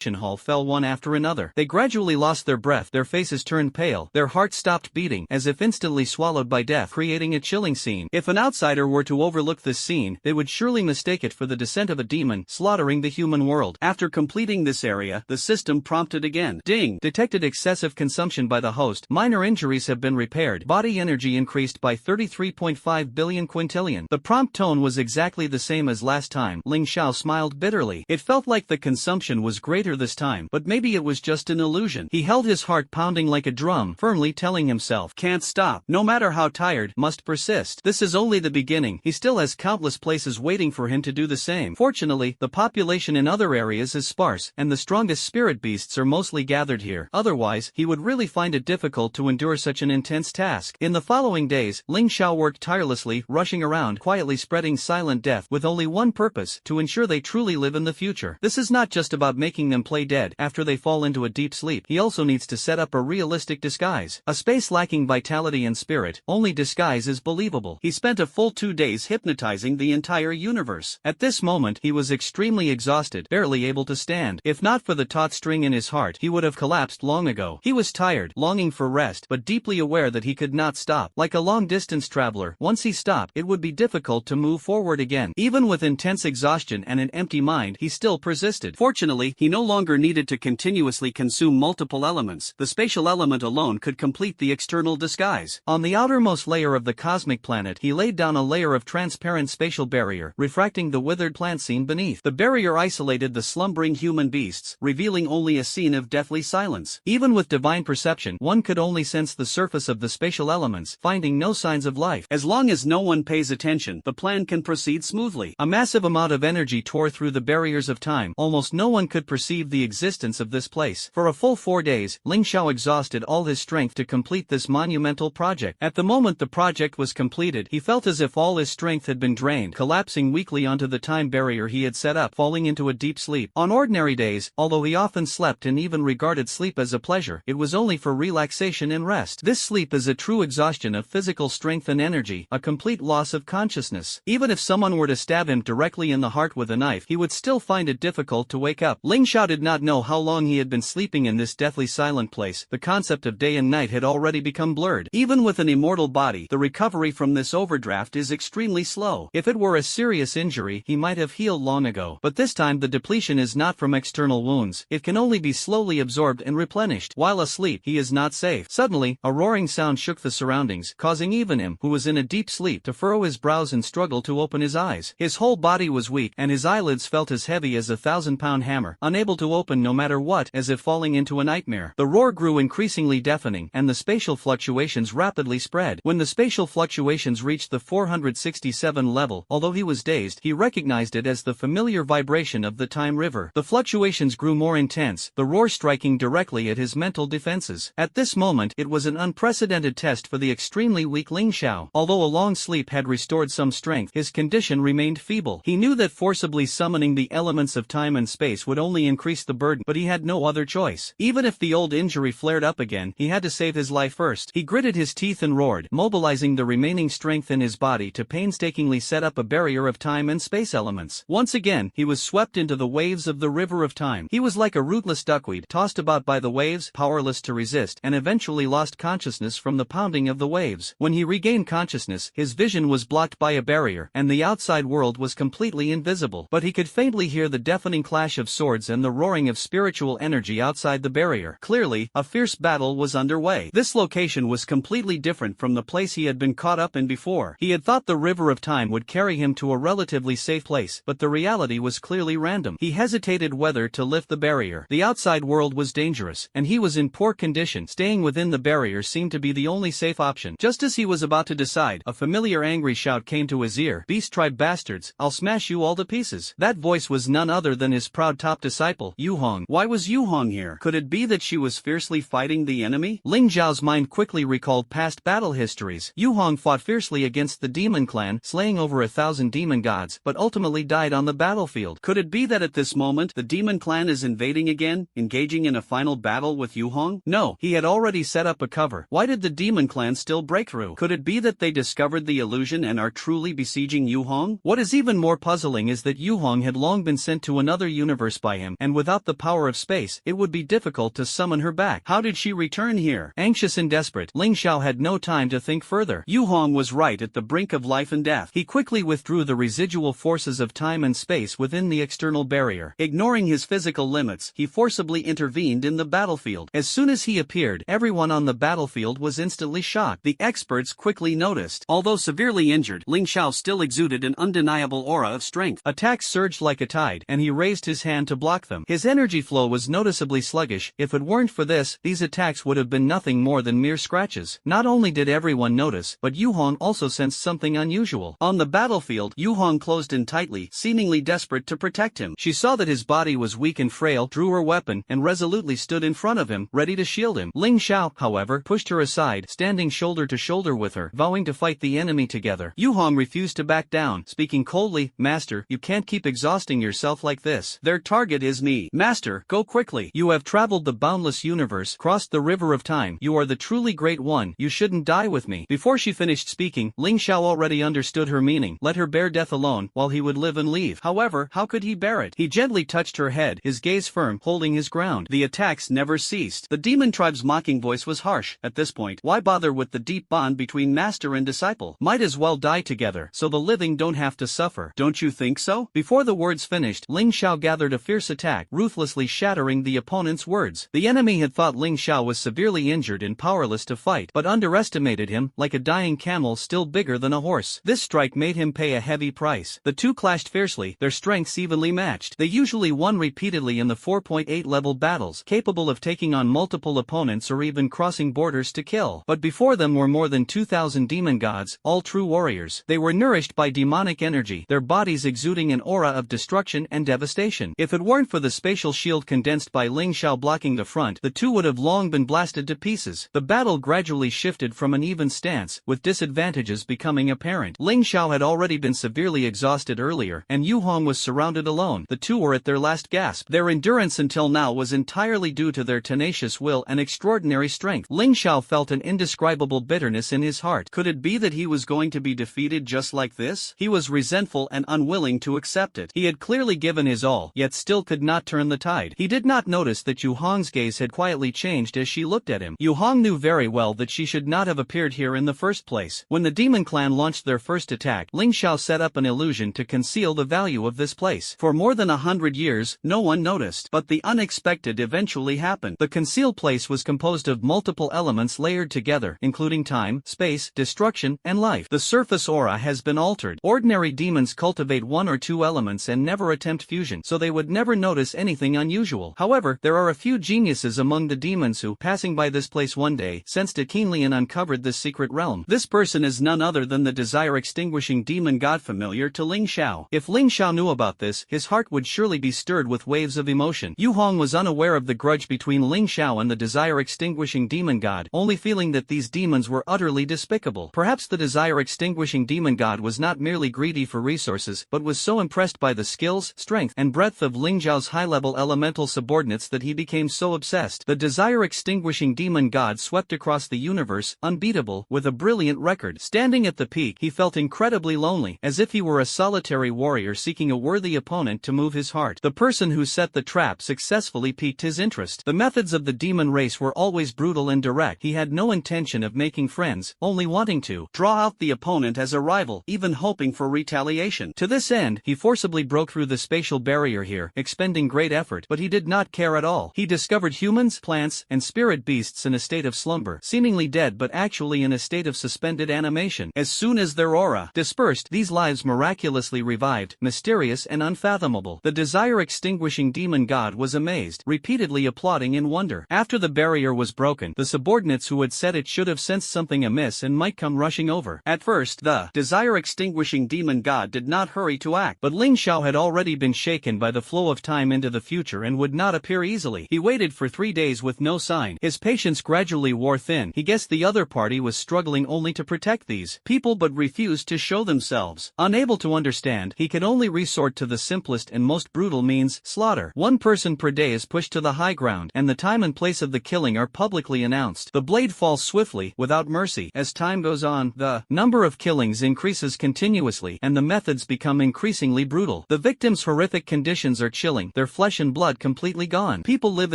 hall fell one after another. They gradually lost their breath, their faces turned pale, their hearts stopped beating as if instantly swallowed by death, creating a chilling scene. If an outsider were to overlook this scene, they would surely mistake it for the descent of a demon, slaughtering the human world. After completing this area, the system prompted again. Ding! Detected excessive consumption by the host. Minor injuries have been repaired. Body energy increased by 33.5 billion quintillion. The prompt tone was exactly the same as last time. Ling Xiao smiled bitterly. It felt like the consumption was greater this time, but maybe it was just an illusion. He held his heart pounding like a drum, firmly telling himself, can't stop, no matter how tired, must persist. This is only the beginning. He still has countless places waiting for him to do the same. Fortunately, the population in other areas is sparse, and the strongest spirit beasts are mostly gathered here. Otherwise, he would really find it difficult to endure such an intense task. In the following days, Ling Xiao worked tirelessly, rushing around, quietly spreading silent death with only one purpose, to ensure they truly live in the future. This is not just about making them play dead after they fall into a deep sleep. He also needs to set up a realistic disguise. A space lacking vitality and spirit, only disguise is believable. He spent a full 2 days hypnotizing the entire universe. At this moment, he was extremely exhausted, barely able to stand. If not for the taut string in his heart, he would have collapsed long ago. He was tired, longing for rest, but deeply aware that he could not stop. Like a long-distance traveler, once he stopped, it would be difficult to move forward again. Even with intense exhaustion and an empty mind, he still persisted. Fortunately, he no longer needed to continuously consume multiple elements. The spatial element alone could complete the external disguise. On the outermost layer of the cosmic planet, he laid down a layer of transparent spatial barrier, refracting the withered plant scene beneath. The barrier isolated the slumbering human beasts, revealing only a scene of deathly silence. Even with divine perception, one could only sense the surface of the spatial elements, finding no signs of life. As long as no one pays attention, the plan can proceed smoothly. A massive amount of energy tore through the barriers of time. Almost no one could perceive the existence of this place. For a full 4 days, Ling Xiao exhausted all his strength to complete this monumental project. At the moment the project was completed, he felt as if all his strength had been drained, collapsing weakly onto the time barrier he had set up, falling into a deep sleep. On ordinary days, although he often slept and even regarded sleep as a pleasure, it was only for relaxation and rest. This sleep is a true exhaustion of physical strength and energy, a complete loss of consciousness. Even if someone were to stab him directly in the heart with a knife, he would still find it difficult to wake up. Ling Xiao did not know how long he had been sleeping in this deathly silent place. The concept of day and night had already become blurred. Even with an immortal body, the recovery from this overdraft is extremely slow. If it were a serious injury, he might have healed long ago. But this time the depletion is not from external wounds. It can only be slowly absorbed and replenished. While asleep, he is not safe. Suddenly, a roaring sound shook the surroundings, causing even him, who was in a deep sleep, to furrow his brows and struggle to open his eyes. His whole body was weak, and his eyelids felt as heavy as a 1,000-pound hammer, unable to open no matter what, as if falling into a nightmare. The roar grew increasingly deafening, and the spatial fluctuations rapidly spread. When the spatial fluctuations reached the 467 level, although he was dazed, he recognized it as the familiar vibration of the time river. The fluctuations grew more intense, the roar striking directly at his mental defenses. At this moment, it was an unprecedented test for the extremely weak Ling Xiao. Although a long sleep had restored some strength, his condition remained feeble. He knew that forcibly summoning the elements of time and space would only increase the burden, but he had no other choice. Even if the old injury flared up again, he had to save his life first. He gritted his teeth and roared, mobilizing the remaining strength in his body to painstakingly set up a barrier of time and space elements. Once again, he was swept into the waves of the river of time. He was like a rootless duckweed, tossed about by the waves, powerless to resist, and eventually lost consciousness from the pounding of the waves. When he regained consciousness, his vision was blocked by a barrier, and the outside world was completely invisible. But he could faintly hear the deafening clash of swords and the roaring of spiritual energy outside the barrier. Clearly, a fierce battle was underway. This location was completely different from the place he had been caught up in before. He had thought the river of time would carry him to a relatively safe place, but the reality was clearly random. He hesitated whether to lift the barrier. The outside world was dangerous, and he was in poor condition. Staying within the barrier seemed to be the only safe option. Just as he was about to decide, a familiar angry shout came to his ear. "Beast tribe bastards, I'll smash you all to pieces." That voice was none other than his proud top disciple, Yu Hong. Why was Yu Hong here? Could it be that she was fiercely fighting the enemy? Ling Zhao's mind quickly recalled past battle histories. Yu Hong fought fiercely against the demon clan, slaying over 1,000 demon gods, but ultimately died on the battlefield. Could it be that at this moment, the demon clan is invading again, engaging in a final battle with Yu Hong? No, he had already set up a cover. Why did the demon clan still break through? Could it be that they discovered the illusion and are truly besieging Yu Hong? What is even more puzzling is that Yu Hong had long been sent to another universe by him, and and without the power of space, it would be difficult to summon her back. How did she return here? Anxious and desperate, Ling Xiao had no time to think further. Yu Hong was right at the brink of life and death. He quickly withdrew the residual forces of time and space within the external barrier. Ignoring his physical limits, he forcibly intervened in the battlefield. As soon as he appeared, everyone on the battlefield was instantly shocked. The experts quickly noticed. Although severely injured, Ling Xiao still exuded an undeniable aura of strength. Attacks surged like a tide, and he raised his hand to block them. His energy flow was noticeably sluggish. If it weren't for this, these attacks would have been nothing more than mere scratches. Not only did everyone notice, but Yu Hong also sensed something unusual. On the battlefield, Yu Hong closed in tightly, seemingly desperate to protect him. She saw that his body was weak and frail, drew her weapon, and resolutely stood in front of him, ready to shield him. Ling Xiao, however, pushed her aside, standing shoulder to shoulder with her, vowing to fight the enemy together. Yu Hong refused to back down, speaking coldly, "Master, you can't keep exhausting yourself like this. Their target is me. Master, go quickly. You have traveled the boundless universe, crossed the river of time. You are the truly great one. You shouldn't die with me." Before she finished speaking, Ling Xiao already understood her meaning. Let her bear death alone, while he would live and leave. However, how could he bear it? He gently touched her head, his gaze firm, holding his ground. The attacks never ceased. The demon tribe's mocking voice was harsh. At this point, why bother with the deep bond between master and disciple? Might as well die together, so the living don't have to suffer. Don't you think so? Before the words finished, Ling Xiao gathered a fierce attack, ruthlessly shattering the opponent's words. The enemy had thought Ling Xiao was severely injured and powerless to fight, but underestimated him, like a dying camel still bigger than a horse. This strike made him pay a heavy price. The two clashed fiercely, their strengths evenly matched. They usually won repeatedly in the 4.8 level battles, capable of taking on multiple opponents or even crossing borders to kill. But before them were more than 2,000 demon gods, all true warriors. They were nourished by demonic energy, their bodies exuding an aura of destruction and devastation. If it weren't for the spatial shield condensed by Ling Xiao blocking the front, the two would have long been blasted to pieces. The battle gradually shifted from an even stance, with disadvantages becoming apparent. Ling Xiao had already been severely exhausted earlier, and Yu Hong was surrounded alone. The two were at their last gasp. Their endurance until now was entirely due to their tenacious will and extraordinary strength. Ling Xiao felt an indescribable bitterness in his heart. Could it be that he was going to be defeated just like this? He was resentful and unwilling to accept it. He had clearly given his all, yet still could not turn the tide. He did not notice that Yu Hong's gaze had quietly changed as she looked at him. Yu Hong knew very well that she should not have appeared here in the first place. When the demon clan launched their first attack, Ling Xiao set up an illusion to conceal the value of this place. For more than 100 years, no one noticed. But the unexpected eventually happened. The concealed place was composed of multiple elements layered together, including time, space, destruction, and life. The surface aura has been altered. Ordinary demons cultivate one or two elements and never attempt fusion, so they would never notice anything unusual. However, there are a few geniuses among the demons who, passing by this place one day, sensed it keenly and uncovered this secret realm. This person is none other than the desire-extinguishing demon god familiar to Ling Xiao. If Ling Xiao knew about this, his heart would surely be stirred with waves of emotion. Yu Hong was unaware of the grudge between Ling Xiao and the desire-extinguishing demon god, only feeling that these demons were utterly despicable. Perhaps the desire-extinguishing demon god was not merely greedy for resources, but was so impressed by the skills, strength, and breadth of Ling Xiao's high-level elemental subordinates that he became so obsessed. The desire-extinguishing demon god swept across the universe, unbeatable, with a brilliant record. Standing at the peak, he felt incredibly lonely, as if he were a solitary warrior seeking a worthy opponent to move his heart. The person who set the trap successfully piqued his interest. The methods of the demon race were always brutal and direct. He had no intention of making friends, only wanting to draw out the opponent as a rival, even hoping for retaliation. To this end, he forcibly broke through the spatial barrier here, expending great effort, but he did not care at all. He discovered humans, plants, and spirit beasts in a state of slumber, seemingly dead but actually in a state of suspended animation. As soon as their aura dispersed, these lives miraculously revived, mysterious and unfathomable. The desire-extinguishing demon god was amazed, repeatedly applauding in wonder. After the barrier was broken, the subordinates who had set it should have sensed something amiss and might come rushing over. At first, the desire-extinguishing demon god did not hurry to act, but Ling Xiao had already been shaken by the flow of time into the future and would not appear easily. He waited for 3 days with no sign. His patience gradually wore thin. He guessed the other party was struggling only to protect these people but refused to show themselves. Unable to understand, he could only resort to the simplest and most brutal means, slaughter. 1 person per day is pushed to the high ground, and the time and place of the killing are publicly announced. The blade falls swiftly, without mercy. As time goes on, the number of killings increases continuously, and the methods become increasingly brutal. The victims' horrific conditions are chilling. their flesh and blood completely gone. People live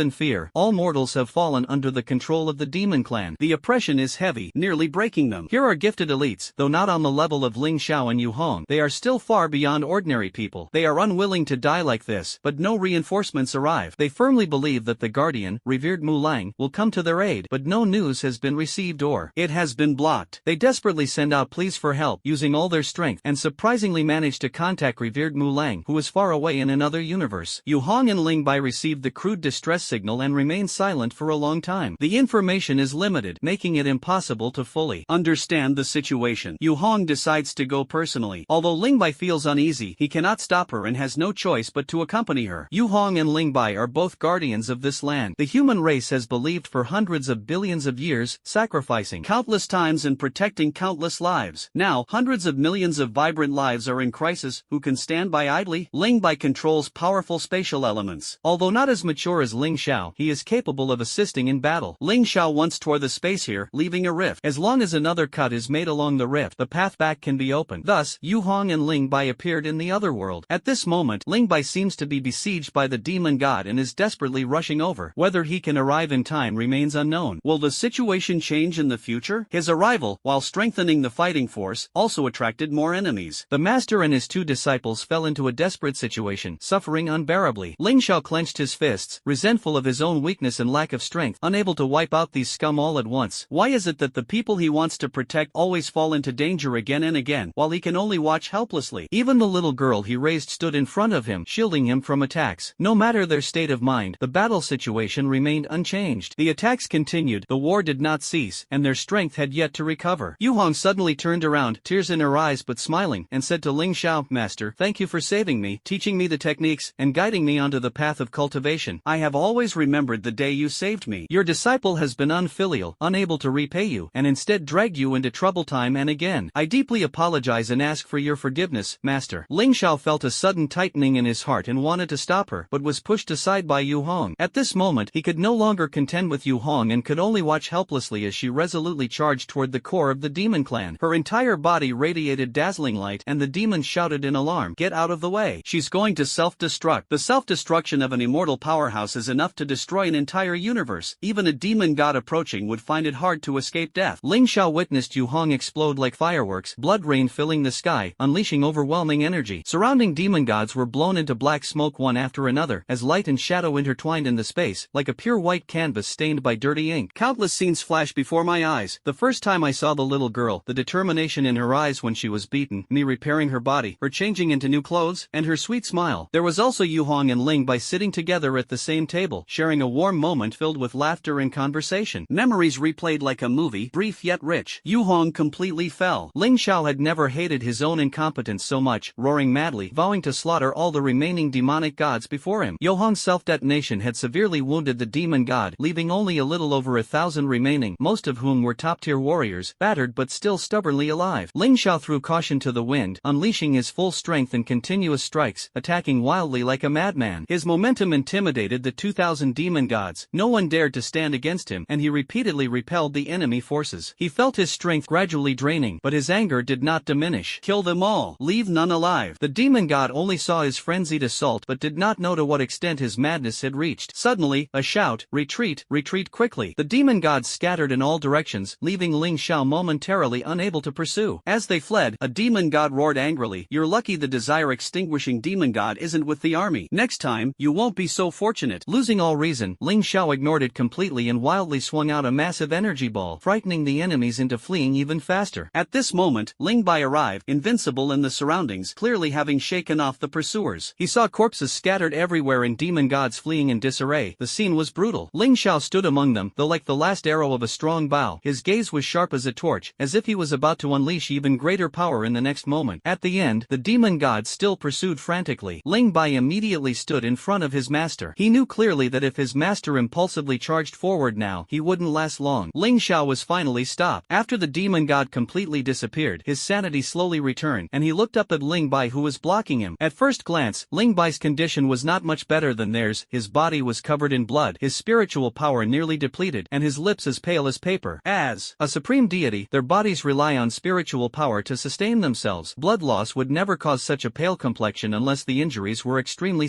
in fear. All mortals have fallen under the control of the demon clan. The oppression is heavy, nearly breaking them. Here are gifted elites, though not on the level of Ling Xiao and Yu Hong. They are still far beyond ordinary people. They are unwilling to die like this, but no reinforcements arrive. They firmly believe that the guardian, revered Mu Lang, will come to their aid, but no news has been received or it has been blocked. They desperately send out pleas for help, using all their strength, and surprisingly manage to contact revered Mu Lang, who is far away in another universe. Yu Hong and Ling Bai receive the crude distress signal and remain silent for a long time. The information is limited, making it impossible to fully understand the situation. Yu Hong decides to go personally. Although Ling Bai feels uneasy, he cannot stop her and has no choice but to accompany her. Yu Hong and Ling Bai are both guardians of this land. The human race has believed for hundreds of billions of years, sacrificing countless times and protecting countless lives. Now, hundreds of millions of vibrant lives are in crisis. Who can stand by idly? Ling Bai controls powerful spatial elements. Although not as mature as Ling Xiao, he is capable of assisting in battle. Ling Xiao once tore the space here, leaving a rift. As long as another cut is made along the rift, the path back can be opened. Thus, Yu Hong and Ling Bai appeared in the other world. At this moment, Ling Bai seems to be besieged by the demon god and is desperately rushing over. Whether he can arrive in time remains unknown. Will the situation change in the future? His arrival, while strengthening the fighting force, also attracted more enemies. The master and his two disciples fell into a desperate situation, suffering unbearably. Ling Xiao clenched his fists, resentful of his own weakness and lack of strength, unable to wipe out these scum all at once. Why is it that the people he wants to protect always fall into danger again and again, while he can only watch helplessly? Even the little girl he raised stood in front of him, shielding him from attacks. No matter their state of mind, the battle situation remained unchanged. The attacks continued, the war did not cease, and their strength had yet to recover. Yu Hong suddenly turned around, tears in her eyes but smiling, and said to Ling Xiao, "Master, thank you for saving me, teaching me the techniques, and guiding me onto the path of cultivation. I have always remembered the day you saved me. Your disciple has been unfilial, unable to repay you, and instead dragged you into trouble time and again. I deeply apologize and ask for your forgiveness, Master." Ling Xiao felt a sudden tightening in his heart and wanted to stop her, but was pushed aside by Yu Hong. At this moment, he could no longer contend with Yu Hong and could only watch helplessly as she resolutely charged toward the core of the demon clan. Her entire body radiated dazzling light, and the demons shouted in alarm, "Get out of the way! She's going to self-destruct." The self-destruction of an immortal powerhouse is enough to destroy an entire universe. Even a demon god approaching would find it hard to escape death. Ling Xiao witnessed Yu Hong explode like fireworks, blood rain filling the sky, unleashing overwhelming energy. Surrounding demon gods were blown into black smoke one after another, as light and shadow intertwined in the space, like a pure white canvas stained by dirty ink. Countless scenes flashed before my eyes. The first time I saw the little girl, the determination in her eyes when she was beaten, me repairing her body, her changing into new clothes, and her sweet smile. There was also Yu Hong and Ling Bai sitting together at the same table, sharing a warm moment filled with laughter and conversation. Memories replayed like a movie, brief yet rich. Yu Hong completely fell. Ling Xiao had never hated his own incompetence so much, roaring madly, vowing to slaughter all the remaining demonic gods before him. Yu Hong's self-detonation had severely wounded the demon god, leaving only a little over 1,000 remaining, most of whom were top-tier warriors, battered but still stubbornly alive. Ling Xiao threw caution to the wind, unleashing his full strength in continuous strikes, attacking wildly like a madman. His momentum intimidated the 2,000 demon gods. No one dared to stand against him, and he repeatedly repelled the enemy forces. He felt his strength gradually draining, but his anger did not diminish. Kill them all. Leave none alive. The demon god only saw his frenzied assault but did not know to what extent his madness had reached. Suddenly, a shout, "Retreat, retreat quickly." The demon gods scattered in all directions, leaving Ling Xiao momentarily unable to pursue. As they fled, a demon god roared angrily, "You're lucky the desire-extinguishing demon god isn't with the army. Next time, you won't be so fortunate." Losing all reason, Ling Xiao ignored it completely and wildly swung out a massive energy ball, frightening the enemies into fleeing even faster. At this moment, Ling Bai arrived, invincible in the surroundings, clearly having shaken off the pursuers. He saw corpses scattered everywhere and demon gods fleeing in disarray. The scene was brutal. Ling Xiao stood among them, though like the last arrow of a strong bow, his gaze was sharp as a torch, as if he was about to unleash even greater power in the next moment. At the end, the demon gods still pursued frantically. Ling Bai immediately stood in front of his master. He knew clearly that if his master impulsively charged forward now, he wouldn't last long. Ling Xiao was finally stopped. After the demon god completely disappeared, his sanity slowly returned, and he looked up at Ling Bai who was blocking him. At first glance, Ling Bai's condition was not much better than theirs. His body was covered in blood, his spiritual power nearly depleted, and his lips as pale as paper. As a supreme deity, their bodies rely on spiritual power to sustain themselves. Blood loss would never cause such a pale complexion unless the injuries were extremely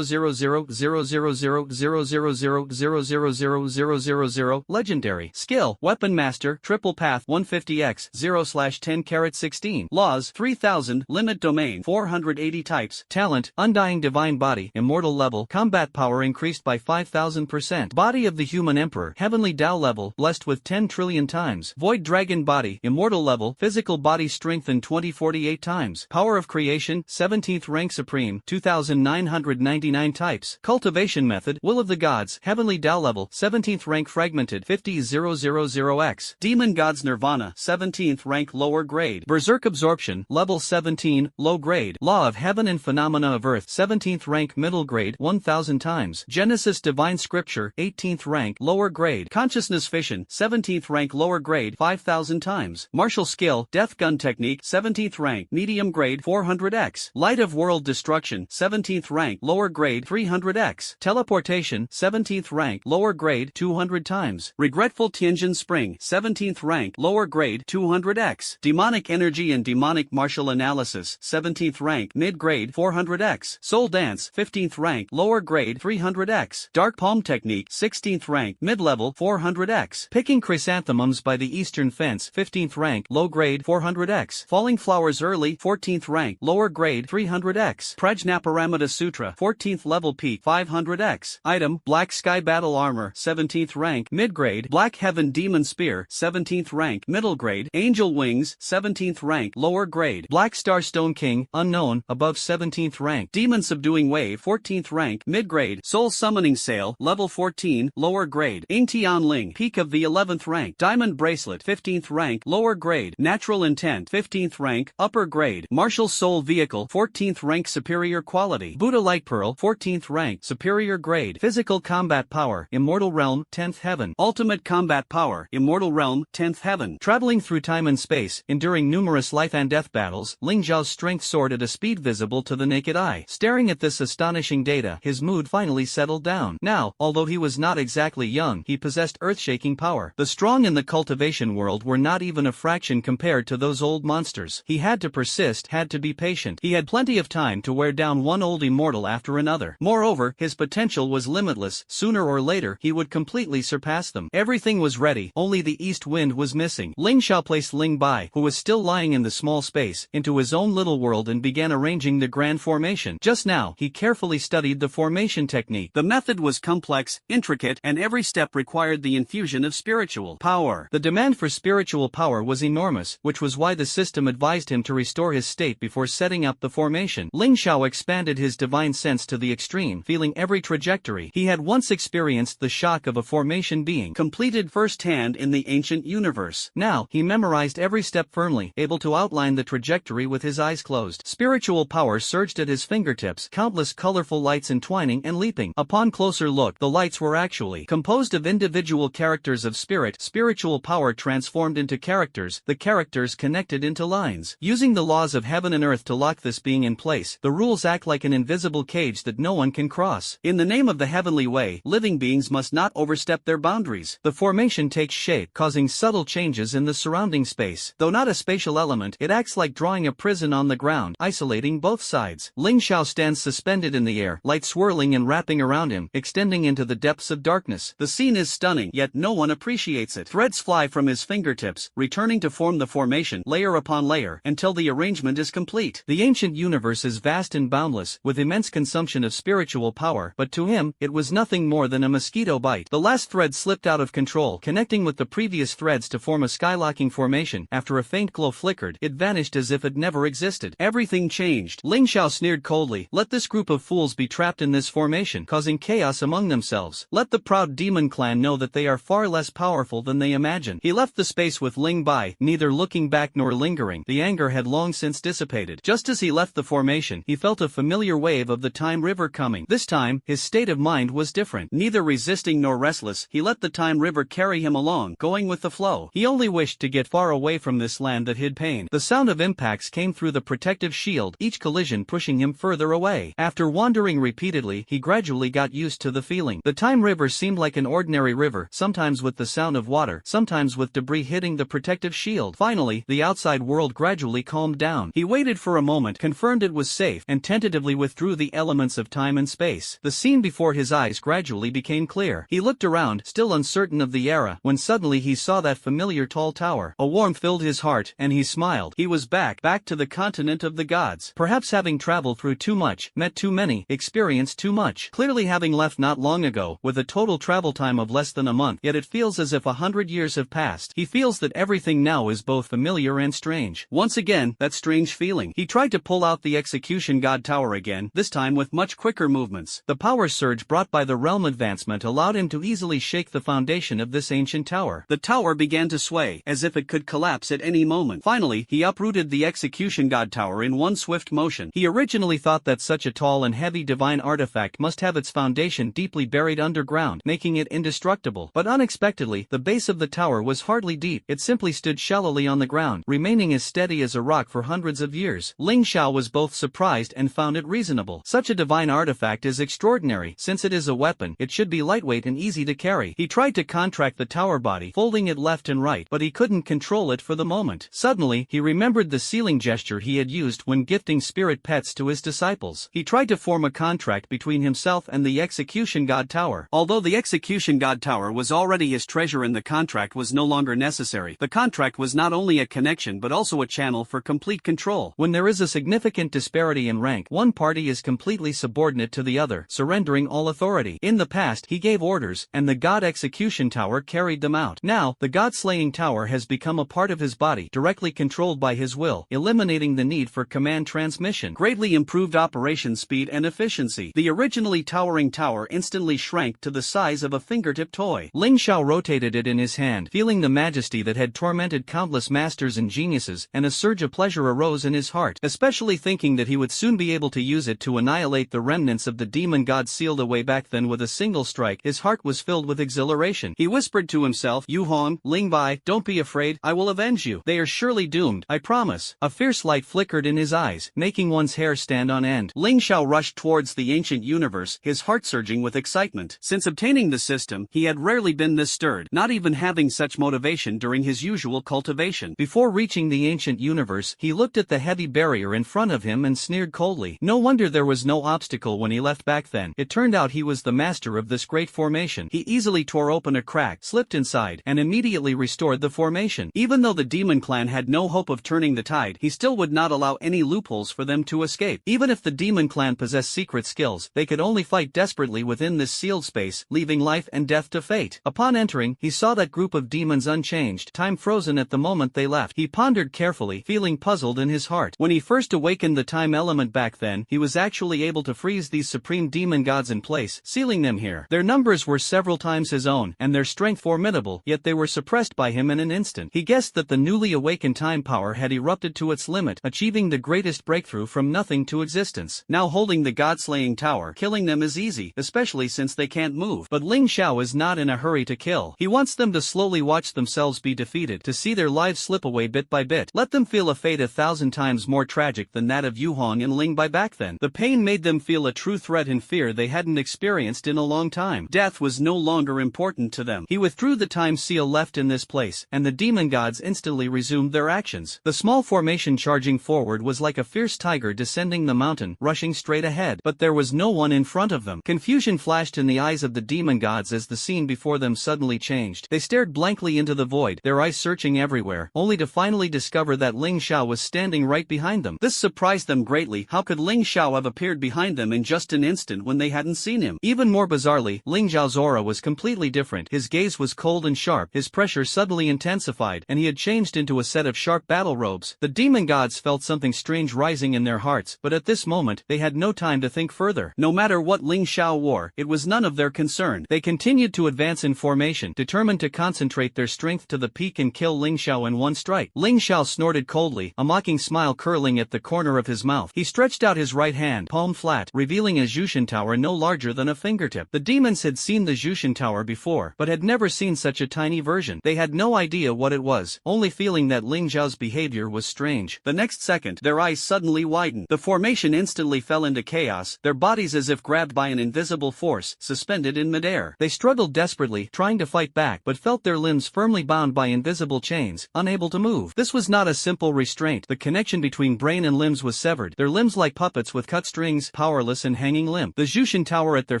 000000000000000. Legendary skill, Weapon Master, triple path 150x 0/10 laws 3000 limit domain 480 types talent undying divine body immortal level combat power increased by 5000% body of the human emperor heavenly Tao level blessed with 10 trillion times void dragon body immortal level physical body strengthened 2048 times power of creation 17th rank supreme 2999 types cultivation method will of the gods heavenly Tao level 17th rank fragmented 50000x demon gods nirvana 17th rank lower grade berserk absorption level 17 low grade law of heaven and phenomena of earth 17th rank middle grade 1000 times genesis divine scripture 18th rank lower grade consciousness fission 17th rank lower grade 5000 times martial skill death gun technique 17th rank medium grade 400x light of world destruction 17th rank lower grade 300x teleportation 17th rank lower grade 200 times regretful Tianjin spring 17th rank lower grade 200x demonic energy and demonic martial analysis 17th rank mid grade 400x soul dance 15th rank lower grade 300x dark palm technique 16th rank mid level 400x picking chrysanthemums by the eastern fence 15th rank low grade 400x falling flowers early 14th rank lower grade 300x Prajnaparamita Sutra 14th level peak 500x item black sky battle armor 17th rank mid grade black heaven demon spear 17th rank middle grade angel wings 17th rank lower grade black star stone king unknown above 17th rank demon subduing wave 14th rank mid grade soul summoning sail level 14 lower grade Ingtian ling peak of the 11th rank diamond bracelet 15th rank lower grade natural intent 15th rank upper grade martial soul vehicle 14th rank superior quality Buddha light pearl 14th rank superior grade physical combat power immortal realm 10th heaven ultimate combat power immortal realm 10th heaven traveling through time and space enduring numerous life and death battles Ling Zhao's strength soared at a speed visible to the naked eye staring at this astonishing data his mood finally settled down now although he was not exactly young he possessed earth-shaking power the strong in the cultivation world were not even a fraction compared to those old monsters he had to persist had to be patient he had plenty of time to wear down one old immortal after another moreover his potential was limitless sooner or later he would completely surpass them everything was ready only the east wind was missing Ling Xiao placed Ling Bai who was still lying in the small space into his own little world and began arranging the grand formation just now he carefully studied the formation technique the method was complex intricate and every step required the infusion of spiritual power the demand for spiritual power was enormous which was why the system advised him to restore his state before setting up the formation Ling Xiao expanded his divine sense to the extreme feeling every trajectory he had once experienced the shock of a formation being completed firsthand in the ancient universe now he memorized every step firmly able to outline the trajectory with his eyes closed spiritual power surged at his fingertips countless colorful lights entwining and leaping upon closer look the lights were actually composed of individual characters of spirit spiritual power transformed into characters the characters connected into lines using the laws of heaven and earth to lock this being in place the rules act like an invisible cage that no one can cross in the name of the heavenly way living beings must not overstep their boundaries the formation takes shape causing subtle changes in the surrounding space though not a spatial element it acts like drawing a prison on the ground isolating both sides Ling Xiao stands suspended in the air light swirling and wrapping around him extending into the depths of darkness the scene is stunning yet no one appreciates it threads fly from his fingertips returning to form the formation layer upon layer until the arrangement is complete the ancient universe is vast and boundless with immense consumption of spiritual power but to him it was nothing more than a mosquito bite the last thread slipped out of control connecting with the previous threads to form a skylocking formation after a faint glow flickered it vanished as if it never existed everything changed Ling Xiao sneered coldly let this group of fools be trapped in this formation causing chaos among themselves let the proud demon clan know that they are far less powerful than they imagine he left the space with Ling Bai neither looking back nor lingering the anger had long since dissipated just as he left the formation he felt a familiar wave of the time river coming this time his state of mind was different neither resisting nor restless he let the time river carry him along going with the flow he only wished to get far away from this land that hid pain the sound of impacts came through the protective shield each collision pushing him further away after wandering repeatedly he gradually got used to the feeling the time river seemed like an ordinary river sometimes with the sound of water sometimes with debris hitting the protective shield finally the outside world gradually calmed down he waited for a moment confirmed it was safe and tentatively withdrew the elements of time and space the scene before his eyes gradually became clear he looked around still uncertain of the era when suddenly he saw that familiar familiar tall tower. A warmth filled his heart, and he smiled. He was back to the continent of the gods. Perhaps having traveled through too much, met too many, experienced too much. Clearly having left not long ago, with a total travel time of less than a month, yet it feels as if 100 years have passed. He feels that everything now is both familiar and strange. Once again, that strange feeling. He tried to pull out the execution god tower again, this time with much quicker movements. The power surge brought by the realm advancement allowed him to easily shake the foundation of this ancient tower. The tower began to sway, as if it could collapse at any moment. Finally, he uprooted the execution god tower in one swift motion. He originally thought that such a tall and heavy divine artifact must have its foundation deeply buried underground, making it indestructible. But unexpectedly, the base of the tower was hardly deep. It simply stood shallowly on the ground, remaining as steady as a rock for hundreds of years. Ling Xiao was both surprised and found it reasonable. Such a divine artifact is extraordinary. Since it is a weapon, it should be lightweight and easy to carry. He tried to contract the tower body, folding it left and right, but he couldn't control it for the moment. Suddenly, he remembered the sealing gesture he had used when gifting spirit pets to his disciples. He tried to form a contract between himself and the execution god tower. Although the execution god tower was already his treasure and the contract was no longer necessary, the contract was not only a connection but also a channel for complete control. When there is a significant disparity in rank, one party is completely subordinate to the other, surrendering all authority. In the past, he gave orders, and the god execution tower carried them out. Now, the god-slaying tower has become a part of his body, directly controlled by his will, eliminating the need for command transmission. Greatly improved operation speed and efficiency. The originally towering tower instantly shrank to the size of a fingertip toy. Ling Xiao rotated it in his hand, feeling the majesty that had tormented countless masters and geniuses, and a surge of pleasure arose in his heart, especially thinking that he would soon be able to use it to annihilate the remnants of the demon god sealed away back then with a single strike. His heart was filled with exhilaration. He whispered to himself, "Yu Hong, Ling Bai, don't be afraid, I will avenge you. They are surely doomed, I promise." A fierce light flickered in his eyes, making one's hair stand on end. Ling Xiao rushed towards the ancient universe, his heart surging with excitement. Since obtaining the system, he had rarely been this stirred, not even having such motivation during his usual cultivation. Before reaching the ancient universe, he looked at the heavy barrier in front of him and sneered coldly. No wonder there was no obstacle when he left back then. It turned out he was the master of this great formation. He easily tore open a crack, slipped inside, and immediately restored the formation. Even though the demon clan had no hope of turning the tide, he still would not allow any loopholes for them to escape. Even if the demon clan possessed secret skills, they could only fight desperately within this sealed space, leaving life and death to fate. Upon entering, he saw that group of demons unchanged, time frozen at the moment they left. He pondered carefully, feeling puzzled in his heart. When he first awakened the time element back then, he was actually able to freeze these supreme demon gods in place, sealing them here. Their numbers were several times his own, and their strength formidable, yet they were suppressed by him in an instant. He guessed that the newly awakened time power had erupted to its limit, achieving the greatest breakthrough from nothing to existence. Now holding the god-slaying tower, killing them is easy, especially since they can't move. But Ling Xiao is not in a hurry to kill. He wants them to slowly watch themselves be defeated, to see their lives slip away bit by bit. Let them feel a fate 1,000 times more tragic than that of Yu Hong and Ling Bai back then. The pain made them feel a true threat and fear they hadn't experienced in a long time. Death was no longer important to them. He withdrew the time seal left in this place, and the demon gods instantly resumed their actions. The small formation charging forward was like a fierce tiger descending the mountain, rushing straight ahead. But there was no one in front of them. Confusion flashed in the eyes of the demon gods as the scene before them suddenly changed. They stared blankly into the void, their eyes searching everywhere, only to finally discover that Ling Xiao was standing right behind them. This surprised them greatly. How could Ling Xiao have appeared behind them in just an instant when they hadn't seen him? Even more bizarrely, Ling Xiao's aura was completely different. His gaze was cold and sharp, his pressure suddenly intensified, and he had changed into a set of sharp battle robes. The demon gods felt something strange rising in their hearts, but at this moment, they had no time to think further. No matter what Ling Xiao wore, it was none of their concern. They continued to advance in formation, determined to concentrate their strength to the peak and kill Ling Xiao in one strike. Ling Xiao snorted coldly, a mocking smile curling at the corner of his mouth. He stretched out his right hand, palm flat, revealing a Jushin tower no larger than a fingertip. The demons had seen the Jushin tower before, but had never seen such a tiny version. They had no idea what it was, only feeling that Ling Xiao's behavior was strange. The next second, their eyes suddenly widened. The formation instantly fell into chaos, their bodies as if grabbed by an invisible force, suspended in midair. They struggled desperately, trying to fight back, but felt their limbs firmly bound by invisible chains, unable to move. This was not a simple restraint. The connection between brain and limbs was severed, their limbs like puppets with cut strings, powerless and hanging limp. The Jushin tower at their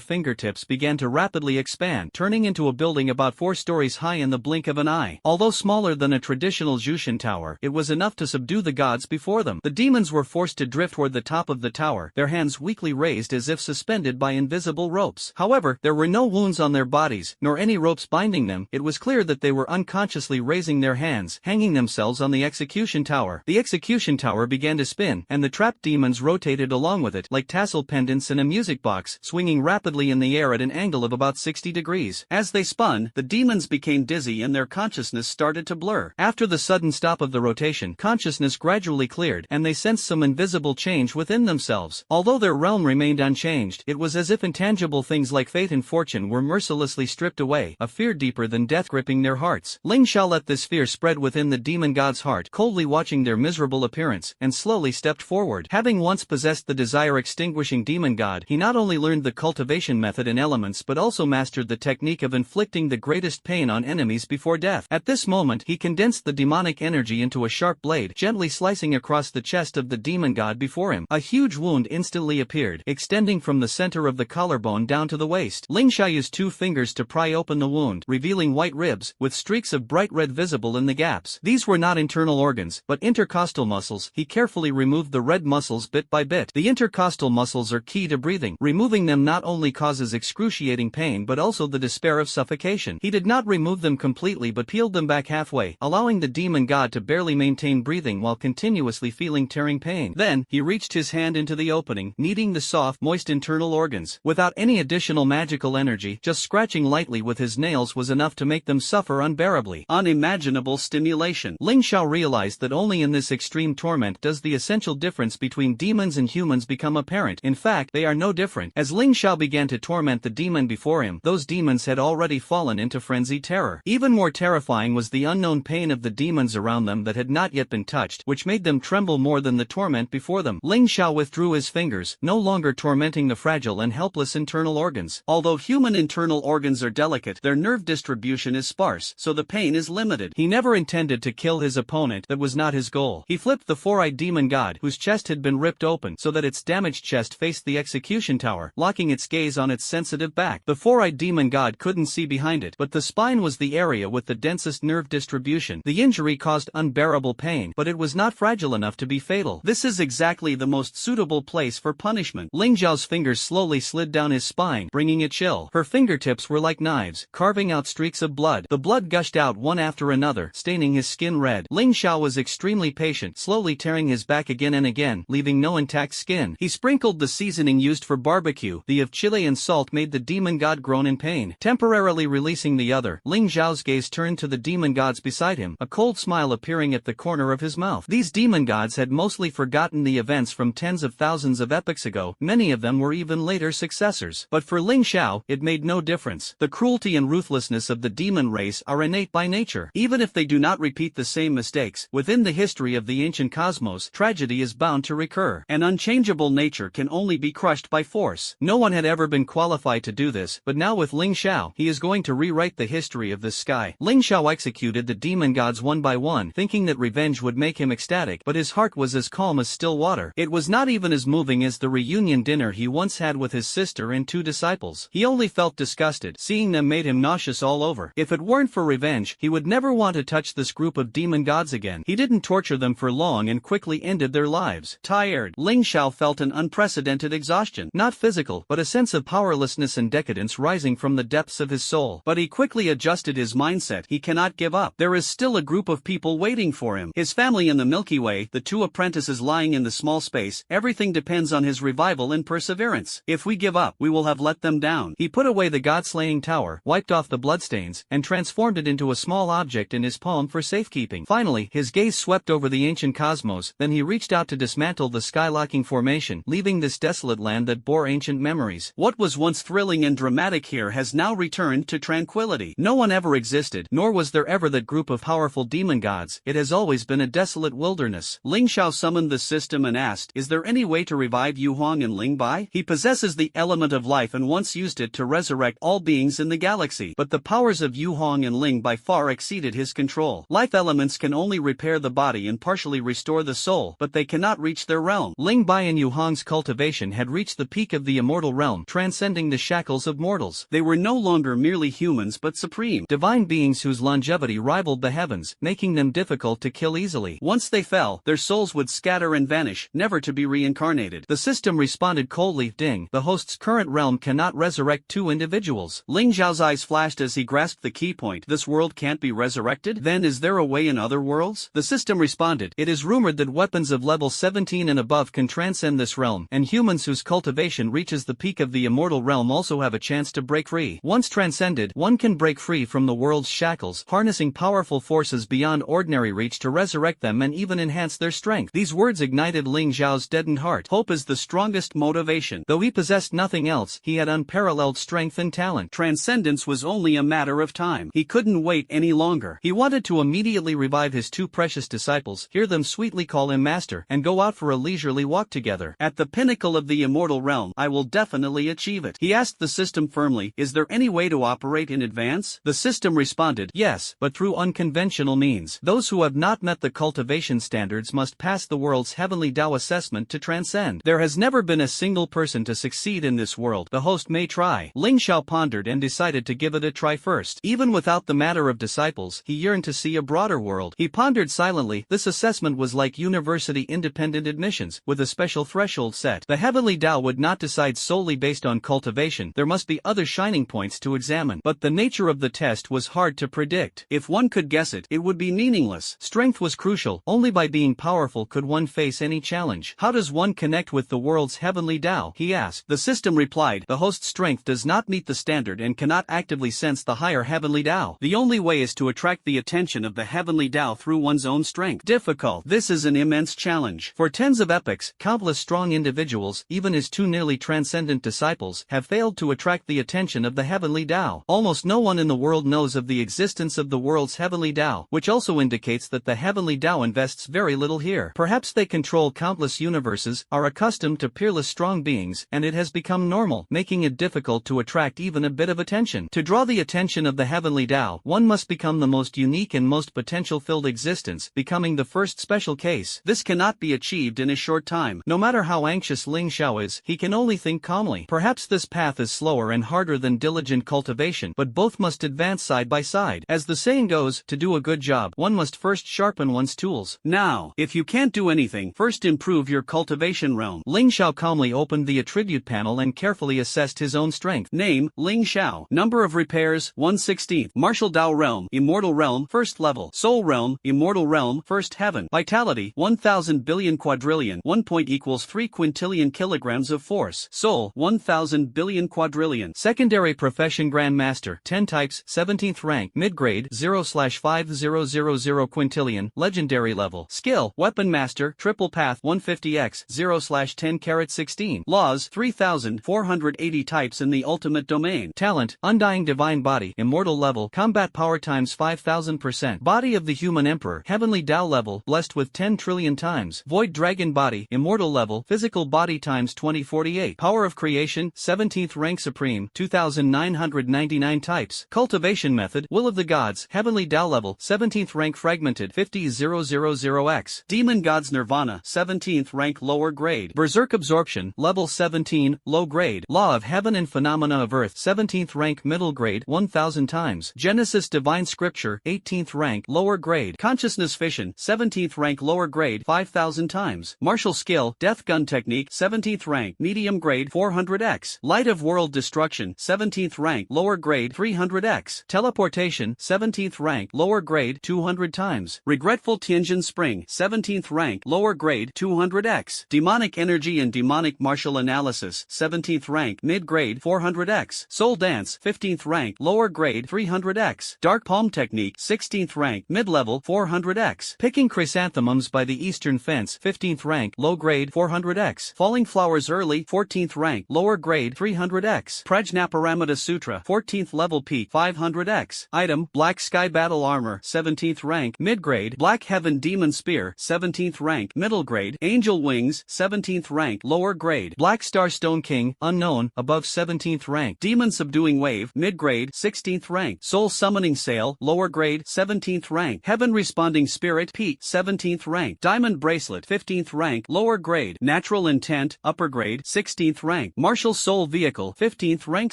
fingertips began to rapidly expand, turning into a building about 4 stories high in the blink of an eye. sky. Although smaller than a traditional Jushin tower, it was enough to subdue the gods before them. The demons were forced to drift toward the top of the tower, their hands weakly raised as if suspended by invisible ropes. However, there were no wounds on their bodies, nor any ropes binding them. It was clear that they were unconsciously raising their hands, hanging themselves on the execution tower. The execution tower began to spin, and the trapped demons rotated along with it, like tassel pendants in a music box, swinging rapidly in the air at an angle of about 60 degrees. As they spun, the demons became dizzy and their consciousness started to blur. After the sudden stop of the rotation, consciousness gradually cleared, and they sensed some invisible change within themselves. Although their realm remained unchanged, it was as if intangible things like fate and fortune were mercilessly stripped away, a fear deeper than death gripping their hearts. Ling Xiao let this fear spread within the demon god's heart, coldly watching their miserable appearance, and slowly stepped forward. Having once possessed the desire-extinguishing demon god, he not only learned the cultivation method and elements but also mastered the technique of inflicting the greatest pain on enemies before death. At this moment, he condensed the demonic energy into a sharp blade, gently slicing across the chest of the demon god before him. A huge wound instantly appeared, extending from the center of the collarbone down to the waist. Ling Xiao used 2 fingers to pry open the wound, revealing white ribs, with streaks of bright red visible in the gaps. These were not internal organs, but intercostal muscles. He carefully removed the red muscles bit by bit. The intercostal muscles are key to breathing. Removing them not only causes excruciating pain but also the despair of suffocation. He did not remove them completely but peeled them back halfway, allowing the demon god to barely maintain breathing while continuously feeling tearing pain. Then, he reached his hand into the opening, kneading the soft, moist internal organs. Without any additional magical energy, just scratching lightly with his nails was enough to make them suffer unbearably. Unimaginable stimulation. Ling Xiao realized that only in this extreme torment does the essential difference between demons and humans become apparent. In fact, they are no different. As Ling Xiao began to torment the demon before him, those demons had already fallen into frenzied terror. Even more terrifying was the unknown pain of the demons around them that had not yet been touched, which made them tremble more than the torment before them. Ling Xiao withdrew his fingers, no longer tormenting the fragile and helpless internal organs. Although human internal organs are delicate, their nerve distribution is sparse, so the pain is limited. He never intended to kill his opponent, that was not his goal. He flipped the 4-eyed demon god, whose chest had been ripped open so that its damaged chest faced the execution tower, locking its gaze on its sensitive back. The 4-eyed demon god couldn't see behind it, but the spine was the area with the densest nerve distribution. The injury caused unbearable pain, but it was not fragile enough to be fatal. This is exactly the most suitable place for punishment. Ling Xiao's fingers slowly slid down his spine, bringing a chill. Her fingertips were like knives, carving out streaks of blood. The blood gushed out one after another, staining his skin red. Ling Xiao was extremely patient, slowly tearing his back again and again, leaving no intact skin. He sprinkled the seasoning used for barbecue. The of chili and salt made the demon god groan in pain. Temporarily releasing the other, Ling Xiao's gaze turned to the demon gods beside him, a cold smile appearing at the corner of his mouth. These demon gods had mostly forgotten the events from tens of thousands of epochs ago. Many of them were even later successors. But for Ling Xiao, it made no difference. The cruelty and ruthlessness of the demon race are innate by nature. Even if they do not repeat the same mistakes, within the history of the ancient cosmos, tragedy is bound to recur. An unchangeable nature can only be crushed by force. No one had ever been qualified to do this, but now with Ling Xiao, he is going to rewrite the history of this sky. Ling Xiao executed the demon gods one by one, thinking that revenge would make him ecstatic, but his heart was as calm as still water. It was not even as moving as the reunion dinner he once had with his sister and 2 disciples. He only felt disgusted. Seeing them made him nauseous all over. If it weren't for revenge, he would never want to touch this group of demon gods again. He didn't torture them for long and quickly ended their lives. Tired, Ling Xiao felt an unprecedented exhaustion. Not physical, but a sense of powerlessness and decadence rising from the depths of his soul. But he quickly adjusted his mindset. He cannot give up. There is still a group of people waiting for him. His family in the Milky Way, the 2 apprentices lying in the small space. Everything depends on his revival and perseverance. If we give up, we will have let them down. He put away the god-slaying tower, wiped off the bloodstains, and transformed it into a small object in his palm for safekeeping. Finally, his gaze swept over the ancient cosmos, then he reached out to dismantle the skylocking formation, leaving this desolate land that bore ancient memories. What was once thrilling and dramatic here has now returned to tranquility. No one ever existed, nor was there ever that group of powerful demon gods. It has always been a desolate wilderness. Ling Xiao summoned the system and asked, "Is there any way to revive Yu Huang and Ling Bai? He possesses the element of life and once used it to resurrect all beings in the galaxy. But the powers of Yu Huang and Ling Bai far exceeded his control. Life elements can only repair the body and partially restore the soul, but they cannot reach their realm." Ling Bai and Yu Huang's cultivation had reached the peak of the immortal realm, transcending the shackles of mortals. They were no longer merely humans but supreme divine beings whose whose longevity rivaled the heavens, making them difficult to kill easily. Once they fell, their souls would scatter and vanish, never to be reincarnated. The system responded coldly, Ding, the host's current realm cannot resurrect two individuals. Ling Xiao's eyes flashed as he grasped the key point. This world can't be resurrected? Then is there a way in other worlds? The system responded, it is rumored that weapons of level 17 and above can transcend this realm, and humans whose cultivation reaches the peak of the immortal realm also have a chance to break free. Once transcended, one can break free from the world's shackles, harnessing powerful forces beyond ordinary reach to resurrect them and even enhance their strength. These words ignited Ling Xiao's deadened heart. Hope is the strongest motivation. Though he possessed nothing else, he had unparalleled strength and talent. Transcendence was only a matter of time. He couldn't wait any longer. He wanted to immediately revive his two precious disciples, hear them sweetly call him master, and go out for a leisurely walk together. At the pinnacle of the immortal realm, I will definitely achieve it. He asked the system firmly, is there any way to operate in advance? The system responded, yes, but through unconventional means. Those who have not met the cultivation standards must pass the world's heavenly Tao assessment to transcend. There has never been a single person to succeed in this world. The host may try. Ling Xiao pondered and decided to give it a try first. Even without the matter of disciples, he yearned to see a broader world. He pondered silently. This assessment was like university independent admissions, with a special threshold set. The heavenly Tao would not decide solely based on cultivation. There must be other shining points to examine. But the nature of the test was hard to predict. If one could guess it, it would be meaningless. Strength was crucial. Only by being powerful could one face any challenge. How does one connect with the world's heavenly Tao? He asked. The system replied, the host's strength does not meet the standard and cannot actively sense the higher heavenly Tao. The only way is to attract the attention of the heavenly Tao through one's own strength. Difficult. This is an immense challenge. For tens of epochs, countless strong individuals, even his two nearly transcendent disciples, have failed to attract the attention of the heavenly Tao. Almost no one in the world knows of the existence of the world's heavenly Tao, which also indicates that the heavenly Tao invests very little here. Perhaps they control countless universes, are accustomed to peerless strong beings, and it has become normal, making it difficult to attract even a bit of attention. To draw the attention of the heavenly Tao, one must become the most unique and most potential-filled existence, becoming the first special case. This cannot be achieved in a short time. No matter how anxious Ling Xiao is, he can only think calmly. Perhaps this path is slower and harder than diligent cultivation, but both must advance side by side. As the saying goes, to do a good job, one must first sharpen one's tools. Now, if you can't do anything, first improve your cultivation realm. Ling Xiao calmly opened the attribute panel and carefully assessed his own strength. Name, Ling Xiao. Number of repairs, 1/16. Martial Tao realm, immortal realm, first level. Soul realm, immortal realm, first heaven. Vitality, 1,000 billion quadrillion. 1 point equals 3 quintillion kilograms of force. Soul, 1,000 billion quadrillion. Secondary profession Grand Master, 10 types, 17th rank, mid-grade, 0/5000 quintillion, legendary level. Skill, Weapon Master, triple path, 150x, 0/10^16. Laws, 3,480 types in the ultimate domain. Talent, Undying Divine Body, immortal level, combat power times 5,000%. Body of the Human Emperor, heavenly Tao level, blessed with 10 trillion times. Void Dragon Body, immortal level, physical body times 2048. Power of Creation, 17th rank supreme, 2,999 types. Cultivation method, Will of the Gods, heavenly Tao level, 17th rank fragmented, 50,000x. Demon Gods Nirvana, 17th rank lower grade. Berserk Absorption, level 17, low grade. Law of Heaven and Phenomena of Earth, 17th rank middle grade, 1,000 times. Genesis Divine Scripture, 18th rank lower grade. Consciousness Fission, 17th rank lower grade, 5,000 times. Martial Skill, Death Gun Technique, 17th rank medium grade, 400x. Light of World Destruction, 17th rank lower grade, 300x. Teleportation, 17th rank lower grade, 200 times. Regretful Tianjin Spring, 17th rank lower grade, 200x. Demonic Energy and Demonic Martial Analysis, 17th rank mid-grade, 400x. Soul Dance, 15th rank lower grade, 300x. Dark Palm Technique, 16th rank mid-level, 400x. Picking Chrysanthemums by the Eastern Fence, 15th rank low grade, 400x. Falling Flowers Early, 14th rank lower grade, 300x. Prajnaparamita Sutra, 14th level peak, 500x. Item, Black Sky Battle Armor, 17th rank mid-grade. Black Heaven Demon Spear, 17th rank middle grade. Angel Wings, 17th rank lower grade. Black Star Stone King, unknown, above 17th rank. Demon Subduing Wave, mid-grade, 16th rank. Soul Summoning Sail, lower grade, 17th rank. Heaven Responding Spirit, peak, 17th rank. Diamond Bracelet, 15th rank, lower grade. Natural Intent, upper grade, 16th rank. Martial Soul Vehicle, 15th rank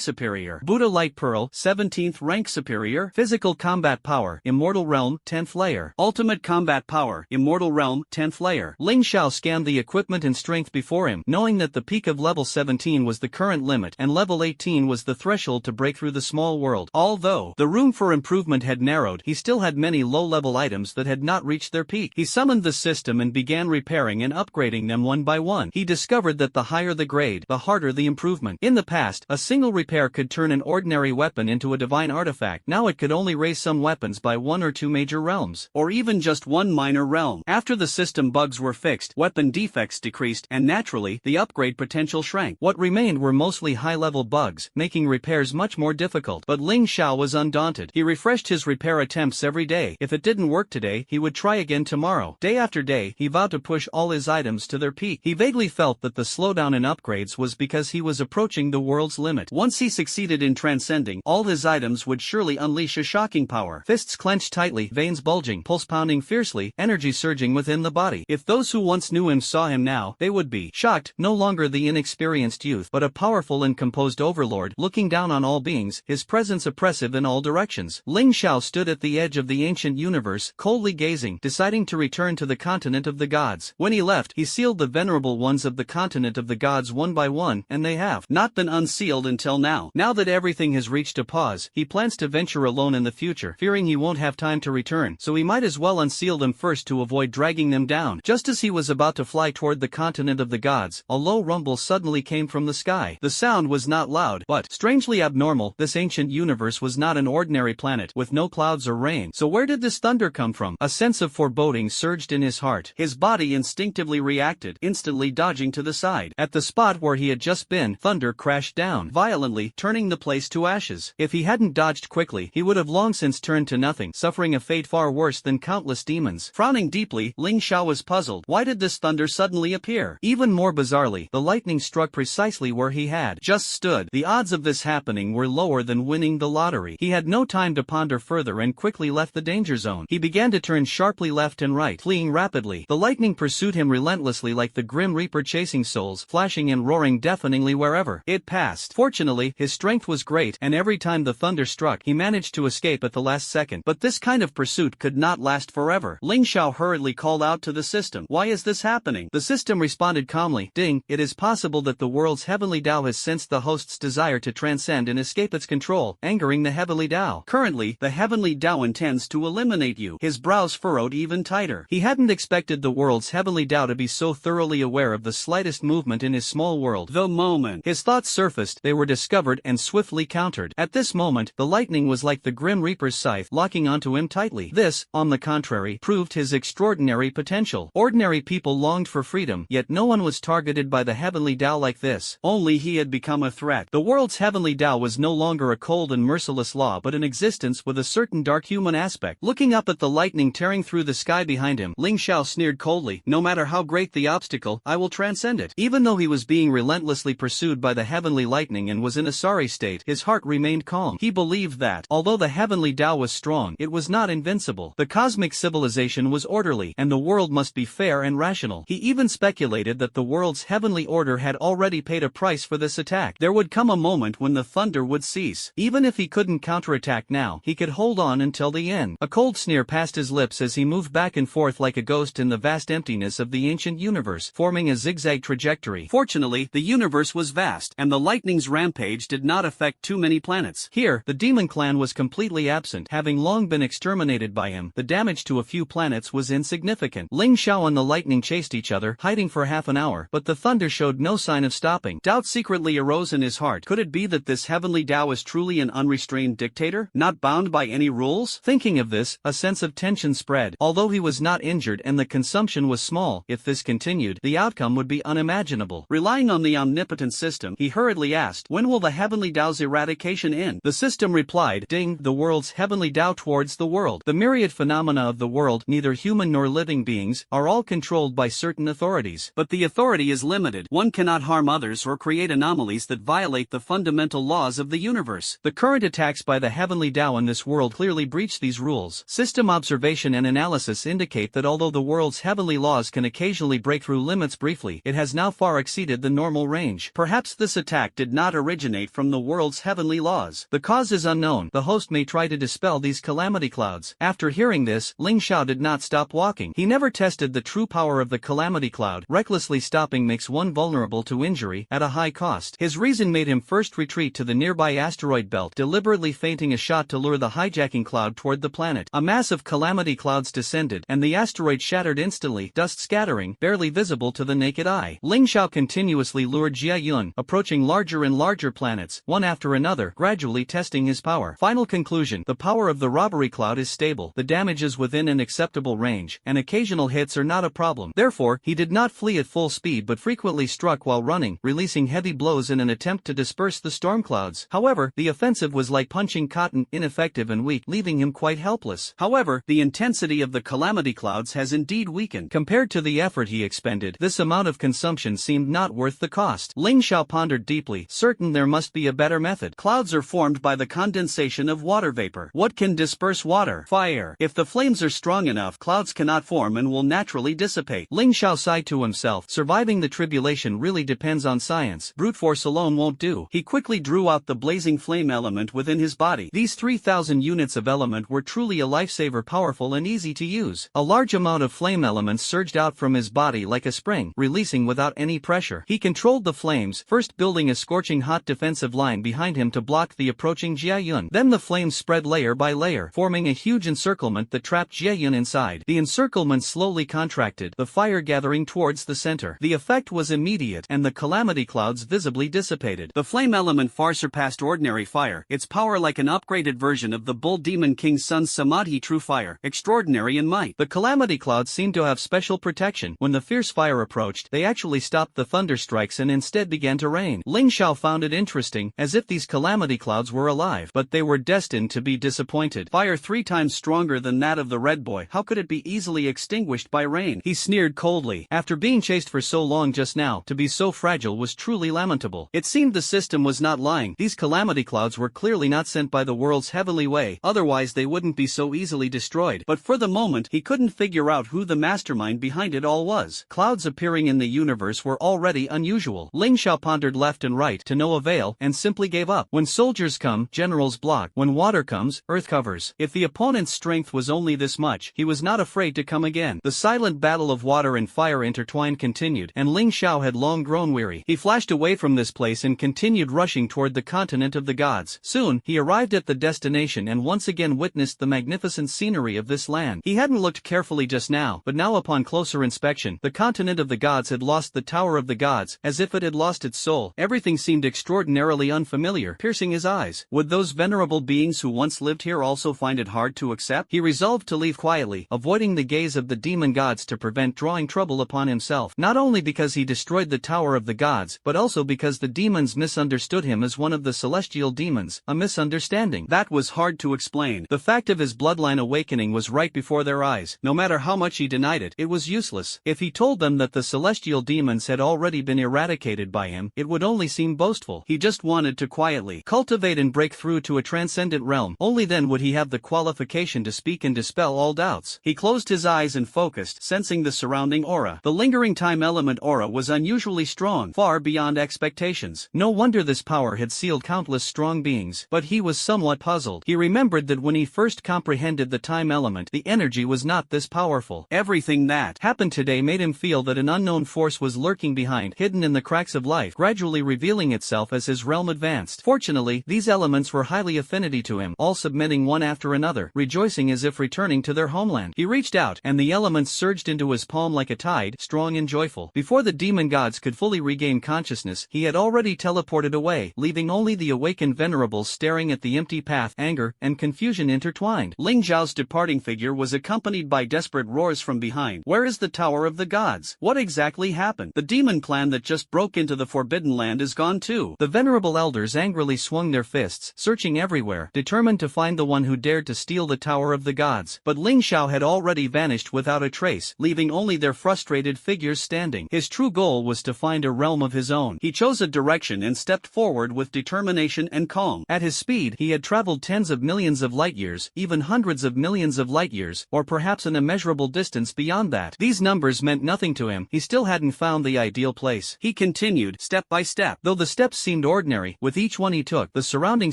superior. Buddha Light Pearl, 17th rank superior. Physical Physical Combat Power, Immortal Realm, 10th Layer. Ultimate Combat Power, Immortal Realm, 10th Layer. Ling Xiao scanned the equipment and strength before him, knowing that the peak of level 17 was the current limit and level 18 was the threshold to break through the small world. Although the room for improvement had narrowed, he still had many low-level items that had not reached their peak. He summoned the system and began repairing and upgrading them one by one. He discovered that the higher the grade, the harder the improvement. In the past, a single repair could turn an ordinary weapon into a divine artifact. Now it could only raise some weapons by one or two major realms, or even just one minor realm. After the system bugs were fixed, weapon defects decreased, and naturally, the upgrade potential shrank. What remained were mostly high-level bugs, making repairs much more difficult. But Ling Xiao was undaunted. He refreshed his repair attempts every day. If it didn't work today, he would try again tomorrow. Day after day, he vowed to push all his items to their peak. He vaguely felt that the slowdown in upgrades was because he was approaching the world's limit. Once he succeeded in transcending, all his items would surely unleash a shocking power. Fists clenched tightly, veins bulging, pulse pounding fiercely, energy surging within the body. If those who once knew him saw him now, they would be shocked, no longer the inexperienced youth, but a powerful and composed overlord, looking down on all beings, his presence oppressive in all directions. Ling Xiao stood at the edge of the ancient universe, coldly gazing, deciding to return to the continent of the gods. When he left, he sealed the venerable ones of the continent of the gods one by one, and they have not been unsealed until now. Now that everything has reached a pause, he plans to venture alone in the future, fearing he won't have time to return, so he might as well unseal them first to avoid dragging them down. Just as he was about to fly toward the continent of the gods, a low rumble suddenly came from the sky. The sound was not loud, but strangely abnormal. This ancient universe was not an ordinary planet, with no clouds or rain. So where did this thunder come from? A sense of foreboding surged in his heart. His body instinctively reacted, instantly dodging to the side. At the spot where he had just been, thunder crashed down violently, turning the place to ashes. If he hadn't dodged quickly, he would have long since turned to nothing, suffering a fate far worse than countless demons. Frowning deeply, Ling Xiao was puzzled. Why did this thunder suddenly appear? Even more bizarrely, the lightning struck precisely where he had just stood. The odds of this happening were lower than winning the lottery. He had no time to ponder further and quickly left the danger zone. He began to turn sharply left and right, fleeing rapidly. The lightning pursued him relentlessly like the grim reaper chasing souls, flashing and roaring deafeningly wherever it passed. Fortunately, his strength was great, and every time the thunder struck, he managed to escape at the last second. But this kind of pursuit could not last forever. Ling Xiao hurriedly called out to the system. Why is this happening? The system responded calmly. Ding, it is possible that the world's heavenly Tao has sensed the host's desire to transcend and escape its control, angering the heavenly Tao. Currently, the heavenly Tao intends to eliminate you. His brows furrowed even tighter. He hadn't expected the world's heavenly Tao to be so thoroughly aware of the slightest movement in his small world. The moment his thoughts surfaced, they were discovered and swiftly countered. At this moment, the lightning was like the grim reaper's scythe, locking onto him tightly. This, on the contrary, proved his extraordinary potential. Ordinary people longed for freedom, yet no one was targeted by the heavenly Tao like this. Only he had become a threat. The world's heavenly Tao was no longer a cold and merciless law but an existence with a certain dark human aspect. Looking up at the lightning tearing through the sky behind him, Ling Xiao sneered coldly. No matter how great the obstacle, I will transcend it. Even though he was being relentlessly pursued by the heavenly lightning and was in a sorry state, his heart remained calm. He believed that, although the heavenly Tao was strong, it was not invincible. The cosmic civilization was orderly, and the world must be fair and rational. He even speculated that the world's heavenly order had already paid a price for this attack. There would come a moment when the thunder would cease. Even if he couldn't counterattack now, he could hold on until the end. A cold sneer passed his lips as he moved back and forth like a ghost in the vast emptiness of the ancient universe, forming a zigzag trajectory. Fortunately, the universe was vast, and the lightning's rampage did not affect too many planets. Here, the demon clan was completely absent, having long been exterminated by him. The damage to a few planets was insignificant. Ling Xiao and the lightning chased each other, hiding for half an hour, but the thunder showed no sign of stopping. Doubt secretly arose in his heart. Could it be that this heavenly Tao is truly an unrestrained dictator, not bound by any rules? Thinking of this, a sense of tension spread. Although he was not injured and the consumption was small, if this continued, the outcome would be unimaginable. Relying on the omnipotent system, he hurriedly asked, when will the heavenly Tao's eradication end? The system replied, ding, the world's heavenly Tao towards the world. The myriad phenomena of the world, neither human nor living beings, are all controlled by certain authorities. But the authority is limited. One cannot harm others or create anomalies that violate the fundamental laws of the universe. The current attacks by the heavenly Tao in this world clearly breach these rules. System observation and analysis indicate that although the world's heavenly laws can occasionally break through limits briefly, it has now far exceeded the normal range. Perhaps this attack did not originate from the world's heavenly laws. The cause is unknown. The host may try to dispel these calamity clouds. After hearing this, Ling Xiao did not stop walking. He never tested the true power of the calamity cloud. Recklessly stopping makes one vulnerable to injury at a high cost. His reason made him first retreat to the nearby asteroid belt, deliberately feinting a shot to lure the hijacking cloud toward the planet. A mass of calamity clouds descended, and the asteroid shattered instantly, dust scattering, barely visible to the naked eye. Ling Xiao continuously lured Jia Yun, approaching larger and larger planets, one after another, gradually testing his power. Final conclusion: the power of the robbery cloud is stable, the damage is within an acceptable range, and occasional hits are not a problem. Therefore, he did not flee at full speed but frequently struck while running, releasing heavy blows in an attempt to disperse the storm clouds. However, the offensive was like punching cotton, ineffective and weak, leaving him quite helpless. However, the intensity of the calamity clouds has indeed weakened. Compared to the effort he expended, this amount of consumption seemed not worth the cost. Ling Xiao pondered deeply, certain there must be a better method. Clouds are formed by the condensation of water vapor. What can disperse water? Fire. If the flames are strong enough, clouds cannot form and will naturally dissipate. Ling Xiao sighed to himself. Surviving the tribulation really depends on science. Brute force alone won't do. He quickly drew out the blazing flame element within his body. These 3,000 units of element were truly a lifesaver, powerful and easy to use. A large amount of flame elements surged out from his body like a spring, releasing without any pressure. He controlled the flames, first building a scorching hot defensive line behind him to block the approaching Jia Yun. Then the flames spread layer by layer, forming a huge encirclement that trapped Jia Yun inside. The encirclement slowly contracted, the fire gathering towards the center. The effect was immediate, and the calamity clouds visibly dissipated. The flame element far surpassed ordinary fire, its power like an upgraded version of the Bull Demon King's son's Samadhi true fire, extraordinary in might. The calamity clouds seemed to have special protection. When the fierce fire approached, they actually stopped the thunderstrikes and instead began to rain. Ling Xiao found it interesting, as if these calamity clouds were alive, but they were destined to be disappointed. Fire 3 times stronger than that of the Red Boy, how could it be easily extinguished by rain? He sneered coldly. After being chased for so long just now, to be so fragile was truly lamentable. It seemed the system was not lying. These calamity clouds were clearly not sent by the world's heavenly way, otherwise they wouldn't be so easily destroyed. But for the moment, he couldn't figure out who the mastermind behind it all was. Clouds appearing in the universe were already unusual. Ling Xiao pondered left and right, to no avail, and simply gave up. When soldiers come, generals block. When water comes, earth covers. If the opponent's strength was only this much, he was not afraid to come again. The silent battle of water and fire intertwined continued, and Ling Xiao had long grown weary. He flashed away from this place and continued rushing toward the continent of the gods. Soon, he arrived at the destination and once again witnessed the magnificent scenery of this land. He hadn't looked carefully just now, but now upon closer inspection, the continent of the gods had lost the Tower of the Gods, as if it had lost its soul. Everything seemed extraordinarily unfamiliar, piercing his eyes. Would those venerable beings who once lived here also find it hard to accept? He resolved to leave quietly, avoiding the gaze of the demon gods to prevent drawing trouble upon himself, not only because he destroyed the Tower of the Gods, but also because the demons misunderstood him as one of the celestial demons, a misunderstanding that was hard to explain. The fact of his bloodline awakening was right before their eyes. No matter how much he denied it, it was useless. If he told them that the celestial demons had already been eradicated by him, it would only seem boastful. He just wanted to quietly cultivate and break through to a transcendent realm. Only then would he have the qualification to speak and dispel all doubts. He closed his eyes and focused, sensing the surrounding aura. The lingering time element aura was unusually strong, far beyond expectations. No wonder this power had sealed countless strong beings. But he was somewhat puzzled. He remembered that when he first comprehended the time element, the energy was not this powerful. Everything that happened today made him feel that an unknown force was lurking behind, hidden in the cracks of life, gradually revealing itself as his realm advanced. Fortunately, these elements were highly affinity to him, all submitting one after another, rejoicing as if returning to their homeland. He reached out, and the elements surged into his palm like a tide, strong and joyful. Before the demon gods could fully regain consciousness, he had already teleported away, leaving only the awakened venerables staring at the empty path. Anger and confusion intertwined. Ling Zhao's departing figure was accompanied by desperate roars from behind. Where is the Tower of the Gods? What exactly happened? The demon clan that just broke into the Forbidden Land is gone too. The venerable elders angrily swung their fists, searching everywhere, determined to find the one who dared to steal the Tower of the Gods. But Ling Xiao had already vanished without a trace, leaving only their frustrated figures standing. His true goal was to find a realm of his own. He chose a direction and stepped forward with determination and calm. At his speed, he had traveled tens of millions of light years, even hundreds of millions of light years, or perhaps an immeasurable distance beyond that. These numbers meant nothing to him. He still hadn't found the ideal place. He continued, step by step. Though the steps seemed ordinary, with each one he took, the surrounding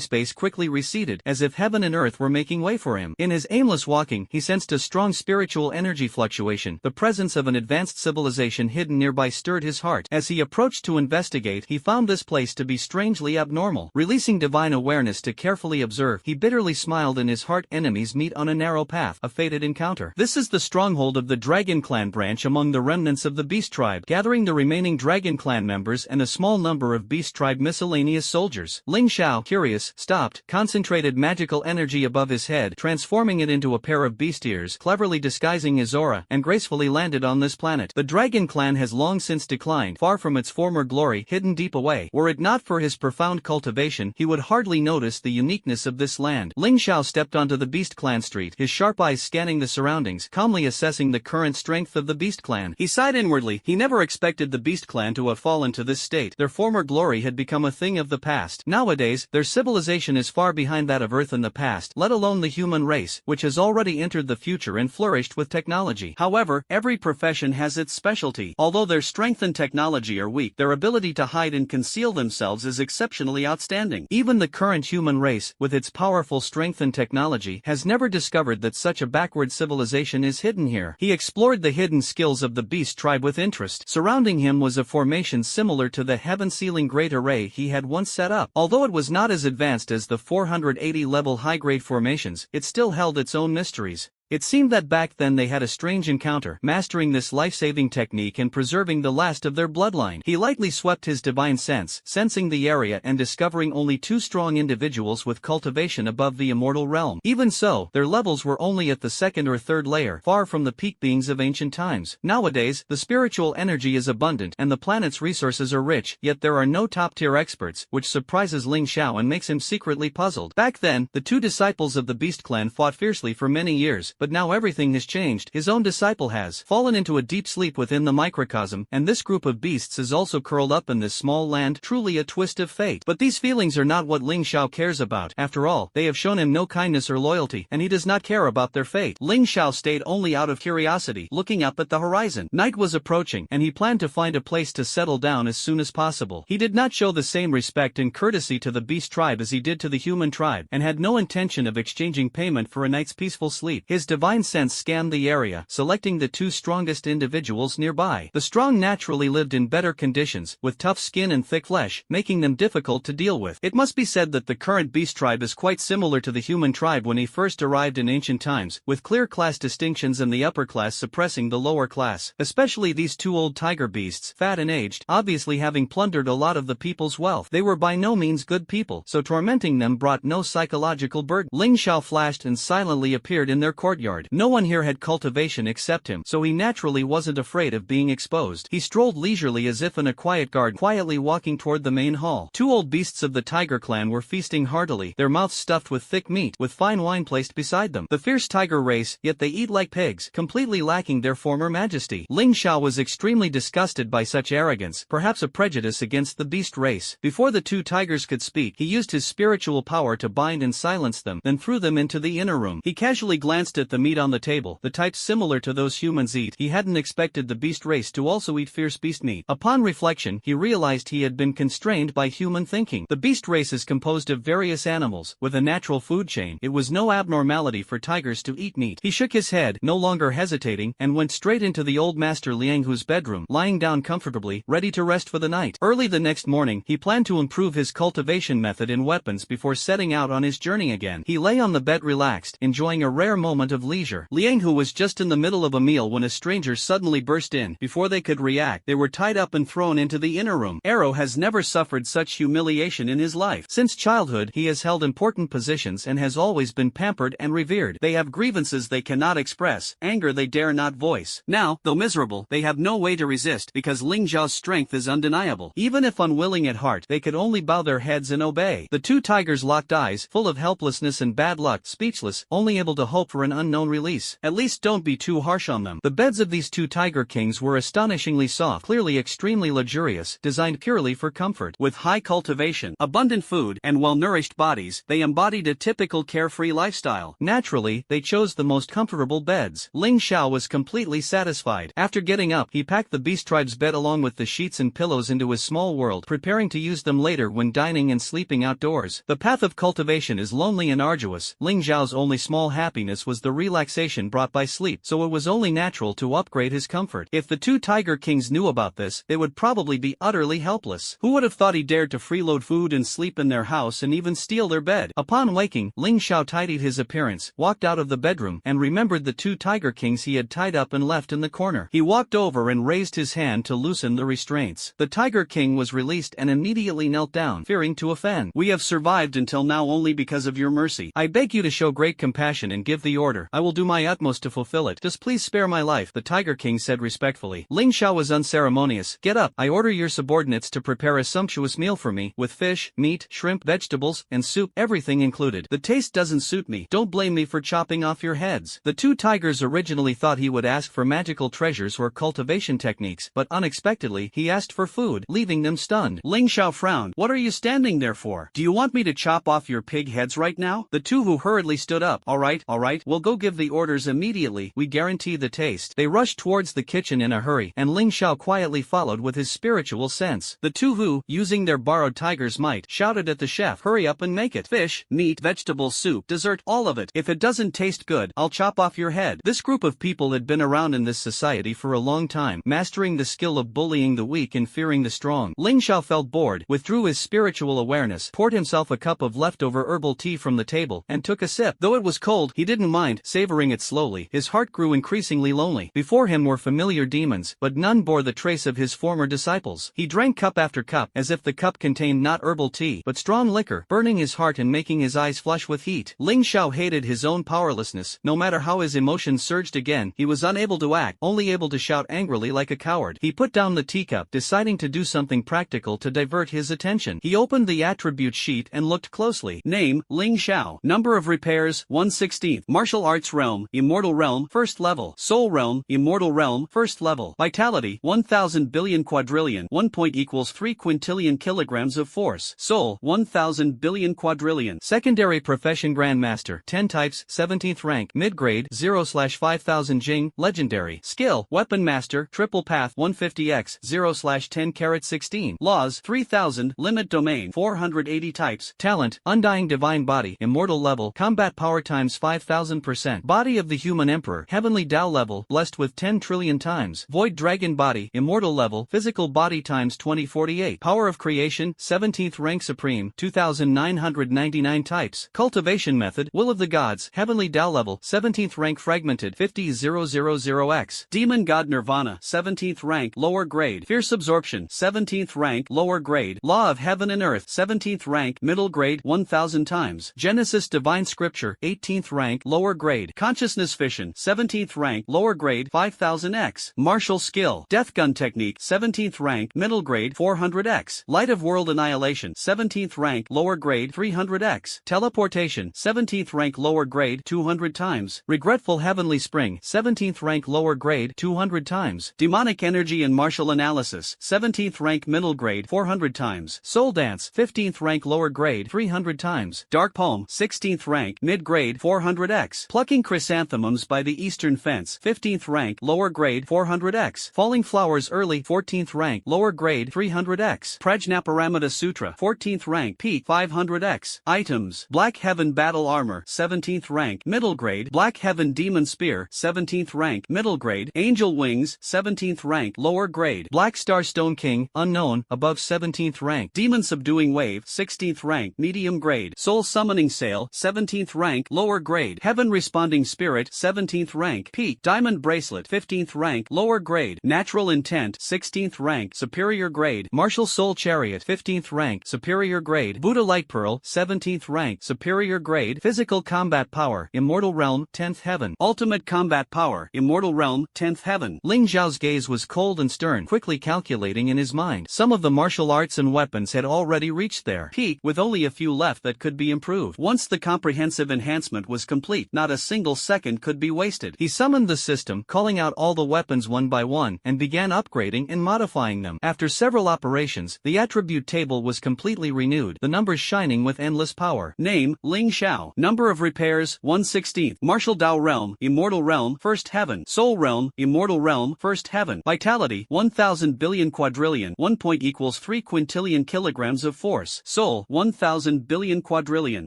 space quickly receded, expanded, as if heaven and earth were making way for him. In his aimless walking, he sensed a strong spiritual energy fluctuation. The presence of an advanced civilization hidden nearby stirred his heart. As he approached to investigate, he found this place to be strangely abnormal. Releasing divine awareness to carefully observe, he bitterly smiled. In his heart, enemies meet on a narrow path, a fated encounter. This is the stronghold of the Dragon Clan branch among the remnants of the Beast Tribe, gathering the remaining Dragon Clan members and a small number of Beast Tribe miscellaneous soldiers. Ling Xiao, curious, stopped, concentrated magical energy above his head, transforming it into a pair of beast ears, cleverly disguising his aura, and gracefully landed on this planet. The Dragon Clan has long since declined, far from its former glory, hidden deep away. Were it not for his profound cultivation, he would hardly notice the uniqueness of this land. Ling Xiao stepped onto the Beast Clan street, his sharp eyes scanning the surroundings, calmly assessing the current strength of the Beast Clan. He sighed inwardly. He never expected the Beast Clan to have fallen to this state. Their former glory had become a thing of the past. Nowadays, their civilization is far behind that of Earth in the past, let alone the human race, which has already entered the future and flourished with technology. However, every profession has its specialty. Although their strength and technology are weak, their ability to hide and conceal themselves is exceptionally outstanding. Even the current human race, with its powerful strength and technology, has never discovered that such a backward civilization is hidden here. He explored the hidden skills of the Beast Tribe with interest. Surrounding him was a formation similar to the heaven-sealing great array he had once set up. Although it was not as advanced as the 480-level high-grade formations, it still held its own mysteries. It seemed that back then they had a strange encounter, mastering this life-saving technique and preserving the last of their bloodline. He lightly swept his divine sense, sensing the area and discovering only 2 strong individuals with cultivation above the immortal realm. Even so, their levels were only at the 2nd or 3rd layer, far from the peak beings of ancient times. Nowadays, the spiritual energy is abundant and the planet's resources are rich, yet there are no top-tier experts, which surprises Ling Xiao and makes him secretly puzzled. Back then, the 2 disciples of the Beast Clan fought fiercely for many years. But now everything has changed. His own disciple has fallen into a deep sleep within the microcosm, and this group of beasts is also curled up in this small land, truly a twist of fate. But these feelings are not what Ling Xiao cares about. After all, they have shown him no kindness or loyalty, and he does not care about their fate. Ling Xiao stayed only out of curiosity, looking up at the horizon. Night was approaching, and he planned to find a place to settle down as soon as possible. He did not show the same respect and courtesy to the Beast Tribe as he did to the human tribe, and had no intention of exchanging payment for a night's peaceful sleep. His divine sense scanned the area, selecting the 2 strongest individuals nearby. The strong naturally lived in better conditions, with tough skin and thick flesh, making them difficult to deal with. It must be said that the current Beast Tribe is quite similar to the human tribe when he first arrived in ancient times, with clear class distinctions and the upper class suppressing the lower class. Especially these 2 old tiger beasts, fat and aged, obviously having plundered a lot of the people's wealth. They were by no means good people, so tormenting them brought no psychological burden. Ling Xiao flashed and silently appeared in their courtyard. No one here had cultivation except him, so he naturally wasn't afraid of being exposed. He strolled leisurely as if in a quiet garden, quietly walking toward the main hall. 2 old beasts of the Tiger Clan were feasting heartily, their mouths stuffed with thick meat, with fine wine placed beside them. The fierce tiger race, yet they eat like pigs, completely lacking their former majesty. Ling Xiao was extremely disgusted by such arrogance, perhaps a prejudice against the beast race. Before the 2 tigers could speak, he used his spiritual power to bind and silence them, then threw them into the inner room. He casually glanced at the meat on the table, the types similar to those humans eat. He hadn't expected the beast race to also eat fierce beast meat. Upon reflection, he realized he had been constrained by human thinking. The beast race is composed of various animals, with a natural food chain. It was no abnormality for tigers to eat meat. He shook his head, no longer hesitating, and went straight into the old master Lianghu's bedroom, lying down comfortably, ready to rest for the night. Early the next morning, he planned to improve his cultivation method and weapons before setting out on his journey again. He lay on the bed relaxed, enjoying a rare moment of leisure. Lianghu was just in the middle of a meal when a stranger suddenly burst in. Before they could react, they were tied up and thrown into the inner room. Arrow has never suffered such humiliation in his life. Since childhood, he has held important positions and has always been pampered and revered. They have grievances they cannot express, anger they dare not voice. Now, though miserable, they have no way to resist because Ling Zhao's strength is undeniable. Even if unwilling at heart, they could only bow their heads and obey. The 2 tigers locked eyes, full of helplessness and bad luck, speechless, only able to hope for an unknown release. At least don't be too harsh on them. The beds of these two tiger kings were astonishingly soft, clearly extremely luxurious, designed purely for comfort. With high cultivation, abundant food, and well-nourished bodies, they embodied a typical carefree lifestyle. Naturally, they chose the most comfortable beds. Ling Xiao was completely satisfied. After getting up, he packed the beast tribe's bed along with the sheets and pillows into his small world, preparing to use them later when dining and sleeping outdoors. The path of cultivation is lonely and arduous. Ling Xiao's only small happiness was the relaxation brought by sleep, so it was only natural to upgrade his comfort. If the two tiger kings knew about this, they would probably be utterly helpless. Who would have thought he dared to freeload food and sleep in their house and even steal their bed? Upon waking, Ling Xiao tidied his appearance, walked out of the bedroom, and remembered the two tiger kings he had tied up and left in the corner. He walked over and raised his hand to loosen the restraints. The tiger king was released and immediately knelt down, fearing to offend. "We have survived until now only because of your mercy. I beg you to show great compassion and give the order. I will do my utmost to fulfill it. Just please spare my life," the tiger king said respectfully. Ling Xiao was unceremonious. "Get up. I order your subordinates to prepare a sumptuous meal for me, with fish, meat, shrimp, vegetables, and soup, everything included. The taste doesn't suit me. Don't blame me for chopping off your heads." The two tigers originally thought he would ask for magical treasures or cultivation techniques, but unexpectedly, he asked for food, leaving them stunned. Ling Xiao frowned. "What are you standing there for? Do you want me to chop off your pig heads right now?" The two who hurriedly stood up. All right, we'll go give the orders immediately. We guarantee the taste." They rushed towards the kitchen in a hurry, and Ling Xiao quietly followed with his spiritual sense. The two who, using their borrowed tiger's might, shouted at the chef, "Hurry up and make it. Fish, meat, vegetable soup, dessert, all of it. If it doesn't taste good, I'll chop off your head." This group of people had been around in this society for a long time, mastering the skill of bullying the weak and fearing the strong. Ling Xiao felt bored, withdrew his spiritual awareness, poured himself a cup of leftover herbal tea from the table, and took a sip. Though it was cold, he didn't mind, savoring it slowly. His heart grew increasingly lonely. Before him were familiar demons, but none bore the trace of his former disciples. He drank cup after cup, as if the cup contained not herbal tea, but strong liquor, burning his heart and making his eyes flush with heat. Ling Xiao hated his own powerlessness. No matter how his emotions surged again, he was unable to act, only able to shout angrily like a coward. He put down the teacup, deciding to do something practical to divert his attention. He opened the attribute sheet and looked closely. Name, Ling Xiao. Number of repairs, 1/16. Martial arts realm, immortal realm, first level. Soul realm, immortal realm, first level. Vitality, 1000 billion quadrillion. 1 point equals 3 quintillion kilograms of force. Soul, 1000 billion quadrillion. Secondary profession Grandmaster, 10 types, 17th rank, mid-grade, 0/5000 Jing, legendary. Skill, Weapon Master, triple path, 150x, 0/10 ⁻16. Laws, 3000, limit domain, 480 types. Talent, Undying Divine Body, immortal level, combat power times 5000%. Body of the Human Emperor, heavenly Tao level, blessed with 10 trillion times. Void Dragon Body, immortal level, physical body times 2048. Power of Creation, 17th rank supreme, 2999 types. Cultivation method, Will of the Gods, heavenly Tao level, 17th rank fragmented, 50000x. Demon God Nirvana, 17th rank, lower grade. Fierce Absorption, 17th rank, lower grade. Law of Heaven and Earth, 17th rank, middle grade, 1000 times. Genesis Divine Scripture, 18th rank, lower grade. Consciousness Fission, 17th rank, lower grade, 5000x. Martial Skill, Death Gun Technique, 17th rank, middle grade, 400x. Light of World Annihilation, 17th rank, lower grade, 300x. Teleportation, 17th rank, lower grade, 200 times. Regretful Heavenly Spring, 17th rank, lower grade, 200 times. Demonic Energy and Martial Analysis, 17th rank, middle grade, 400 times. Soul Dance, 15th rank, lower grade, 300 times. Dark Poem, 16th rank, mid-grade, 400x. Plucking Chrysanthemums by the Eastern Fence, 15th rank, lower grade, 400x. Falling Flowers Early, 14th rank, lower grade, 300x. Prajnaparamita Sutra, 14th rank, peak, 500x. Items, Black Heaven Battle Armor, 17th rank, middle grade. Black Heaven Demon Spear, 17th rank, middle grade. Angel Wings, 17th rank, lower grade. Black Star Stone King, unknown, above 17th rank. Demon Subduing Wave, 16th rank, medium grade. Soul Summoning Sail, 17th rank, lower grade. Heaven Responding Spirit, 17th rank, peak. Diamond Bracelet, 15th rank, lower grade. Natural Intent, 16th rank, superior grade. Martial Soul Chariot, 15th rank, superior grade. Buddha Light Pearl, 17th rank, superior grade. Physical Combat Power, Immortal Realm, 10th Heaven. Ultimate Combat Power, Immortal Realm, 10th Heaven. Ling Zhao's gaze was cold and stern, quickly calculating in his mind. Some of the martial arts and weapons had already reached their peak, with only a few left that could be improved. Once the comprehensive enhancement was complete, not not a single second could be wasted. He summoned the system, calling out all the weapons one by one, and began upgrading and modifying them. After several operations, the attribute table was completely renewed, the numbers shining with endless power. Name, Ling Xiao. Number of repairs, 1/16. Martial Dao Realm, Immortal Realm, First Heaven. Soul Realm, Immortal Realm, First Heaven. Vitality, 1,000 billion quadrillion. 1 point equals 3 quintillion kilograms of force. Soul, 1,000 billion quadrillion.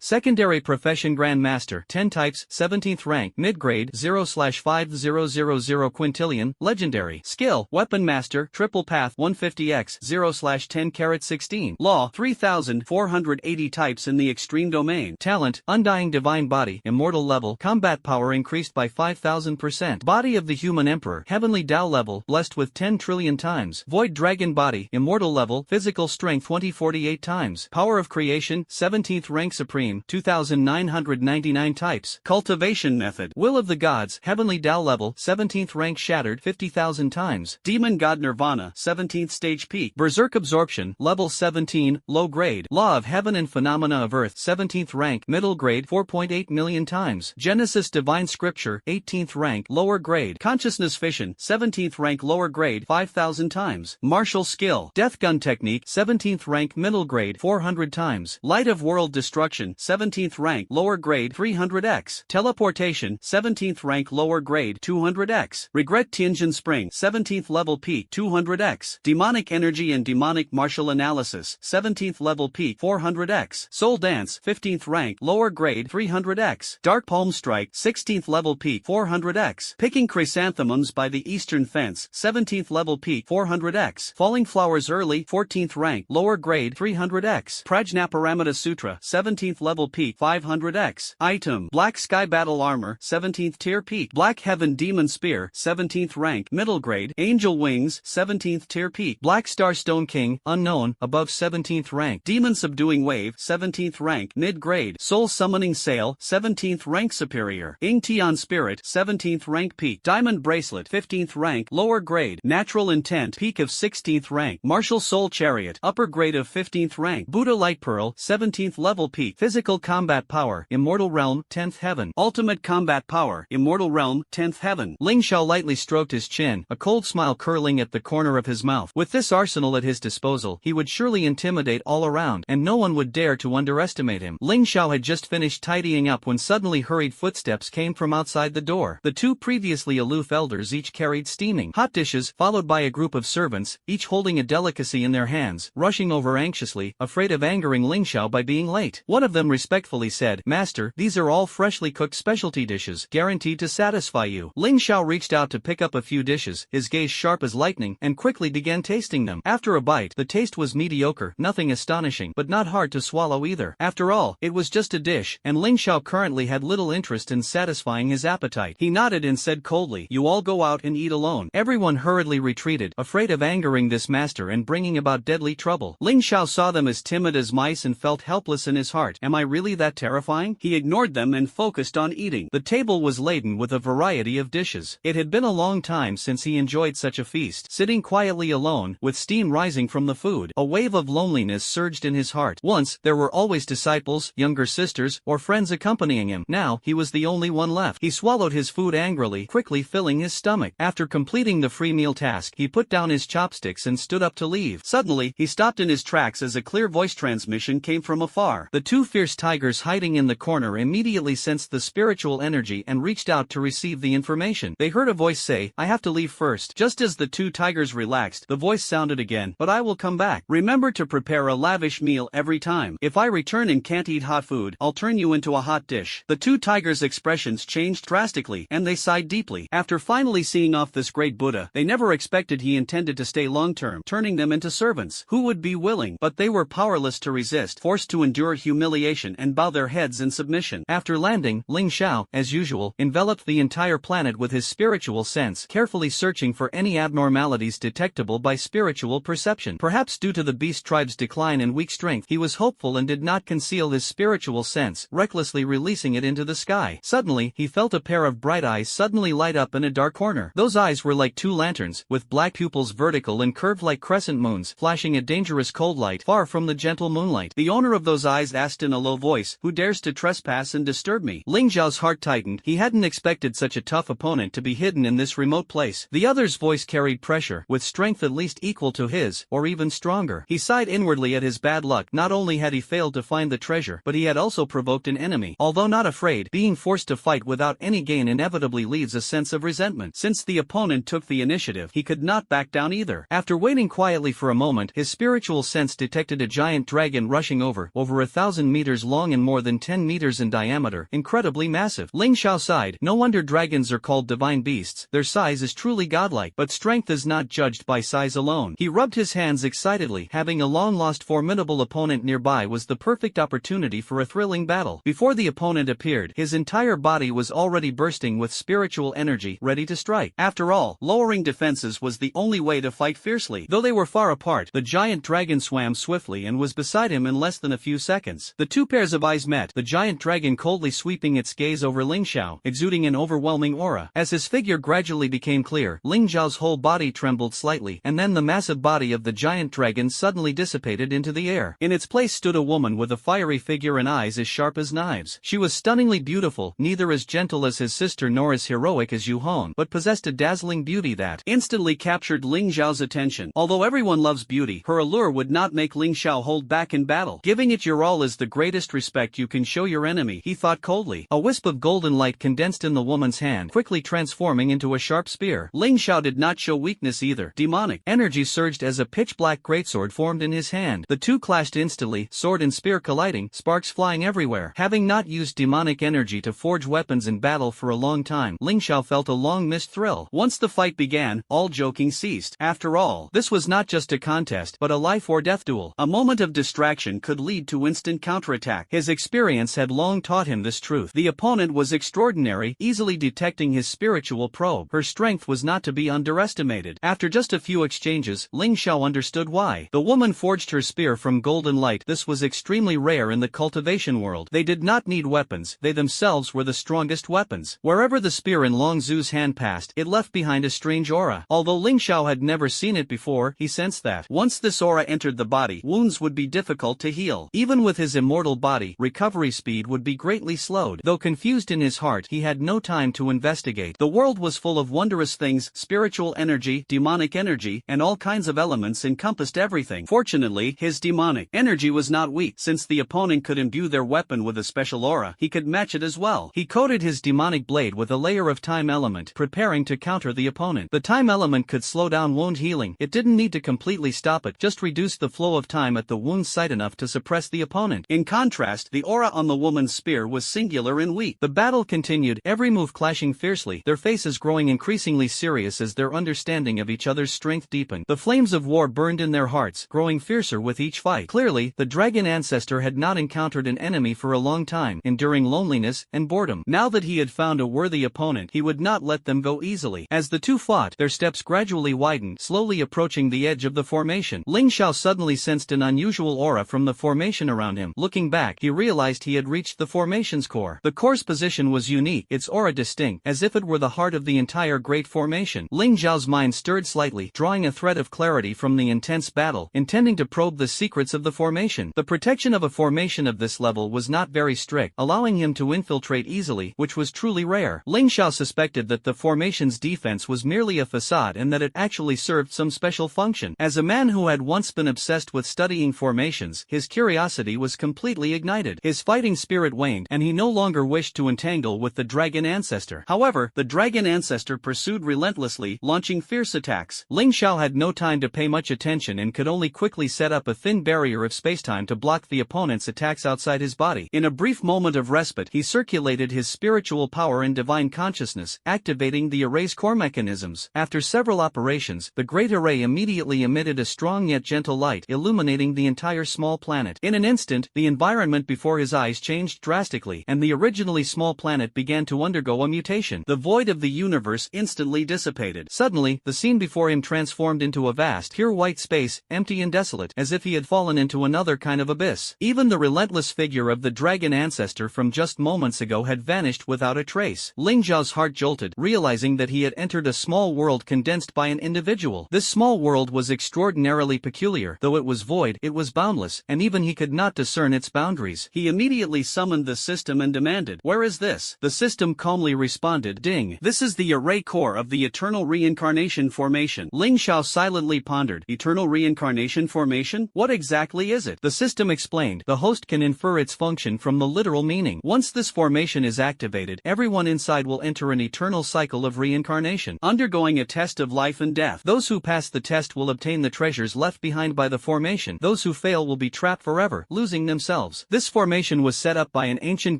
Secondary Profession Grandmaster, 10 types, 17th rank, mid-grade, 0/5000 quintillion. Legendary. Skill, Weapon Master, Triple Path, 150x, 0/10^16. Law, 3,480 types in the extreme domain. Talent, Undying Divine Body, Immortal level, combat power increased by 5,000%. Body of the Human Emperor, Heavenly Tao level, blessed with 10 trillion times. Void Dragon Body, Immortal level, physical strength 2048 times. Power of Creation, 17th rank supreme, 2,999 types. Cultivation method, Will of the Gods, Heavenly Tao level, 17th rank shattered 50,000 times. Demon God Nirvana, 17th stage peak. Berserk Absorption, level 17, low grade. Law of Heaven and Phenomena of Earth, 17th rank, middle grade, 4.8 million times. Genesis Divine Scripture, 18th rank, lower grade. Consciousness Fission, 17th rank, lower grade, 5,000 times. Martial Skill, Death Gun Technique, 17th rank, middle grade, 400 times. Light of World Destruction, 17th rank, lower grade, 300x. Teleportation, 17th rank, lower grade, 200x. Regret Tianjin Spring, 17th level peak, 200x. Demonic Energy and Demonic Martial Analysis, 17th level peak, 400x. Soul Dance, 15th rank, lower grade, 300x. Dark Palm Strike, 16th level peak, 400x. Picking Chrysanthemums by the Eastern Fence, 17th level peak, 400x. Falling Flowers Early, 14th rank, lower grade, 300x. Prajnaparamita Sutra, 17th level peak, 500x. Item, Black Sky Battle Armor, 17th tier peak. Black Heaven Demon Spear, 17th rank, middle grade. Angel Wings, 17th tier peak. Black Star Stone King, unknown, above 17th rank. Demon Subduing Wave, 17th rank, mid grade. Soul Summoning Sail, 17th rank superior. Ing Tian Spirit, 17th rank peak. Diamond Bracelet, 15th rank, lower grade. Natural Intent, peak of 16th rank. Martial Soul Chariot, upper grade of 15th rank. Buddha Light Pearl, 17th level peak. Physical Combat Power, Immortal Realm, 10th heaven. Ultimate Combat Power, Immortal Realm, 10th heaven. Ling Xiao lightly stroked his chin, a cold smile curling at the corner of his mouth. With this arsenal at his disposal, he would surely intimidate all around, and no one would dare to underestimate him. Ling Xiao had just finished tidying up when suddenly hurried footsteps came from outside the door. The two previously aloof elders each carried steaming hot dishes, followed by a group of servants, each holding a delicacy in their hands, rushing over anxiously, afraid of angering Ling Xiao by being late. One of them respectfully said, "Master, these are all freshly cooked specialty dishes, guaranteed to satisfy you." Ling Xiao reached out to pick up a few dishes, his gaze sharp as lightning, and quickly began tasting them. After a bite, the taste was mediocre, nothing astonishing, but not hard to swallow either. After all, it was just a dish, and Ling Xiao currently had little interest in satisfying his appetite. He nodded and said coldly, "You all go out and eat alone." Everyone hurriedly retreated, afraid of angering this master and bringing about deadly trouble. Ling Xiao saw them as timid as mice and felt helpless in his heart. Am I really that terrifying? He ignored them and focused on eating. The table was laden with a variety of dishes. It had been a long time since he enjoyed such a feast. Sitting quietly alone, with steam rising from the food, a wave of loneliness surged in his heart. Once, there were always disciples, younger sisters, or friends accompanying him. Now, he was the only one left. He swallowed his food angrily, quickly filling his stomach. After completing the free meal task, he put down his chopsticks and stood up to leave. Suddenly, he stopped in his tracks as a clear voice transmission came from afar. The two fierce tigers hiding in the corner immediately sensed the spiritual energy and reached out to receive the information. They heard a voice say, "I have to leave first." Just as the two tigers relaxed, the voice sounded again, "But I will come back. Remember to prepare a lavish meal every time. If I return and can't eat hot food, I'll turn you into a hot dish." The two tigers' expressions changed drastically, and they sighed deeply. After finally seeing off this great Buddha, they never expected he intended to stay long-term, turning them into servants. Who would be willing? But they were powerless to resist, forced to endure humiliation and bow their heads in submission. After landing, Ling Xiao, as usual, enveloped the entire planet with his spiritual sense, carefully searching for any abnormalities detectable by spiritual perception. Perhaps due to the beast tribe's decline and weak strength, he was hopeful and did not conceal his spiritual sense, recklessly releasing it into the sky. Suddenly, he felt a pair of bright eyes suddenly light up in a dark corner. Those eyes were like two lanterns, with black pupils vertical and curved like crescent moons, flashing a dangerous cold light far from the gentle moonlight. The owner of those eyes asked in a low voice, "Who dares to trespass and disturb me?" Ling Ling Zhao's heart tightened. He hadn't expected such a tough opponent to be hidden in this remote place. The other's voice carried pressure, with strength at least equal to his, or even stronger. He sighed inwardly at his bad luck. Not only had he failed to find the treasure, but he had also provoked an enemy. Although not afraid, being forced to fight without any gain inevitably leaves a sense of resentment. Since the opponent took the initiative, he could not back down either. After waiting quietly for a moment, his spiritual sense detected a giant dragon rushing over 1,000 meters long and more than 10 meters in diameter, incredibly massive. Ling Xiao sighed. No wonder dragons are called divine beasts. Their size is truly godlike, but strength is not judged by size alone. He rubbed his hands excitedly. Having a long-lost formidable opponent nearby was the perfect opportunity for a thrilling battle. Before the opponent appeared, his entire body was already bursting with spiritual energy, ready to strike. After all, lowering defenses was the only way to fight fiercely. Though they were far apart, the giant dragon swam swiftly and was beside him in less than a few seconds. The two pairs of eyes met, the giant dragon coldly sweeping its gaze over Ling Xiao, exuding an overwhelming aura. As his figure gradually became clear, Ling Zhao's whole body trembled slightly, and then the massive body of the giant dragon suddenly dissipated into the air. In its place stood a woman with a fiery figure and eyes as sharp as knives. She was stunningly beautiful, neither as gentle as his sister nor as heroic as Yu Hong, but possessed a dazzling beauty that instantly captured Ling Zhao's attention. Although everyone loves beauty, her allure would not make Ling Xiao hold back in battle. Giving it your all is the greatest respect you can show your enemy, he thought coldly. A wisp of golden light condensed in the woman's hand, quickly transforming into a sharp spear. Ling Xiao did not show weakness either. Demonic energy surged as a pitch-black greatsword formed in his hand. The two clashed instantly, sword and spear colliding, sparks flying everywhere. Having not used demonic energy to forge weapons in battle for a long time, Ling Xiao felt a long-missed thrill. Once the fight began, all joking ceased. After all, this was not just a contest, but a life-or-death duel. A moment of distraction could lead to instant counterattack. His experience had long taught him this truth. The opponent was extraordinary, easily detecting his spiritual probe. Her strength was not to be underestimated. After just a few exchanges, Ling Xiao understood why. The woman forged her spear from golden light. This was extremely rare in the cultivation world. They did not need weapons, they themselves were the strongest weapons. Wherever the spear in Long Zu's hand passed, it left behind a strange aura. Although Ling Xiao had never seen it before, he sensed that once this aura entered the body, wounds would be difficult to heal. Even with his immortal body, recovery speed would be greatly slowed. Though confused in his heart, he had no time to investigate. The world was full of wondrous things, spiritual energy, demonic energy, and all kinds of elements encompassed everything. Fortunately, his demonic energy was not weak. Since the opponent could imbue their weapon with a special aura, he could match it as well. He coated his demonic blade with a layer of time element, preparing to counter the opponent. The time element could slow down wound healing. It didn't need to completely stop it, just reduce the flow of time at the wound site enough to suppress the opponent. In contrast, the aura on the woman's spear was singular and weak. The battle continued, every move clashing fiercely, their faces growing increasingly serious as their understanding of each other's strength deepened. The flames of war burned in their hearts, growing fiercer with each fight. Clearly, the dragon ancestor had not encountered an enemy for a long time, enduring loneliness and boredom. Now that he had found a worthy opponent, he would not let them go easily. As the two fought, their steps gradually widened, slowly approaching the edge of the formation. Ling Xiao suddenly sensed an unusual aura from the formation around him. Looking back, he realized he had reached the formation's core. The core's position was unique, its aura distinct, as if it were the heart of the entire great formation. Ling Zhao's mind stirred slightly, drawing a thread of clarity from the intense battle, intending to probe the secrets of the formation. The protection of a formation of this level was not very strict, allowing him to infiltrate easily, which was truly rare. Ling Xiao suspected that the formation's defense was merely a facade and that it actually served some special function. As a man who had once been obsessed with studying formations, his curiosity was completely ignited. His fighting spirit waned, and he no longer wished to entangle with the dragon ancestor. However, the dragon ancestor pursued relentlessly, launching fierce attacks. Ling Xiao had no time to pay much attention and could only quickly set up a thin barrier of spacetime to block the opponent's attacks outside his body. In a brief moment of respite, he circulated his spiritual power and divine consciousness, activating the array's core mechanisms. After several operations, the great array immediately emitted a strong yet gentle light, illuminating the entire small planet. In an instant, the environment before his eyes changed drastically, and the originally small planet began to undergo a mutation. The void of the universe instantly dissipated. Suddenly, the scene before him transformed into a vast, pure white space, empty and desolate, as if he had fallen into another kind of abyss. Even the relentless figure of the dragon ancestor from just moments ago had vanished without a trace. Ling Zhao's heart jolted, realizing that he had entered a small world condensed by an individual. This small world was extraordinarily peculiar. Though it was void, it was boundless, and even he could not discern its boundaries. He immediately summoned the system and demanded demanded, "Where is this?" The system calmly responded, "Ding. This is the array core of the Eternal Reincarnation Formation." Ling Xiao silently pondered, "Eternal Reincarnation Formation? What exactly is it?" The system explained, "The host can infer its function from the literal meaning. Once this formation is activated, everyone inside will enter an eternal cycle of reincarnation, undergoing a test of life and death. Those who pass the test will obtain the treasures left behind by the formation. Those who fail will be trapped forever, losing themselves." This formation was set up by an ancient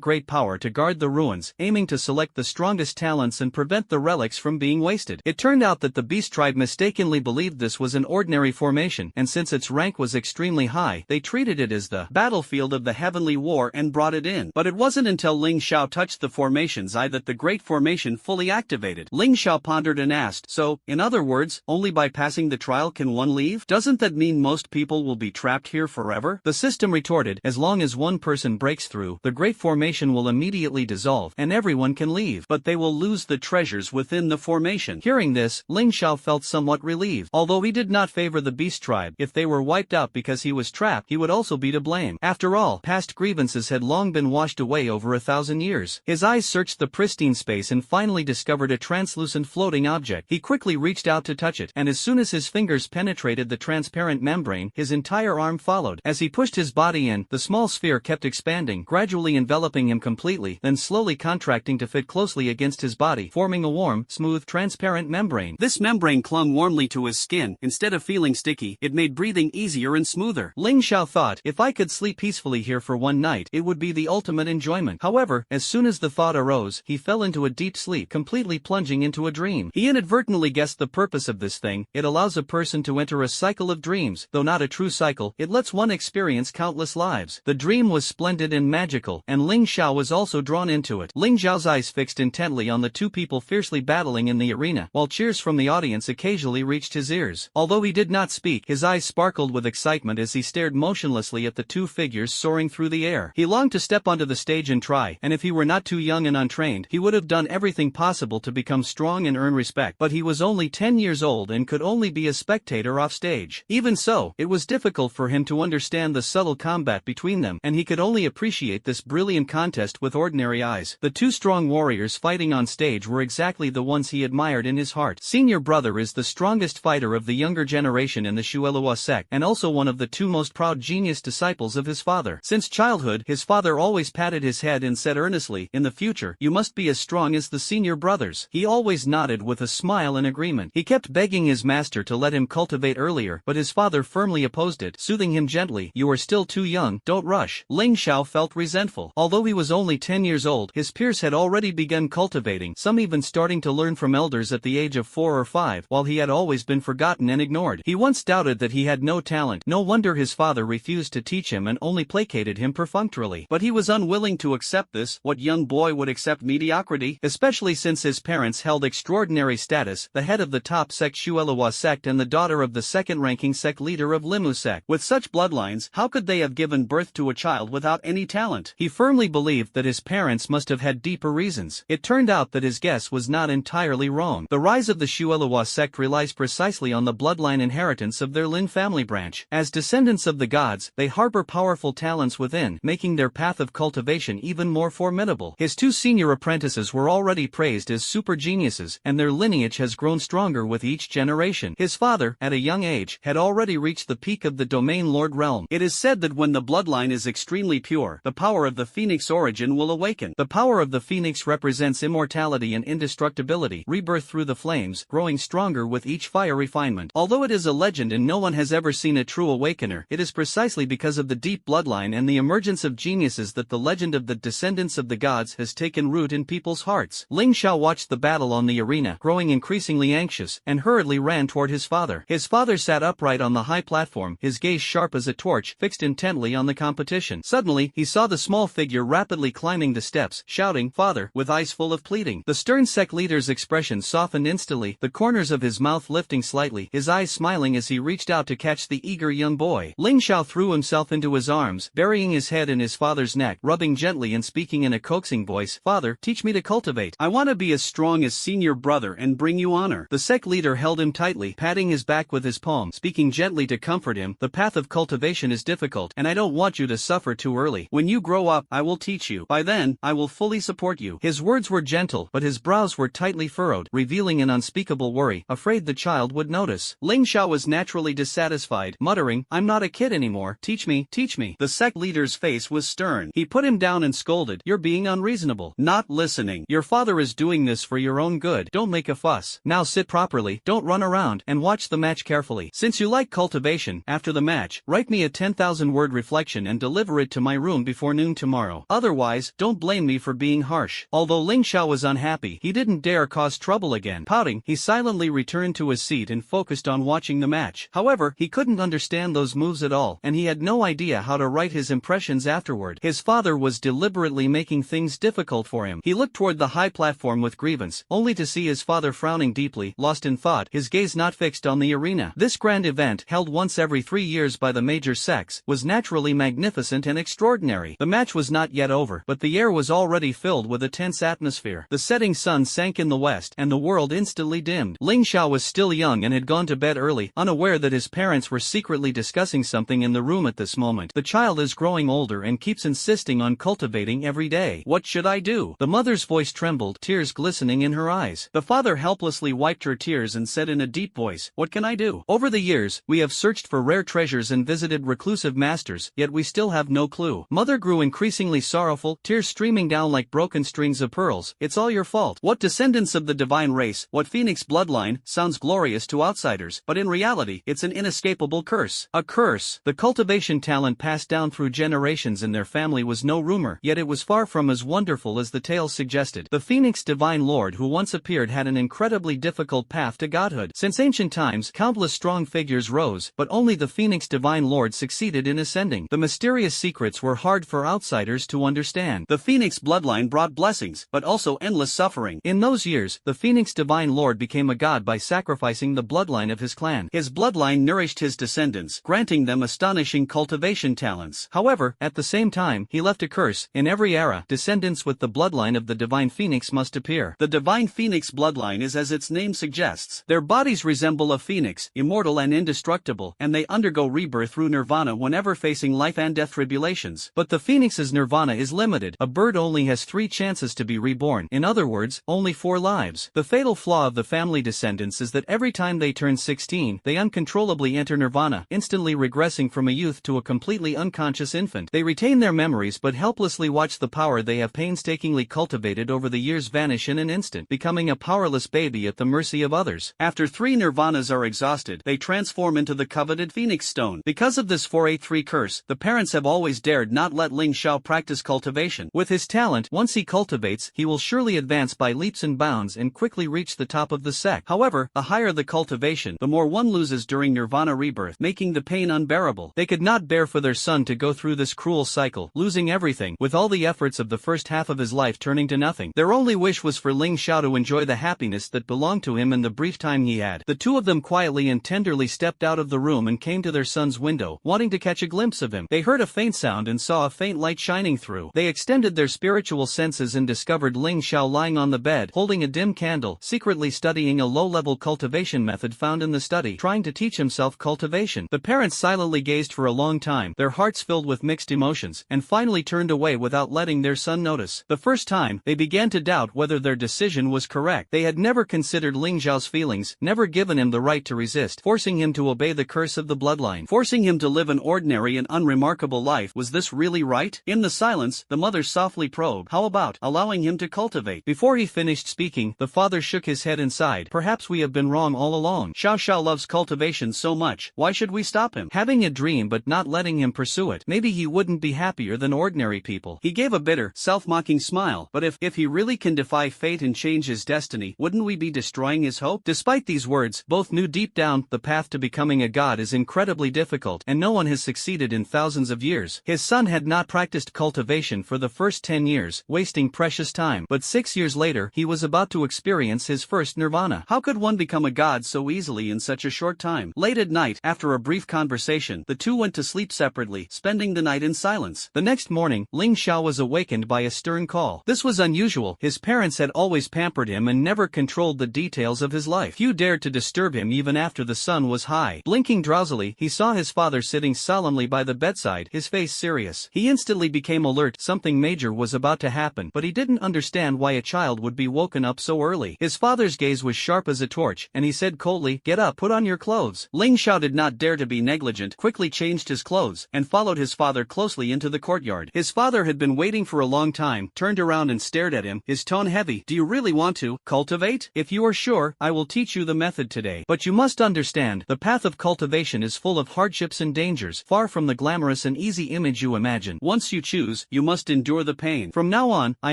great power to guard the ruins, aiming to select the strongest talents and prevent the relics from being wasted. It turned out that the beast tribe mistakenly believed this was an ordinary formation, and since its rank was extremely high, they treated it as the battlefield of the heavenly war and brought it in. But it wasn't until Ling Xiao touched the formation's eye that the great formation fully activated. Ling Xiao pondered and asked, "So, in other words, only by passing the trial can one leave? Doesn't that mean most people will be trapped here forever?" The system retorted, "As long as one person breaks through, the great formation will immediately dissolve, and everyone can leave, but they will lose the treasures within the formation." Hearing this, Ling Xiao felt somewhat relieved. Although he did not favor the beast tribe, if they were wiped out because he was trapped, he would also be to blame. After all, past grievances had long been washed away over 1,000 years. His eyes searched the pristine space and finally discovered a translucent floating object. He quickly reached out to touch it, and as soon as his fingers penetrated the transparent membrane, his entire arm followed. As he pushed his body in, the small sphere kept expanding, gradually enveloping him completely, then slowly contracting to fit closely against his body, forming a warm, smooth, transparent membrane. This membrane clung warmly to his skin. Instead of feeling sticky, it made breathing easier and smoother. Ling Xiao thought, "If I could sleep peacefully here for one night, it would be the ultimate enjoyment." However, as soon as the thought arose, he fell into a deep sleep, completely plunging into a dream. He inadvertently guessed the purpose of this thing. It allows a person to enter a cycle of dreams. Though not a true cycle, it lets one experience countless lives. The dream was splendid and magical, and Ling Xiao was also drawn into it. Ling Xiao's eyes fixed intently on the two people fiercely battling in the arena, while cheers from the audience occasionally reached his ears. Although he did not speak, his eyes sparkled with excitement as he stared motionlessly at the two figures soaring through the air. He longed to step onto the stage and try, and if he were not too young and untrained, he would have done everything possible to become strong and earn respect. But he was only 10 years old and could only be a spectator off stage. Even so, it was difficult for him to understand the subtle combat between them, and he could only appreciate this brilliant contest with ordinary eyes. The two strong warriors fighting on stage were exactly the ones he admired in his heart. Senior brother is the strongest fighter of the younger generation in the Shuelua sect, and also one of the two most proud genius disciples of his father. Since childhood, his father always patted his head and said earnestly, "In the future, you must be as strong as the senior brothers." He always nodded with a smile in agreement. He kept begging his master to let him cultivate earlier, but his father firmly opposed it, soothing him gently, "You are still too young, don't rush." Ling Xiao felt resentful. Although he was only 10 years old, his peers had already begun cultivating, some even starting to learn from elders at the age of 4 or 5, while he had always been forgotten and ignored. He once doubted that he had no talent. No wonder his father refused to teach him and only placated him perfunctorily. But he was unwilling to accept this. What young boy would accept mediocrity? Especially since his parents held extraordinary status, the head of the top sect Shuelua sect and the daughter of the second-ranking sect leader of Limu sect. With such bloodlines, how could they have given birth to a child without any talent? He firmly believed that his parents must have had deeper reasons. It turned out that his guess was not entirely wrong. The rise of the Shuelua sect relies precisely on the bloodline inheritance of their Lin family branch. As descendants of the gods, they harbor powerful talents within, making their path of cultivation even more formidable. His two senior apprentices were already praised as super geniuses, and their lineage has grown stronger with each generation. His father, at a young age, had already reached the peak of the domain lord realm. It is said that when the bloodline is extremely pure, the power of the phoenix origin will awaken. The power of the phoenix represents immortality and indestructibility, rebirth through the flames, growing stronger with each fire refinement. Although it is a legend and no one has ever seen a true awakener, it is precisely because of the deep bloodline and the emergence of geniuses that the legend of the descendants of the gods has taken root in people's hearts. Ling Xiao watched the battle on the arena, growing increasingly anxious, and hurriedly ran toward his father. His father sat upright on the high platform, his gaze sharp as a torch, fixed intently on the competition. Suddenly, he saw the small figure rapidly climbing the steps, shouting, "Father," with eyes full of pleading. The stern sect leader's expression softened instantly, the corners of his mouth lifting slightly, his eyes smiling as he reached out to catch the eager young boy. Ling Xiao threw himself into his arms, burying his head in his father's neck, rubbing gently and speaking in a coaxing voice, "Father, teach me to cultivate. I want to be as strong as senior brother and bring you honor." The sect leader held him tightly, patting his back with his palm, speaking gently to comfort him. "The path of cultivation is difficult, and I don't want you to suffer too early. When you grow up, I will teach you." By then, I will fully support you. His words were gentle, but his brows were tightly furrowed, revealing an unspeakable worry, afraid the child would notice. Ling Xiao was naturally dissatisfied, muttering, I'm not a kid anymore, teach me, teach me. The sect leader's face was stern. He put him down and scolded, you're being unreasonable. Not listening. Your father is doing this for your own good. Don't make a fuss. Now sit properly, don't run around, and watch the match carefully. Since you like cultivation, after the match, write me a 10,000-word reflection and deliver it to my room before noon tomorrow. Otherwise, don't blame me for being harsh. Although Ling Xiao was unhappy, he didn't dare cause trouble again. Pouting, he silently returned to his seat and focused on watching the match. However, he couldn't understand those moves at all, and he had no idea how to write his impressions afterward. His father was deliberately making things difficult for him. He looked toward the high platform with grievance, only to see his father frowning deeply, lost in thought, his gaze not fixed on the arena. This grand event, held once every 3 years by the major sects, was naturally magnificent and extraordinary. The match was not yet over, but the air was already filled with a tense atmosphere. The setting sun sank in the west, and the world instantly dimmed. Ling Xiao was still young and had gone to bed early, unaware that his parents were secretly discussing something in the room at this moment. The child is growing older and keeps insisting on cultivating every day. What should I do? The mother's voice trembled, tears glistening in her eyes. The father helplessly wiped her tears and said in a deep voice, what can I do? Over the years, we have searched for rare treasures and visited reclusive masters, yet we still have no clue. Mother grew increasingly sorrowful, tears streaming down like broken strings of pearls. It's all your fault. What descendants of the divine race, what phoenix bloodline, sounds glorious to outsiders, but in reality, it's an inescapable curse. A curse. The cultivation talent passed down through generations in their family was no rumor, yet it was far from as wonderful as the tales suggested. The phoenix divine lord who once appeared had an incredibly difficult path to godhood. Since ancient times, countless strong figures rose, but only the phoenix divine lord succeeded in ascending. The mysterious secrets were hard for outsiders to understand. The phoenix bloodline brought blessings, but also endless suffering. In those years, the phoenix divine lord became a god by sacrificing the bloodline of his clan. His bloodline nourished his descendants, granting them astonishing cultivation talents. However, at the same time, he left a curse. In every era, descendants with the bloodline of the divine phoenix must appear. The divine phoenix bloodline is as its name suggests. Their bodies resemble a phoenix, immortal and indestructible, and they undergo rebirth through nirvana whenever facing life and death tribulations. But the phoenix's nirvana is limited. A bird only has 3 chances to be reborn. In other words, only 4 lives. The fatal flaw of the family descendants is that every time they turn 16, they uncontrollably enter nirvana, instantly regressing from a youth to a completely unconscious infant. They retain their memories but helplessly watch the power they have painstakingly cultivated over the years vanish in an instant, becoming a powerless baby at the mercy of others. After 3 nirvanas are exhausted, they transform into the coveted phoenix stone. Because of this 483 curse, the parents have always dared not let Ling Xiao practice cultivation. With his talent, once he cultivates, he will surely advance by leaps and bounds and quickly reach the top of the sect. However, the higher the cultivation, the more one loses during nirvana rebirth, making the pain unbearable. They could not bear for their son to go through this cruel cycle, losing everything, with all the efforts of the first half of his life turning to nothing. Their only wish was for Ling Xiao to enjoy the happiness that belonged to him in the brief time he had. The two of them quietly and tenderly stepped out of the room and came to their son's window, wanting to catch a glimpse of him. They heard a faint sound and saw a faint light shining through. They extended their spiritual senses and discovered Ling Xiao lying on the bed, holding a dim candle, secretly studying a low-level cultivation method found in the study, trying to teach himself cultivation. The parents silently gazed for a long time, their hearts filled with mixed emotions, and finally turned away without letting their son notice. The first time, they began to doubt whether their decision was correct. They had never considered Ling Xiao's feelings, never given him the right to resist, forcing him to obey the curse of the bloodline, forcing him to live an ordinary and unremarkable life. Was this really right? In the silence, the mother softly probed, how about allowing him to cultivate? Before he finished speaking, the father shook his head and sighed. Perhaps we have been wrong all along. Xiao Xiao loves cultivation so much, why should we stop him? Having a dream but not letting him pursue it, maybe he wouldn't be happier than ordinary people. He gave a bitter, self-mocking smile. But if he really can defy fate and change his destiny, wouldn't we be destroying his hope? Despite these words, both knew deep down, the path to becoming a god is incredibly difficult, and no one has succeeded in thousands of years. His son had not practiced cultivation for the first 10 years, wasting precious time. But 6 years later, he was about to experience his first nirvana. How could one become a god so easily in such a short time? Late at night, after a brief conversation, the two went to sleep separately, spending the night in silence. The next morning, Ling Xiao was awakened by a stern call. This was unusual. His parents had always pampered him and never controlled the details of his life. Few dared to disturb him even after the sun was high. Blinking drowsily, he saw his father sitting solemnly by the bedside, his face serious. He instantly became alert, something something major was about to happen, but he didn't understand why a child would be woken up so early. His father's gaze was sharp as a torch, and he said coldly, "Get up, put on your clothes." Ling Xiao did not dare to be negligent, quickly changed his clothes, and followed his father closely into the courtyard. His father had been waiting for a long time, turned around and stared at him, his tone heavy. "Do you really want to cultivate? If you are sure, I will teach you the method today. But you must understand, the path of cultivation is full of hardships and dangers, far from the glamorous and easy image you imagine. Once you choose, you must endure the pain. From now on, I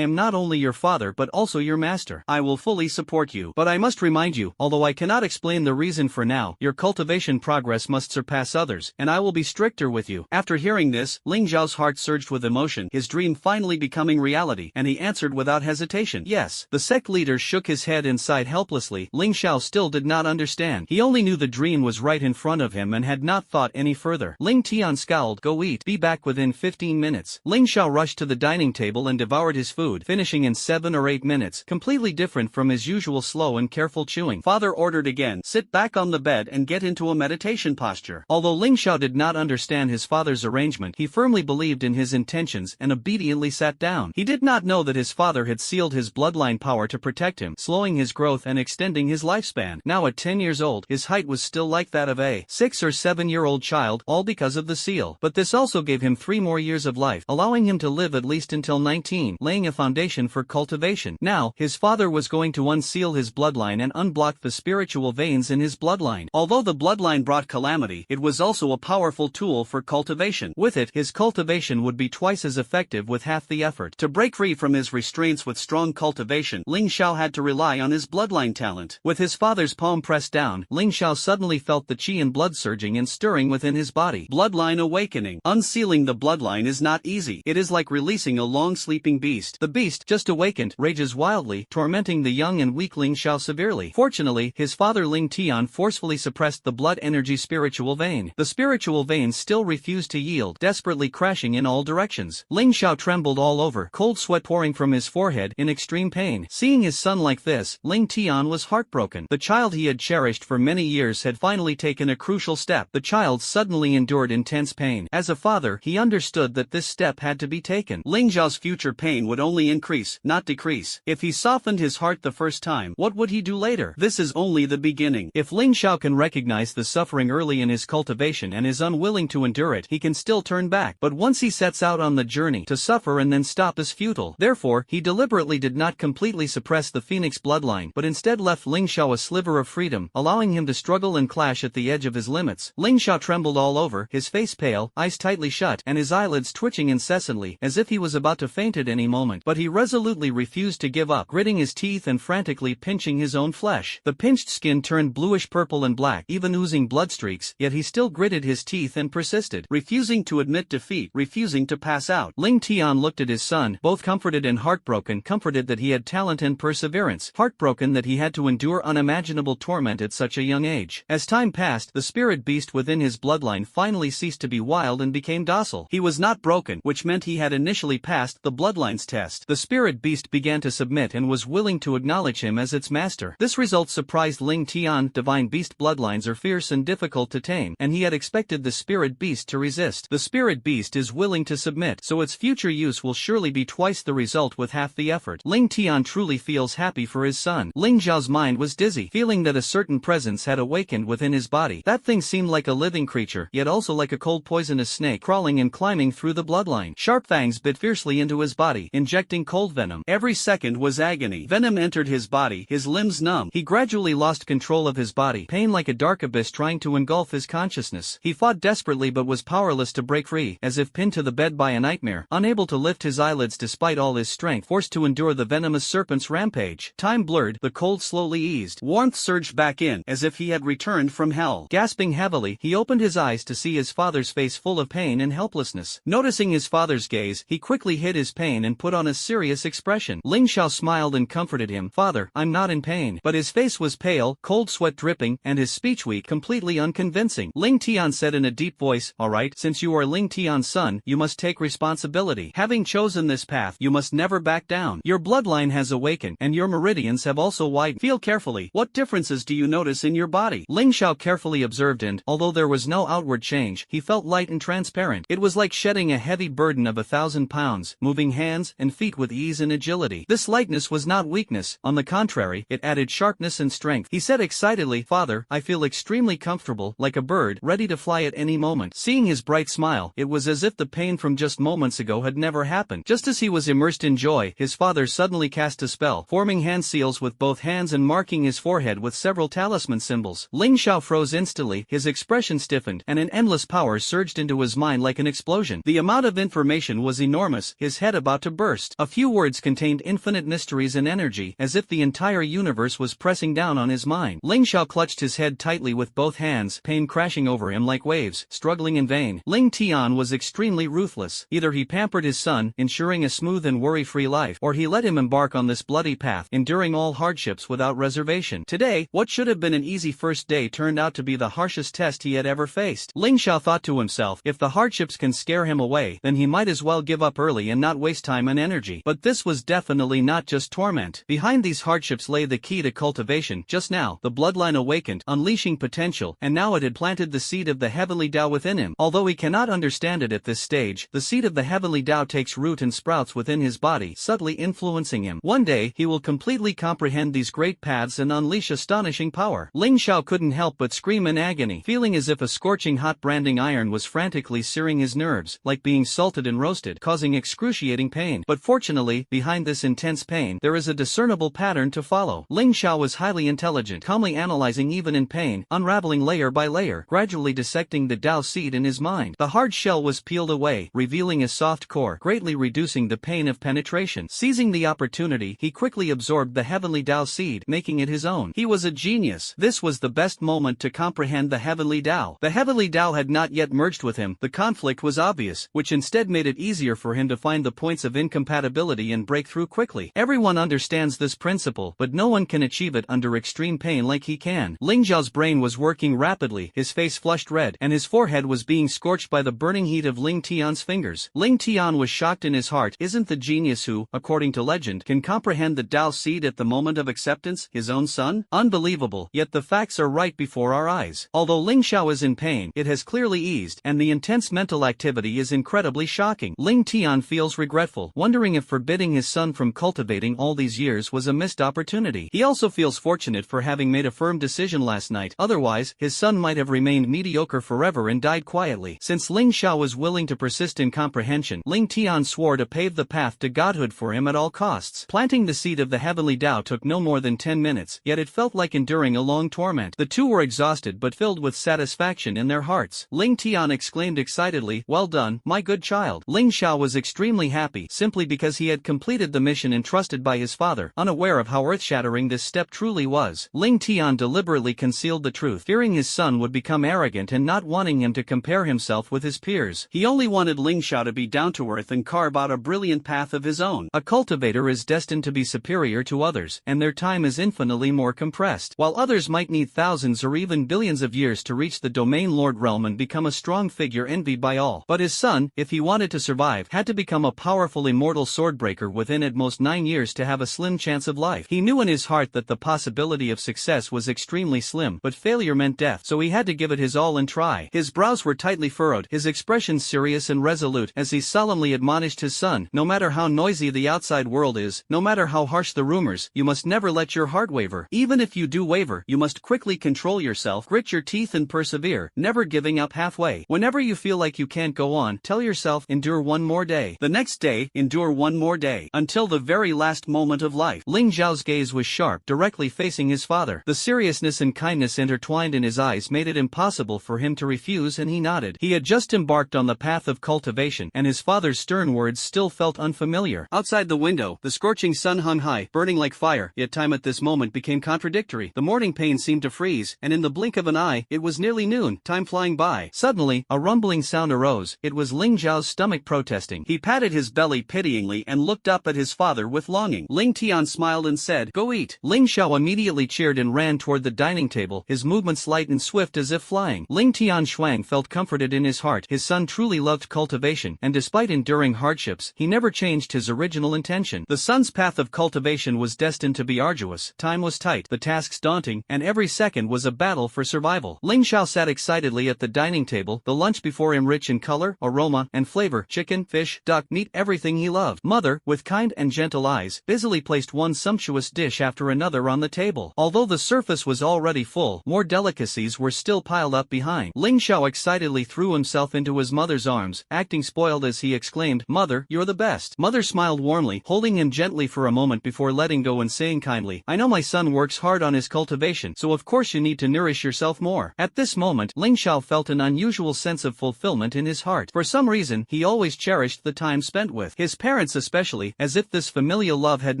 am not only your father but also your master. I will fully support you. But I must remind you, although I cannot explain the reason for now, your cultivation progress must surpass others, and I will be stricter with you." After hearing this, Ling Zhao's heart surged with emotion, his dream finally becoming reality, and he answered without hesitation, "Yes." The sect leader shook his head and sighed helplessly. Ling Xiao still did not understand. He only knew the dream was right in front of him and had not thought any further. Ling Tian scowled, "Go eat. Be back within 15 minutes. Ling Xiao rushed to the dining table and devoured his food, finishing in 7 or 8 minutes, completely different from his usual slow and careful chewing. Father ordered again, "Sit back on the bed and get into a meditation posture." Although Ling Xiao did not understand his father's arrangement, he firmly believed in his intentions and obediently sat down. He did not know that his father had sealed his bloodline power to protect him, slowing his growth and extending his lifespan. Now at 10 years old, his height was still like that of a 6 or 7-year-old child, all because of the seal. But this also gave him 3 more years of life, allowing him to live at least until 19, laying a foundation for cultivation. Now, his father was going to unseal his bloodline and unblock the spiritual veins in his bloodline. Although the bloodline brought calamity, it was also a powerful tool for cultivation. With it, his cultivation would be twice as effective with half the effort. To break free from his restraints with strong cultivation, Ling Xiao had to rely on his bloodline talent. With his father's palm pressed down, Ling Xiao suddenly felt the qi and blood surging and stirring within his body. Bloodline awakening. Unsealing the bloodline is not easy. It is like releasing a long-sleeping beast. The beast, just awakened, rages wildly, tormenting the young and weak Ling Xiao severely. Fortunately, his father Ling Tian forcefully suppressed the blood energy spiritual vein. The spiritual vein still refused to yield, desperately crashing in all directions. Ling Xiao trembled all over, cold sweat pouring from his forehead in extreme pain. Seeing his son like this, Ling Tian was heartbroken. The child he had cherished for many years had finally taken a crucial step. The child suddenly endured intense pain. As a father, he understood that this step had to be taken. Ling Zhao's future pain would only increase, not decrease. If he softened his heart the first time, what would he do later? This is only the beginning. If Ling Xiao can recognize the suffering early in his cultivation and is unwilling to endure it, he can still turn back. But once he sets out on the journey, to suffer and then stop is futile. Therefore, he deliberately did not completely suppress the Phoenix bloodline, but instead left Ling Xiao a sliver of freedom, allowing him to struggle and clash at the edge of his limits. Ling Xiao trembled all over, his face pale, eyes tightly shut, and his eyelids twitching incessantly, as if he was about to faint at any moment. But he resolutely refused to give up, gritting his teeth and frantically pinching his own flesh. The pinched skin turned bluish-purple and black, even oozing bloodstreaks, yet he still gritted his teeth and persisted, refusing to admit defeat, refusing to pass out. Ling Tian looked at his son, both comforted and heartbroken, comforted that he had talent and perseverance, heartbroken that he had to endure unimaginable torment at such a young age. As time passed, the spirit beast within his bloodline finally ceased to be wild and became docile. He was not broken, which meant he had initially passed the bloodline's test. The spirit beast began to submit and was willing to acknowledge him as its master. This result surprised Ling Tian. Divine beast bloodlines are fierce and difficult to tame, and he had expected the spirit beast to resist. The spirit beast is willing to submit, so its future use will surely be twice the result with half the effort. Ling Tian truly feels happy for his son. Ling Zhao's mind was dizzy, feeling that a certain presence had awakened within his body. That thing seemed like a living creature, yet also like a cold poisonous snake crawling and climbing through the bloodline. Sharp fangs bit fiercely into his body, injecting cold venom. Every second was agony. Venom entered his body, his limbs numb. He gradually lost control of his body, pain like a dark abyss trying to engulf his consciousness. He fought desperately but was powerless to break free, as if pinned to the bed by a nightmare, unable to lift his eyelids despite all his strength, forced to endure the venomous serpent's rampage. Time blurred, the cold slowly eased. Warmth surged back in, as if he had returned from hell. Gasping heavily, he opened his eyes to see his father's face full of pain and helplessness. Noticing his father's gaze, he quickly hid his pain and put on a serious expression. Ling Xiao smiled and comforted him. "Father, I'm not in pain." But his face was pale, cold sweat dripping, and his speech weak, completely unconvincing. Ling Tian said in a deep voice, "All right, since you are Ling Tian's son, you must take responsibility. Having chosen this path, you must never back down. Your bloodline has awakened, and your meridians have also widened. Feel carefully. What differences do you notice in your body?" Ling Xiao carefully observed and, although there was no outward change, he felt light and transparent. It was like shedding a heavy burden of 1,000 1,000 pounds, moving hands and feet with ease and agility. This lightness was not weakness, on the contrary, it added sharpness and strength. He said excitedly, "Father, I feel extremely comfortable, like a bird, ready to fly at any moment." Seeing his bright smile, it was as if the pain from just moments ago had never happened. Just as he was immersed in joy, his father suddenly cast a spell, forming hand seals with both hands and marking his forehead with several talisman symbols. Ling Xiao froze instantly, his expression stiffened, and an endless power surged into his mind like an explosion. The amount of information was enormous, his head about to burst. A few words contained infinite mysteries and energy, as if the entire universe was pressing down on his mind. Ling Xiao clutched his head tightly with both hands, pain crashing over him like waves, struggling in vain. Ling Tian was extremely ruthless. Either he pampered his son, ensuring a smooth and worry-free life, or he let him embark on this bloody path, enduring all hardships without reservation. Today, what should have been an easy first day turned out to be the harshest test he had ever faced. Ling Xiao thought to himself, if the hardships can scare him away, then he might as well give up early and not waste time and energy. But this was definitely not just torment. Behind these hardships lay the key to cultivation. Just now, the bloodline awakened, unleashing potential, and now it had planted the seed of the heavenly Tao within him. Although he cannot understand it at this stage, the seed of the heavenly Tao takes root and sprouts within his body, subtly influencing him. One day, he will completely comprehend these great paths and unleash astonishing power. Ling Xiao couldn't help but scream in agony, feeling as if a scorching hot branding iron was frantically searing his nerves, like being salted and roasted, causing excruciating pain. But fortunately, behind this intense pain, there is a discernible pattern to follow. Ling Xiao was highly intelligent, calmly analyzing even in pain, unraveling layer by layer, gradually dissecting the Tao seed in his mind. The hard shell was peeled away, revealing a soft core, greatly reducing the pain of penetration. Seizing the opportunity, he quickly absorbed the heavenly Tao seed, making it his own. He was a genius. This was the best moment to comprehend the heavenly Tao. The heavenly Tao had not yet merged with him. The conflict was obvious, which instead made it easier for him to find the points of incompatibility and break through quickly. Everyone understands this principle, but no one can achieve it under extreme pain like he can. Ling Xiao's brain was working rapidly, his face flushed red, and his forehead was being scorched by the burning heat of Ling Tian's fingers. Ling Tian was shocked in his heart. Isn't the genius who, according to legend, can comprehend the Tao seed at the moment of acceptance, his own son? Unbelievable, yet the facts are right before our eyes. Although Ling Xiao is in pain, it has clearly eased, and the intense mental activity is incredibly shocking. Ling Tian feels regretful, wondering if forbidding his son from cultivating all these years was a missed opportunity. He also feels fortunate for having made a firm decision last night, otherwise, his son might have remained mediocre forever and died quietly. Since Ling Xiao was willing to persist in comprehension, Ling Tian swore to pave the path to godhood for him at all costs. Planting the seed of the heavenly Tao took no more than 10 minutes, yet it felt like enduring a long torment. The two were exhausted but filled with satisfaction in their hearts. Ling Tian exclaimed excitedly, "Well done, my good child." Ling Xiao was extremely happy, simply because he had completed the mission entrusted by his father, unaware of how earth-shattering this step truly was. Ling Tian deliberately concealed the truth, fearing his son would become arrogant and not wanting him to compare himself with his peers. He only wanted Ling Xiao to be down to earth and carve out a brilliant path of his own. A cultivator is destined to be superior to others, and their time is infinitely more compressed. While others might need thousands or even billions of years to reach the domain lord realm and become a strong figure envied by all. But his son, if he wanted to survive, had to become a powerful immortal swordbreaker within at most 9 years to have a slim chance of life. He knew in his heart that the possibility of success was extremely slim, but failure meant death, so he had to give it his all and try. His brows were tightly furrowed, his expression serious and resolute, as he solemnly admonished his son, "No matter how noisy the outside world is, no matter how harsh the rumors, you must never let your heart waver. Even if you do waver, you must quickly control yourself, grit your teeth and persevere, never giving up halfway. Whenever you feel like you can't go on, tell yourself, endure one more day. The next day, endure one more day. Until the very last moment of life." Ling Xiao's gaze was sharp, directly facing his father. The seriousness and kindness intertwined in his eyes made it impossible for him to refuse, and he nodded. He had just embarked on the path of cultivation, and his father's stern words still felt unfamiliar. Outside the window, the scorching sun hung high, burning like fire, yet time at this moment became contradictory. The morning pain seemed to freeze, and in the blink of an eye, it was nearly noon, time flying by. Suddenly, a rumbling sound arose. It was Ling Xiao's stomach protesting. He patted his belly pityingly and looked up at his father with longing. Ling Tian smiled and said, "Go eat." Ling Xiao immediately cheered and ran toward the dining table, his movements light and swift as if flying. Ling Tian Shuang felt comforted in his heart. His son truly loved cultivation, and despite enduring hardships, he never changed his original intention. The son's path of cultivation was destined to be arduous. Time was tight, the tasks daunting, and every second was a battle for survival. Ling Xiao sat excitedly at the dining table, the lunch before him rich in color, aroma, and flavor: chicken, chicken, fish, duck, meat, everything he loved. Mother, with kind and gentle eyes, busily placed one sumptuous dish after another on the table. Although the surface was already full, more delicacies were still piled up behind. Ling Xiao excitedly threw himself into his mother's arms, acting spoiled as he exclaimed, "Mother, you're the best." Mother smiled warmly, holding him gently for a moment before letting go and saying kindly, "I know my son works hard on his cultivation, so of course you need to nourish yourself more." At this moment, Ling Xiao felt an unusual sense of fulfillment in his heart. For some reason, he always cherished the time spent with his parents, especially, as if this familial love had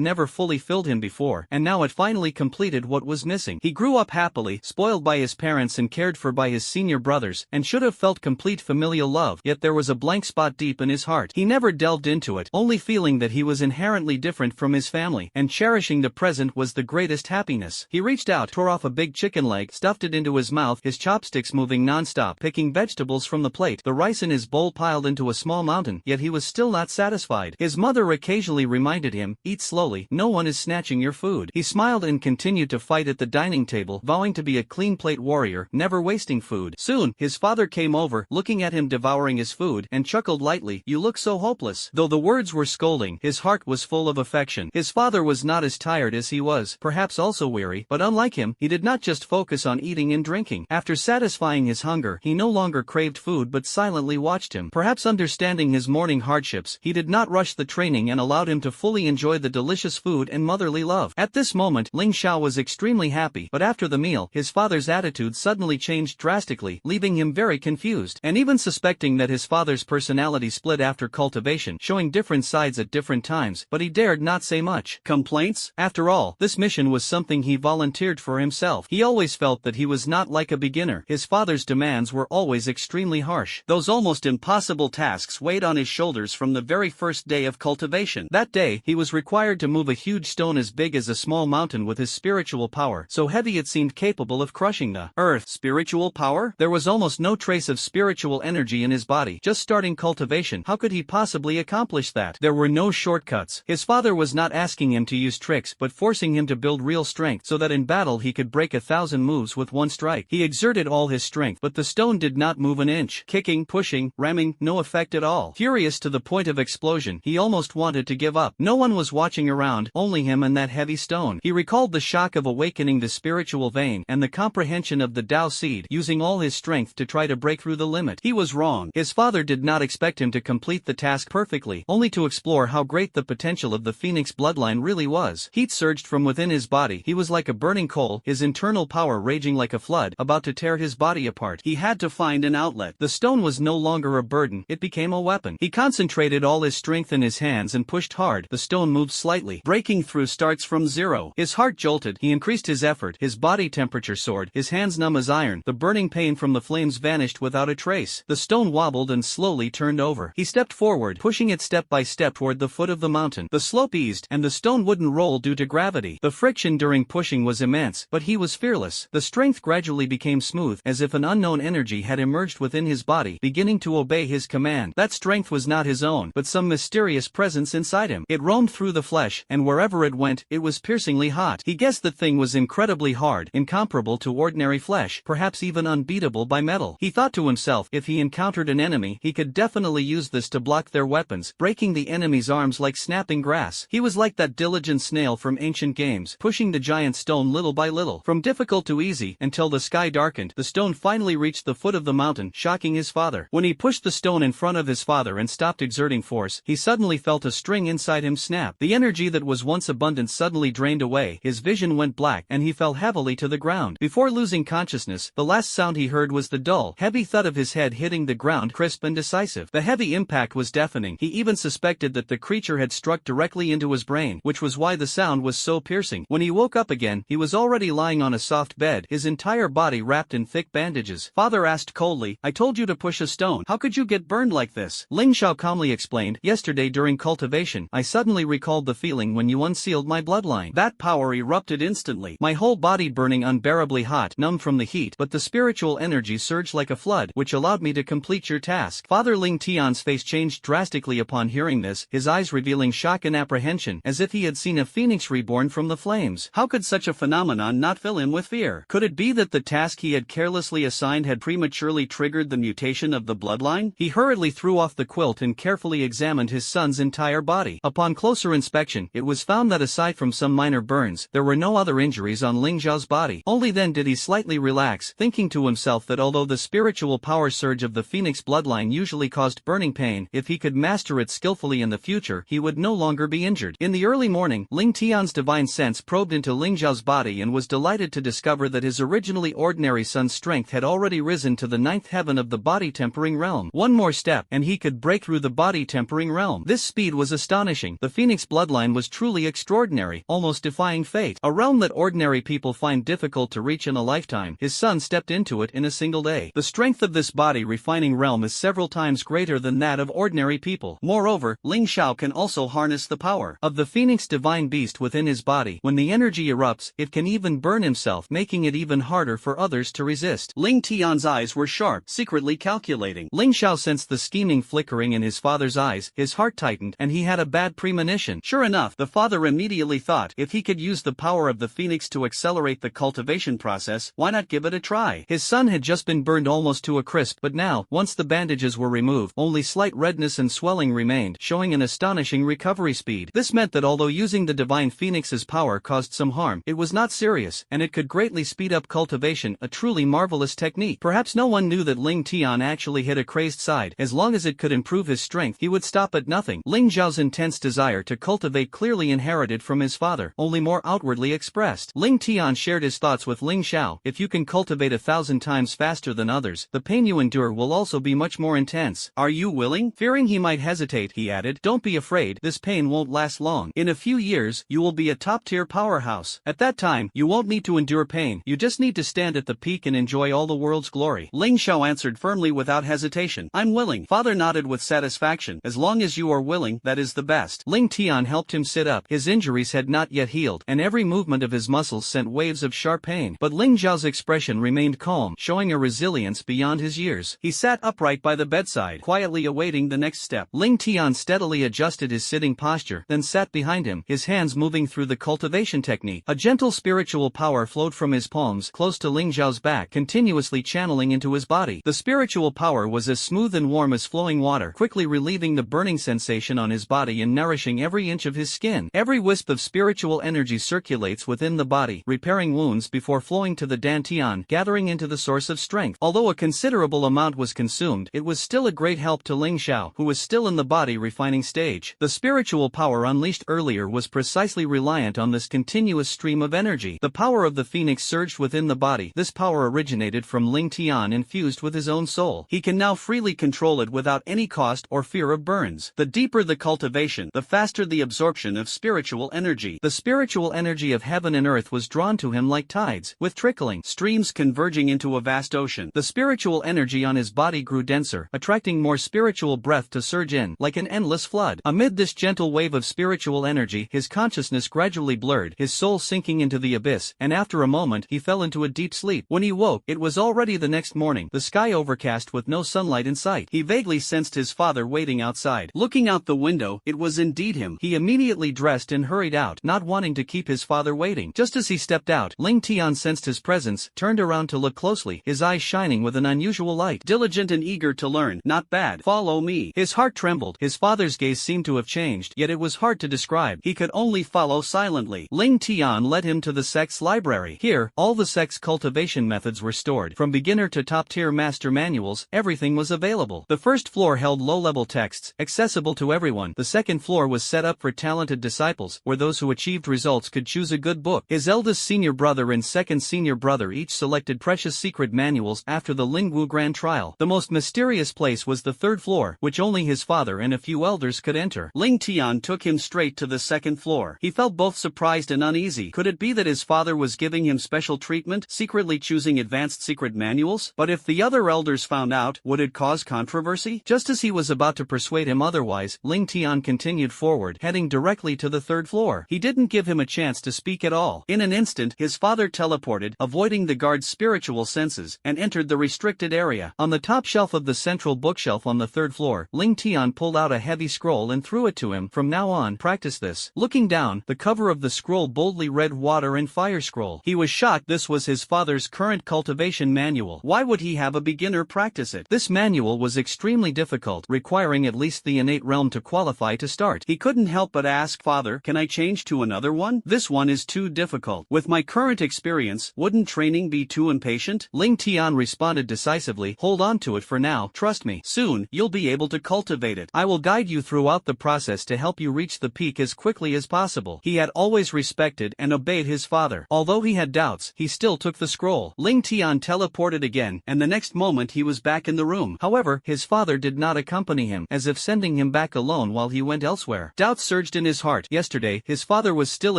never fully filled him before, and now it finally completed what was missing. He grew up happily, spoiled by his parents and cared for by his senior brothers, and should have felt complete familial love, yet there was a blank spot deep in his heart. He never delved into it, only feeling that he was inherently different from his family, and cherishing the present was the greatest happiness. He reached out, tore off a big chicken leg, stuffed it into his mouth, his chopsticks moving non-stop, picking vegetables from the plate, the rice in his bowl piled into a small mountain, yet he was still not satisfied. His mother occasionally reminded him, "Eat slowly, no one is snatching your food." He smiled and continued to fight at the dining table, vowing to be a clean plate warrior, never wasting food. Soon, his father came over, looking at him devouring his food, and chuckled lightly, "You look so hopeless." Though the words were scolding, his heart was full of affection. His father was not as tired as he was, perhaps also weary, but unlike him, he did not just focus on eating and drinking. After satisfying his hunger, he no longer craved food but silently watched him. Perhaps understanding his morning hardships, he did not rush the training and allowed him to fully enjoy the delicious food and motherly love. At this moment, Ling Xiao was extremely happy, but after the meal, his father's attitude suddenly changed drastically, leaving him very confused, and even suspecting that his father's personality split after cultivation, showing different sides at different times, but he dared not say much. Complaints? After all, this mission was something he volunteered for himself. He always felt that he was not like a beginner. His father's demands were always extremely harsh. Those almost impossible tasks weighed on his shoulders from the very first day of cultivation. That day, he was required to move a huge stone as big as a small mountain with his spiritual power, so heavy it seemed capable of crushing the earth. Spiritual power? There was almost no trace of spiritual energy in his body. Just starting cultivation, how could he possibly accomplish that? There were no shortcuts. His father was not asking him to use tricks but forcing him to build real strength so that in battle he could break 1,000 moves with one strike. He exerted all his strength, but the stone did not move an inch. Kicking, pushing, ramming, no effect at all. Furious to the point of explosion, he almost wanted to give up. No one was watching around, only him and that heavy stone. He recalled the shock of awakening the spiritual vein and the comprehension of the Tao seed, using all his strength to try to break through the limit. He was wrong. His father did not expect him to complete the task perfectly, only to explore how great the potential of the Phoenix bloodline really was. Heat surged from within his body. He was like a burning coal, his internal power raging like a flood, about to tear his body apart. He had to find an outlet. The stone was no longer a burden, it became a weapon. He concentrated all his strength in his hands and pushed hard. The stone moved slightly. Breaking through starts from zero. His heart jolted. He increased his effort. His body temperature soared. His hands numb as iron. The burning pain from the flames vanished without a trace. The stone wobbled and slowly turned over. He stepped forward, pushing it step by step toward the foot of the mountain. The slope eased, and the stone wouldn't roll due to gravity. The friction during pushing was immense, but he was fearless. The strength gradually became smooth, as if an unknown energy had emerged within his body, beginning to obey his command. That strength was not his own, but some mysterious presence inside him. It roamed through the flesh, and wherever it went, it was piercingly hot. He guessed the thing was incredibly hard, incomparable to ordinary flesh, perhaps even unbeatable by metal. He thought to himself, if he encountered an enemy, he could definitely use this to block their weapons, breaking the enemy's arms like snapping grass. He was like that diligent snail from ancient games, pushing the giant stone little by little, from difficult to easy, until the sky darkened. The stone finally reached the foot of the mountain, shocking his father. When he pushed the stone in front of his father and stopped exerting force, he suddenly felt a string inside him snap. The energy that was once abundant suddenly drained away, his vision went black, and he fell heavily to the ground. Before losing consciousness, the last sound he heard was the dull, heavy thud of his head hitting the ground, crisp and decisive. The heavy impact was deafening. He even suspected that the creature had struck directly into his brain, which was why the sound was so piercing. When he woke up again, he was already lying on a soft bed, his entire body wrapped in thick bandages. Father asked coldly, "I told you to push a stone. How could you get burned like this?" Ling Xiao calmly explained, "Yesterday during cultivation, I suddenly recalled the feeling when you unsealed my bloodline. That power erupted instantly. My whole body burning unbearably hot, numb from the heat, but the spiritual energy surged like a flood, which allowed me to complete your task." Father Ling Tian's face changed drastically upon hearing this, his eyes revealing shock and apprehension, as if he had seen a phoenix reborn from the flames. How could such a phenomenon not fill him with fear? Could it be that the task he had carelessly assigned had prematurely triggered the mutation of the bloodline? He hurriedly threw off the quilt and carefully examined his son's entire body. Upon closer inspection, it was found that aside from some minor burns, there were no other injuries on Ling Zhao's body. Only then did he slightly relax, thinking to himself that although the spiritual power surge of the Phoenix bloodline usually caused burning pain, if he could master it skillfully in the future, he would no longer be injured. In the early morning, Ling Tian's divine sense probed into Ling Zhao's body and was delighted to discover that his originally ordinary son's strength had already risen to the 9th heaven of the body-tempering realm. One more step, and he could break through the body-tempering realm. This speed was astonishing. The Phoenix bloodline was truly extraordinary, almost defying fate. A realm that ordinary people find difficult to reach in a lifetime. His son stepped into it in a single day. The strength of this body-refining realm is several times greater than that of ordinary people. Moreover, Ling Xiao can also harness the power of the Phoenix divine beast within his body. When the energy erupts, it can even burn himself, making it even harder for others to resist. Ling Tian's eyes were sharp, secretly calculating. Ling Xiao sensed the scheming flickering in his father's eyes, his heart tightened, and he had a bad premonition. Sure enough, the father immediately thought, if he could use the power of the Phoenix to accelerate the cultivation process, why not give it a try? His son had just been burned almost to a crisp, but now, once the bandages were removed, only slight redness and swelling remained, showing an astonishing recovery speed. This meant that although using the divine Phoenix's power caused some harm, it was not serious, and it could greatly speed up cultivation, a truly marvelous technique. Perhaps no one knew that Ling Tian actually hit a crazed side. As long as it could improve his strength, he would stop at nothing. Ling Zhao's intense desire to cultivate clearly inherited from his father, only more outwardly expressed. Ling Tian shared his thoughts with Ling Xiao. If you can cultivate 1,000 times faster than others, the pain you endure will also be much more intense. Are you willing? Fearing he might hesitate, he added, don't be afraid, this pain won't last long. In a few years, you will be a top-tier powerhouse. At that time, you won't need to endure pain, you just need to stand at the peak and enjoy all the world's glory. Ling Xiao answered firmly without hesitation. I'm willing. Father nodded with satisfaction. As long as you are willing, that is the best. Ling Tian helped him sit up. His injuries had not yet healed, and every movement of his muscles sent waves of sharp pain. But Ling Zhao's expression remained calm, showing a resilience beyond his years. He sat upright by the bedside, quietly awaiting the next step. Ling Tian steadily adjusted his sitting posture, then sat behind him, his hands moving through the cultivation technique. A gentle spiritual power flowed from his palms, close to Ling Zhao's back, continuously channeling into his body. The spiritual power was as smooth and warm as flowing water, quickly relieving the burning sensation on his body and nourishing every inch of his skin. Every wisp of spiritual energy circulates within the body, repairing wounds before flowing to the dantian, gathering into the source of strength. Although a considerable amount was consumed, it was still a great help to Ling Xiao, who was still in the body refining stage. The spiritual power unleashed earlier was precisely reliant on this continuous stream of energy. The power of the Phoenix surged within the body. This power originated from Ling Tian infused with his own soul. He can now freely control it without any cost or fear of burns. The deeper the cultivation, the faster the absorption of spiritual energy. The spiritual energy of heaven and earth was drawn to him like tides, with trickling streams converging into a vast ocean. The spiritual energy on his body grew denser, attracting more spiritual breath to surge in, like an endless flood. Amid this gentle wave of spiritual energy, his consciousness gradually blurred, his soul sinking into the abyss, and after a moment, he fell into a deep sleep. When he woke, it was already the next morning, the sky overcast with no sunlight in sight. He vaguely sensed his father waiting outside. Looking out the window, it was indeed him. He immediately dressed and hurried out, not wanting to keep his father waiting. Just as he stepped out, Ling Tian sensed his presence, turned around to look closely, his eyes shining with an unusual light. Diligent and eager to learn, not bad. Follow me. His heart trembled. His father's gaze seemed to have changed, yet it was hard to describe. He could only follow silently. Ling Tian led him to the sect's library. Here, all the sect's cultivation methods were stored. From beginner to top-tier master manuals, everything was available. The first floor held low-level texts, accessible to everyone. The second floor was set up for talented disciples, where those who achieved results could choose a good book. His eldest senior brother and second senior brother each selected precious secret manuals after the Lingwu Grand Trial. The most mysterious place was the third floor, which only his father and a few elders could enter. Ling Tian took him straight to the second floor. He felt both surprised and uneasy. Could it be that his father was giving him special treatment, secretly choosing advanced secret manuals? But if the other elders found out, would it cause controversy? Just as he was about to persuade him otherwise, Ling Tian continued forward, heading directly to the third floor. He didn't give him a chance to speak at all. In an instant, his father teleported, avoiding the guard's spiritual senses, and entered the restricted area. On the top shelf of the central bookshelf on the third floor, Ling Tian pulled out a heavy scroll and threw it to him. From now on, practice this. Looking down, the cover of the scroll boldly read Water and Fire Scroll. He was shocked. This was his father's current cultivation manual. Why would he have a beginner practice it? This manual was extremely difficult difficult, requiring at least the innate realm to qualify to start. He couldn't help but ask, "Father, can I change to another one? This one is too difficult. With my current experience, wouldn't training be too impatient?" Ling Tian responded decisively, "Hold on to it for now, trust me. Soon, you'll be able to cultivate it. I will guide you throughout the process to help you reach the peak as quickly as possible." He had always respected and obeyed his father. Although he had doubts, he still took the scroll. Ling Tian teleported again, and the next moment he was back in the room. However, his father did not accompany him, as if sending him back alone while he went elsewhere. Doubts surged in his heart. Yesterday, his father was still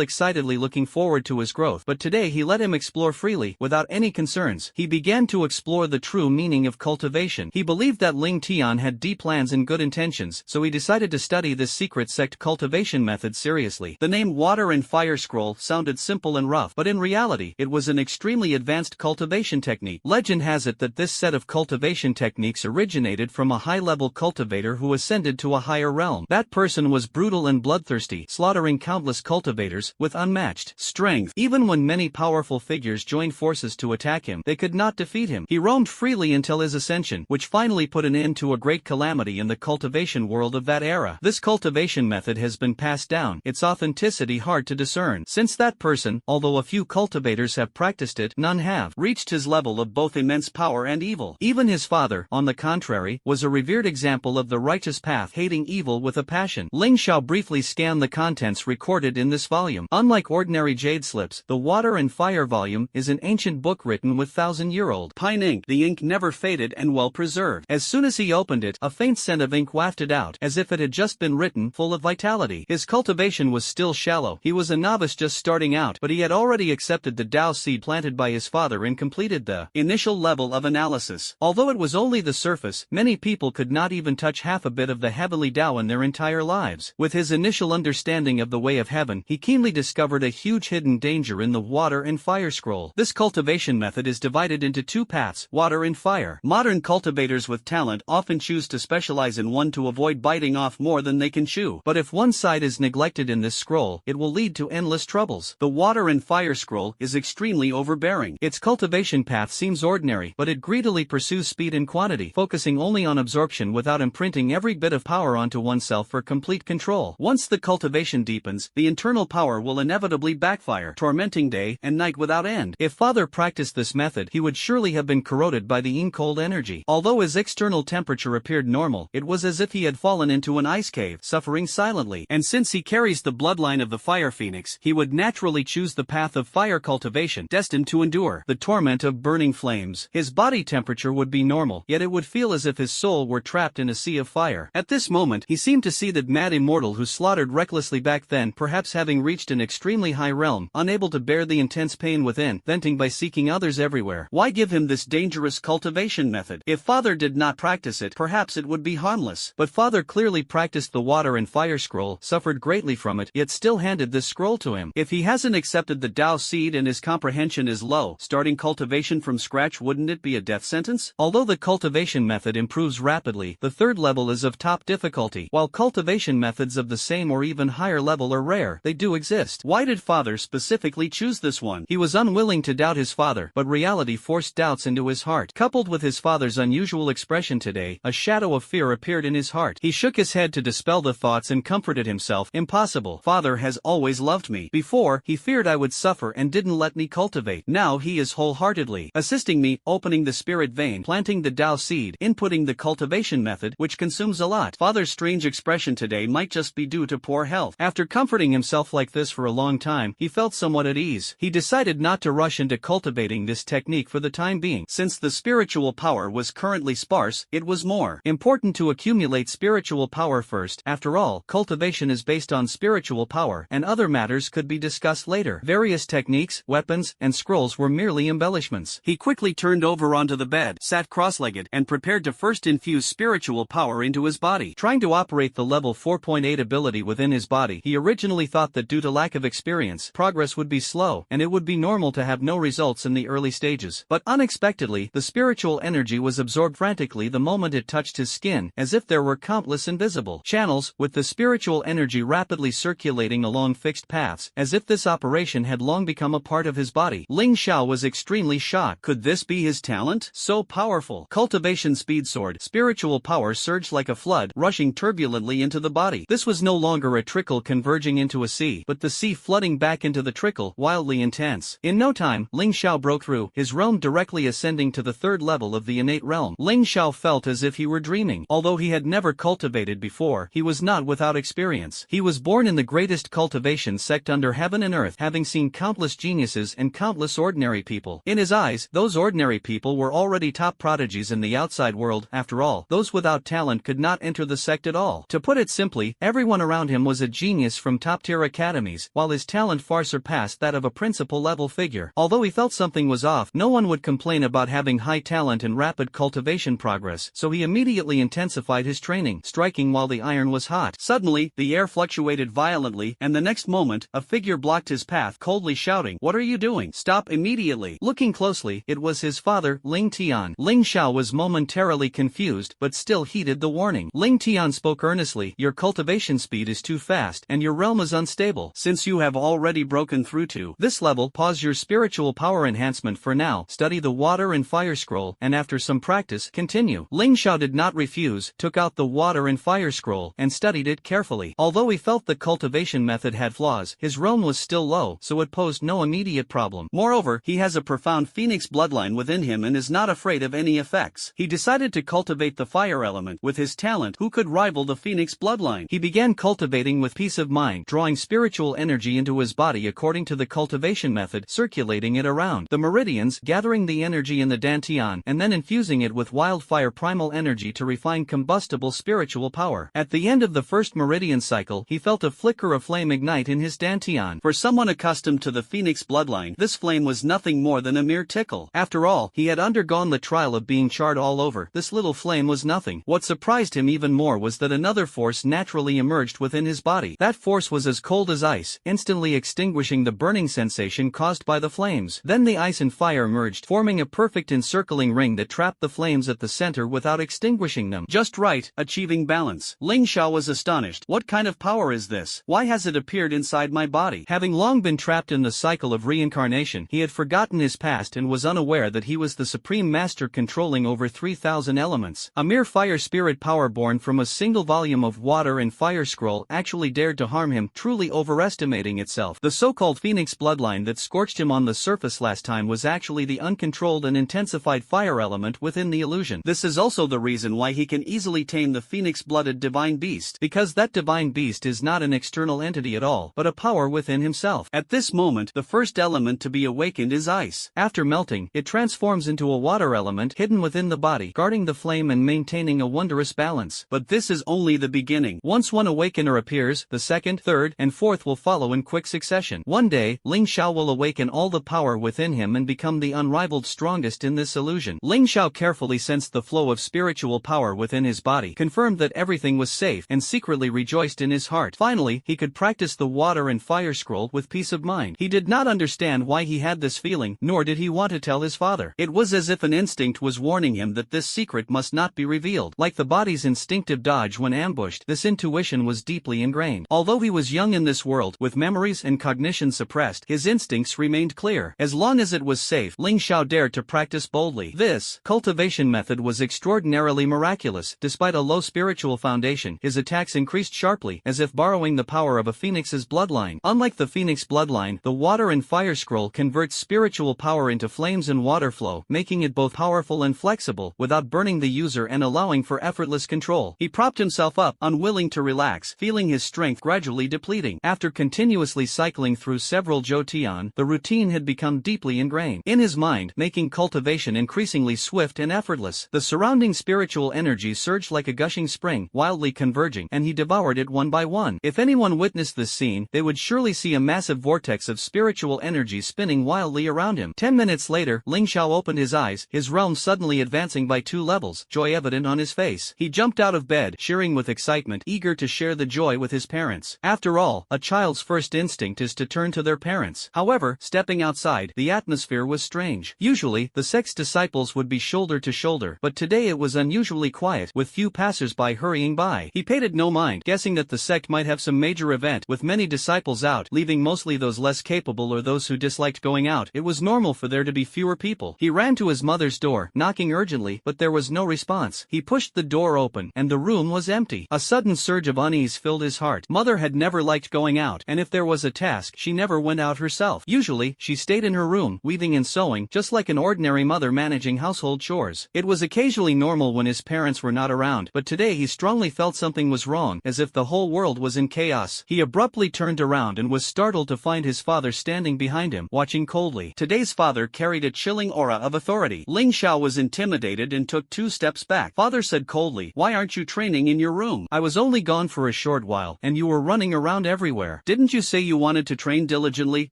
excitedly looking forward to his growth, but today he let him explore freely, without any concerns. He began to explore the true meaning of cultivation. He believed that Ling Tian had deep plans and good intentions, so he decided to study this secret sect cultivation method seriously. The name Water and Fire Scroll sounded simple and rough, but in reality, it was an extremely advanced cultivation technique. Legend has it that this set of cultivation techniques originated from a high-level cultivator who ascended to a higher realm. That person was brutal and bloodthirsty, slaughtering countless cultivators with unmatched strength. Even when many powerful figures joined forces to attack him, they could not defeat him. He roamed freely until his ascension, which finally put an end to a great calamity in the cultivation world of that era. This cultivation method has been passed down, its authenticity hard to discern. Since that person, although a few cultivators have practiced it, none have reached his level of both immense power and evil. Even his father, on the contrary, was a revered example of the righteous path, hating evil with a passion. Ling Xiao briefly scanned the contents recorded in this volume. Unlike ordinary jade slips, the Water and Fire volume is an ancient book written with thousand-year-old pine ink. The ink never faded and well preserved. As soon as he opened it, a faint scent of ink wafted out, as if it had just been written, full of vitality. His cultivation was still shallow. He was a novice just starting out, but he had already accepted the Tao seed planted by his father and completed the initial level of analysis. Although it was only the surface, many people could not even touch half a bit of the heavenly Tao in their entire lives. With his initial understanding of the way of heaven, he keenly discovered a huge hidden danger in the Water and Fire Scroll. This cultivation method is divided into two paths, water and fire. Modern cultivators with talent often choose to specialize in one to avoid biting off more than they can chew. But if one side is neglected in this scroll, it will lead to endless troubles. The Water and Fire Scroll is extremely overbearing. Its cultivation path seems ordinary, but it greedily pursues speed and quantity, focusing only on absorption without imprinting every bit of power onto oneself for complete control. Once the cultivation deepens, the internal power will inevitably backfire, tormenting day and night without end. If father practiced this method, he would surely have been corroded by the ink-cold energy. Although his external temperature appeared normal, it was as if he had fallen into an ice cave, suffering silently. And since he carries the bloodline of the fire phoenix, he would naturally choose the path of fire cultivation, destined to endure the torment of burning flames. His body temperature would be normal, yet it would feel as if his soul were trapped in a sea of fire. At this moment, he seemed to see that mad immortal who slaughtered recklessly back then, perhaps having reached an extremely high realm, unable to bear the intense pain within, venting by seeking others everywhere. Why give him this dangerous cultivation method? If father did not practice it, perhaps it would be harmless. But father clearly practiced the Water and Fire Scroll, suffered greatly from it, yet still handed this scroll to him. If he hasn't accepted the Tao seed and his comprehension is low, starting cultivation from scratch wouldn't it be a death sentence? Although the cultivation method improves rapidly, the third level is of top difficulty. While cultivation methods of the same or even higher level are rare, they do exist. Why did father specifically choose this one? He was unwilling to doubt his father, but reality forced doubts into his heart. Coupled with his father's unusual expression today, a shadow of fear appeared in his heart. He shook his head to dispel the thoughts and comforted himself. Impossible. Father has always loved me. Before, he feared I would suffer and didn't let me cultivate. Now he is wholeheartedly assisting me, opening the spirit vein, planting the Tao seed, inputting the cultivation method, which consumes a lot. Father's strange expression today might just be due to poor health. After comforting himself like this for a long time, he felt somewhat at ease. He decided not to rush into cultivating this technique for the time being. Since the spiritual power was currently sparse, it was more important to accumulate spiritual power first. After all, cultivation is based on spiritual power, and other matters could be discussed later. Various techniques, weapons, and scrolls were merely embellishments. He quickly turned over onto the bed, sat cross-legged, and prepared to first infuse spiritual power into his body. Trying to operate the level 4.8 ability within his body, he originally thought that due to lack of experience, progress would be slow, and it would be normal to have no results in the early stages. But unexpectedly, the spiritual energy was absorbed frantically the moment it touched his skin, as if there were countless invisible channels, with the spiritual energy rapidly circulating along fixed paths, as if this operation had long become a part of his body. Ling Xiao was extremely shocked. Could this be his talent? So powerful. Cultivation speed sword. Spiritual spiritual power surged like a flood, rushing turbulently into the body. This was no longer a trickle converging into a sea, but the sea flooding back into the trickle, wildly intense. In no time, Ling Xiao broke through, his realm directly ascending to the third level of the innate realm. Ling Xiao felt as if he were dreaming. Although he had never cultivated before, he was not without experience. He was born in the greatest cultivation sect under heaven and earth, having seen countless geniuses and countless ordinary people. In his eyes, those ordinary people were already top prodigies in the outside world. After all, those without talent could not enter the sect at all. To put it simply, everyone around him was a genius from top-tier academies, while his talent far surpassed that of a principal-level figure. Although he felt something was off, no one would complain about having high talent and rapid cultivation progress, so he immediately intensified his training, striking while the iron was hot. Suddenly, the air fluctuated violently, and the next moment, a figure blocked his path, coldly shouting, "What are you doing? Stop immediately!" Looking closely, it was his father, Ling Tian. Ling Xiao was momentarily confused, but still heeded the warning. Ling Tian spoke earnestly, "Your cultivation speed is too fast, and your realm is unstable. Since you have already broken through to this level, pause your spiritual power enhancement for now, study the water and fire scroll, and after some practice, continue." Ling Xiao did not refuse, took out the water and fire scroll, and studied it carefully. Although he felt the cultivation method had flaws, his realm was still low, so it posed no immediate problem. Moreover, he has a profound phoenix bloodline within him and is not afraid of any effects. He decided to cultivate the fire element. With his talent, who could rival the phoenix bloodline? He began cultivating with peace of mind, drawing spiritual energy into his body according to the cultivation method, circulating it around the meridians, gathering the energy in the dantian, and then infusing it with wildfire primal energy to refine combustible spiritual power. At the end of the first meridian cycle, he felt a flicker of flame ignite in his dantian. For someone accustomed to the phoenix bloodline, this flame was nothing more than a mere tickle. After all, he had undergone the trial of being charred all over. This little flame was nothing. What surprised him even more was that another force naturally emerged within his body. That force was as cold as ice, instantly extinguishing the burning sensation caused by the flames. Then the ice and fire merged, forming a perfect encircling ring that trapped the flames at the center without extinguishing them. Just right, achieving balance. Ling Xiao was astonished. What kind of power is this? Why has it appeared inside my body? Having long been trapped in the cycle of reincarnation, he had forgotten his past and was unaware that he was the supreme master controlling over 3,000 elements. A mere fire spirit power born from a single volume of water and fire scroll actually dared to harm him, truly overestimating itself. The so-called phoenix bloodline that scorched him on the surface last time was actually the uncontrolled and intensified fire element within the illusion. This is also the reason why he can easily tame the phoenix-blooded divine beast, because that divine beast is not an external entity at all, but a power within himself. At this moment, the first element to be awakened is ice. After melting, it transforms into a water element hidden within the body, guarding the flame and maintaining a wondrous balance. But this is only the beginning. Once one awakener appears, the second, third, and fourth will follow in quick succession. One day, Ling Xiao will awaken all the power within him and become the unrivaled strongest in this illusion. Ling Xiao carefully sensed the flow of spiritual power within his body, confirmed that everything was safe, and secretly rejoiced in his heart. Finally, he could practice the water and fire scroll with peace of mind. He did not understand why he had this feeling, nor did he want to tell his father. It was as if an instinct was warning him that this secret must not be revealed. Like the body's instinctive dodge when ambushed, this intuition was deeply ingrained. Although he was young in this world, with memories and cognition suppressed, his instincts remained clear. As long as it was safe, Ling Xiao dared to practice boldly. This cultivation method was extraordinarily miraculous. Despite a low spiritual foundation, his attacks increased sharply, as if borrowing the power of a phoenix's bloodline. Unlike the phoenix bloodline, the water and fire scroll converts spiritual power into flames and water flow, making it both powerful and flexible, without burning the user and allowing for effortless control. He propped himself up, unwilling to relax, feeling his strength gradually depleting. After continuously cycling through several Jotian, the routine had become deeply ingrained in his mind, making cultivation increasingly swift and effortless. The surrounding spiritual energy surged like a gushing spring, wildly converging, and he devoured it one by one. If anyone witnessed this scene, they would surely see a massive vortex of spiritual energy spinning wildly around him. 10 minutes later, Ling Xiao opened his eyes, his realm suddenly advancing by 2 levels, joy evident on his face. He jumped out of bed, cheering with excitement, eager to share the joy with his parents. After all, a child's first instinct is to turn to their parents. However, stepping outside, the atmosphere was strange. Usually, the sect's disciples would be shoulder to shoulder, but today it was unusually quiet, with few passers-by hurrying by. He paid it no mind, guessing that the sect might have some major event, with many disciples out, leaving mostly those less capable or those who disliked going out. It was normal for there to be fewer people. He ran to his mother's door, knocking urgently, but there was no response. once. He pushed the door open, and the room was empty. A sudden surge of unease filled his heart. Mother had never liked going out, and if there was a task, she never went out herself. Usually, she stayed in her room, weaving and sewing, just like an ordinary mother managing household chores. It was occasionally normal when his parents were not around, but today he strongly felt something was wrong, as if the whole world was in chaos. He abruptly turned around and was startled to find his father standing behind him, watching coldly. Today's father carried a chilling aura of authority. Ling Xiao was intimidated and took 2 steps back. Father said coldly, "Why aren't you training in your room? I was only gone for a short while, and you were running around everywhere. Didn't you say you wanted to train diligently,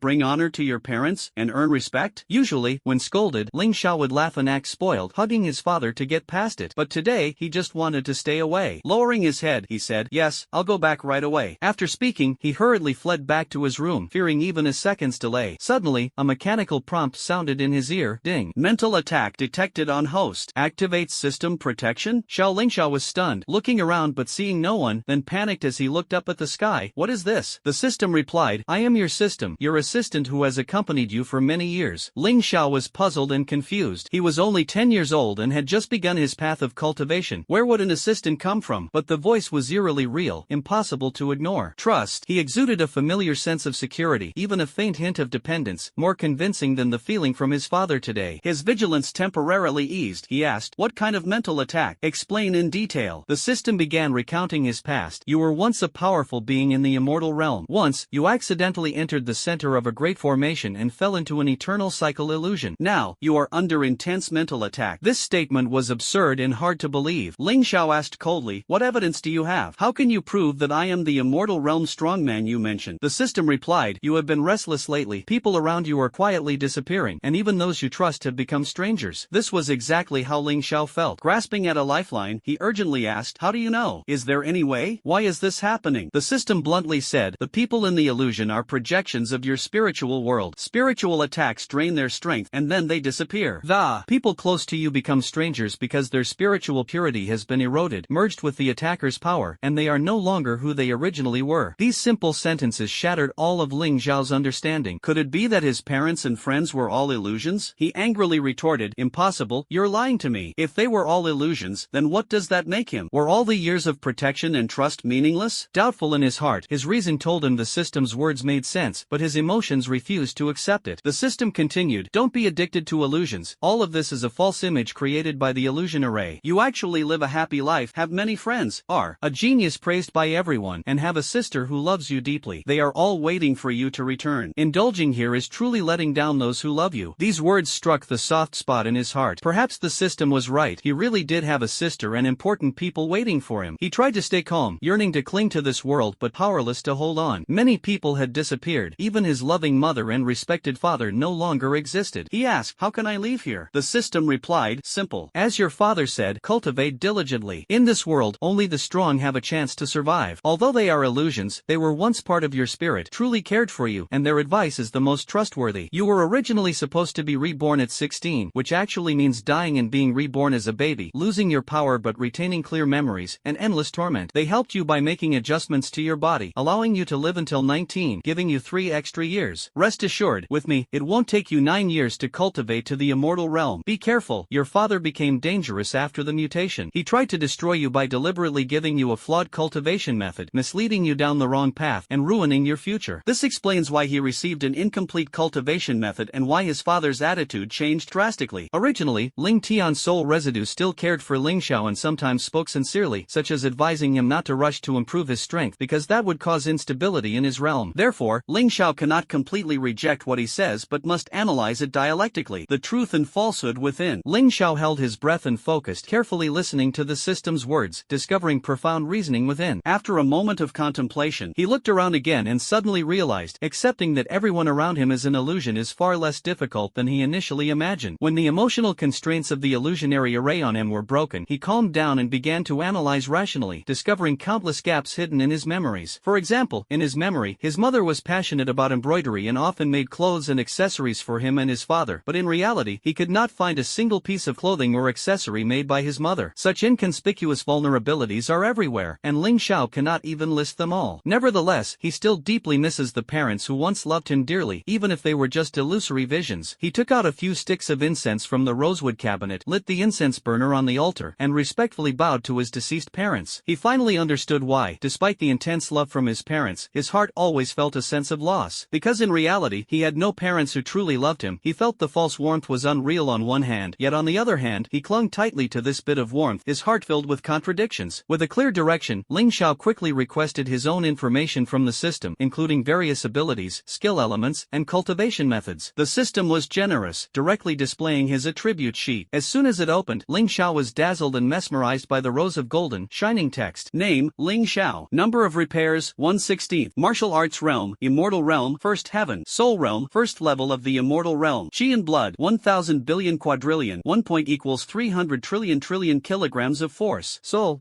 bring honor to your parents, and earn respect?" Usually, when scolded, Ling Xiao would laugh and act spoiled, hugging his father to get past it. But today, he just wanted to stay away. Lowering his head, he said, "Yes, I'll go back right away." After speaking, he hurriedly fled back to his room, fearing even a second's delay. Suddenly, a mechanical prompt sounded in his ear. Ding. Mental attack detected on host. Activates system protection? Xiao Lingxiao was stunned, looking around but seeing no one, then panicked as he looked up at the sky. "What is this?" The system replied, "I am your system, your assistant who has accompanied you for many years." Ling Xiao was puzzled and confused. He was only 10 years old and had just begun his path of cultivation. Where would an assistant come from? But the voice was eerily real, impossible to ignore. Trust. He exuded a familiar sense of security, even a faint hint of dependence, more convincing than the feeling from his father today. His vigilance temporarily eased. He asked, "What kind of mental attack? Explain in detail." The system began recounting his past. "You were once a powerful being in the immortal realm. Once, you accidentally entered the center of a great formation and fell into an eternal cycle illusion. Now, you are under intense mental attack." This statement was absurd and hard to believe. Ling Xiao asked coldly, "What evidence do you have? How can you prove that I am the immortal realm strongman you mentioned?" The system replied, "You have been restless lately. People around you are quietly disappearing, and even those you trust have become strangers." This was exactly how Ling Xiao felt. Grasping at a lifeline, he urgently asked, "How do you know? Is there any way? Why is this happening?" The system bluntly said, "The people in the illusion are projections of your spiritual world. Spiritual attacks drain their strength, and then they disappear. The people close to you become strangers because their spiritual purity has been eroded, merged with the attacker's power, and they are no longer who they originally were." These simple sentences shattered all of Ling Xiao's understanding. Could it be that his parents and friends were all illusions? He angrily retorted, "Impossible, you're lying to me. If they were all illusions, then what does that make him? Were all the years of protection and trust meaningless?" Doubtful in his heart, his reason told him the system's words made sense, but his emotions refused to accept it. The system continued, "Don't be addicted to illusions. All of this is a false image created by the illusion array. You actually live a happy life, have many friends, are a genius praised by everyone, and have a sister who loves you deeply. They are all waiting for you to return. Indulging here is truly letting down those who love you." These words struck the soft spot in his heart. Perhaps the system was right. He really did have a sister and important people waiting for him. He tried to stay calm, yearning to cling to this world but powerless to hold on. Many people had disappeared. Even his loving mother and respected father no longer existed. He asked, "How can I leave here?" The system replied, "Simple. As your father said, cultivate diligently. In this world, only the strong have a chance to survive. Although they are illusions, they were once part of your spirit, truly cared for you, and their advice is the most trustworthy. You were originally supposed to be reborn at 16, which actually means dying and being reborn as a baby, losing your power but retaining clear memories, and endless torment. They helped you by making adjustments to your body, allowing you to live until 19, giving you 3 extra years. Rest assured, with me, it won't take you 9 years to cultivate to the immortal realm. Be careful, your father became dangerous after the mutation. He tried to destroy you by deliberately giving you a flawed cultivation method, misleading you down the wrong path, and ruining your future. This explains why he received an incomplete cultivation method and why his father's attitude changed drastically. Originally, Ling Tian's soul residue still cared for Ling Xiao and sometimes spoke sincerely, such as advising him not to rush to improve his strength because that would cause instability in his realm. Therefore, Ling Xiao cannot completely reject what he says but must analyze it dialectically. The truth and falsehood within. Ling Xiao held his breath and focused, carefully listening to the system's words, discovering profound reasoning within. After a moment of contemplation, he looked around again and suddenly realized, accepting that everyone around him is an illusion is far less difficult than he initially imagined. When the emotional constraints of the illusionary array on him were broken, he calmed down and began to analyze rationally, discovering countless gaps hidden in his memories. For example, in his memory, his mother was passionate about embroidery and often made clothes and accessories for him and his father, but in reality, he could not find a single piece of clothing or accessory made by his mother. Such inconspicuous vulnerabilities are everywhere, and Ling Xiao cannot even list them all. Nevertheless, he still deeply misses the parents who once loved him dearly, even if they were just illusory visions. He took out a few sticks of incense from the rosewood cabinet, lit the incense burner on the altar and respectfully bowed to his deceased parents. He finally understood why, despite the intense love from his parents, his heart always felt a sense of loss. Because in reality, he had no parents who truly loved him. He felt the false warmth was unreal on one hand, yet on the other hand, he clung tightly to this bit of warmth, his heart filled with contradictions. With a clear direction, Ling Xiao quickly requested his own information from the system, including various abilities, skill elements, and cultivation methods. The system was generous, directly displaying his attribute sheet. As soon as it opened, Ling Xiao was dazzled and mesmerized by the rows of golden, shining text. Name, Ling Xiao. Number of repairs, 1/16. Martial arts realm, immortal realm, first heaven. Soul realm, first level of the immortal realm. Qi and blood, 1000 billion quadrillion. 1 point equals 300 trillion kilograms of force. Soul,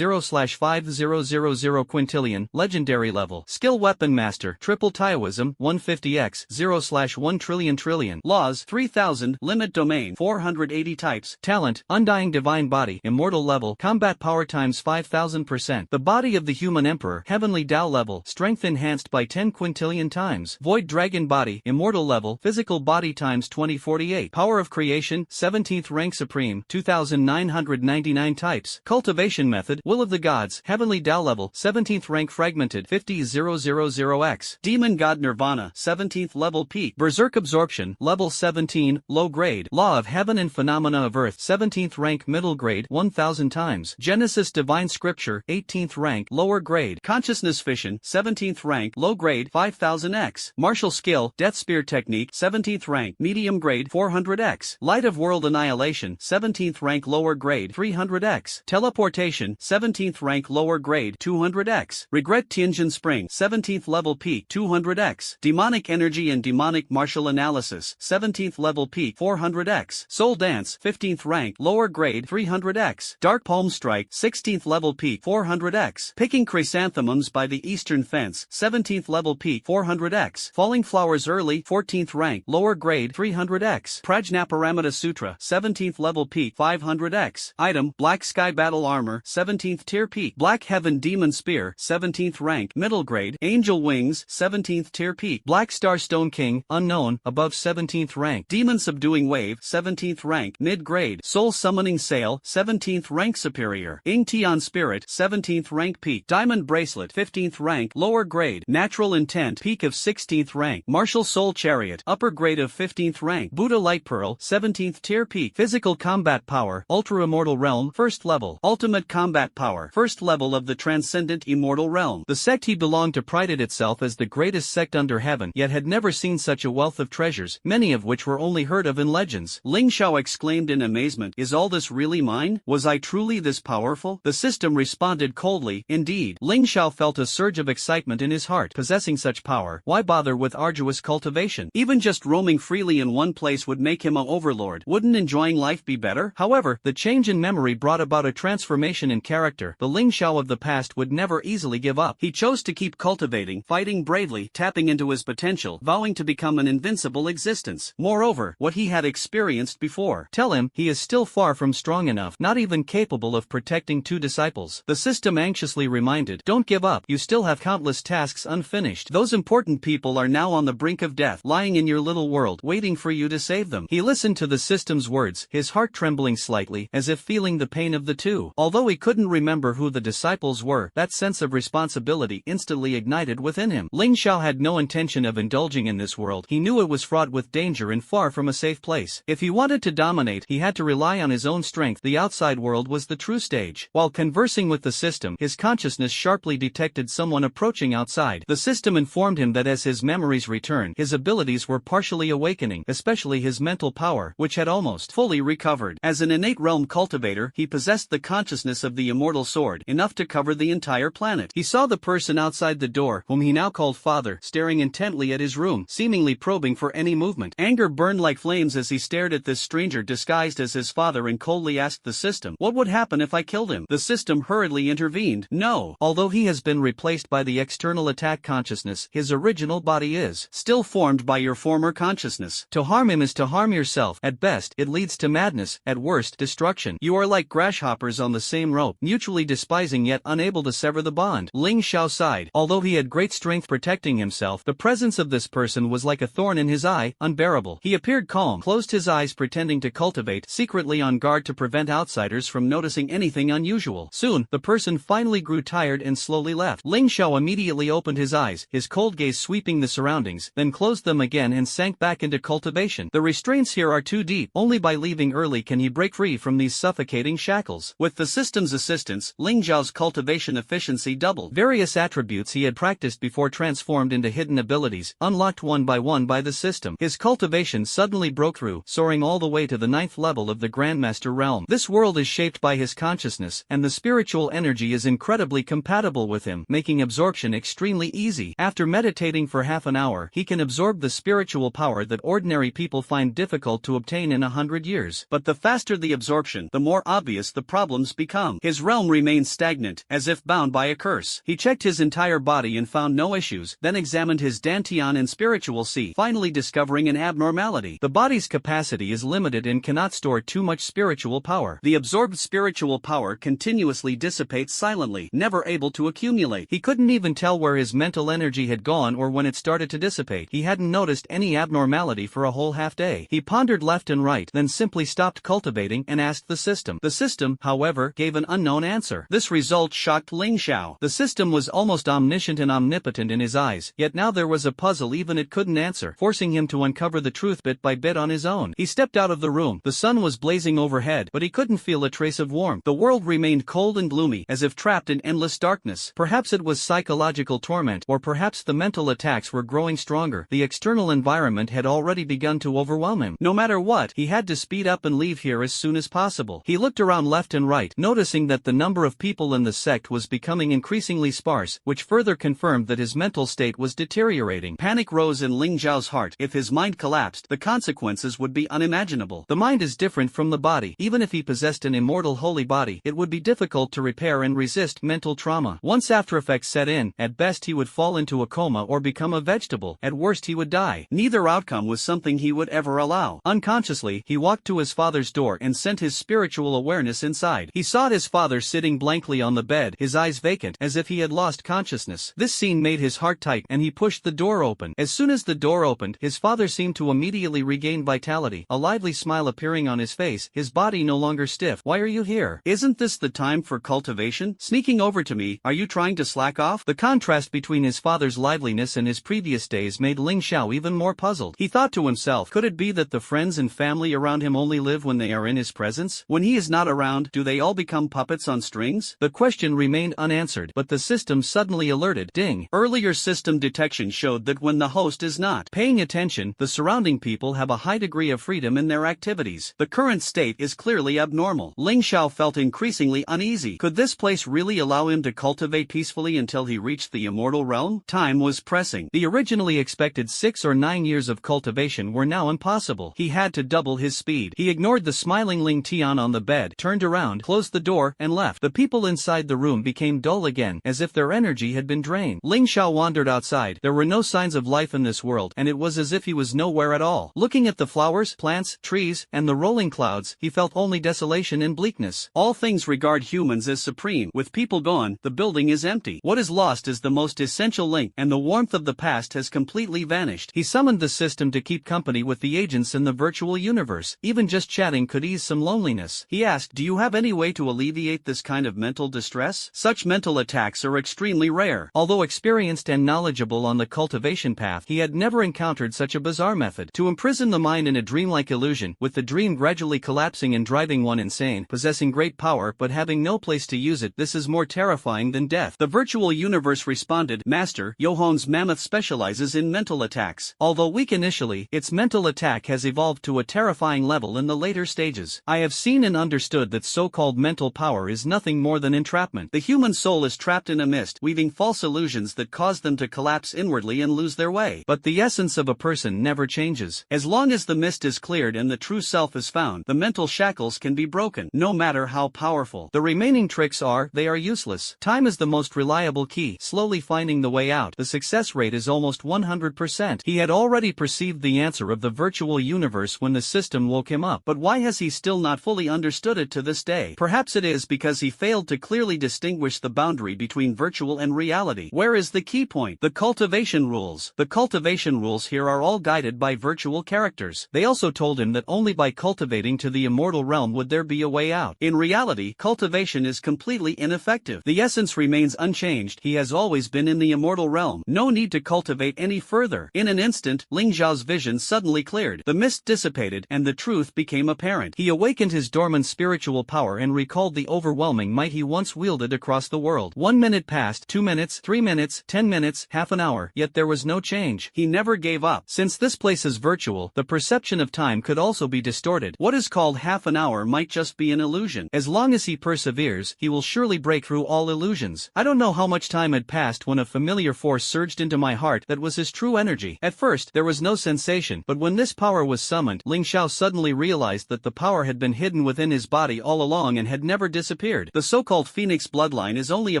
100000000000000000000000000000000000000000000000000000000000000000000000000000000000000000000000000000000000000000000000000000000000000000000000000000000000000000000000000000000000000000000000000000000000000000000000000000000000000000000000000000000000000000000000000000000000000000000000000000000000000000000000000000000000000000000000000000000000000000000000000000000000000000000000000 quintillion, legendary level. Skill weapon master, triple Taoism, 150x, 0/1 trillion trillion. Laws, 3000, limit domain, 480 types. Talent, undying divine body, immortal level, combat power times 5000%. The body of the human emperor, heavenly Tao level, strength enhanced by 10 quintillion times. Void dragon body, immortal level, physical body times 2048. Power of creation, 17th rank supreme, 2999 types. Cultivation method, will of the gods, heavenly Tao level, 17th rank fragmented, 50000x. Demon god nirvana, 17th level peak. Berserk absorption, level 17, low grade. Law of heaven and phenomena of earth, 17th rank middle grade, 1000 times. Genesis divine scripture, 18th rank, lower grade. Consciousness fission, 17th rank, low grade, 5000x. Martial skill, death spear technique, 17th rank, medium grade, 400x. Light of world annihilation, 17th rank lower grade, 300x. Teleportation, 17th rank lower grade, 200x. Regret Tianjin spring, 17th level peak, 200x. Demonic energy and demonic martial analysis, 17th level peak, 400x. Soul dance, 15th rank, lower grade, 300x. Dark palm strike, 16th level peak, 400x. Picking chrysanthemums by the eastern fence, 17th level peak, 400x. Falling flowers early, 14th rank, lower grade, 300x. Prajnaparamita sutra, 17th level peak, 500x. Item, black sky battle armor, 17th tier peak. Black heaven demon spear, 17th rank, middle grade. Angel wings, 17th tier peak. Black star stone king, unknown, above 17th rank. Demon subduing wave, 17th rank, mid grade. Soul summoning sail, 17th rank superior. Ing Tian spirit, 17th rank peak. Diamond bracelet, 15th rank, lower grade. Natural intent, peak of 16th rank. Martial soul chariot, upper grade of 15th rank. Buddha light pearl, 17th tier peak. Physical combat power, ultra immortal realm, first level. Ultimate combat power, first level of the transcendent immortal realm. The sect he belonged to prided itself as the greatest sect under heaven, yet had never seen such a wealth of treasures, many of which were only heard of in legends. Ling Xiao exclaimed in amazement, "Is all this really mine? Was I truly this powerful?" The system responded coldly, "Indeed." Ling Xiao felt a surge of excitement in his heart. Possessing such power, why bother with arduous cultivation? Even just roaming freely in one place would make him an overlord. Wouldn't enjoying life be better? However, the change in memory brought about a transformation in character. The Ling Xiao of the past would never easily give up. He chose to keep cultivating, fighting bravely, tapping into his potential, vowing to become an invincible existence. Moreover, what he had experienced before. Tell him, he is still far from strong enough, not even capable of protecting two disciples. The system anxiously reminded, don't give up, you still have countless tasks unfinished. Those important people are now on the brink of death, lying in your little world, waiting for you to save them. He listened to the system's words, his heart trembling slightly, as if feeling the pain of the two. Although he couldn't remember who the disciples were, that sense of responsibility instantly ignited within him. Ling Xiao had no intention of indulging in this world. He knew it was fraught with danger and far from a safe place. If he wanted to dominate, he had to rely on his own strength. The outside world was the true stage. While conversing with the system, his consciousness sharply detected someone approaching outside. The system informed him that as his memories returned, his abilities were partially awakening, especially his mental power, which had almost fully recovered. As an innate realm cultivator, he possessed the consciousness of the immortal sword, enough to cover the entire planet. He saw the person outside the door, whom he now called father, staring intently at his room, seemingly probing for any movement. Anger burned like flames as he stared at this stranger disguised as his father and coldly asked the system, what would happen if I killed him? The system hurriedly intervened. No. Although he has been replaced by the external attack consciousness, his original body is still formed by your former consciousness. To harm him is to harm yourself. At best, it leads to madness, at worst, destruction. You are like grass grasshoppers on the same rope, mutually despising yet unable to sever the bond. Ling Xiao sighed. Although he had great strength protecting himself, the presence of this person was like a thorn in his eye, unbearable. He appeared calm, closed his eyes pretending to cultivate, secretly on guard to prevent outsiders from noticing anything unusual. Soon, the person finally grew tired and slowly left. Ling Xiao immediately opened his eyes, his cold gaze sweeping the surroundings, then closed them again and sank back into cultivation. The restraints here are too deep. Only by leaving early can he break free from these suffocating shackles. With the system's assistance, Ling Xiao's cultivation efficiency doubled. Various attributes he had practiced before transformed into hidden abilities, unlocked one by the system. His cultivation suddenly broke through, soaring all the way to the 9th level of the Grandmaster realm. This world is shaped by his consciousness, and the spiritual energy is incredibly compatible with him, making absorption extremely easy. After meditating for half an hour, he can absorb the spiritual power that ordinary people find difficult to obtain in 100 years. But the faster the absorption, the more obvious the problems become. His realm remains stagnant, as if bound by a curse. He checked his entire body and found no issues, then examined his dantian and spiritual sea, finally discovering an abnormality. The body's capacity is limited and cannot store too much spiritual power. The absorbed spiritual power continuously dissipates silently, never able to accumulate. He couldn't even tell where his mental energy had gone or when it started to dissipate. He hadn't noticed any abnormality for a whole half day. He pondered left and right, then simply stopped cultivating and asked the system. The system, however, gave an unknown answer. This result shocked Ling Xiao. The system was almost omniscient and omnipotent in his eyes, yet now there was a puzzle even it couldn't answer, forcing him to uncover the truth bit by bit on his own. He stepped out of the room. The sun was blazing overhead, but he couldn't feel a trace of warmth. The world remained cold and gloomy, as if trapped in endless darkness. Perhaps it was psychological torment, or perhaps the mental attacks were growing stronger. The external environment had already begun to overwhelm him. No matter what, he had to speed up and leave here as soon as possible. He looked around left and right, noticing that the number of people in the sect was becoming increasingly sparse, which further confirmed that his mental state was deteriorating. Panic rose in Ling Zhao's heart. If his mind collapsed, the consequences would be unimaginable. The mind is different from the body. Even if he possessed an immortal holy body, it would be difficult to repair and resist mental trauma. Once aftereffects set in, at best he would fall into a coma or become a vegetable. At worst he would die. Neither outcome was something he would ever allow. Unconsciously, he walked to his father's door and sent his spiritual awareness inside. He saw his father sitting blankly on the bed, his eyes vacant, as if he had lost consciousness. This scene made his heart tight, and he pushed the door open. As soon as the door opened, his father seemed to immediately regain vitality, a lively smile appearing on his face, his body no longer stiff. "Why are you here? Isn't this the time for cultivation? Sneaking over to me, are you trying to slack off?" The contrast between his father's liveliness and his previous days made Ling Xiao even more puzzled. He thought to himself, could it be that the friends and family around him only live when they are in his presence? When he is not around, do they all become puppets on strings? The question remained unanswered, but the system suddenly alerted. Ding! Earlier system detection showed that when the host is not paying attention, the surrounding people have a high degree of freedom in their activities. The current state is clearly abnormal. Ling Xiao felt increasingly uneasy. Could this place really allow him to cultivate peacefully until he reached the immortal realm? Time was pressing. The originally expected 6 or 9 years of cultivation were now impossible. He had to double his speed. He ignored the smiling Ling Tian on the bed, turned around, closed the door, and left. The people inside the room became dull again, as if their energy had been drained. Ling Xiao wandered outside. There were no signs of life in this world, and it was as if he was nowhere at all. Looking at the flowers, plants, trees, and the rolling clouds, he felt only desolation and bleakness. All things regard humans as supreme. With people gone, the building is empty. What is lost is the most essential link, and the warmth of the past has completely vanished. He summoned the system to keep company with the agents in the virtual universe. Even just chatting could ease some loneliness. He asked, "Do you have any way to alleviate this kind of mental distress?" Such mental attacks are extremely rare. Although experienced and knowledgeable on the cultivation path, he had never encountered such a bizarre method. To imprison the mind in a dreamlike illusion, with the dream gradually collapsing and driving one insane, possessing great power but having no place to use it, this is more terrifying than death. The virtual universe responded, "Master, Yohon's mammoth specializes in mental attacks. Although weak initially, its mental attack has evolved to a terrifying level in the later stages. I have seen and understood that so-called mental power is nothing more than entrapment. The human soul is trapped in a mist, weaving false illusions that cause them to collapse inwardly and lose their way. But the essence of a person never changes. As long as the mist is cleared and the true self is found, the mental shackles can be broken, no matter how powerful. The remaining tricks they are useless. Time is the most reliable key, slowly finding the way out. The success rate is almost 100%. He had already perceived the answer of the virtual universe when the system woke him up. But why has he still not fully understood it to this day. Perhaps it is because he failed to clearly distinguish the boundary between virtual and reality. Where is the key point? The cultivation rules. The cultivation rules here are all guided by virtual characters. They also told him that only by cultivating to the immortal realm would there be a way out. In reality, cultivation is completely ineffective. The essence remains unchanged. He has always been in the immortal realm. No need to cultivate any further. In an instant, Ling Zhao's vision suddenly cleared. The mist dissipated, and the truth became apparent. He awakened his dormant spiritual power and recalled the overwhelming might he once wielded across the world. 1 minute passed, 2 minutes, 3 minutes, 10 minutes, half an hour, yet there was no change. He never gave up. Since this place is virtual, the perception of time could also be distorted. What is called half an hour might just be an illusion. As long as he perseveres, he will surely break through all illusions. I don't know how much time had passed when a familiar force surged into my heart that was his true energy. At first, there was no sensation, but when this power was summoned, Ling Xiao suddenly realized that the power had been hidden within his body all along and had never disappeared. The so-called Phoenix bloodline is only a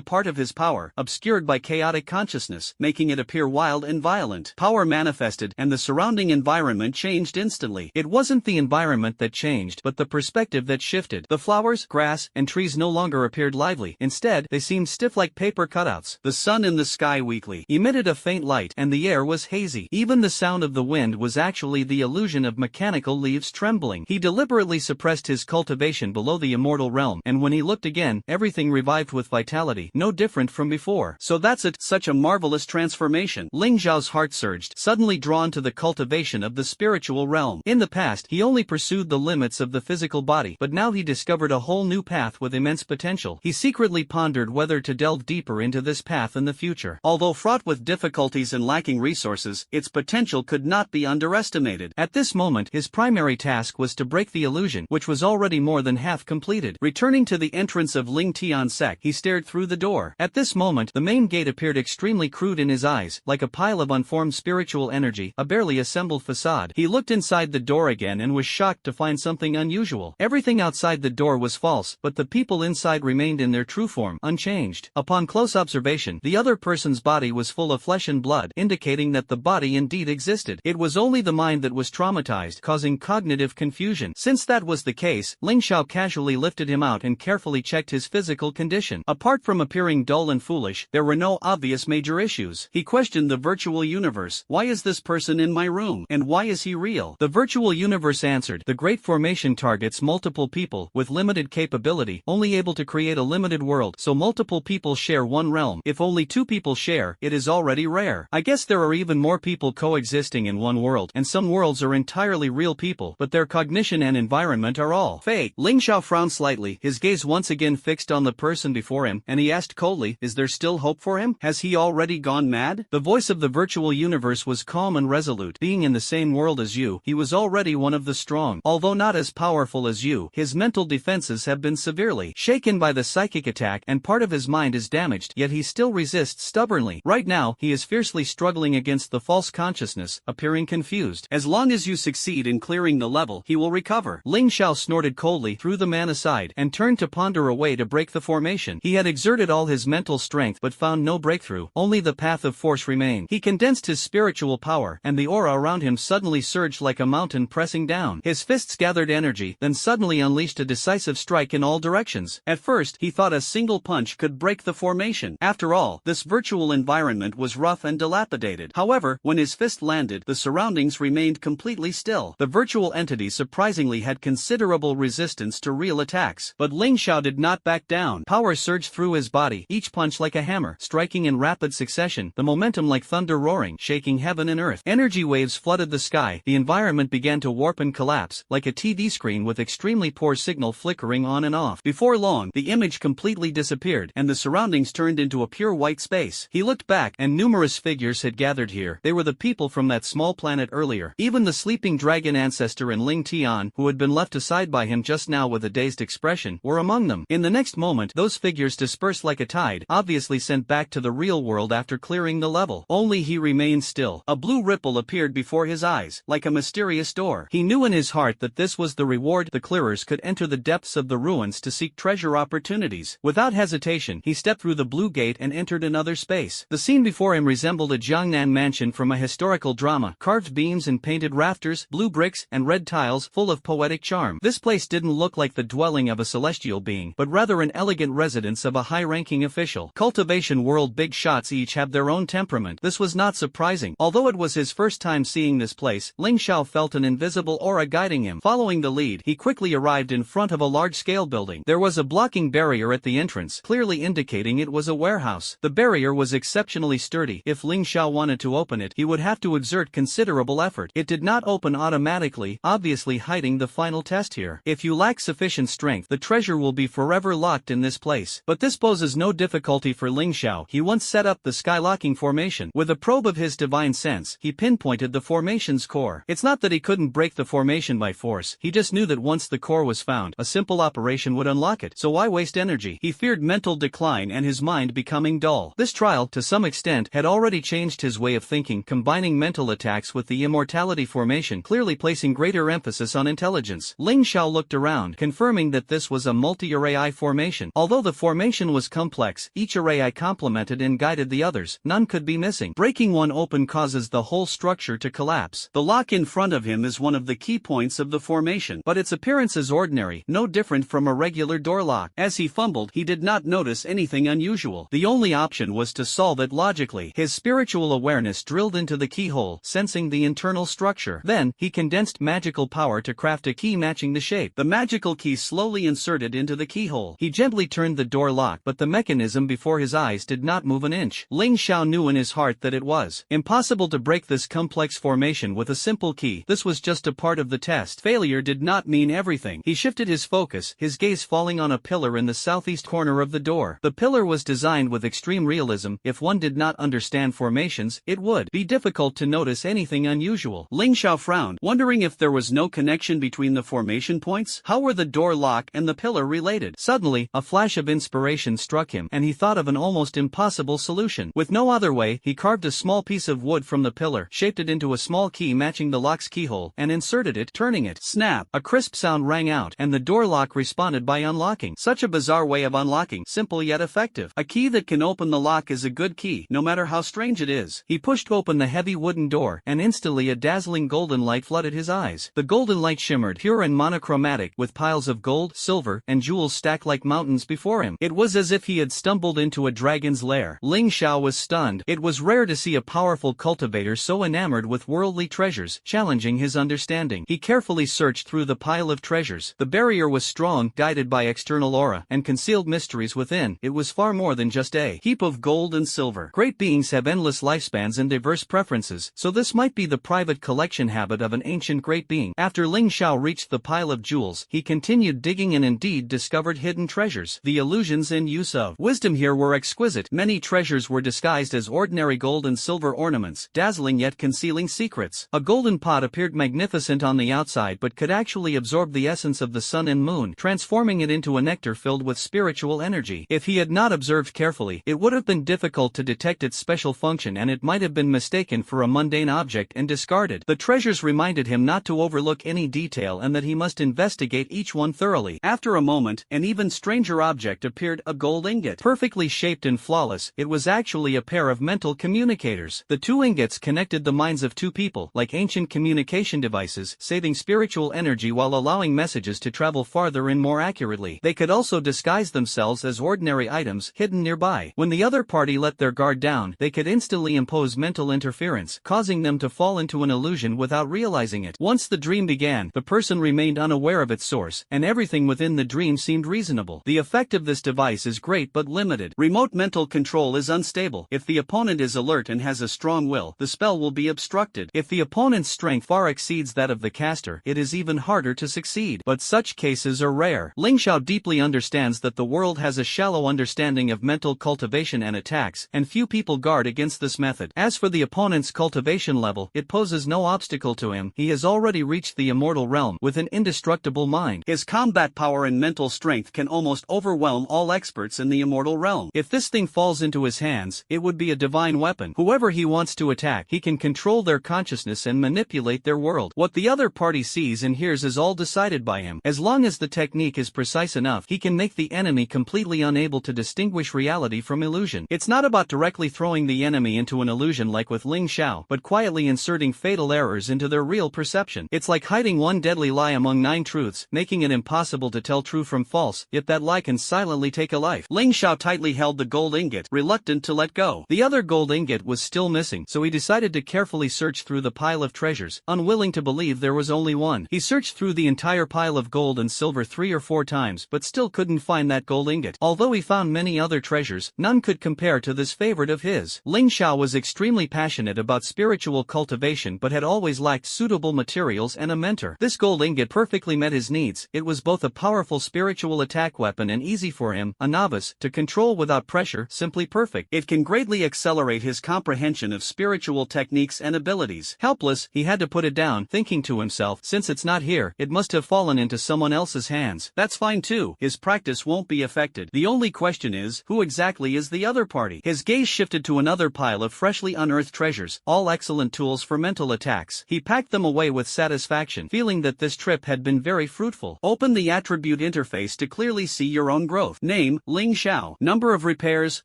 part of his power, obscured by chaotic consciousness, making it appear wild and violent. Power manifested, and the surrounding environment changed instantly. It wasn't the environment that changed, but the perspective that shifted. The flowers, grass, and trees no longer appeared lively. Instead, they seemed stiff like paper cutouts. The sun in the sky weakly emitted a faint light, and the air was hazy. Even the sound of the wind was actually the illusion of mechanical leaves trembling. He deliberately suppressed his cultivation below the immortal realm, and when he looked again, everything revived with vitality, no different from before. So that's it, such a marvelous transformation. Ling Zhao's heart surged, suddenly drawn to the cultivation of the spiritual realm. In the past, he only pursued the limits of the physical body, but now he discovered a whole new path with immense potential. He secretly pondered whether to delve deeper into this path in the future. Although fraught with difficulties and lacking resources, its potential could not be underestimated. At this moment, his primary task was to break the illusion, which was already more than half completed. Returning to the entrance of Ling Tian Sect, he stared through the door. At this moment, the main gate appeared extremely crude in his eyes, like a pile of unformed spiritual energy, a barely assembled facade. He looked inside the door again and was shocked to find something unusual. Everything outside the door was false, but the people inside remained in their true form, unchanged. Upon close observation, the other person's body was full of flesh and blood, indicating that the body indeed existed. It was only the mind that was traumatized, causing cognitive confusion. Since that was the case, Ling Xiao casually lifted him out and carefully checked his physical condition. Apart from appearing dull and foolish, there were no obvious major issues. He questioned the virtual universe. Why is this person in my room? And why is he real? The virtual universe answered, the Great Formation targets multiple people with limited capability, only able to create a limited world, so multiple people share one realm. If only 2 people share, it is already rare. I guess there are even more people coexisting in one world, and some worlds are entirely real people, but their cognition and environment are all fake. Ling Xiao frowned slightly, his gaze once again fixed on the person before him, and he asked coldly, is there still hope for him? Has he already gone mad? The voice of the virtual universe was calm and resolute. Being in the same world as you, he was already one of the strong. Although not as powerful as you, his mental defenses have been severely shaken by the psychic attack, and part of his mind is damaged, yet he still resists stubbornly. Right now, he is fiercely struggling against the false consciousness, appearing confused. As long as you succeed in clearing the level, he will recover. Ling Xiao snorted coldly, threw the man aside, and turned to ponder a way to break the formation. He had exerted all his mental strength but found no breakthrough, only the path of force remained. He condensed his spiritual power, and the aura around him suddenly surged like a mountain pressing down. His fists gathered energy, then suddenly unleashed a decisive strike in all directions. At first, he thought a single punch could break the formation. After all, this virtual environment was rough and dilapidated. However, when his fist landed, the surroundings remained completely still. The virtual entity surprisingly had considerable resistance to real attacks. But Ling Xiao did not back down. Power surged through his body, each punch like a hammer, striking in rapid succession, the momentum like thunder roaring, shaking heaven and earth. Energy waves flooded the sky, the environment began to warp and collapse, like a TV screen with extremely poor signal flickering on and off. Before long, the image completely disappeared, and the surroundings turned into a pure white space. He looked back, and numerous figures had gathered here. They were the people from that small planet earlier. Even the sleeping dragon ancestor and Ling Tian, who had been left aside by him just now with a dazed expression, were among them. In the next moment, those figures dispersed like a tide, obviously sent back to the real world after clearing the level. Only he remained still. A blue ripple appeared before his eyes, like a mysterious door. He knew in his heart that this was the reward. The clearers could enter the depths of the ruins to seek treasure opportunities. Without hesitation, he stepped through the blue gate and entered another space. The scene before him resembled a Jiangnan mansion from a historical drama, carved beams and painted rafters, blue bricks, and red tiles full of poetic charm. This place didn't look like like the dwelling of a celestial being, but rather an elegant residence of a high-ranking official. Cultivation world big shots each have their own temperament. This was not surprising. Although it was his first time seeing this place, Ling Xiao felt an invisible aura guiding him. Following the lead, he quickly arrived in front of a large-scale building. There was a blocking barrier at the entrance, clearly indicating it was a warehouse. The barrier was exceptionally sturdy. If Ling Xiao wanted to open it, he would have to exert considerable effort. It did not open automatically, obviously hiding the final test here. If you lack sufficient strength, the treasure will be forever locked in this place. But this poses no difficulty for Ling Xiao. He once set up the skylocking formation. With a probe of his divine sense, he pinpointed the formation's core. It's not that he couldn't break the formation by force, he just knew that once the core was found, a simple operation would unlock it. So why waste energy? He feared mental decline and his mind becoming dull. This trial, to some extent, had already changed his way of thinking, combining mental attacks with the immortality formation, clearly placing greater emphasis on intelligence. Ling Xiao looked around, confirming that this was a multi-array formation. Although the formation was complex, each array complemented and guided the others. None could be missing. Breaking one open causes the whole structure to collapse. The lock in front of him is one of the key points of the formation, but its appearance is ordinary, no different from a regular door lock. As he fumbled, he did not notice anything unusual. The only option was to solve it logically. His spiritual awareness drilled into the keyhole, sensing the internal structure. Then, he condensed magical power to craft a key matching the shape. The magical key slowly inserted into the keyhole. He gently turned the door lock, but the mechanism before his eyes did not move an inch. Ling Xiao knew in his heart that it was impossible to break this complex formation with a simple key. This was just a part of the test. Failure did not mean everything. He shifted his focus, his gaze falling on a pillar in the southeast corner of the door. The pillar was designed with extreme realism. If one did not understand formations, it would be difficult to notice anything unusual. Ling Xiao frowned, wondering if there was no connection between the formation points. How were the door lock and the pillar related? Suddenly, a flash of inspiration struck him, and he thought of an almost impossible solution. With no other way, he carved a small piece of wood from the pillar, shaped it into a small key matching the lock's keyhole, and inserted it, turning it. Snap! A crisp sound rang out, and the door lock responded by unlocking. Such a bizarre way of unlocking, simple yet effective. A key that can open the lock is a good key, no matter how strange it is. He pushed open the heavy wooden door, and instantly a dazzling golden light flooded his eyes. The golden light shimmered, pure and monochromatic, with piles of gold, silver, and jewels stacked like mountains before him. It was as if he had stumbled into a dragon's lair. Ling Xiao was stunned. It was rare to see a powerful cultivator so enamored with worldly treasures, challenging his understanding. He carefully searched through the pile of treasures. The barrier was strong, guided by external aura, and concealed mysteries within. It was far more than just a heap of gold and silver. Great beings have endless lifespans and diverse preferences, so this might be the private collection habit of an ancient great being. After Ling Xiao reached the pile of jewels, he continued digging and indeed discovered hidden treasures. The illusions and use of wisdom here were exquisite. Many treasures were disguised as ordinary gold and silver ornaments, dazzling yet concealing secrets. A golden pot appeared magnificent on the outside but could actually absorb the essence of the sun and moon, transforming it into a nectar filled with spiritual energy. If he had not observed carefully, it would have been difficult to detect its special function, and it might have been mistaken for a mundane object and discarded. The treasures reminded him not to overlook any detail and that he must investigate each one thoroughly. After a moment, an even stranger object appeared, a gold ingot. Perfectly shaped and flawless, it was actually a pair of mental communicators. The two ingots connected the minds of two people, like ancient communication devices, saving spiritual energy while allowing messages to travel farther and more accurately. They could also disguise themselves as ordinary items, hidden nearby. When the other party let their guard down, they could instantly impose mental interference, causing them to fall into an illusion without realizing it. Once the dream began, the person remained unaware of its source, and everything within the dream seemed reasonable. The effect of this device is great but limited. Remote mental control is unstable. If the opponent is alert and has a strong will, the spell will be obstructed. If the opponent's strength far exceeds that of the caster, it is even harder to succeed. But such cases are rare. Ling Xiao deeply understands that the world has a shallow understanding of mental cultivation and attacks, and few people guard against this method. As for the opponent's cultivation level, it poses no obstacle to him. He has already reached the immortal realm with an indestructible mind. His combat power and mental strength can almost overwhelm all experts in the immortal realm. If this thing falls into his hands, it would be a divine weapon. Whoever he wants to attack, he can control their consciousness and manipulate their world. What the other party sees and hears is all decided by him. As long as the technique is precise enough, he can make the enemy completely unable to distinguish reality from illusion. It's not about directly throwing the enemy into an illusion like with Ling Xiao, but quietly inserting fatal errors into their real perception. It's like hiding one deadly lie among 9 truths, making making it impossible to tell true from false, yet that lie can silently take a life. Ling Xiao tightly held the gold ingot, reluctant to let go. The other gold ingot was still missing, so he decided to carefully search through the pile of treasures, unwilling to believe there was only one. He searched through the entire pile of gold and silver 3 or 4 times, but still couldn't find that gold ingot. Although he found many other treasures, none could compare to this favorite of his. Ling Xiao was extremely passionate about spiritual cultivation but had always lacked suitable materials and a mentor. This gold ingot perfectly met his needs. It was both a powerful spiritual attack weapon and easy for him, a novice, to control without pressure, simply perfect. It can greatly accelerate his comprehension of spiritual techniques and abilities. Helpless, he had to put it down, thinking to himself, since it's not here, it must have fallen into someone else's hands. That's fine too, his practice won't be affected. The only question is, who exactly is the other party? His gaze shifted to another pile of freshly unearthed treasures, all excellent tools for mental attacks. He packed them away with satisfaction, feeling that this trip had been very fruitful. Open the attribute interface to clearly see your own growth. Name, Ling Xiao. Number of repairs,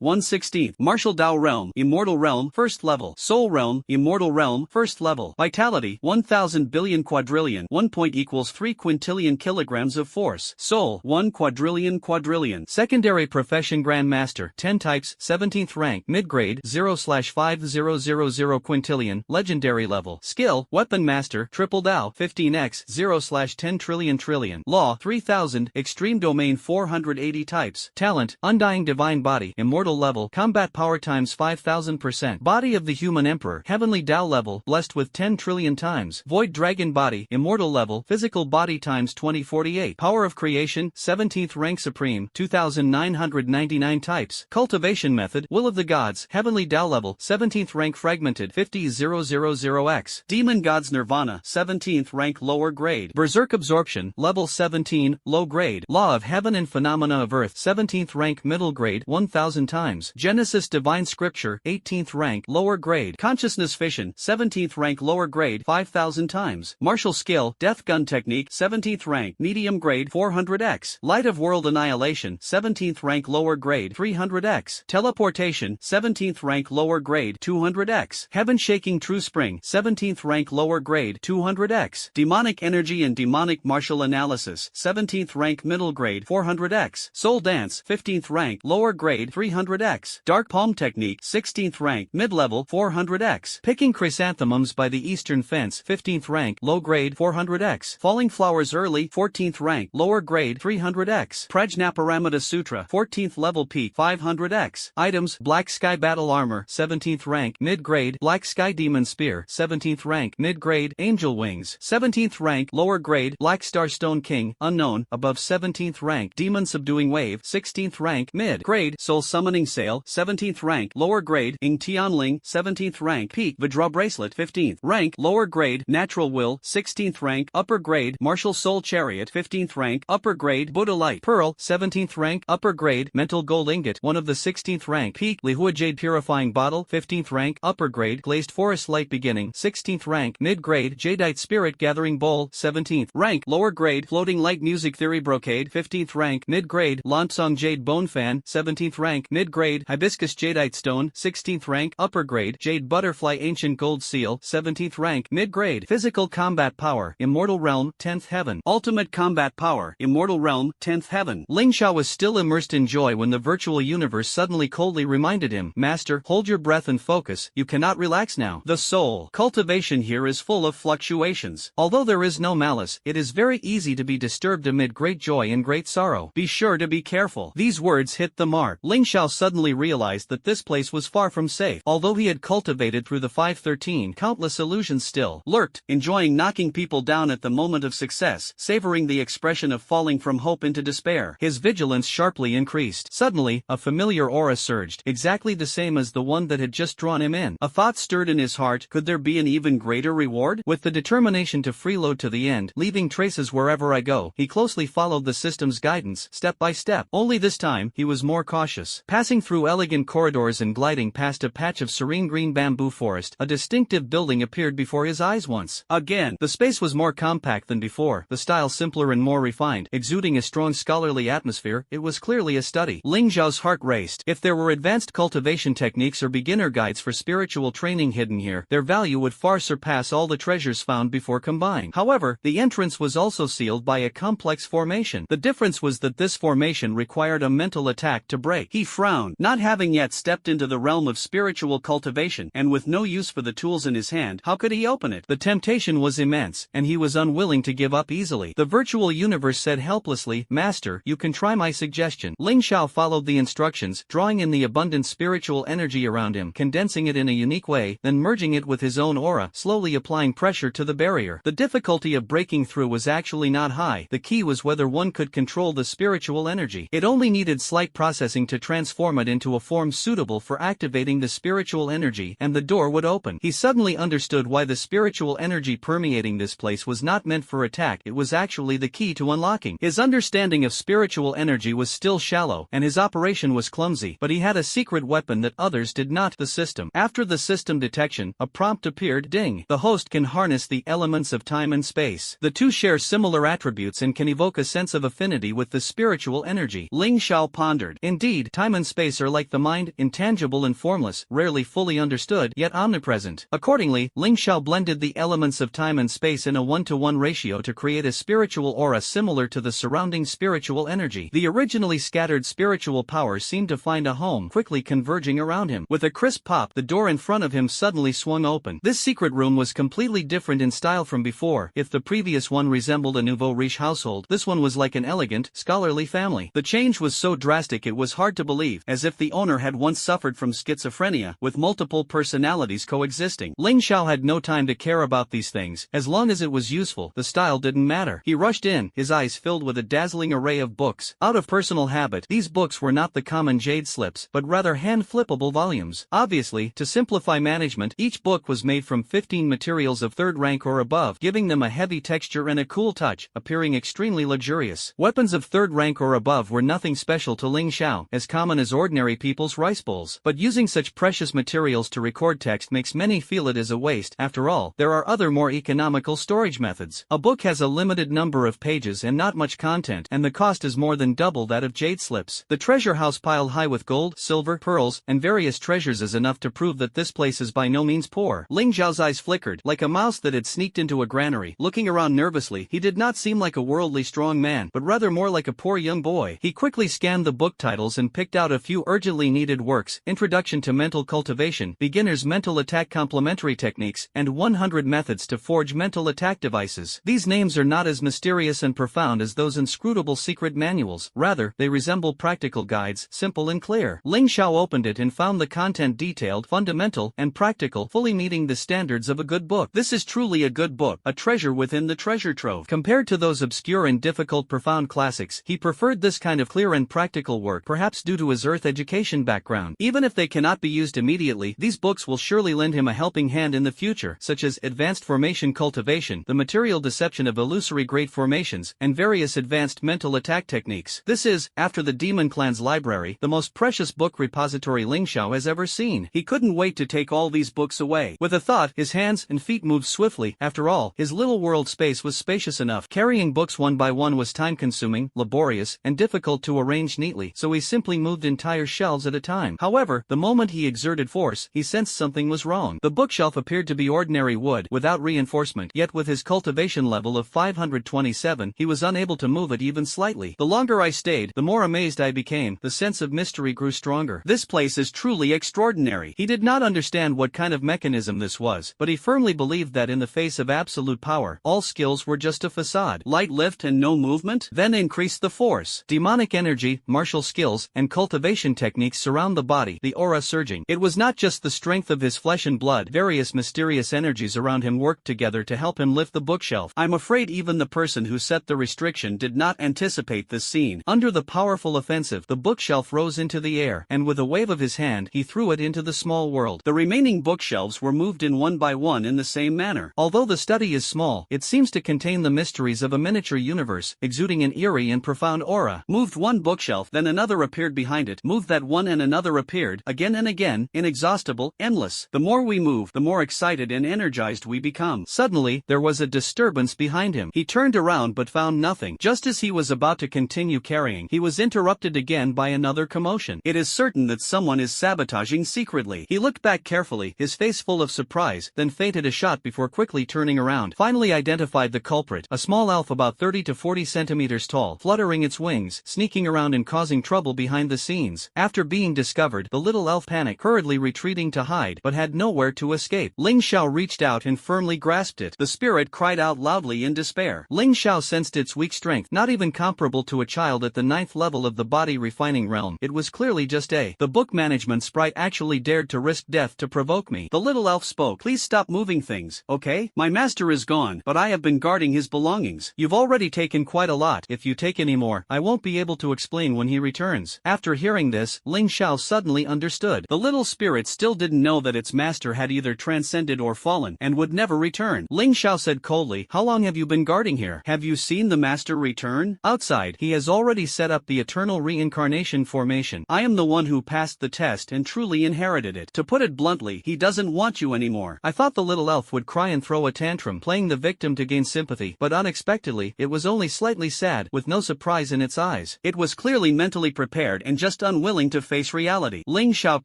1/16. Martial Dao Realm, Immortal Realm, 1st level. Soul Realm, Immortal Realm, 1st level. Vitality, 1000 billion quadrillion. 1 point equals 3 quintillion kilograms of force. Soul, 1 quadrillion quadrillion. Secondary profession Grandmaster, 10 types, 17th rank. Mid-grade, 0/5000 quintillion. Legendary level. Skill, Weapon Master, Triple Dao, 15x, 0/10 trillion trillion. Law, 3000, Extreme Domain 480 types. Talent, Undying Divine Body, Immortal level. Combat Power times 5000%. Body of the Human Emperor, Heavenly Dao level, blessed with 10 trillion times. Void Dragon Body, Immortal level. Physical Body times 2048. Power of Creation, 17th rank Supreme, 2999 types. Cultivation Method, Will of the Gods, Heavenly Dao level, 17th rank Fragmented, 50000x. Demon Gods Nirvana, 17th rank lower grade. Berserk Absorption, level 17, low grade. Law of Heaven and Phenomena of Earth, 17th rank middle grade, 1000 times. Genesis Divine Scripture, 18th rank lower grade. Consciousness Fission, 17th rank lower grade, 5000 times. Martial Skill, Death Gun Technique, 17th rank medium grade, 400x. Light of World Annihilation, 17th rank lower grade, 300x. Teleportation, 17th rank lower grade, 200x. Heaven Shaking True Spring, 17th rank lower grade, 200x. Demonic Energy and Demonic Martial Analysis, 17th rank middle grade, 400x. Soul Dance, 15th rank lower grade, 300x. Dark Palm Technique, 16th rank mid-level, 400x. Picking Chrysanthemums by the Eastern Fence, 15th rank low grade, 400x. Falling Flowers Early, 14th rank lower grade, 300x. Prajnaparamita Sutra, 14th level peak, 500x. Items, Black Sky Battle Armor, 17th rank mid-grade. Black Sky Demon Spear, 17th rank mid-grade. Angel Wings, 17th rank lower grade. Black Star Stone King, unknown, above 17th rank. Demon Subduing Wave, 16th rank mid-grade. Soul Summoning Sail, 17th rank lower grade. Ing Tianling, 17th rank peak. Vidra Bracelet, 15th rank lower grade. Natural Will, 16th rank upper grade. Martial Soul Chariot, 15th rank upper grade. Buddha Light Pearl, 17th rank upper grade. Mental Gold Ingot, one of the 16th rank peak. Lihua Jade Purifying Bottle, 15th rank upper grade. Glazed Forest Light Beginning, 16th rank mid-grade. Jadeite Spirit Gathering Bowl, 17th rank lower grade. Floating Light Music Theory Brocade, 15th rank mid-grade. Lansong Jade Bone Fan, 17th rank mid-grade. Hibiscus Jadeite Stone, 16th rank upper grade. Jade Butterfly Ancient Gold Seal, 17th rank mid-grade. Physical Combat Power, Immortal Realm, 10th Heaven. Ultimate Combat Power, Immortal Realm, 10th Heaven. Ling Xiao was still immersed in joy when the virtual universe suddenly coldly reminded him, Master, hold your breath and focus, you cannot relax now. The soul cultivation here is full of fluctuations. Although there is no malice, it is very easy to be disturbed amid great joy and great sorrow. Be sure to be careful. These words hit the mark. Ling Xiao suddenly realized that this place was far from safe. Although he had cultivated through the 513, countless illusions still lurked, enjoying knocking people down at the moment of success, savoring the expression of falling from hope into despair. His vigilance sharply increased. Suddenly, a familiar aura surged, exactly the same as the one that had just drawn him in. A thought stirred in his heart, could there be an even greater reward? With the determination to freeload to the end, leaving traces wherever I go, he closely followed the system's guidance, step by step. Only this time, he was more cautious. Passing through elegant corridors and gliding past a patch of serene green bamboo forest, a distinctive building appeared before his eyes once again. The space was more compact than before, the style simpler and more refined, exuding a strong scholarly atmosphere. It was clearly a study. Ling Xiao's heart raced. If there were advanced cultivation techniques or beginner guides for spiritual training hidden here, their value would far surpass all the treasures found before combined. However, the entrance was also sealed sealed by a complex formation. The difference was that this formation required a mental attack to break. He frowned, not having yet stepped into the realm of spiritual cultivation, and with no use for the tools in his hand, how could he open it? The temptation was immense, and he was unwilling to give up easily. The virtual universe said helplessly, "Master, you can try my suggestion." Ling Xiao followed the instructions, drawing in the abundant spiritual energy around him, condensing it in a unique way, then merging it with his own aura, slowly applying pressure to the barrier. The difficulty of breaking through was actually not high. The key was whether one could control the spiritual energy. It only needed slight processing to transform it into a form suitable for activating the spiritual energy, and the door would open. He suddenly understood why the spiritual energy permeating this place was not meant for attack. It was actually the key to unlocking. His understanding of spiritual energy was still shallow, and his operation was clumsy, but he had a secret weapon that others did not: the system. After the system detection, a prompt appeared: ding. The host can harness the elements of time and space. The two share similar attributes and can evoke a sense of affinity with the spiritual energy. Ling Xiao pondered. Indeed, time and space are like the mind, intangible and formless, rarely fully understood, yet omnipresent. Accordingly, Ling Xiao blended the elements of time and space in a 1-to-1 ratio to create a spiritual aura similar to the surrounding spiritual energy. The originally scattered spiritual powers seemed to find a home, quickly converging around him. With a crisp pop, the door in front of him suddenly swung open. This secret room was completely different in style from before. If the previous one resembled a nouveau riche household, this one was like an elegant, scholarly family. The change was so drastic it was hard to believe, as if the owner had once suffered from schizophrenia, with multiple personalities coexisting. Ling Xiao had no time to care about these things. As long as it was useful, the style didn't matter. He rushed in, his eyes filled with a dazzling array of books. Out of personal habit, these books were not the common jade slips, but rather hand-flippable volumes. Obviously, to simplify management, each book was made from 15 materials of third rank or above, giving them a heavy texture and a cool touch, appearing extremely luxurious. Weapons of third rank or above were nothing special to Ling Xiao, as common as ordinary people's rice bowls. But using such precious materials to record text makes many feel it is a waste. After all, there are other more economical storage methods. A book has a limited number of pages and not much content, and the cost is more than double that of jade slips. The treasure house piled high with gold, silver, pearls, and various treasures is enough to prove that this place is by no means poor. Ling Xiao's eyes flickered, like a mouse that had sneaked into a granary. Looking around nervously, he did not seem like a worldly strong man, but rather more like a poor young boy. He quickly scanned the book titles and picked out a few urgently needed works: Introduction to Mental Cultivation, Beginner's Mental Attack Complementary Techniques, and 100 Methods to Forge Mental Attack Devices. These names are not as mysterious and profound as those inscrutable secret manuals. Rather, they resemble practical guides, simple and clear. Ling Xiao opened it and found the content detailed, fundamental, and practical, fully meeting the standards of a good book. This is truly a good book, a treasure within the treasure trove. Compared to those obscure and difficult profound classics, he preferred this kind of clear and practical work, perhaps due to his earth education background. Even if they cannot be used immediately, these books will surely lend him a helping hand in the future, such as Advanced Formation Cultivation, the material deception of illusory great formations, and various advanced mental attack techniques. This is, after the Demon Clan's library, the most precious book repository Ling Xiao has ever seen. He couldn't wait to take all these books away. With a thought, his hands and feet moved swiftly. After all, his little world space was spacious enough. Carrying books one by one was time-consuming, laborious, and difficult to arrange neatly, so he simply moved entire shelves at a time. However, the moment he exerted force, he sensed something was wrong. The bookshelf appeared to be ordinary wood, without reinforcement, yet with his cultivation level of 527, he was unable to move it even slightly. The longer I stayed, the more amazed I became. The sense of mystery grew stronger. This place is truly extraordinary. He did not understand what kind of mechanism this was, but he firmly believed that in the face of absolute power, all skills were just a facade. Light lift and no movement? Then increase the force. Demonic energy, martial skills, and cultivation techniques surround the body, the aura surging. It was not just the strength of his flesh and blood. Various mysterious energies around him worked together to help him lift the bookshelf. I'm afraid even the person who set the restriction did not anticipate this scene. Under the powerful offensive, the bookshelf rose into the air, and with a wave of his hand, he threw it into the small world. The remaining bookshelves were moved in one by one in the same manner. Although the study is small, it seems to contain the mysteries of a miniature universe, exuding an eerie and profound aura. Moved one bookshelf, then another appeared behind it. Moved that one and another appeared, again and again, inexhaustible, endless. The more we move, the more excited and energized we become. Suddenly, there was a disturbance behind him. He turned around but found nothing. Just as he was about to continue carrying, he was interrupted again by another commotion. It is certain that someone is sabotaging secretly. He looked back carefully, his face full of surprise, then feinted a shot before quickly turning around. Finally identified the culprit, a small small elf about 30 to 40 centimeters tall, fluttering its wings, sneaking around and causing trouble behind the scenes. After being discovered, the little elf panicked, hurriedly retreating to hide, but had nowhere to escape. Ling Xiao reached out and firmly grasped it. The spirit cried out loudly in despair. Ling Xiao sensed its weak strength, not even comparable to a child at the 9th level of the body refining realm. It was clearly just the book management sprite actually dared to risk death to provoke me. The little elf spoke. Please stop moving things, okay? My master is gone, but I have been guarding his belongings. You've already taken quite a lot. If you take any more, I won't be able to explain when he returns. After hearing this, Ling Xiao suddenly understood. The little spirit still didn't know that its master had either transcended or fallen, and would never return. Ling Xiao said coldly, how long have you been guarding here? Have you seen the master return? Outside, he has already set up the eternal reincarnation formation. I am the one who passed the test and truly inherited it. To put it bluntly, he doesn't want you anymore. I thought the little elf would cry and throw a tantrum, playing the victim to gain sympathy, but unexpectedly, it was only slightly sad, with no surprise in its eyes. It was clearly mentally prepared and just unwilling to face reality. Ling Xiao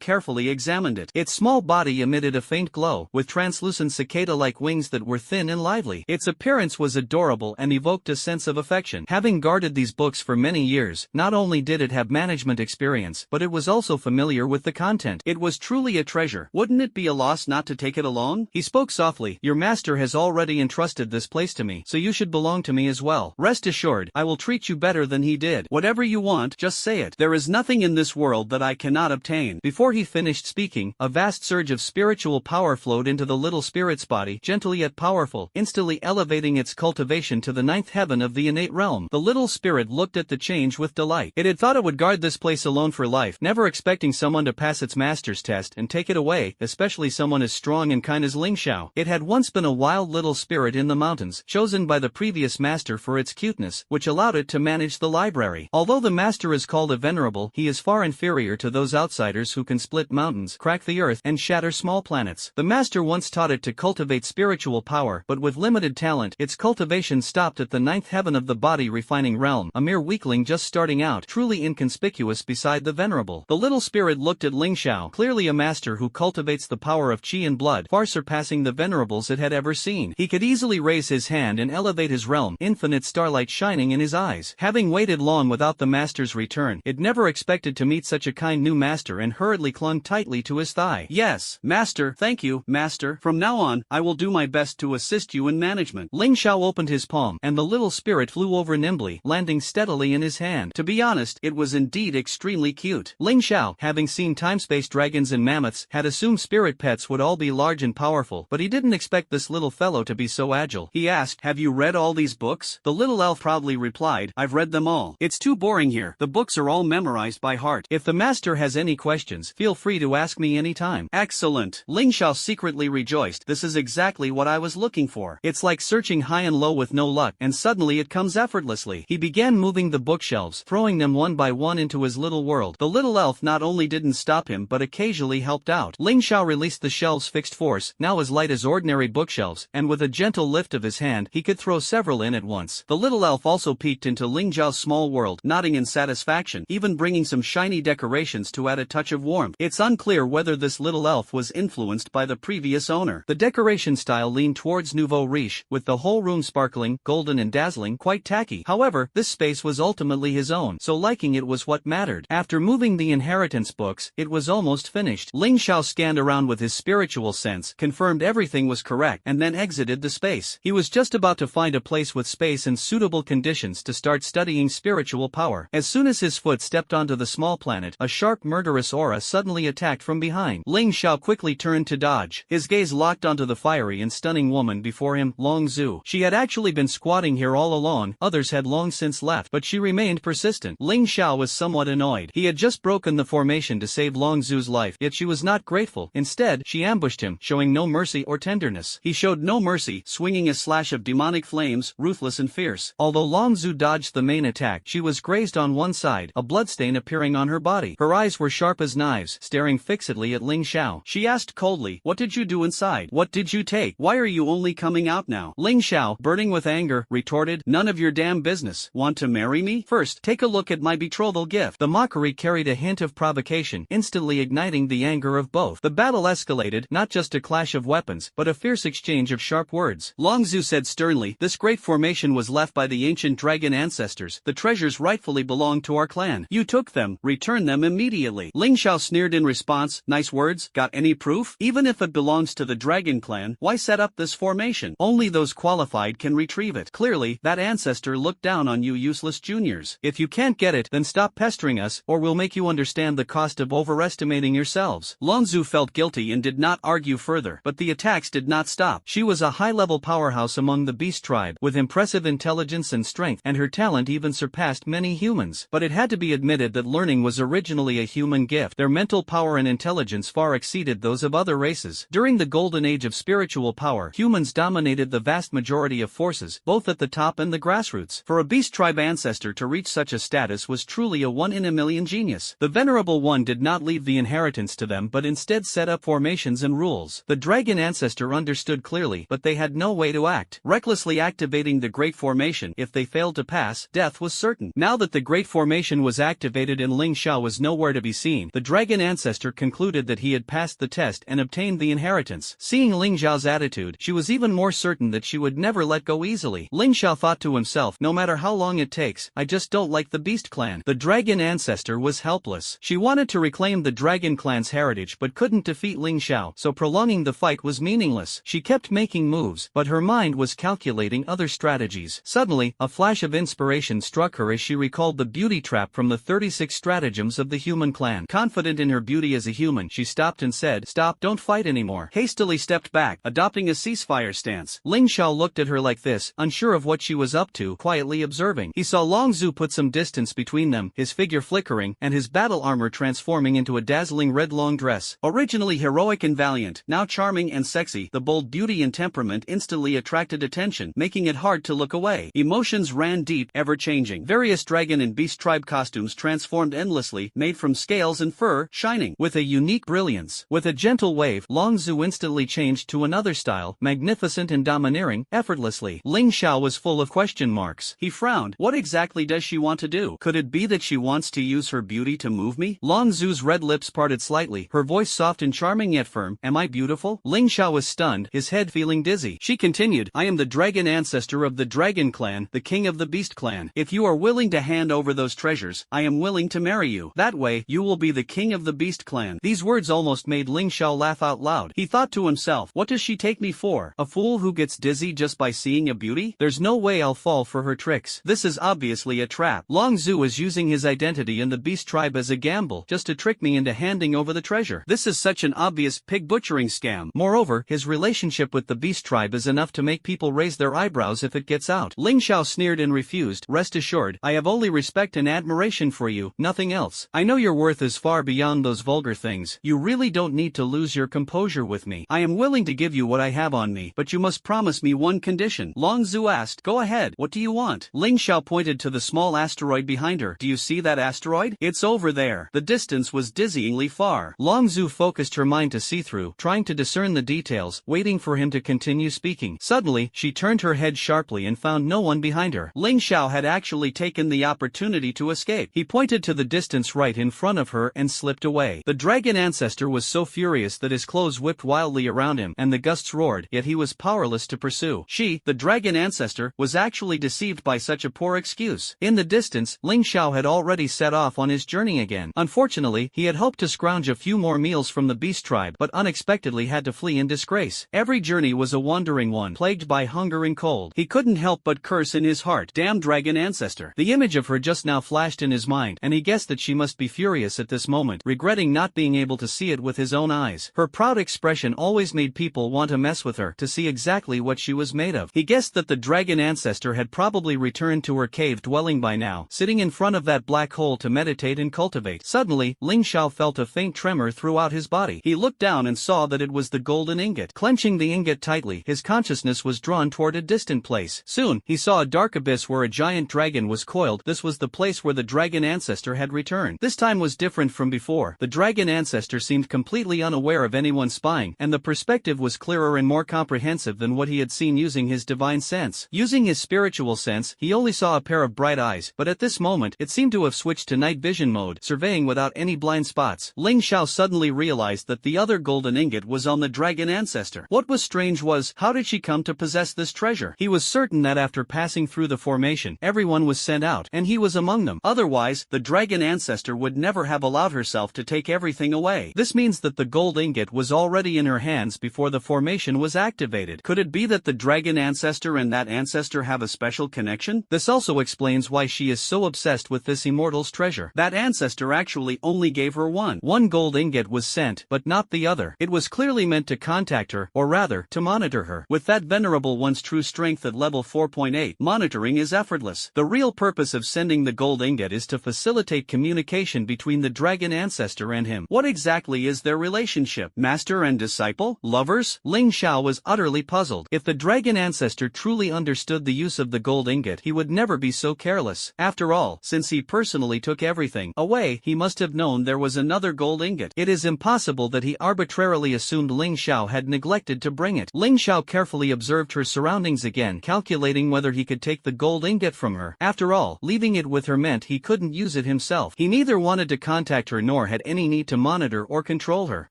carefully examined it. Its small body emitted a faint glow, with translucent cicada-like wings that were thin and lively. Its appearance was adorable and evoked a sense of affection. Having guarded these books for many years, not only did it have management experience, but it was also familiar with the content. It was truly a treasure. Wouldn't it be a loss not to take it along? He spoke softly. Your master has already entrusted this place to me, so you should belong to me as well. Rest assured, I will treat you better than he did. Whatever you want, just say it. There is nothing in this world that I cannot obtain. Before he finished speaking, a vast surge of spiritual power flowed into the little spirit's body, gentle yet powerful, instantly elevating its cultivation to the 9th heaven of the innate realm. The little spirit looked at the change with delight. It had thought it would guard this place alone for life, never expecting someone to pass its master's test and take it away, especially someone as strong and kind as Ling Xiao. It had once been a wild little spirit in the mountains, chosen by the previous master for its cuteness, which allowed it to manage the library. Although the master is called a venerable, he is far inferior to those outsiders who can split mountains, crack the earth, and shatter small planets. The master once taught it to cultivate spiritual power, but with limited talent, its cultivation stopped at the 9th heaven of the body refining realm, a mere weakling just starting out, truly inconspicuous beside the venerable. The little spirit looked at Ling Xiao, clearly a master who cultivates the power of qi and blood, far surpassing the venerables it had ever seen. He could easily raise his hand and elevate his realm, infinite starlight shining in his eyes. Having waited long without the master's return, it never expected to meet such a kind new master and hurriedly clung tightly to his thigh. Yes, master, thank you, master. From now on, I will do my best to assist you in management. Ling Xiao opened his palm, and the little spirit flew over nimbly, landing steadily in his hand. To be honest, it was indeed extremely cute. Ling Xiao, having seen time-space dragons and mammoths, had assumed spirit pets would all be large and powerful, but he didn't expect this little fellow to be so agile. He asked, have you read all these books? The little elf proudly replied, I've read them all. It's too boring here. The books are all memorized by heart. If the master has any questions, feel free to ask me anytime. Excellent. Ling Xiao secretly rejoiced. This is exactly what I was looking for. It's like searching high and low with no luck, and suddenly it comes effortlessly. He began moving the bookshelves, throwing them one by one into his little world. The little elf not only didn't stop him but occasionally helped out. Ling Xiao released the shelves' fixed force, now as light as ordinary bookshelves, and with a gentle lift of his hand, he could throw several in at once. The little elf also peeked into Ling Xiao's small world, nodding in satisfaction, even bringing some shiny decorations to add a touch of warmth. It's unclear whether this little elf was influenced by the previous owner. The decoration style leaned towards nouveau riche, with the whole room sparkling, golden and dazzling, quite tacky. However, this space was ultimately his own, so liking it was what mattered. After moving the inheritance books, it was almost finished. Ling Xiao scanned around with his spiritual sense, confirmed everything was correct, and then exited the space. He was just about to find a place with space and suitable conditions to start studying spiritual power. As soon as his foot stepped onto the small planet, a sharp murderous aura suddenly attacked from behind. Ling Xiao quickly turned to dodge. His gaze locked onto the fiery and stunning woman before him, Long Zhu. She had actually been squatting here all along, others had long since left, but she remained persistent. Ling Xiao was somewhat annoyed. He had just broken the formation to save Long Zhu's life, yet she was not grateful. Instead, she ambushed him, showing no mercy or tenderness. He showed no mercy, swinging a slash of demonic flames, ruthless and fierce. Although Long Zhu dodged the main attack, she was grazed on one side, a bloodstain appearing on her body. Her eyes were sharp as knives, staring fixedly at Ling Xiao. She asked coldly, what did you do inside? What did you take? Why are you only coming out now? Ling Xiao, burning with anger, retorted, none of your damn business. Want to marry me? First, take a look at my betrothal gift. The mockery carried a hint of provocation, instantly igniting the anger of both. The battle escalated, not just a clash of weapons, but a fierce exchange of sharp words. Long Zhu said sternly, this great great formation was left by the ancient dragon ancestors. The treasures rightfully belong to our clan. You took them, return them immediately. Ling Xiao sneered in response, nice words, got any proof? Even if it belongs to the dragon clan, why set up this formation? Only those qualified can retrieve it. Clearly, that ancestor looked down on you useless juniors. If you can't get it, then stop pestering us, or we'll make you understand the cost of overestimating yourselves. Longzhu felt guilty and did not argue further, but the attacks did not stop. She was a high-level powerhouse among the beast tribe, with impressive intelligence and strength, and her talent even surpassed many humans. But it had to be admitted that learning was originally a human gift. Their mental power and intelligence far exceeded those of other races. During the golden age of spiritual power, humans dominated the vast majority of forces, both at the top and the grassroots. For a beast tribe ancestor to reach such a status was truly a one-in-a-million genius. The Venerable One did not leave the inheritance to them but instead set up formations and rules. The dragon ancestor understood clearly, but they had no way to act. Recklessly activating the Great Formation, if they failed to pass, death was certain. Now that the Great Formation was activated and Ling Xiao was nowhere to be seen, the dragon ancestor concluded that he had passed the test and obtained the inheritance. Seeing Ling Xiao's attitude, she was even more certain that she would never let go easily. Ling Xiao thought to himself, no matter how long it takes, I just don't like the beast clan. The dragon ancestor was helpless. She wanted to reclaim the dragon clan's heritage but couldn't defeat Ling Xiao, so prolonging the fight was meaningless. She kept making moves, but her mind was calculating other strategies. Suddenly, a flash of inspiration struck her as she recalled the beauty trap from the 36 stratagems of the human clan. Confident in her beauty as a human, she stopped and said, "Stop, don't fight anymore." Hastily stepped back, adopting a ceasefire stance. Ling Xiao looked at her like this, unsure of what she was up to, quietly observing. He saw Longzhu put some distance between them, his figure flickering, and his battle armor transforming into a dazzling red long dress. Originally heroic and valiant, now charming and sexy, the bold beauty and temperament instantly attracted attention, making it hard to look away. Emotions ran deep, ever-changing. Various dragon and beast tribe costumes transformed endlessly, made from scales and fur, shining with a unique brilliance. With a gentle wave, Longzhu instantly changed to another style, magnificent and domineering, effortlessly. Ling Xiao was full of question marks. He frowned. What exactly does she want to do? Could it be that she wants to use her beauty to move me? Longzhu's red lips parted slightly, her voice soft and charming yet firm. Am I beautiful? Ling Xiao was stunned, his head feeling dizzy. She continued, I am the dragon ancestor of the dragon clan, the king of the beast clan. If you are willing to hand over those treasures, I am willing to marry you. That way, you will be the king of the beast clan. These words almost made Ling Xiao laugh out loud. He thought to himself, what does she take me for? A fool who gets dizzy just by seeing a beauty? There's no way I'll fall for her tricks. This is obviously a trap. Longzhu is using his identity in the beast tribe as a gamble, just to trick me into handing over the treasure. This is such an obvious pig butchering scam. Moreover, his relationship with the beast tribe is enough to make people raise their eyebrows if it gets out. Ling Xiao sneered and refused. Rest assured, I have only respect and admiration for you, nothing else. I know your worth is far beyond those vulgar things. You really don't need to lose your composure with me. I am willing to give you what I have on me, but you must promise me one condition. Longzhu asked, go ahead, what do you want? Ling Xiao pointed to the small asteroid behind her. Do you see that asteroid? It's over there. The distance was dizzyingly far. Longzhu focused her mind to see through, trying to discern the details, waiting for him to continue speaking. Suddenly, she turned her head sharply and found no one behind her. Ling Xiao had actually taken the opportunity to escape. He pointed to the distance right in front of her and slipped away. The dragon ancestor was so furious that his clothes whipped wildly around him, and the gusts roared, yet he was powerless to pursue. She, the dragon ancestor, was actually deceived by such a poor excuse. In the distance, Ling Xiao had already set off on his journey again. Unfortunately, he had hoped to scrounge a few more meals from the beast tribe, but unexpectedly had to flee in disgrace. Every journey was a wandering one, plagued by hunger and cold. He couldn't help but curse in his heart. Damn dragon ancestor. The image of her just now flashed in his mind, and he guessed that she must be furious at this moment, regretting not being able to see it with his own eyes. Her proud expression always made people want to mess with her, to see exactly what she was made of. He guessed that the dragon ancestor had probably returned to her cave dwelling by now, sitting in front of that black hole to meditate and cultivate. Suddenly, Ling Xiao felt a faint tremor throughout his body. He looked down and saw that it was the golden ingot. Clenching the ingot tightly, his consciousness was drawn toward a distant place. Soon, he saw a dark abyss where a giant dragon was coiled. This was the place where the dragon ancestor had returned. This time was different from before. The dragon ancestor seemed completely unaware of anyone spying, and the perspective was clearer and more comprehensive than what he had seen using his divine sense. Using his spiritual sense, he only saw a pair of bright eyes, but at this moment, it seemed to have switched to night vision mode, surveying without any blind spots. Ling Xiao suddenly realized that the other golden ingot was on the dragon ancestor. What was strange was, how did she come to possess this treasure? He was certain that after passing through the formation, everyone was sent out, and he was among them. Otherwise, the dragon ancestor would never have allowed herself to take everything away. This means that the gold ingot was already in her hands before the formation was activated. Could it be that the dragon ancestor and that ancestor have a special connection? This also explains why she is so obsessed with this immortal's treasure. That ancestor actually only gave her one gold ingot was sent, but not the other. It was clearly meant to contact her, or rather, to monitor her. With that venerable one's true strength at level 4.8, monitoring is effortless. The real purpose of sending the gold ingot is to facilitate communication between the dragon ancestor and him. What exactly is their relationship? Master and disciple? Lovers? Ling Xiao was utterly puzzled. If the dragon ancestor truly understood the use of the gold ingot, he would never be so careless. After all, since he personally took everything away, he must have known there was another gold ingot. It is impossible that he arbitrarily assumed Ling Xiao had neglected to bring it. Ling Xiao carefully observed her surroundings again, calculating whether he could take the gold ingot from her. After all, leaving it with her meant he couldn't use it himself. He neither wanted to contact her nor had any need to monitor or control her.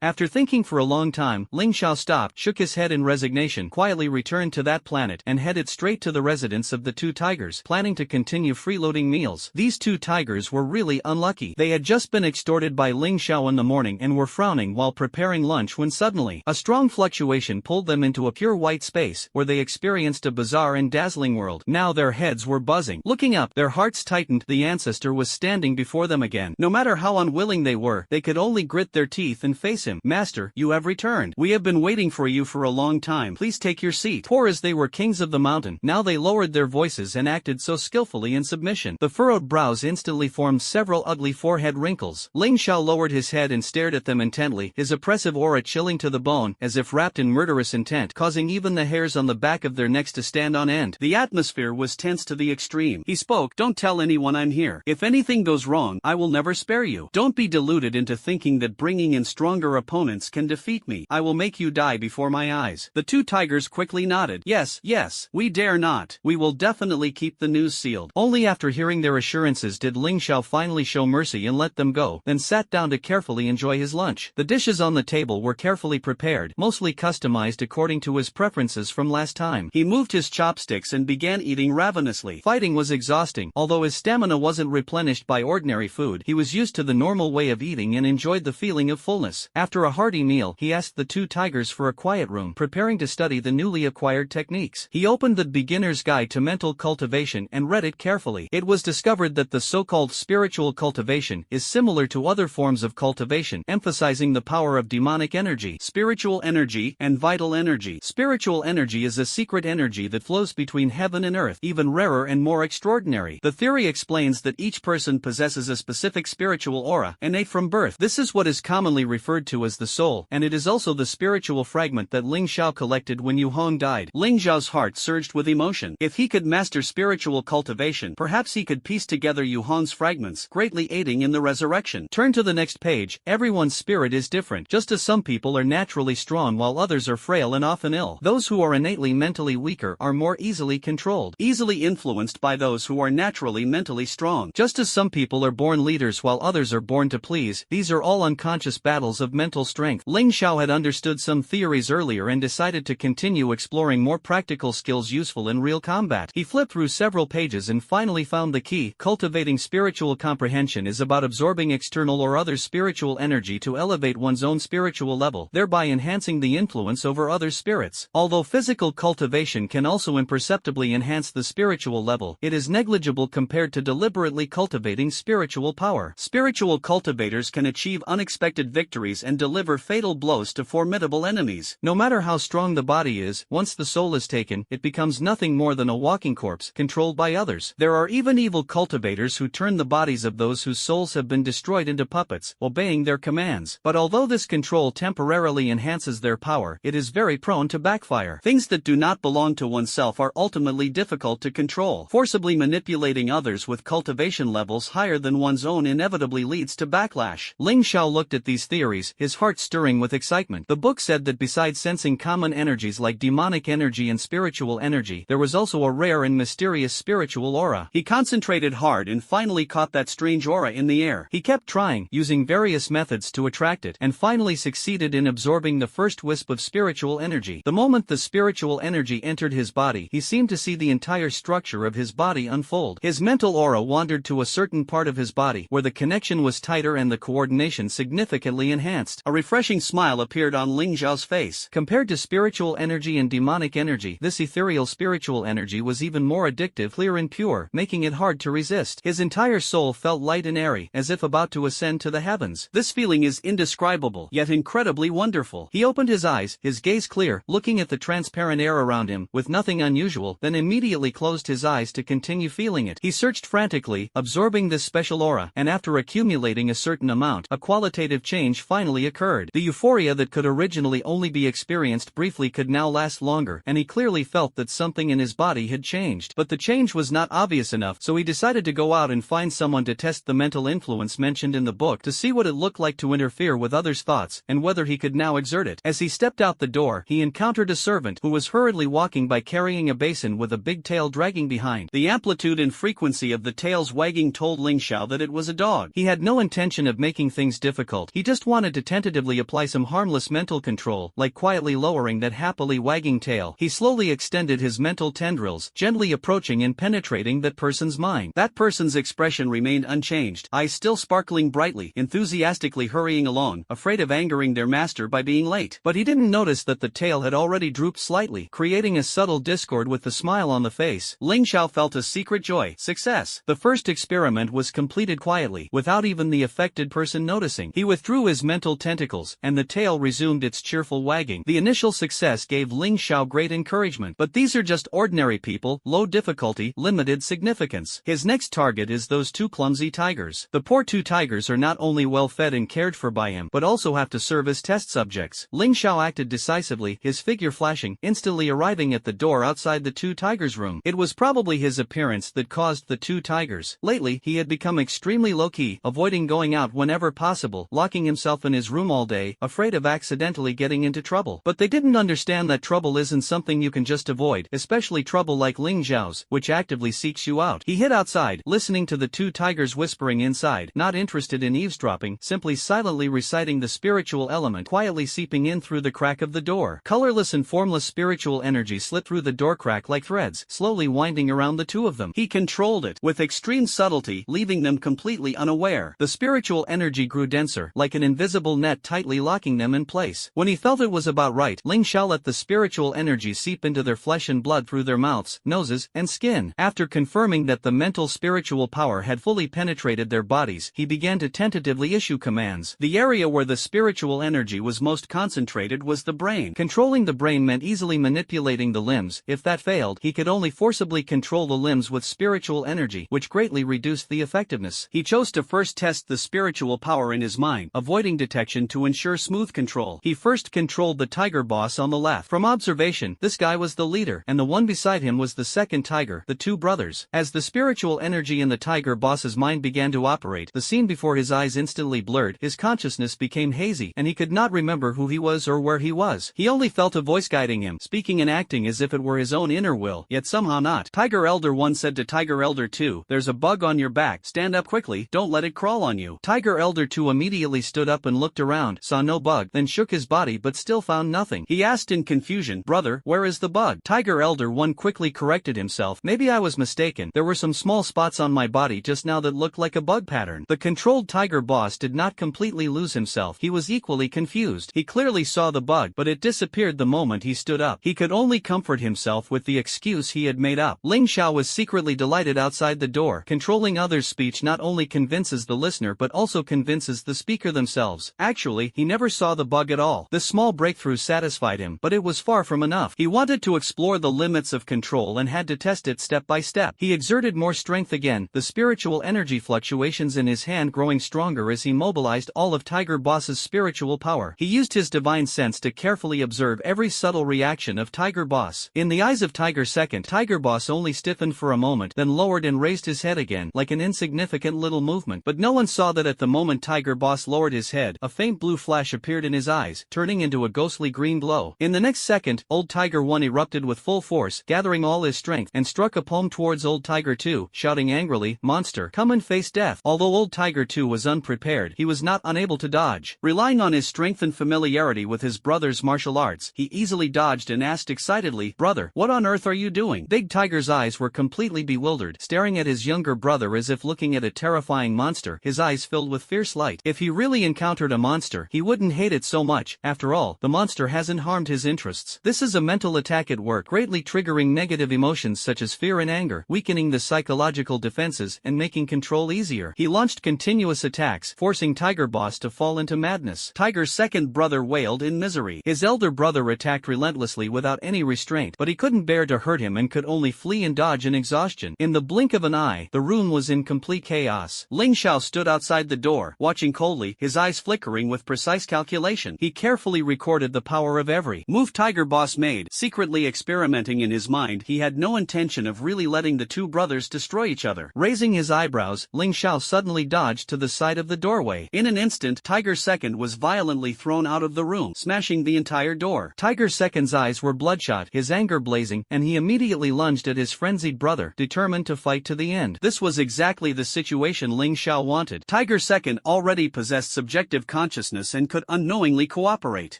After thinking for a long time, Ling Xiao stopped, shook his head in resignation, quietly returned to that planet, and headed straight to the residence of the two tigers, planning to continue freeloading meals. These two tigers were really unlucky. They had just been extorted by Ling Xiao in the morning and were frowning while preparing lunch when suddenly, a strong fluctuation pulled them into a pure white space, where they experienced a bizarre and dazzling world. Now their heads were buzzing. Looking up, their hearts tightened. The ancestor was standing before them again. No matter how unwilling they were, they could only grit their teeth and face him. Master, you have returned. We have been waiting for you for a long time. Please take your seat. Poor as they were kings of the mountain, now they lowered their voices and acted so skillfully in submission. The furrowed brows instantly formed several ugly forehead wrinkles. Ling Xiao lowered his head and stared at them intently, his oppressive aura chilling to the bone, as if wrapped in murderous intent, causing even the hairs on the back of their necks to stand on end. The atmosphere was tense to the extreme. He spoke, "Don't tell anyone I'm here. If anything goes wrong, I will never spare you. Don't be deluded into thinking that bringing in stronger opponents can defeat me. I will make you die before my eyes." The two tigers quickly nodded. Yes, we dare not. We will definitely keep the news sealed. Only after hearing their assurances did Ling Xiao finally show mercy and let them go, then sat down to carefully enjoy his lunch. The dishes on the table were carefully prepared, mostly customized according to his preferences from last time. He moved his chopsticks and began eating ravenously. Fighting was exhausting. Although his stamina wasn't replenished by ordinary food, he was used to the normal way of eating and enjoyed the feeling of fullness. After a hearty meal, he asked the two tigers for a quiet room, preparing to study the newly acquired techniques. He opened the Beginner's Guide to Mental Cultivation and read it carefully. It was discovered that the so-called spiritual cultivation is similar to other forms of cultivation, emphasizing the power of demonic energy, spiritual energy, and vital energy. Spiritual energy is a secret energy that flows between heaven and earth, even rarer and more extraordinary. The theory explains that each person possesses a specific spiritual aura, innate from birth. This is what is commonly referred to as the soul, and it is also the spiritual fragment that Ling Xiao collected when Yu Hong died. Ling Xiao's heart surged with emotion. If he could master spiritual cultivation, perhaps he could piece together Yu Hong's fragments, greatly aiding in the resurrection. Turn to the next page. Everyone's spirit is different. Just as some people are naturally strong while others are frail and often ill, those who are innately mentally weaker are more easily controlled, easily influenced by those who are naturally mentally strong. Just as some people are born leaders while others are born to please, these are all unconscious battles of mental strength. Ling Xiao had understood some theories earlier and decided to continue exploring more practical skills useful in real combat. He flipped through several pages and finally found the key. Cultivating spiritual comprehension is about absorbing external or other spiritual energy to elevate one's own spiritual level, thereby enhancing the influence over other spirits. Although physical cultivation can also imperceptibly enhance the spiritual level, it is negligible compared to deliberately cultivating spiritual power. Spiritual cultivators can achieve unexpected victories and deliver fatal blows to formidable enemies. No matter how strong the body is, once the soul is taken, it becomes nothing more than a walking corpse, controlled by others. There are even evil cultivators who turn the bodies of those whose souls have been destroyed into puppets, obeying their commands. But although this control temporarily enhances their power, it is very prone to backfire. Things that do not belong to oneself are ultimately difficult to control. Forcibly manipulating others with cultivation levels higher than one's own inevitably leads to backlash. Ling Xiao looked at these theories, his heart stirring with excitement. The book said that besides sensing common energies like demonic energy and spiritual energy, there was also a rare and mysterious spiritual aura. He concentrated hard and finally caught that strange aura in the air. He kept trying, using various methods to attract it, and finally succeeded in absorbing the first wisp of spiritual energy. The moment the spiritual energy entered entered his body, he seemed to see the entire structure of his body unfold. His mental aura wandered to a certain part of his body where the connection was tighter and the coordination significantly enhanced. A refreshing smile appeared on Ling Xiao's face. Compared to spiritual energy and demonic energy, this ethereal spiritual energy was even more addictive, clear and pure, making it hard to resist. His entire soul felt light and airy, as if about to ascend to the heavens. This feeling is indescribable, yet incredibly wonderful. He opened his eyes, his gaze clear, looking at the transparent air around him, with nothing unusual, then immediately closed his eyes to continue feeling it. He searched frantically, absorbing this special aura, and after accumulating a certain amount, a qualitative change finally occurred. The euphoria that could originally only be experienced briefly could now last longer, and he clearly felt that something in his body had changed. But the change was not obvious enough, so he decided to go out and find someone to test the mental influence mentioned in the book to see what it looked like to interfere with others' thoughts, and whether he could now exert it. As he stepped out the door, he encountered a servant who was hurriedly walking by carrying a basin with a big tail dragging behind. The amplitude and frequency of the tail's wagging told Ling Xiao that it was a dog. He had no intention of making things difficult, he just wanted to tentatively apply some harmless mental control, like quietly lowering that happily wagging tail. He slowly extended his mental tendrils, gently approaching and penetrating that person's mind. That person's expression remained unchanged, eyes still sparkling brightly, enthusiastically hurrying along, afraid of angering their master by being late. But he didn't notice that the tail had already drooped slightly, creating a subtle discord with the smile on the face. Ling Xiao felt a secret joy. Success! The first experiment was completed quietly, without even the affected person noticing. He withdrew his mental tentacles, and the tail resumed its cheerful wagging. The initial success gave Ling Xiao great encouragement. But these are just ordinary people, low difficulty, limited significance. His next target is those two clumsy tigers. The poor two tigers are not only well fed and cared for by him, but also have to serve as test subjects. Ling Xiao acted decisively, his figure flashing, instantly arriving at the door outside the two tigers' room. It was probably his appearance that caused the two tigers. Lately, he had become extremely low-key, avoiding going out whenever possible, locking himself in his room all day, afraid of accidentally getting into trouble. But they didn't understand that trouble isn't something you can just avoid, especially trouble like Ling Xiao's, which actively seeks you out. He hid outside, listening to the two tigers whispering inside, not interested in eavesdropping, simply silently reciting the spiritual element, quietly seeping in through the crack of the door. Colorless and formless spiritual energy slit through the door crack like threads, slowly winding around the two of them. He controlled it with extreme subtlety, leaving them completely unaware. The spiritual energy grew denser, like an invisible net tightly locking them in place. When he felt it was about right, Ling Xiao let the spiritual energy seep into their flesh and blood through their mouths, noses, and skin. After confirming that the mental spiritual power had fully penetrated their bodies, he began to tentatively issue commands. The area where the spiritual energy was most concentrated was the brain. Controlling the brain meant easily manipulating the limbs. If that failed, he could only forcibly control the limbs with spiritual energy, which greatly reduced the effectiveness. He chose to first test the spiritual power in his mind, avoiding detection to ensure smooth control. He first controlled the tiger boss on the left. From observation, this guy was the leader, and the one beside him was the second tiger, the two brothers. As the spiritual energy in the tiger boss's mind began to operate, the scene before his eyes instantly blurred, his consciousness became hazy, and he could not remember who he was or where he was. He only felt a voice guiding him, speaking and acting as if it were his own inner will, yet somehow not. Tiger Elder 1 said to Tiger Elder 2, "There's a bug on your back, stand up quickly, don't let it crawl on you." Tiger Elder 2 immediately stood up and looked around, saw no bug, then shook his body but still found nothing. He asked in confusion, "Brother, where is the bug?" Tiger Elder 1 quickly corrected himself, "Maybe I was mistaken, there were some small spots on my body just now that looked like a bug pattern." The controlled tiger boss did not completely lose himself, he was equally confused. He clearly saw the bug, but it disappeared the moment he stood up. He could only comfort himself with the excuse he had made up. Ling Xiao was secretly delighted outside the door. Controlling others' speech not only convinces the listener but also convinces the speaker themselves. Actually, he never saw the bug at all. This small breakthrough satisfied him, but it was far from enough. He wanted to explore the limits of control and had to test it step by step. He exerted more strength again, the spiritual energy fluctuations in his hand growing stronger as he mobilized all of Tiger Boss's spiritual power. He used his divine sense to carefully observe every subtle reaction of Tiger Boss. In the eyes of Tiger Second, Tiger Boss only stiffened for a moment, then lowered and raised his head again, like an insignificant little movement. But no one saw that at the moment Tiger Boss lowered his head, a faint blue flash appeared in his eyes, turning into a ghostly green glow. In the next second, Old Tiger 1 erupted with full force, gathering all his strength, and struck a palm towards Old Tiger 2, shouting angrily, "Monster, come and face death." Although Old Tiger 2 was unprepared, he was not unable to dodge. Relying on his strength and familiarity with his brother's martial arts, he easily dodged and asked excitedly, excitedly, "Brother, what on earth are you doing?" Big Tiger's eyes were completely bewildered, staring at his younger brother as if looking at a terrifying monster, his eyes filled with fierce light. If he really encountered a monster, he wouldn't hate it so much. After all, the monster hasn't harmed his interests. This is a mental attack at work, greatly triggering negative emotions such as fear and anger, weakening the psychological defenses and making control easier. He launched continuous attacks, forcing Tiger Boss to fall into madness. Tiger's second brother wailed in misery. His elder brother attacked relentlessly without any restraint, but he couldn't bear to hurt him and could only flee and dodge in exhaustion. In the blink of an eye, the room was in complete chaos. Ling Xiao stood outside the door, watching coldly, his eyes flickering with precise calculation. He carefully recorded the power of every move Tiger Boss made, secretly experimenting in his mind. He had no intention of really letting the two brothers destroy each other. Raising his eyebrows, Ling Xiao suddenly dodged to the side of the doorway. In an instant, Tiger Second was violently thrown out of the room, smashing the entire door. Tiger Second's eyes were bloodshot, his anger blazing, and he immediately lunged at his frenzied brother, determined to fight to the end. This was exactly the situation Ling Xiao wanted. Tiger Second already possessed subjective consciousness and could unknowingly cooperate.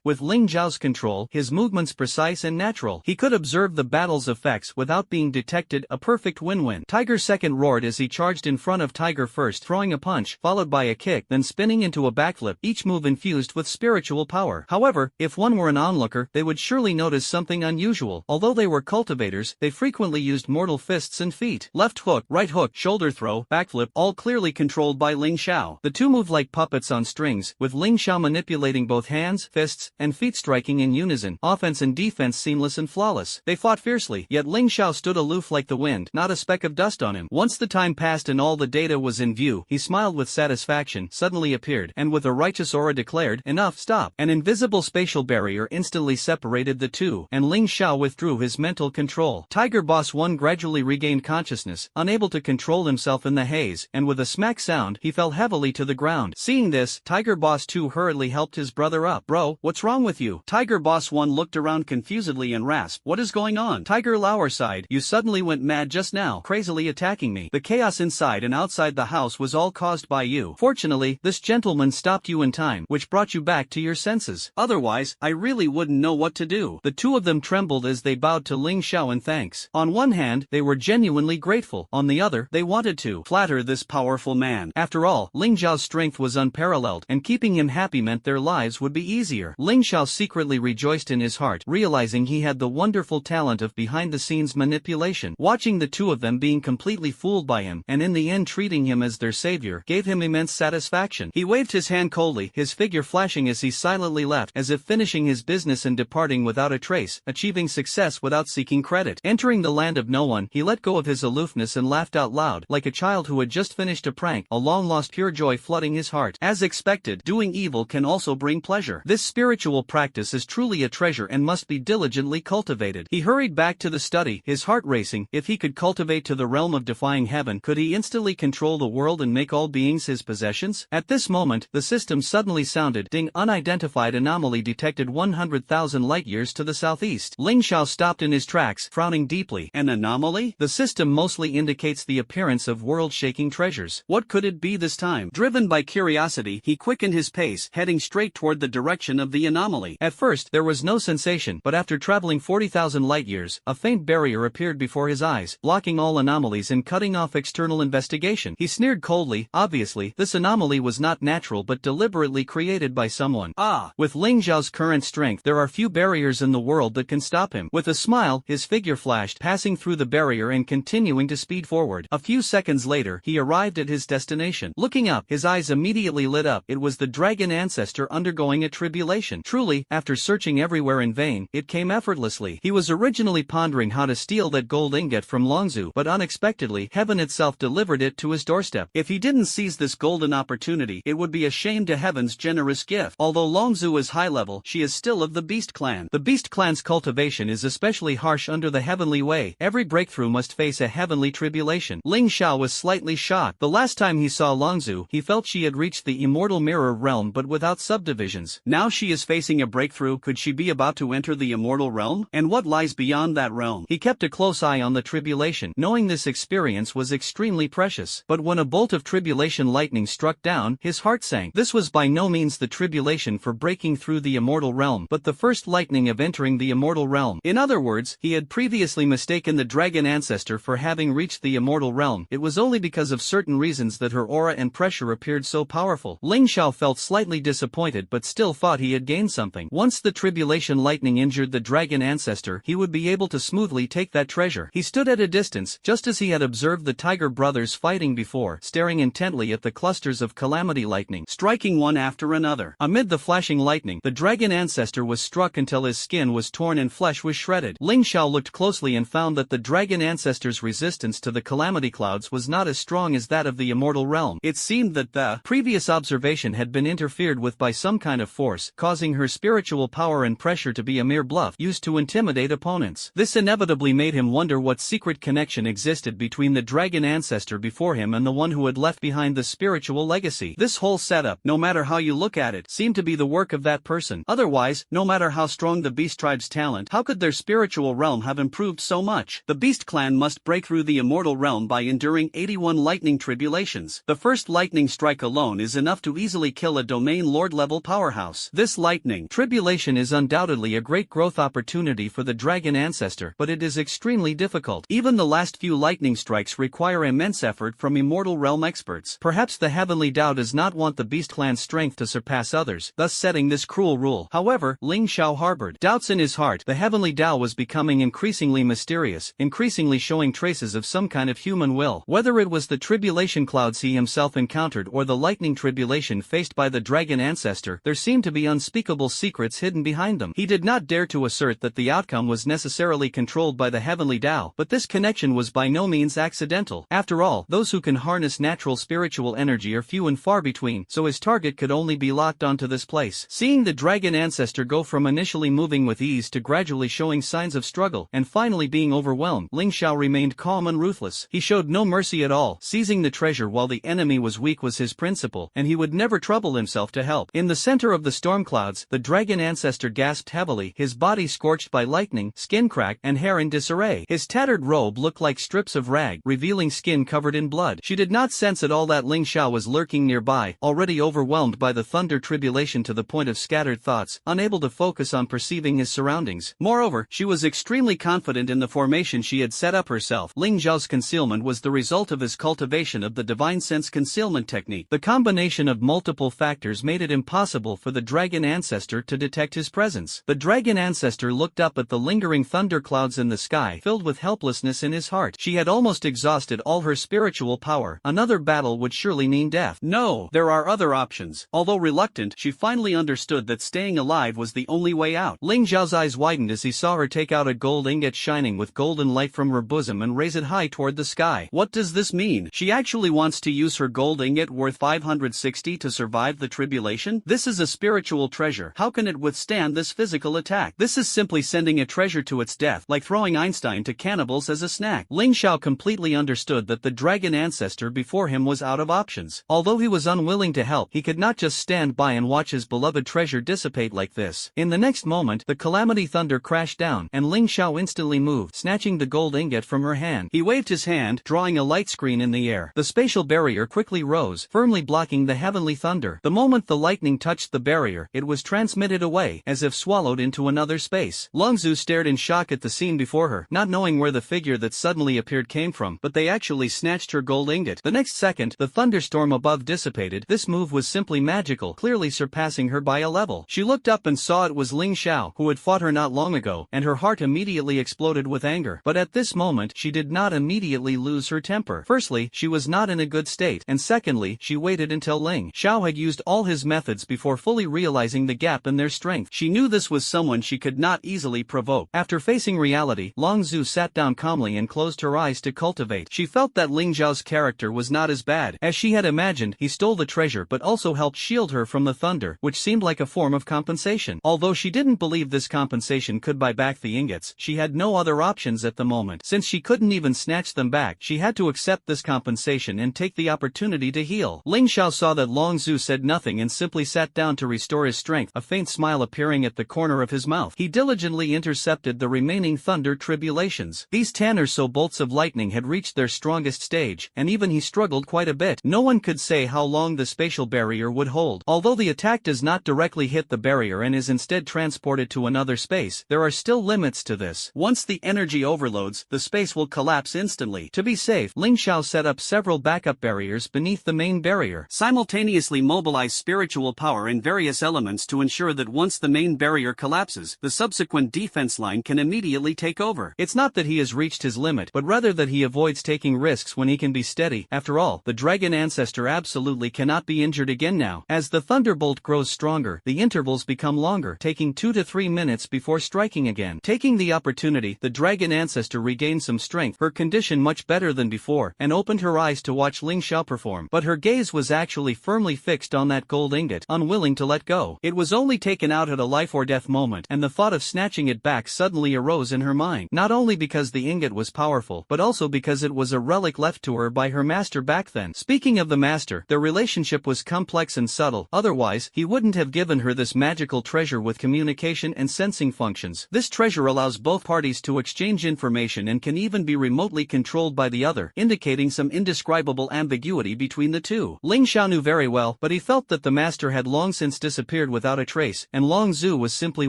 With Ling Xiao's control, his movements precise and natural, he could observe the battle's effects without being detected, a perfect win-win. Tiger Second roared as he charged in front of Tiger First, throwing a punch, followed by a kick, then spinning into a backflip, each move infused with spiritual power. However, if one were an onlooker, they would surely notice something unusual. Although they were cultivators, they frequently used mortal fists and feet. Left hook, right hook, shoulder throw, backflip, all clearly controlled by Ling Xiao. The two moved like puppets on strings, with Ling Xiao manipulating both hands, fists, and feet striking in unison, offense and defense seamless and flawless. They fought fiercely, yet Ling Xiao stood aloof like the wind, not a speck of dust on him. Once the time passed and all the data was in view, he smiled with satisfaction, suddenly appeared, and with a righteous aura declared, "Enough, stop." An invisible spatial barrier instantly separated the two, and Ling Xiao withdrew his mental control. Tiger Boss 1 gradually regained consciousness, unable to control himself in the haze, and with a smack sound, he fell heavily to the ground. Seeing this, Tiger Boss 2 hurriedly helped his brother up. "Bro, what's wrong with you?" Tiger Boss 1 looked around confusedly and rasped, "What is going on?" Tiger Lauer sighed, "You suddenly went mad just now, crazily attacking me. The chaos inside and outside the house was all caused by you. Fortunately, this gentleman stopped you in time, which brought you back to your senses. Otherwise, I really wouldn't know what to do." The two of them trembled as they bowed to Ling Xiao in thanks. On one hand, they were genuinely grateful. On the other, they wanted to flatter this powerful man. After all, Ling Xiao's strength was unparalleled, and keeping him happy meant their lives would be easier. Ling Xiao secretly rejoiced in his heart, realizing he had the wonderful talent of behind-the-scenes manipulation. Watching the two of them being completely fooled by him, and in the end treating him as their savior, gave him immense satisfaction. He waved his hand coldly, his figure flashing as he silently left, as if finishing his business and departing without a trace, achieving success without seeking credit. Entering the land of no one, he let go of his aloofness and laughed out loud, like a child who had just finished a prank, a long-lost pure joy flooding his heart. As expected, doing evil can also bring pleasure. This spiritual practice is truly a treasure and must be diligently cultivated. He hurried back to the study, his heart racing. If he could cultivate to the realm of defying heaven, could he instantly control the world and make all beings his possessions? At this moment, the system suddenly sounded, ding, unidentified anomaly detected 100,000 light-years to the southeast. Ling Xiao stopped in his tracks, frowning deeply. An anomaly? The system mostly indicates the appearance of world-shaking treasures. What could it be this time? Driven by curiosity, he quickened his pace, heading straight toward the direction of the anomaly. At first, there was no sensation, but after traveling 40,000 light-years, a faint barrier appeared before his eyes, blocking all anomalies and cutting off external investigation. He sneered coldly. Obviously, this anomaly was not natural but deliberately created by someone. With Ling Xiao's current strength, there are few barriers in the world that can stop him. With a smile, his figure flashed, passing through the barrier and continuing to speed forward. A few seconds later, he arrived at his destination. Looking up, his eyes immediately lit up. It was the dragon ancestor undergoing a tribulation. Truly, after searching everywhere in vain, it came effortlessly. He was originally pondering how to steal that gold ingot from Longzhu, but unexpectedly, heaven itself delivered it to his doorstep. If he didn't seize this golden opportunity, it would be a shame to heaven's generous gift. Although Longzhu is high level, she is still of the Beast Clan. The Beast Clan's cultivation is especially harsh under the heavenly way. Every breakthrough must face a heavenly tribulation. Ling Xiao was slightly shocked. The last time he saw Longzhu, he felt she had reached the immortal mirror realm but without subdivisions. Now she is facing a breakthrough. Could she be about to enter the immortal realm? And what lies beyond that realm? He kept a close eye on the tribulation, knowing this experience was extremely precious. But when a bolt of tribulation lightning struck down, his heart sank. This was by no means the tribulation for breaking through the immortal realm, but the first lightning of entering the immortal realm. realm. In other words, he had previously mistaken the dragon ancestor for having reached the immortal realm. It was only because of certain reasons that her aura and pressure appeared so powerful. Ling Xiao felt slightly disappointed but still thought he had gained something. Once the tribulation lightning injured the dragon ancestor, he would be able to smoothly take that treasure. He stood at a distance, just as he had observed the tiger brothers fighting before, staring intently at the clusters of calamity lightning, striking one after another. Amid the flashing lightning, the dragon ancestor was struck until his skin was torn and flesh was shredded. Ling Xiao looked closely and found that the dragon ancestor's resistance to the calamity clouds was not as strong as that of the immortal realm. It seemed that the previous observation had been interfered with by some kind of force, causing her spiritual power and pressure to be a mere bluff used to intimidate opponents. This inevitably made him wonder what secret connection existed between the dragon ancestor before him and the one who had left behind the spiritual legacy. This whole setup, no matter how you look at it, seemed to be the work of that person. Otherwise, no matter how strong the Beast Tribe's talent, how could their spiritual realm have improved so much? The Beast Clan must break through the immortal realm by enduring 81 lightning tribulations. The first lightning strike alone is enough to easily kill a domain lord-level powerhouse. This lightning tribulation is undoubtedly a great growth opportunity for the dragon ancestor, but it is extremely difficult. Even the last few lightning strikes require immense effort from immortal realm experts. Perhaps the Heavenly Tao does not want the Beast Clan's strength to surpass others, thus setting this cruel rule. However, Ling Xiao harbored doubts in his heart. The Heavenly Tao was becoming increasingly mysterious, increasingly showing traces of some kind of human will. Whether it was the tribulation clouds he himself encountered or the lightning tribulation faced by the dragon ancestor, there seemed to be unspeakable secrets hidden behind them. He did not dare to assert that the outcome was necessarily controlled by the Heavenly Tao, but this connection was by no means accidental. After all, those who can harness natural spiritual energy are few and far between, so his target could only be locked onto this place. Seeing the dragon ancestor go from initially moving with ease to gradually showing signs of struggle, and finally being overwhelmed, Ling Xiao remained calm and ruthless. He showed no mercy at all. Seizing the treasure while the enemy was weak was his principle, and he would never trouble himself to help. In the center of the storm clouds, the dragon ancestor gasped heavily, his body scorched by lightning, skin cracked, and hair in disarray. His tattered robe looked like strips of rag, revealing skin covered in blood. She did not sense at all that Ling Xiao was lurking nearby, already overwhelmed by the thunder tribulation to the point of scattered thoughts, unable to focus on perceiving his surroundings. Moreover, she was extremely confident in the formation she had set up herself. Ling Xiao's concealment was the result of his cultivation of the divine sense concealment technique. The combination of multiple factors made it impossible for the dragon ancestor to detect his presence. The dragon ancestor looked up at the lingering thunder clouds in the sky, filled with helplessness in his heart. She had almost exhausted all her spiritual power. Another battle would surely mean death. No, there are other options. Although reluctant, she finally understood that staying alive was the only way out. Ling Xiao's eyes widened as he saw her take out a gold ingot shining with golden light from her bosom and raise it high toward the sky. What does this mean? She actually wants to use her gold ingot worth 560 to survive the tribulation? This is a spiritual treasure. How can it withstand this physical attack? This is simply sending a treasure to its death, like throwing Einstein to cannibals as a snack. Ling Xiao completely understood that the dragon ancestor before him was out of options. Although he was unwilling to help, he could not just stand by and watch his beloved treasure dissipate like this. In the next moment, the calamity thunder crashed down, and Ling Xiao instantly moved, snatching the gold ingot from her hand. He waved his hand, drawing a light screen in the air. The spatial barrier quickly rose, firmly blocking the heavenly thunder. The moment the lightning touched the barrier, it was transmitted away, as if swallowed into another space. Longzhu stared in shock at the scene before her, not knowing where the figure that suddenly appeared came from, but they actually snatched her gold ingot. The next second, the thunderstorm above dissipated. This move was simply magical, clearly surpassing her by a level. She looked up and saw it was Ling Xiao, who had fought her not long ago, and her heart immediately exploded with anger. But at this moment, she did not immediately lose her temper. Firstly, she was not in a good state, and secondly, she waited until Ling Xiao had used all his methods before fully realizing the gap in their strength. She knew this was someone she could not easily provoke. After facing reality, Longzhu sat down calmly and closed her eyes to cultivate. She felt that Ling Xiao's character was not as bad as she had imagined. He stole the treasure but also helped shield her from the thunder, which seemed like a form of compensation. Although she didn't believe this compensation could buy back the ingots, she had no other options at the moment. Since she couldn't even snatch them back, she had to accept this compensation and take the opportunity to heal. Ling Xiao saw that Longzhu said nothing and simply sat down to restore his strength, a faint smile appearing at the corner of his mouth. He diligently intercepted the remaining thunder tribulations. These 10 or so bolts of lightning had reached their strongest stage, and even he struggled quite a bit. No one could say how long the spatial barrier would hold. Although the attack does not directly hit the barrier and is instead transported to another space, there there are still limits to this. Once the energy overloads, the space will collapse instantly. To be safe, Ling Xiao set up several backup barriers beneath the main barrier. Simultaneously mobilize spiritual power in various elements to ensure that once the main barrier collapses, the subsequent defense line can immediately take over. It's not that he has reached his limit, but rather that he avoids taking risks when he can be steady. After all, the dragon ancestor absolutely cannot be injured again now. As the thunderbolt grows stronger, the intervals become longer, taking 2 to 3 minutes before striking again. Taking the opportunity, the dragon ancestor regained some strength, her condition much better than before, and opened her eyes to watch Ling Xiao perform. But her gaze was actually firmly fixed on that gold ingot, unwilling to let go. It was only taken out at a life or death moment, and the thought of snatching it back suddenly arose in her mind. Not only because the ingot was powerful, but also because it was a relic left to her by her master back then. Speaking of the master, their relationship was complex and subtle, otherwise, he wouldn't have given her this magical treasure with communication and sensing functions. This treasure allows both parties to exchange information and can even be remotely controlled by the other, indicating some indescribable ambiguity between the two. Ling Xiao knew very well, but he felt that the master had long since disappeared without a trace, and Long Zhu was simply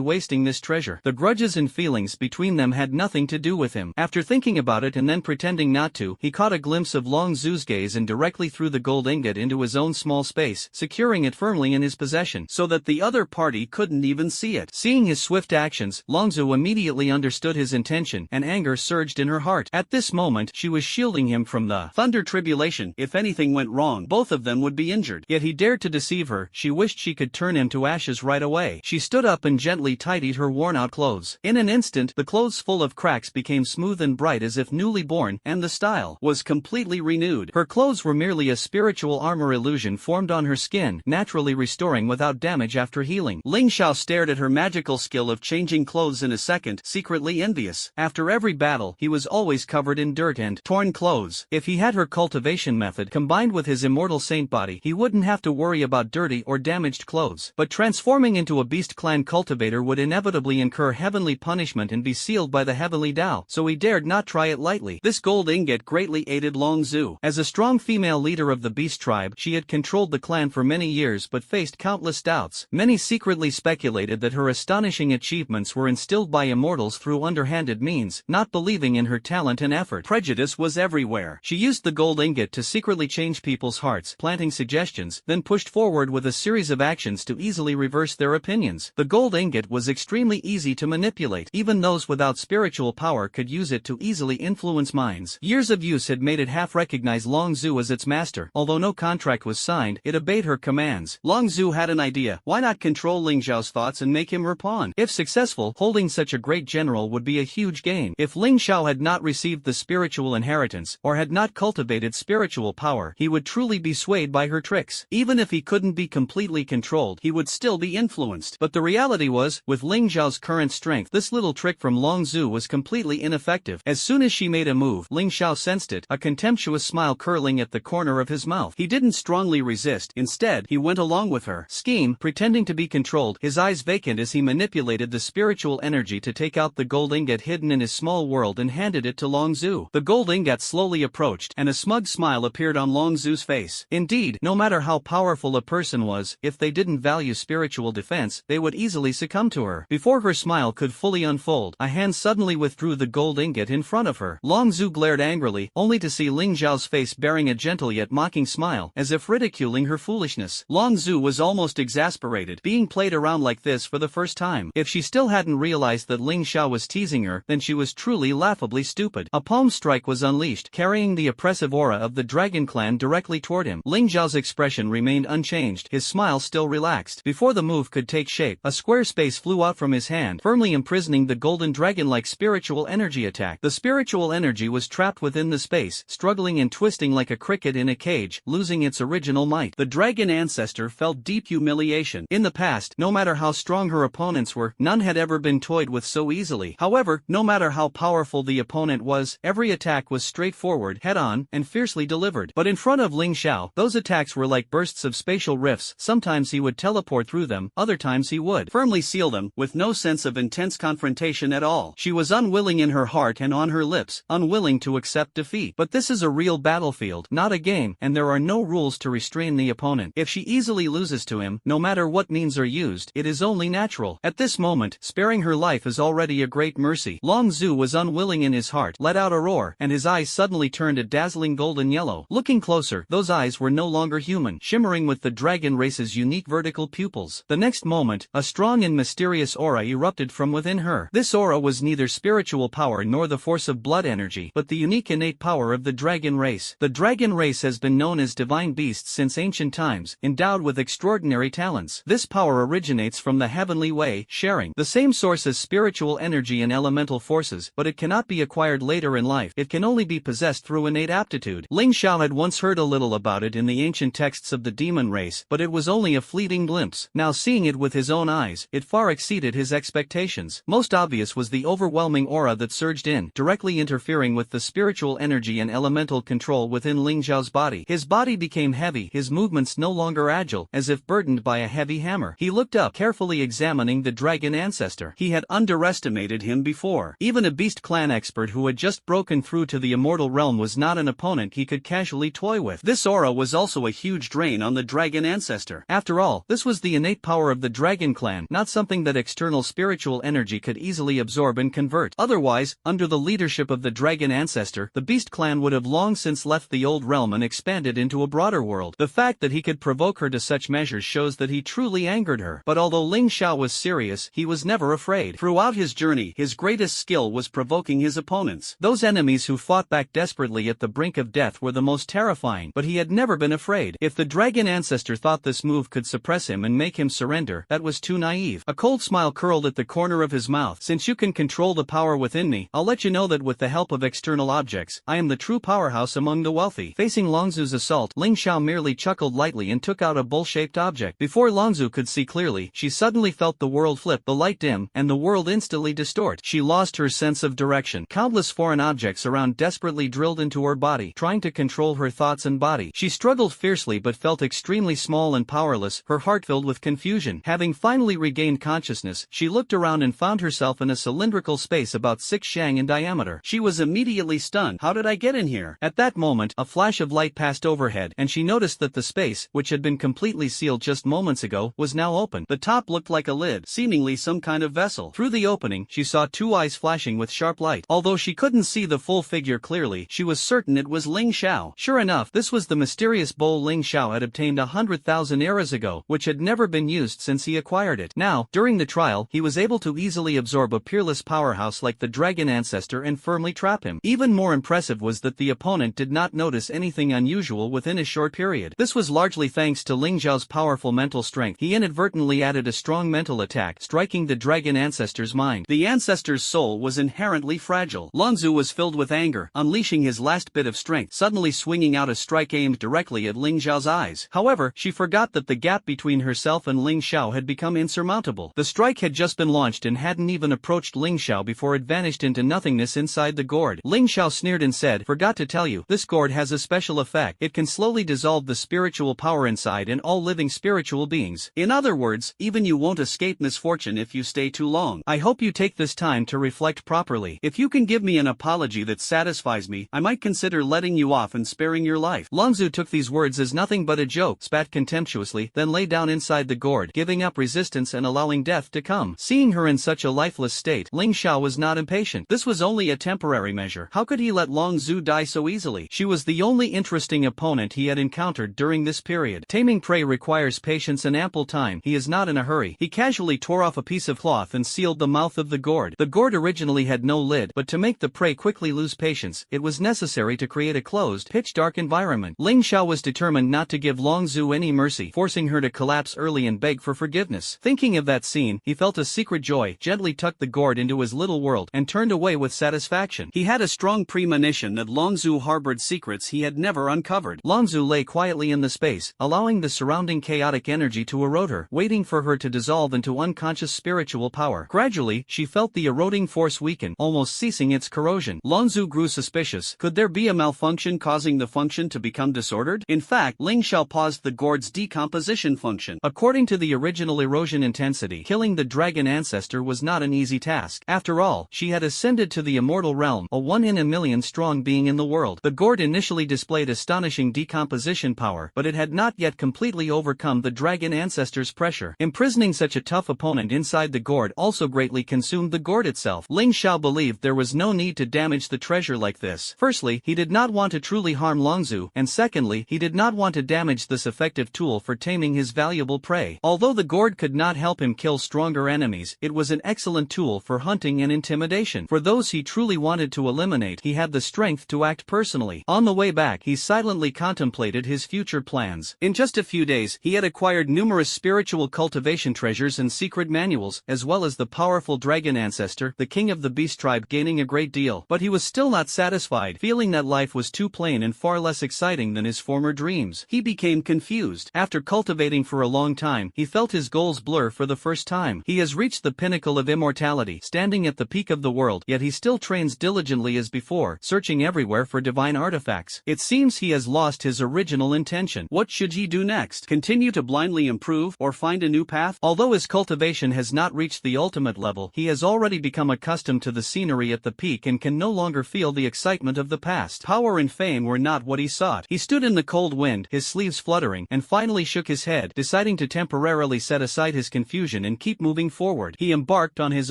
wasting this treasure. The grudges and feelings between them had nothing to do with him. After thinking about it and then pretending not to, he caught a glimpse of Long Zhu's gaze and directly threw the gold ingot into his own small space, securing it firmly in his possession, so that the other party couldn't even see it. Seeing his swift actions, Long Zhu immediately understood his intention, and anger surged in her heart. At this moment, she was shielding him from the thunder tribulation. If anything went wrong, both of them would be injured. Yet he dared to deceive her. She wished she could turn him to ashes right away. She stood up and gently tidied her worn-out clothes. In an instant, the clothes full of cracks became smooth and bright as if newly born, and the style was completely renewed. Her clothes were merely a spiritual armor illusion formed on her skin, naturally restoring without damage after healing. Ling Xiao stared at her magical skill of changing clothes in a second, secretly envious. After every battle, he was always covered in dirt and torn clothes. If he had her cultivation method combined with his immortal saint body, he wouldn't have to worry about dirty or damaged clothes. But transforming into a beast clan cultivator would inevitably incur heavenly punishment and be sealed by the heavenly Tao, so he dared not try it lightly. This gold ingot greatly aided Long Zhu. As a strong female leader of the beast tribe, she had controlled the clan for many years but faced countless doubts. Many secretly speculated that her astonishing achievements were instilled by immortals through underhanded means, not believing in her talent and effort. Prejudice was everywhere. She used the gold ingot to secretly change people's hearts, planting suggestions, then pushed forward with a series of actions to easily reverse their opinions. The gold ingot was extremely easy to manipulate. Even those without spiritual power could use it to easily influence minds. Years of use had made it half recognize Long Zhu as its master. Although no contract was signed, it obeyed her commands. Long Zhu had an idea. Why not control Ling Xiao's thoughts and make him her pawn? If successful, holding such a great general would be a huge gain. If Ling Xiao had not received the spiritual inheritance, or had not cultivated spiritual power, he would truly be swayed by her tricks. Even if he couldn't be completely controlled, he would still be influenced. But the reality was, with Ling Xiao's current strength, this little trick from Long Zhu was completely ineffective. As soon as she made a move, Ling Xiao sensed it, a contemptuous smile curling at the corner of his mouth. He didn't strongly resist. Instead, he went along with her scheme, pretending to be controlled, his eyes vacant as he manipulated the spiritual energy to take out the gold ingot hidden in his small world and handed it to Long Zhu. The gold ingot slowly approached, and a smug smile appeared on Long Zhu's face. Indeed, no matter how powerful a person was, if they didn't value spiritual defense, they would easily succumb to her. Before her smile could fully unfold, a hand suddenly withdrew the gold ingot in front of her. Long Zhu glared angrily, only to see Ling Xiao's face bearing a gentle yet mocking smile, as if ridiculing her foolishness. Long Zhu was almost exasperated, being played around like this for the first time. If she still hadn't realized that Ling Xiao was teasing her, then she was truly laughably stupid. A palm strike was unleashed, carrying the oppressive aura of the dragon clan directly toward him. Ling Xiao's expression remained unchanged, his smile still relaxed. Before the move could take shape, a square space flew out from his hand, firmly imprisoning the golden dragon-like spiritual energy attack. The spiritual energy was trapped within the space, struggling and twisting like a cricket in a cage, losing its original might. The dragon ancestor felt deep humiliation. In the past, no matter how strong her opponents were, none had ever been toyed with so easily. However, no matter how powerful the opponent was, every attack was straightforward, head-on, and fiercely delivered. But in front of Ling Xiao, those attacks were like bursts of spatial rifts. Sometimes he would teleport through them, other times he would firmly seal them, with no sense of intense confrontation at all. She was unwilling in her heart and on her lips, unwilling to accept defeat. But this is a real battlefield, not a game, and there are no rules to restrain the opponent. If she easily loses to him, no matter what means are used, it is only natural. At this moment, sparing sparing her life is already a great mercy. Long Zhu was unwilling in his heart, let out a roar, and his eyes suddenly turned a dazzling golden yellow. Looking closer, those eyes were no longer human, shimmering with the dragon race's unique vertical pupils. The next moment, a strong and mysterious aura erupted from within her. This aura was neither spiritual power nor the force of blood energy, but the unique innate power of the dragon race. The dragon race has been known as divine beasts since ancient times, endowed with extraordinary talents. This power originates from the heavenly way, sharing, the same source as spiritual energy and elemental forces, but it cannot be acquired later in life. It can only be possessed through innate aptitude. Ling Xiao had once heard a little about it in the ancient texts of the demon race, but it was only a fleeting glimpse. Now seeing it with his own eyes, it far exceeded his expectations. Most obvious was the overwhelming aura that surged in, directly interfering with the spiritual energy and elemental control within Ling Xiao's body. His body became heavy, his movements no longer agile, as if burdened by a heavy hammer. He looked up, carefully examining the dragon ancestor. He had underestimated him before. Even a beast clan expert who had just broken through to the immortal realm was not an opponent he could casually toy with. This aura was also a huge drain on the dragon ancestor. After all, this was the innate power of the dragon clan, not something that external spiritual energy could easily absorb and convert. Otherwise, under the leadership of the dragon ancestor, the beast clan would have long since left the old realm and expanded into a broader world. The fact that he could provoke her to such measures shows that he truly angered her. But although Ling Xiao was serious, he was never afraid. Throughout his journey, his greatest skill was provoking his opponents. Those enemies who fought back desperately at the brink of death were the most terrifying, but he had never been afraid. If the dragon ancestor thought this move could suppress him and make him surrender, that was too naive. A cold smile curled at the corner of his mouth. Since you can control the power within me, I'll let you know that with the help of external objects, I am the true powerhouse among the wealthy. Facing Longzhu's assault, Ling Xiao merely chuckled lightly and took out a bowl-shaped object. Before Longzhu could see clearly, she suddenly felt the world flip, the light dim, and the world instantly distort. She lost her sense of direction. Countless foreign objects around desperately drilled into her body, trying to control her thoughts and body. She struggled fiercely but felt extremely small and powerless, her heart filled with confusion. Having finally regained consciousness, she looked around and found herself in a cylindrical space about 6 shang in diameter. She was immediately stunned. How did I get in here? At that moment, a flash of light passed overhead, and she noticed that the space, which had been completely sealed just moments ago, was now open. The top looked like a lid, seemingly some kind of vessel. Through the opening, she saw 2 eyes flashing with sharp light. Although she couldn't see the full figure clearly, she was certain it was Ling Xiao. Sure enough, this was the mysterious bowl Ling Xiao had obtained 100,000 eras ago, which had never been used since he acquired it. Now, during the trial, he was able to easily absorb a peerless powerhouse like the dragon ancestor and firmly trap him. Even more impressive was that the opponent did not notice anything unusual within a short period. This was largely thanks to Ling Xiao's powerful mental strength. He inadvertently added a strong mental attack, striking the dragon ancestor's mind. The ancestor's soul was inherently fragile. Longzhu was filled with anger, unleashing his last bit of strength, suddenly swinging out a strike aimed directly at Ling Xiao's eyes. However, she forgot that the gap between herself and Ling Xiao had become insurmountable. The strike had just been launched and hadn't even approached Ling Xiao before it vanished into nothingness inside the gourd. Ling Xiao sneered and said, "Forgot to tell you, this gourd has a special effect. It can slowly dissolve the spiritual power inside in all living spiritual beings. In other words, even you won't escape misfortune if you stay too long. I hope you take this time to reflect properly. If you can give me an apology that satisfies me, I might consider letting you off and sparing your life." Longzhu took these words as nothing but a joke, spat contemptuously, then lay down inside the gourd, giving up resistance and allowing death to come. Seeing her in such a lifeless state, Ling Xiao was not impatient. This was only a temporary measure. How could he let Longzhu die so easily? She was the only interesting opponent he had encountered during this period. Taming prey requires patience and ample time. He is not in a hurry. He casually tore off a piece of cloth and sealed the mouth of the gourd. The gourd originally had no lid, but to make the prey quickly lose patience, it was necessary to create a closed, pitch-dark environment. Ling Xiao was determined not to give Longzhu any mercy, forcing her to collapse early and beg for forgiveness. Thinking of that scene, he felt a secret joy, gently tucked the gourd into his little world, and turned away with satisfaction. He had a strong premonition that Longzhu harbored secrets he had never uncovered. Longzhu lay quietly in the space, allowing the surrounding chaotic energy to erode her, waiting for her to dissolve into unconscious spiritual power. Gradually, she felt the eroding force weaken, almost ceasing its corrosion. Longzhu grew suspicious. Could there be a malfunction causing the function to become disordered? In fact, Ling Xiao paused the gourd's decomposition function. According to the original erosion intensity, killing the dragon ancestor was not an easy task. After all, she had ascended to the immortal realm, a 1 in a million strong being in the world. The gourd initially displayed astonishing decomposition power, but it had not yet completely overcome the dragon ancestor's pressure. Imprisoning such a tough opponent inside the gourd gourd also greatly consumed the gourd itself. Ling Xiao believed there was no need to damage the treasure like this. Firstly, he did not want to truly harm Longzhu, and secondly, he did not want to damage this effective tool for taming his valuable prey. Although the gourd could not help him kill stronger enemies, it was an excellent tool for hunting and intimidation. For those he truly wanted to eliminate, he had the strength to act personally. On the way back, he silently contemplated his future plans. In just a few days, he had acquired numerous spiritual cultivation treasures and secret manuals, as well as the powerful dragon ancestor, the king of the beast tribe, gaining a great deal. But he was still not satisfied, feeling that life was too plain and far less exciting than his former dreams. He became confused. After cultivating for a long time, he felt his goals blur for the first time. He has reached the pinnacle of immortality, standing at the peak of the world, yet he still trains diligently as before, searching everywhere for divine artifacts. It seems he has lost his original intention. What should he do next? Continue to blindly improve, or find a new path? Although his cultivation has not reached the ultimate level, he has already become accustomed to the scenery at the peak and can no longer feel the excitement of the past. Power and fame were not what he sought. He stood in the cold wind, his sleeves fluttering, and finally shook his head, deciding to temporarily set aside his confusion and keep moving forward. He embarked on his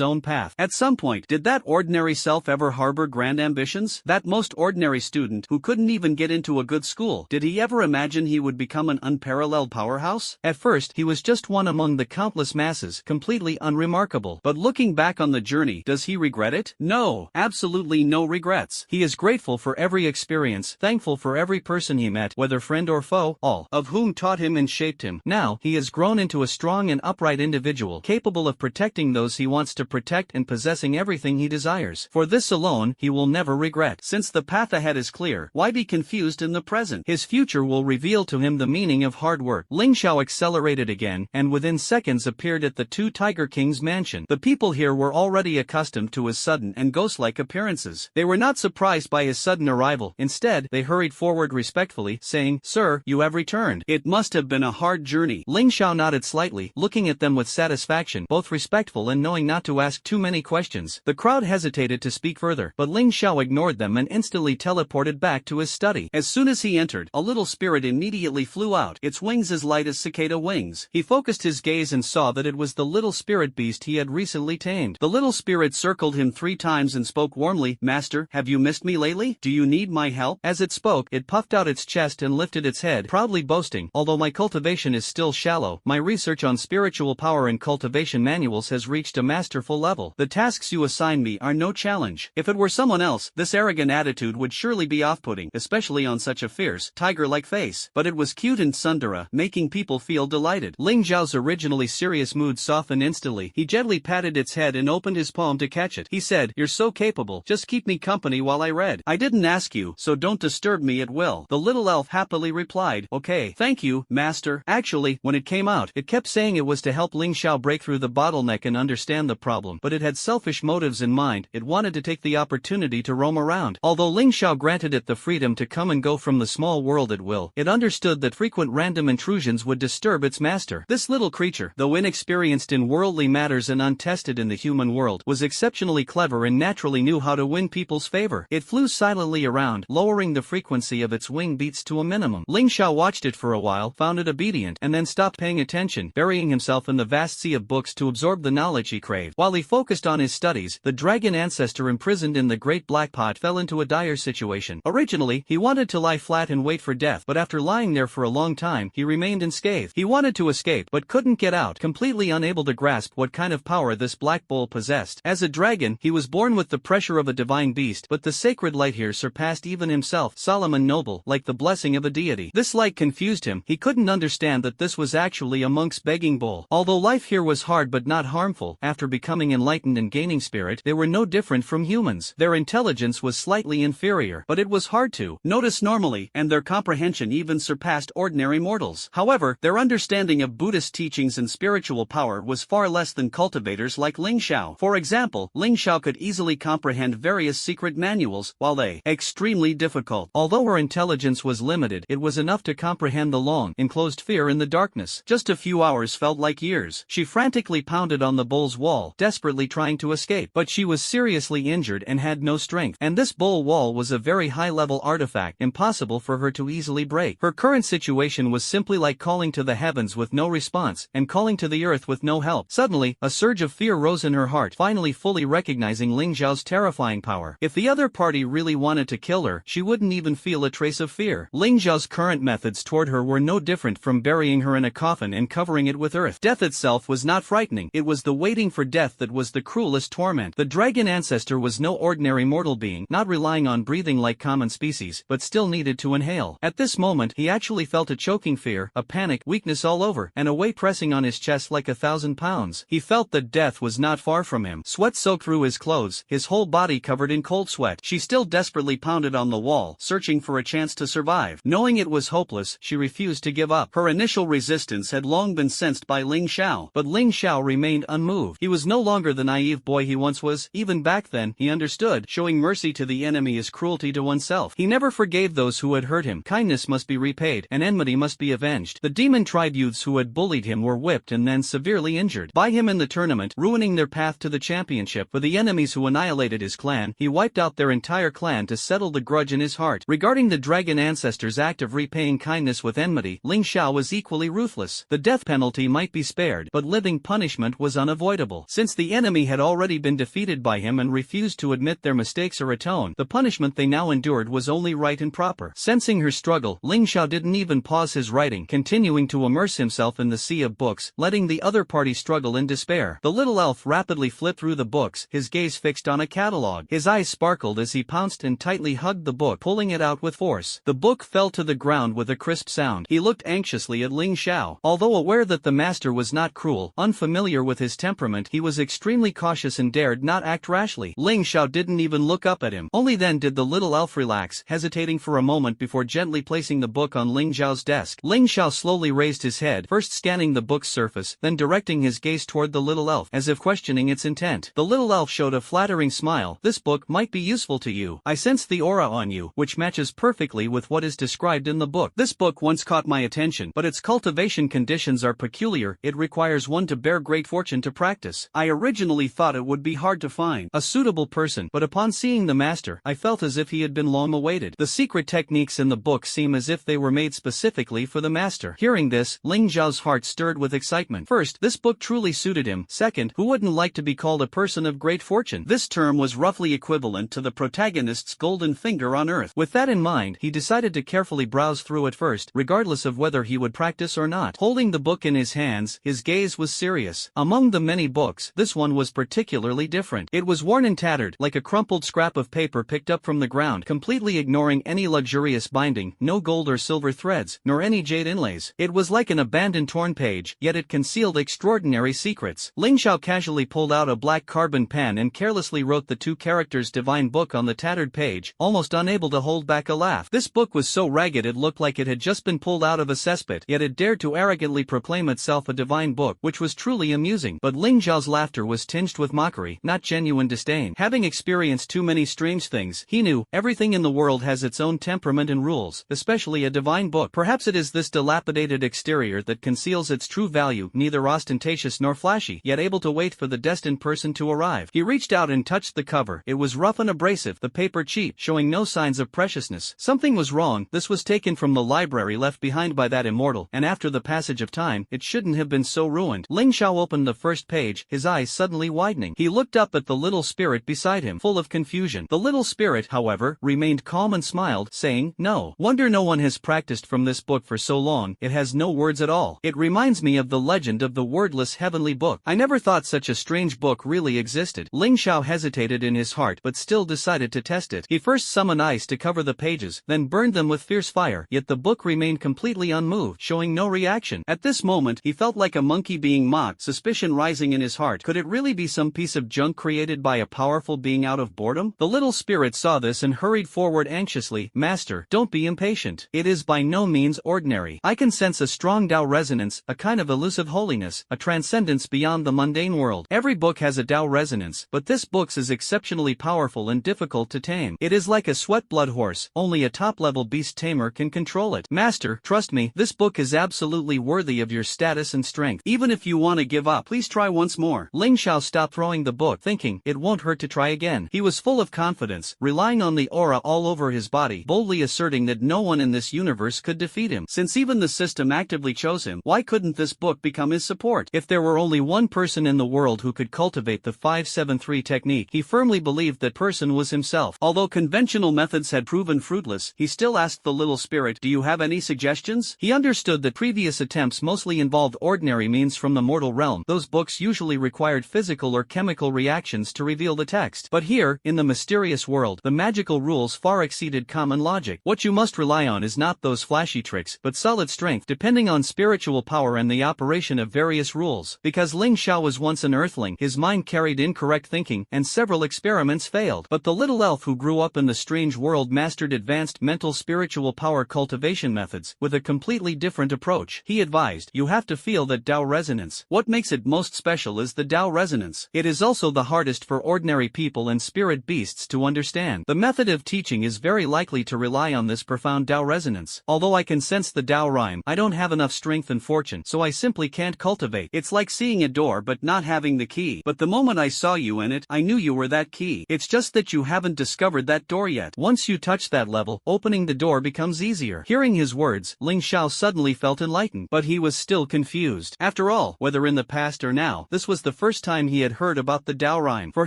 own path. At some point, did that ordinary self ever harbor grand ambitions? That most ordinary student who couldn't even get into a good school, did he ever imagine he would become an unparalleled powerhouse? At first, he was just one among the countless masses, completely unremarkable. But looking back on the journey, does he regret it? No, absolutely no regrets. He is grateful for every experience, thankful for every person he met, whether friend or foe, all of whom taught him and shaped him. Now, he has grown into a strong and upright individual, capable of protecting those he wants to protect and possessing everything he desires. For this alone, he will never regret. Since the path ahead is clear, why be confused in the present? His future will reveal to him the meaning of hard work. Ling Xiao accelerated again, and within seconds appeared at the Two Tiger King's mansion. The people here were already accustomed to his sudden and ghost-like appearances. They were not surprised by his sudden arrival. Instead, they hurried forward respectfully, saying, "Sir, you have returned. It must have been a hard journey." Ling Xiao nodded slightly, looking at them with satisfaction, both respectful and knowing not to ask too many questions. The crowd hesitated to speak further, but Ling Xiao ignored them and instantly teleported back to his study. As soon as he entered, a little spirit immediately flew out, its wings as light as cicada wings. He focused his gaze and saw that it was the little spirit beast he had recently tamed. The little spirit circled him 3 times and spoke warmly, "Master, have you missed me lately? Do you need my help?" As it spoke, it puffed out its chest and lifted its head, proudly boasting, "Although my cultivation is still shallow, my research on spiritual power and cultivation manuals has reached a masterful level. The tasks you assign me are no challenge." If it were someone else, this arrogant attitude would surely be off-putting, especially on such a fierce, tiger-like face. But it was cute and tsundere, making people feel delighted. Ling Zhao's originally serious mood softened instantly. He gently patted its head and opened his palm to catch it. He said, "You're so capable, just keep me company while I read. I didn't ask you, so don't disturb me at will." The little elf happily replied, "Okay, thank you, master." Actually, when it came out, it kept saying it was to help Ling Xiao break through the bottleneck and understand the problem, but it had selfish motives in mind. It wanted to take the opportunity to roam around. Although Ling Xiao granted it the freedom to come and go from the small world at will, it understood that frequent random intrusions would disturb its master. This little creature, though inexperienced in worldly matters and untested in the human world, was exceptionally clever and naturally knew how to win people's favor. It flew silently around, lowering the frequency of its wing beats to a minimum. Ling Xiao watched it for a while, found it obedient, and then stopped paying attention, burying himself in the vast sea of books to absorb the knowledge he craved. While he focused on his studies, the dragon ancestor imprisoned in the great black pot fell into a dire situation. Originally, he wanted to lie flat and wait for death, but after lying there for a long time, he remained unscathed. He wanted to escape, but couldn't get out, completely unable to grasp what kind of power this black bowl possessed. As a dragon, he was born with the pressure of a divine beast, but the sacred light here surpassed even himself, Solomon noble, like the blessing of a deity. This light confused him. He couldn't understand that this was actually a monk's begging bowl. Although life here was hard but not harmful, after becoming enlightened and gaining spirit, they were no different from humans. Their intelligence was slightly inferior, but it was hard to notice normally, and their comprehension even surpassed ordinary mortals. However, their understanding of Buddhist teachings and spiritual power was far less than cultivators like Ling Xiao. For example, Ling Xiao could easily comprehend various secret manuals, while they extremely difficult. Although her intelligence was limited, it was enough to comprehend the long, enclosed fear in the darkness. Just a few hours felt like years. She frantically pounded on the bowl's wall, desperately trying to escape, but she was seriously injured and had no strength. And this bowl wall was a very high-level artifact, impossible for her to easily break. Her current situation was simply like calling to the heavens with no response, and calling to the earth with no help. Suddenly, a surge of fear rose in her heart, finally fully recognizing Ling Xiao's terrifying power. If the other party really wanted to kill her, she wouldn't even feel a trace of fear. Ling Xiao's current methods toward her were no different from burying her in a coffin and covering it with earth. Death itself was not frightening, it was the waiting for death that was the cruelest torment. The dragon ancestor was no ordinary mortal being, not relying on breathing like common species, but still needed to inhale. At this moment, he actually felt a choking fear, a panic, weakness all over, and a weight pressing on his chest like 1,000 pounds. He felt that death was not far from him. Sweat soaked through his clothes, his whole body covered in cold sweat. She still desperately pounded on the wall, searching for a chance to survive. Knowing it was hopeless, she refused to give up. Her initial resistance had long been sensed by Ling Xiao, but Ling Xiao remained unmoved. He was no longer the naive boy he once was. Even back then, he understood, showing mercy to the enemy is cruelty to oneself. He never forgave those who had hurt him. Kindness must be repaid, and enmity must be avenged. The demon tribe youths who had bullied him were whipped and then severely injured by him in the tournament, ruining their path to the championship. For the enemies who annihilated his clan, he wiped out their entire clan to settle the grudge in his heart. Regarding the dragon ancestor's act of repaying kindness with enmity, Ling Xiao was equally ruthless. The death penalty might be spared, but living punishment was unavoidable. Since the enemy had already been defeated by him and refused to admit their mistakes or atone, the punishment they now endured was only right and proper. Sensing her struggle, Ling Xiao didn't even pause his writing, continuing to immerse himself in the sea of books, letting the other party struggle in despair. The little elf rapidly flipped through the books, his gaze fixed on a catalog. His eyes sparkled as he pounced and tightly hugged the book, pulling it out with force. The book fell to the ground with a crisp sound. He looked anxiously at Ling Xiao. Although aware that the master was not cruel, unfamiliar with his temperament, he was extremely cautious and dared not act rashly. Ling Xiao didn't even look up at him. Only then did the little elf relax, hesitating for a moment before gently placing the book on Ling Xiao's desk. Ling Xiao slowly raised his head, first scanning the book's surface, then directing his gaze toward the little elf, as if questioning its intent. The little elf showed a flattering smile. This book might be useful to you. I sense the aura on you, which matches perfectly with what is described in the book. This book once caught my attention, but its cultivation conditions are peculiar. It requires one to bear great fortune to practice. I originally thought it would be hard to find a suitable person, but upon seeing the master, I felt as if he had been long awaited. The secret techniques in the book seem as if they were made specifically for the master. Hearing this, Ling Xiao's heart stirred with excitement. First, this book truly suited him. Second, who wouldn't like to be called a person of great fortune? This term was roughly equivalent to the protagonist's golden finger on earth. With that in mind, he decided to carefully browse through it first, regardless of whether he would practice or not. Holding the book in his hands, his gaze was serious. Among the many books, this one was particularly different. It was worn and tattered, like a crumpled scrap of paper picked up from the ground, completely ignoring any luxurious binding, no gold or silver threads, nor any jade inlays. It was like an abandoned torn page, yet it concealed extraordinary secrets. Ling Xiao casually pulled out a black carbon pen and carelessly wrote the two characters "Divine Book" on the tattered page, almost unable to hold back a laugh. This book was so ragged it looked like it had just been pulled out of a cesspit, yet it dared to arrogantly proclaim itself a divine book, which was truly amusing. But Ling Xiao's laughter was tinged with mockery, not genuine disdain. Having experienced too many strange things, he knew, everything in the world has its own temperament and rules, especially a divine book. Perhaps it is this dilapidated exterior that conceals its true value, neither ostentatious nor flashy, yet able to wait for the destined person to arrive. He reached out and touched the cover. It was rough and abrasive, the paper cheap, showing no signs of preciousness. Something was wrong. This was taken from the library left behind by that immortal, and after the passage of time, it shouldn't have been so ruined. Ling Xiao opened the first page, his eyes suddenly widening. He looked up at the little spirit beside him, full of confusion. The little spirit, however, remained calm and smiled, saying, "No wonder no one has practiced from this book for so long. It has no words at all. It reminds me of the legend of the wordless heavenly book. I never thought such a strange book really existed." Ling Xiao hesitated in his heart but still decided to test it. He first summoned ice to cover the pages, then burned them with fierce fire, yet the book remained completely unmoved, showing no reaction. At this moment, he felt like a monkey being mocked, suspicion rising in his heart. Could it really be some piece of junk created by a powerful being out of boredom? The little spirit saw this and hurried forward anxiously. "Master, don't be impatient. It is by no means ordinary. I can sense a strong Tao resonance, a kind of elusive holiness, a transcendence beyond the mundane world. Every book has a Tao resonance, but this book's is exceptionally powerful and difficult to tame. It is like a sweat-blood horse, only a top-level beast tamer can control it. Master, trust me, this book is absolutely worthy of your status and strength. Even if you want to give up, please try once more." Ling Xiao stopped throwing the book, thinking, it won't hurt to try again. He was full of confidence, relying on the aura all over his body, boldly asserting that no one in this universe could defeat him. Since even the system actively chose him, why couldn't this book become his support? If there were only one person in the world who could cultivate the 573 technique. He firmly believed that person was himself. Although conventional methods had proven fruitless, he still asked the little spirit, "Do you have any suggestions?" He understood that previous attempts mostly involved ordinary means from the mortal realm. Those books usually required physical or chemical reactions to reveal the text. But here, in the mysterious world, the magical rules far exceeded common logic. What you must rely on is not those flashy tricks, but solid strength, depending on spiritual power and the operation of various rules. Because Ling Xiao was once an earthling, his mind carried incorrect thinking, and several experiments failed. But the little elf who grew up in the strange world mastered advanced mental spiritual power cultivation methods, with a completely different approach. He advised, "You have to feel that Tao resonance. What makes it most special is the Tao resonance. It is also the hardest for ordinary people and spirit beasts to understand. The method of teaching is very likely to rely on this profound Tao resonance. Although I can sense the Tao rhyme, I don't have enough strength and fortune, so I simply can't cultivate. It's like seeing a door but not having the key. But the moment I saw you in it, I knew you were that key. It's just that you haven't discovered that door yet. Once you touch that level, opening the door becomes easier." Hearing his words, Ling Xiao suddenly felt enlightened, but he was still confused. After all, whether in the past or now, this was the first time he had heard about the Tao rhyme. For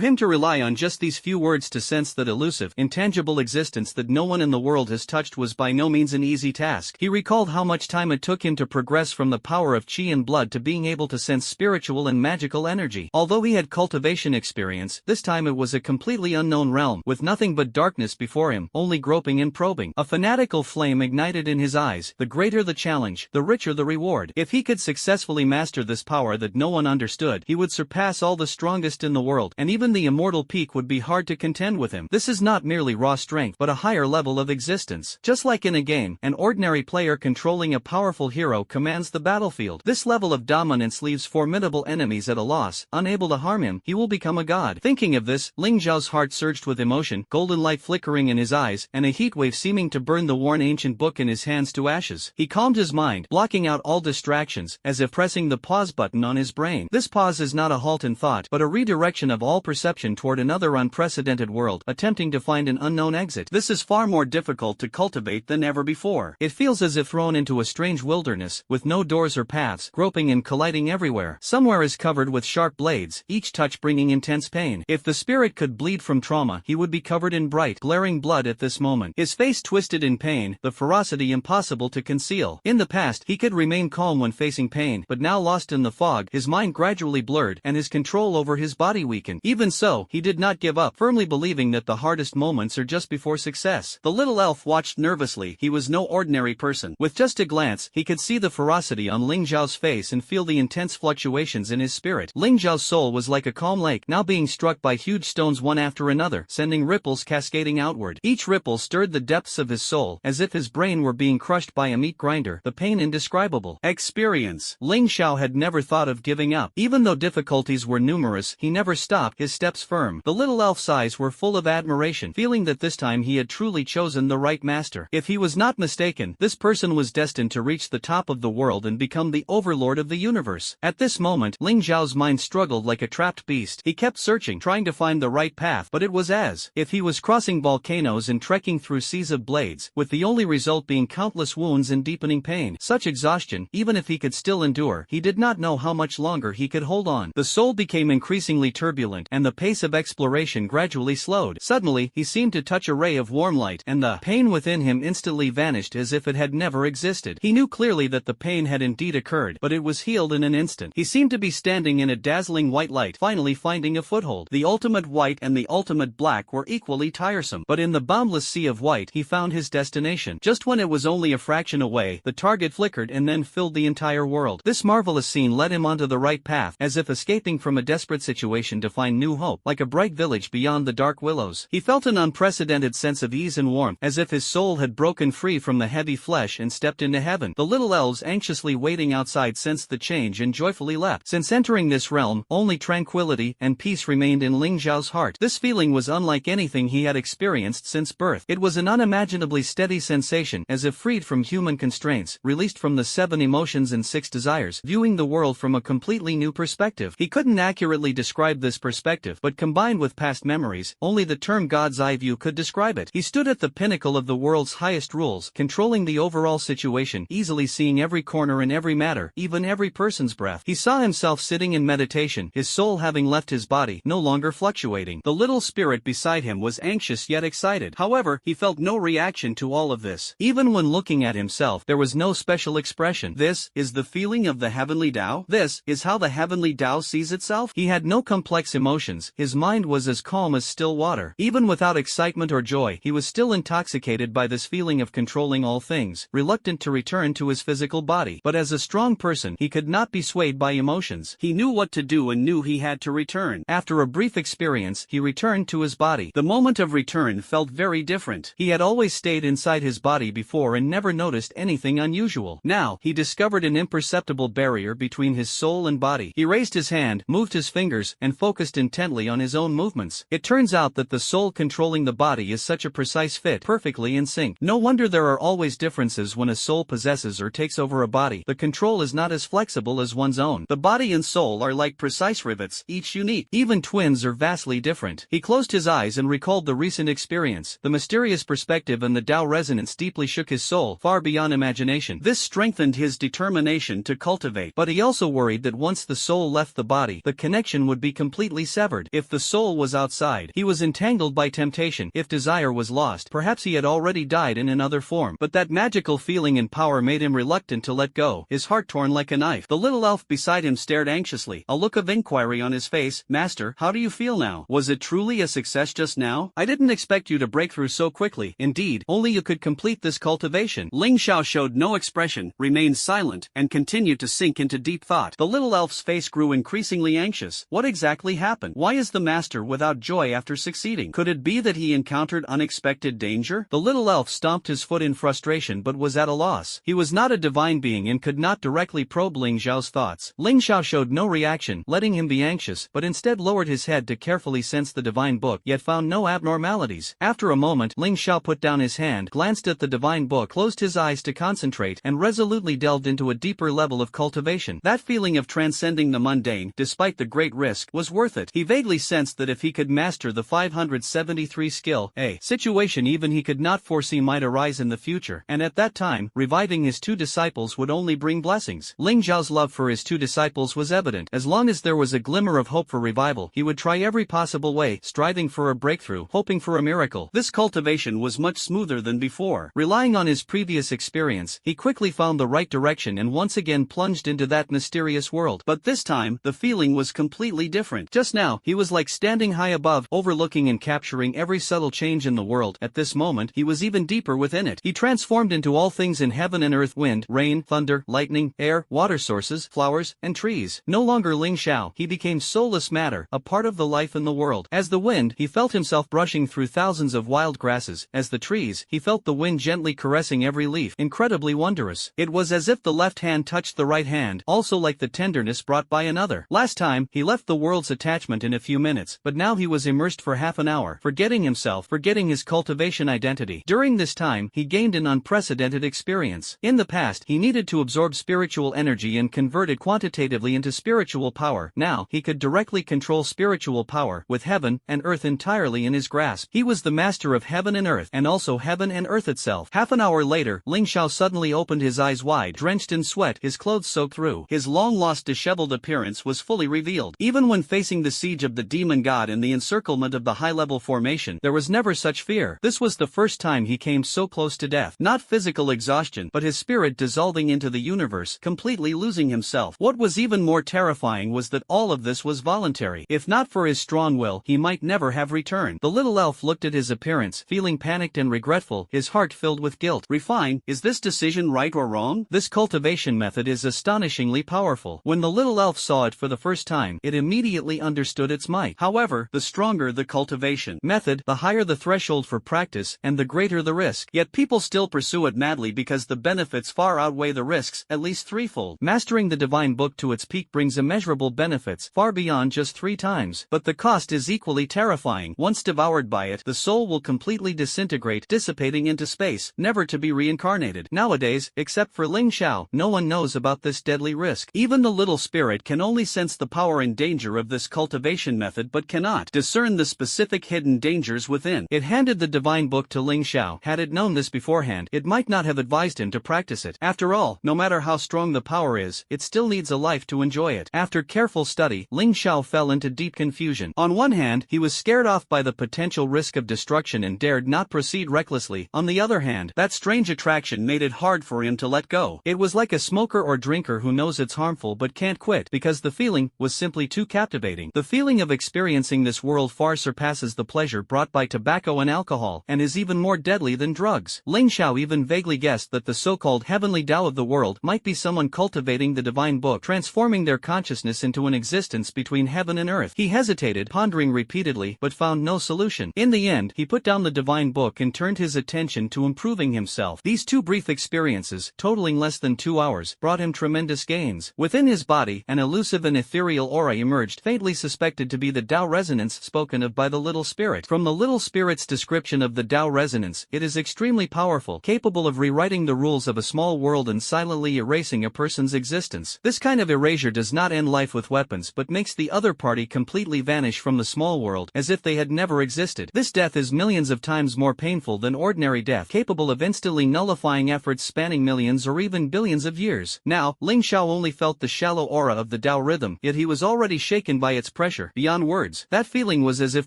him to rely on just these few words to sense that elusive, intangible existence that no one in the world has touched was by no means an easy task. He recalled how much time it took him to progress from the power of qi and blood to being able to sense spiritual and magical energy. Although he had cultivation experience, this time it was a completely unknown realm, with nothing but darkness before him, only groping and probing. A fanatical flame ignited in his eyes. The greater the challenge, the richer the reward. If he could successfully master this power that no one understood, he would surpass all the strongest in the world, and even the immortal peak would be hard to contend with him. This is not merely raw strength, but a higher level of existence. Just like in a game, an ordinary player controlling a powerful hero commands the battlefield. This level of dominance leaves formidable enemies at a loss. Unable to harm him, he will become a god. Thinking of this, Ling Zhao's heart surged with emotion, golden light flickering in his eyes, and a heatwave seeming to burn the worn ancient book in his hands to ashes. He calmed his mind, blocking out all distractions, as if pressing the pause button on his brain. This pause is not a halt in thought, but a redirection of all perception toward another unprecedented world, attempting to find an unknown exit. This is far more difficult to cultivate than ever before. It feels as if thrown into a strange wilderness, with no doors or paths, groping and colliding everywhere. Somewhere is covered with sharp blades, each touch bringing intense pain. If the spirit could bleed from trauma, he would be covered in bright, glaring blood at this moment. His face twisted in pain, the ferocity impossible to conceal. In the past, he could remain calm when facing pain, but now lost in the fog, his mind gradually blurred, and his control over his body weakened. Even so, he did not give up, firmly believing that the hardest moments are just before success. The little elf watched nervously. He was no ordinary person. With just a glance, he could see the ferocity on Ling Zhao's face and feel the intense fluctuations in his spirit. Ling Zhao's soul was like a calm lake, now being struck by huge stones one after another, sending ripples cascading outward. Each ripple stirred the depths of his soul, as if his brain were being crushed by a meat grinder, the pain indescribable. Experience. Ling Xiao had never thought of giving up. Even though difficulties were numerous, he never stopped, his steps firm. The little elf's eyes were full of admiration, feeling that this time he had truly chosen the right master. If he was not mistaken, this person was destined to reach the top of the world and become the overlord of the universe. At this moment, Ling Zhao's mind struggled like a trapped beast. He kept searching, trying to find the right path, but it was as if he was crossing volcanoes and trekking through seas of blades, with the only result being countless wounds and deepening pain. Such exhaustion, even if he could still endure, he did not know how much longer he could hold on. The soul became increasingly turbulent, and the pace of exploration gradually slowed. Suddenly, he seemed to touch a ray of warm light, and the pain within him instantly vanished as if it had never existed. He knew clearly that the pain had indeed occurred, but it was healed in an instant. He seemed to be standing in a dazzling white light, finally finding a foothold. The ultimate white and the ultimate black were equally tiresome, but in the boundless sea of white, he found his destination. Just when it was only a fraction away, the target flickered and then filled the entire world. This marvelous scene led him onto the right path, as if escaping from a desperate situation to find new hope. Like a bright village beyond the dark willows, he felt an unprecedented sense of ease and warmth, as if his soul had broken free from the heavy flesh and stepped into heaven. The little elves anxiously waiting outside sensed the change and joyfully leapt. Since entering this realm, only tranquility and peace remained in Ling Zhao's heart. This feeling was unlike anything he had experienced since birth. It was an unimaginably steady sensation, as if freed from human constraints, released from the 7 emotions and 6 desires, viewing the world from a completely new perspective. He couldn't accurately describe this perspective, but combined with past memories, only the term God's eye view could describe it. He stood at the pinnacle of the world's highest rules, controlling the overall situation, easily seeing every corner and every matter, even every person's breath. He saw himself himself sitting in meditation, his soul having left his body, no longer fluctuating. The little spirit beside him was anxious yet excited. However, he felt no reaction to all of this. Even when looking at himself, there was no special expression. This is the feeling of the heavenly Tao. This is how the heavenly Tao sees itself. He had no complex emotions. His mind was as calm as still water. Even without excitement or joy, he was still intoxicated by this feeling of controlling all things, reluctant to return to his physical body. But as a strong person, he could not be swayed by emotions. He knew what to do and knew he had to return. After a brief experience, he returned to his body. The moment of return felt very different. He had always stayed inside his body before and never noticed anything unusual. Now, he discovered an imperceptible barrier between his soul and body. He raised his hand, moved his fingers, and focused intently on his own movements. It turns out that the soul controlling the body is such a precise fit, perfectly in sync. No wonder there are always differences when a soul possesses or takes over a body. The control is not as flexible as one's own. The body and soul are like precise rivets, each unique. Even twins are vastly different. He closed his eyes and recalled the recent experience. The mysterious perspective and the Tao resonance deeply shook his soul, far beyond imagination. This strengthened his determination to cultivate. But he also worried that once the soul left the body, the connection would be completely severed. If the soul was outside, he was entangled by temptation. If desire was lost, perhaps he had already died in another form. But that magical feeling and power made him reluctant to let go, his heart torn like a knife. The little elf beside him stared anxiously, a look of inquiry on his face. "Master, how do you feel now? Was it truly a success just now? I didn't expect you to break through so quickly. Indeed, only you could complete this cultivation." Ling Xiao showed no expression, remained silent, and continued to sink into deep thought. The little elf's face grew increasingly anxious. What exactly happened? Why is the master without joy after succeeding? Could it be that he encountered unexpected danger? The little elf stomped his foot in frustration but was at a loss. He was not a divine being and could not directly probe Ling Xiao's thoughts. Ling Xiao showed no reaction, letting him be anxious, but instead lowered his head to carefully sense the divine book, yet found no abnormalities. After a moment, Ling Xiao put down his hand, glanced at the divine book, closed his eyes to concentrate, and resolutely delved into a deeper level of cultivation. That feeling of transcending the mundane, despite the great risk, was worth it. He vaguely sensed that if he could master the 573 skill, a situation even he could not foresee might arise in the future, and at that time, reviving his two disciples would only bring blessings. Ling Xiao's love for his two disciples was evident. As long as there was a glimmer of hope for revival, he would try every possible way, striving for a breakthrough, hoping for a miracle. This cultivation was much smoother than before. Relying on his previous experience, he quickly found the right direction and once again plunged into that mysterious world. But this time, the feeling was completely different. Just now, he was like standing high above, overlooking and capturing every subtle change in the world. At this moment, he was even deeper within it. He transformed into all things in heaven and earth: wind, rain, thunder, lightning, air, water sources, flowers, and trees. No longer Ling Xiao, he became soulless matter, a part of the life in the world. As the wind, he felt himself brushing through thousands of wild grasses. As the trees, he felt the wind gently caressing every leaf. Incredibly wondrous. It was as if the left hand touched the right hand, also like the tenderness brought by another. Last time, he left the world's attachment in a few minutes, but now he was immersed for half an hour, forgetting himself, forgetting his cultivation identity. During this time, he gained an unprecedented experience. In the past, he needed to absorb spiritual energy and convert it quantitatively into spiritual power. Now, he could directly control spiritual power, with heaven and earth entirely in his grasp. He was the master of heaven and earth, and also heaven and earth itself. Half an hour later, Ling Xiao suddenly opened his eyes wide, drenched in sweat, his clothes soaked through. His long-lost disheveled appearance was fully revealed. Even when facing the siege of the demon god and the encirclement of the high-level formation, there was never such fear. This was the first time he came so close to death. Not physical exhaustion, but his spirit dissolving into the universe, completely losing himself. What was even more terrifying was that all of this was voluntary. If not for his strong will, he might never have returned. The little elf looked at his appearance, feeling panicked and regretful, his heart filled with guilt. "Refine, is this decision right or wrong? This cultivation method is astonishingly powerful." When the little elf saw it for the first time, it immediately understood its might. However, the stronger the cultivation method, the higher the threshold for practice, and the greater the risk. Yet people still pursue it madly because the benefits far outweigh the risks, at least threefold. Mastering the divine book to its peak brings immeasurable benefits, far beyond just 3 times. But the cost is equally terrifying. Once devoured by it, the soul will completely disintegrate, dissipating into space, never to be reincarnated. Nowadays, except for Ling Xiao, no one knows about this deadly risk. Even the little spirit can only sense the power and danger of this cultivation method but cannot discern the specific hidden dangers within. It handed the divine book to Ling Xiao. Had it known this beforehand, it might not have advised him to practice it. After all, no matter how strong the power is, it still needs a life life to enjoy it. After careful study, Ling Xiao fell into deep confusion. On one hand, he was scared off by the potential risk of destruction and dared not proceed recklessly. On the other hand, that strange attraction made it hard for him to let go. It was like a smoker or drinker who knows it's harmful but can't quit because the feeling was simply too captivating. The feeling of experiencing this world far surpasses the pleasure brought by tobacco and alcohol, and is even more deadly than drugs. Ling Xiao even vaguely guessed that the so-called heavenly Tao of the world might be someone cultivating the divine book, transforming their consciousness into an existence between heaven and earth. He hesitated, pondering repeatedly, but found no solution. In the end, he put down the divine book and turned his attention to improving himself. These two brief experiences, totaling less than 2 hours, brought him tremendous gains. Within his body, an elusive and ethereal aura emerged, faintly suspected to be the Tao resonance spoken of by the little spirit. From the little spirit's description of the Tao resonance, it is extremely powerful, capable of rewriting the rules of a small world and silently erasing a person's existence. This kind of erasure does not end life with weapons but makes the other party completely vanish from the small world, as if they had never existed. This death is millions of times more painful than ordinary death, capable of instantly nullifying efforts spanning millions or even billions of years. Now, Ling Xiao only felt the shallow aura of the Tao rhythm, yet he was already shaken by its pressure. Beyond words, that feeling was as if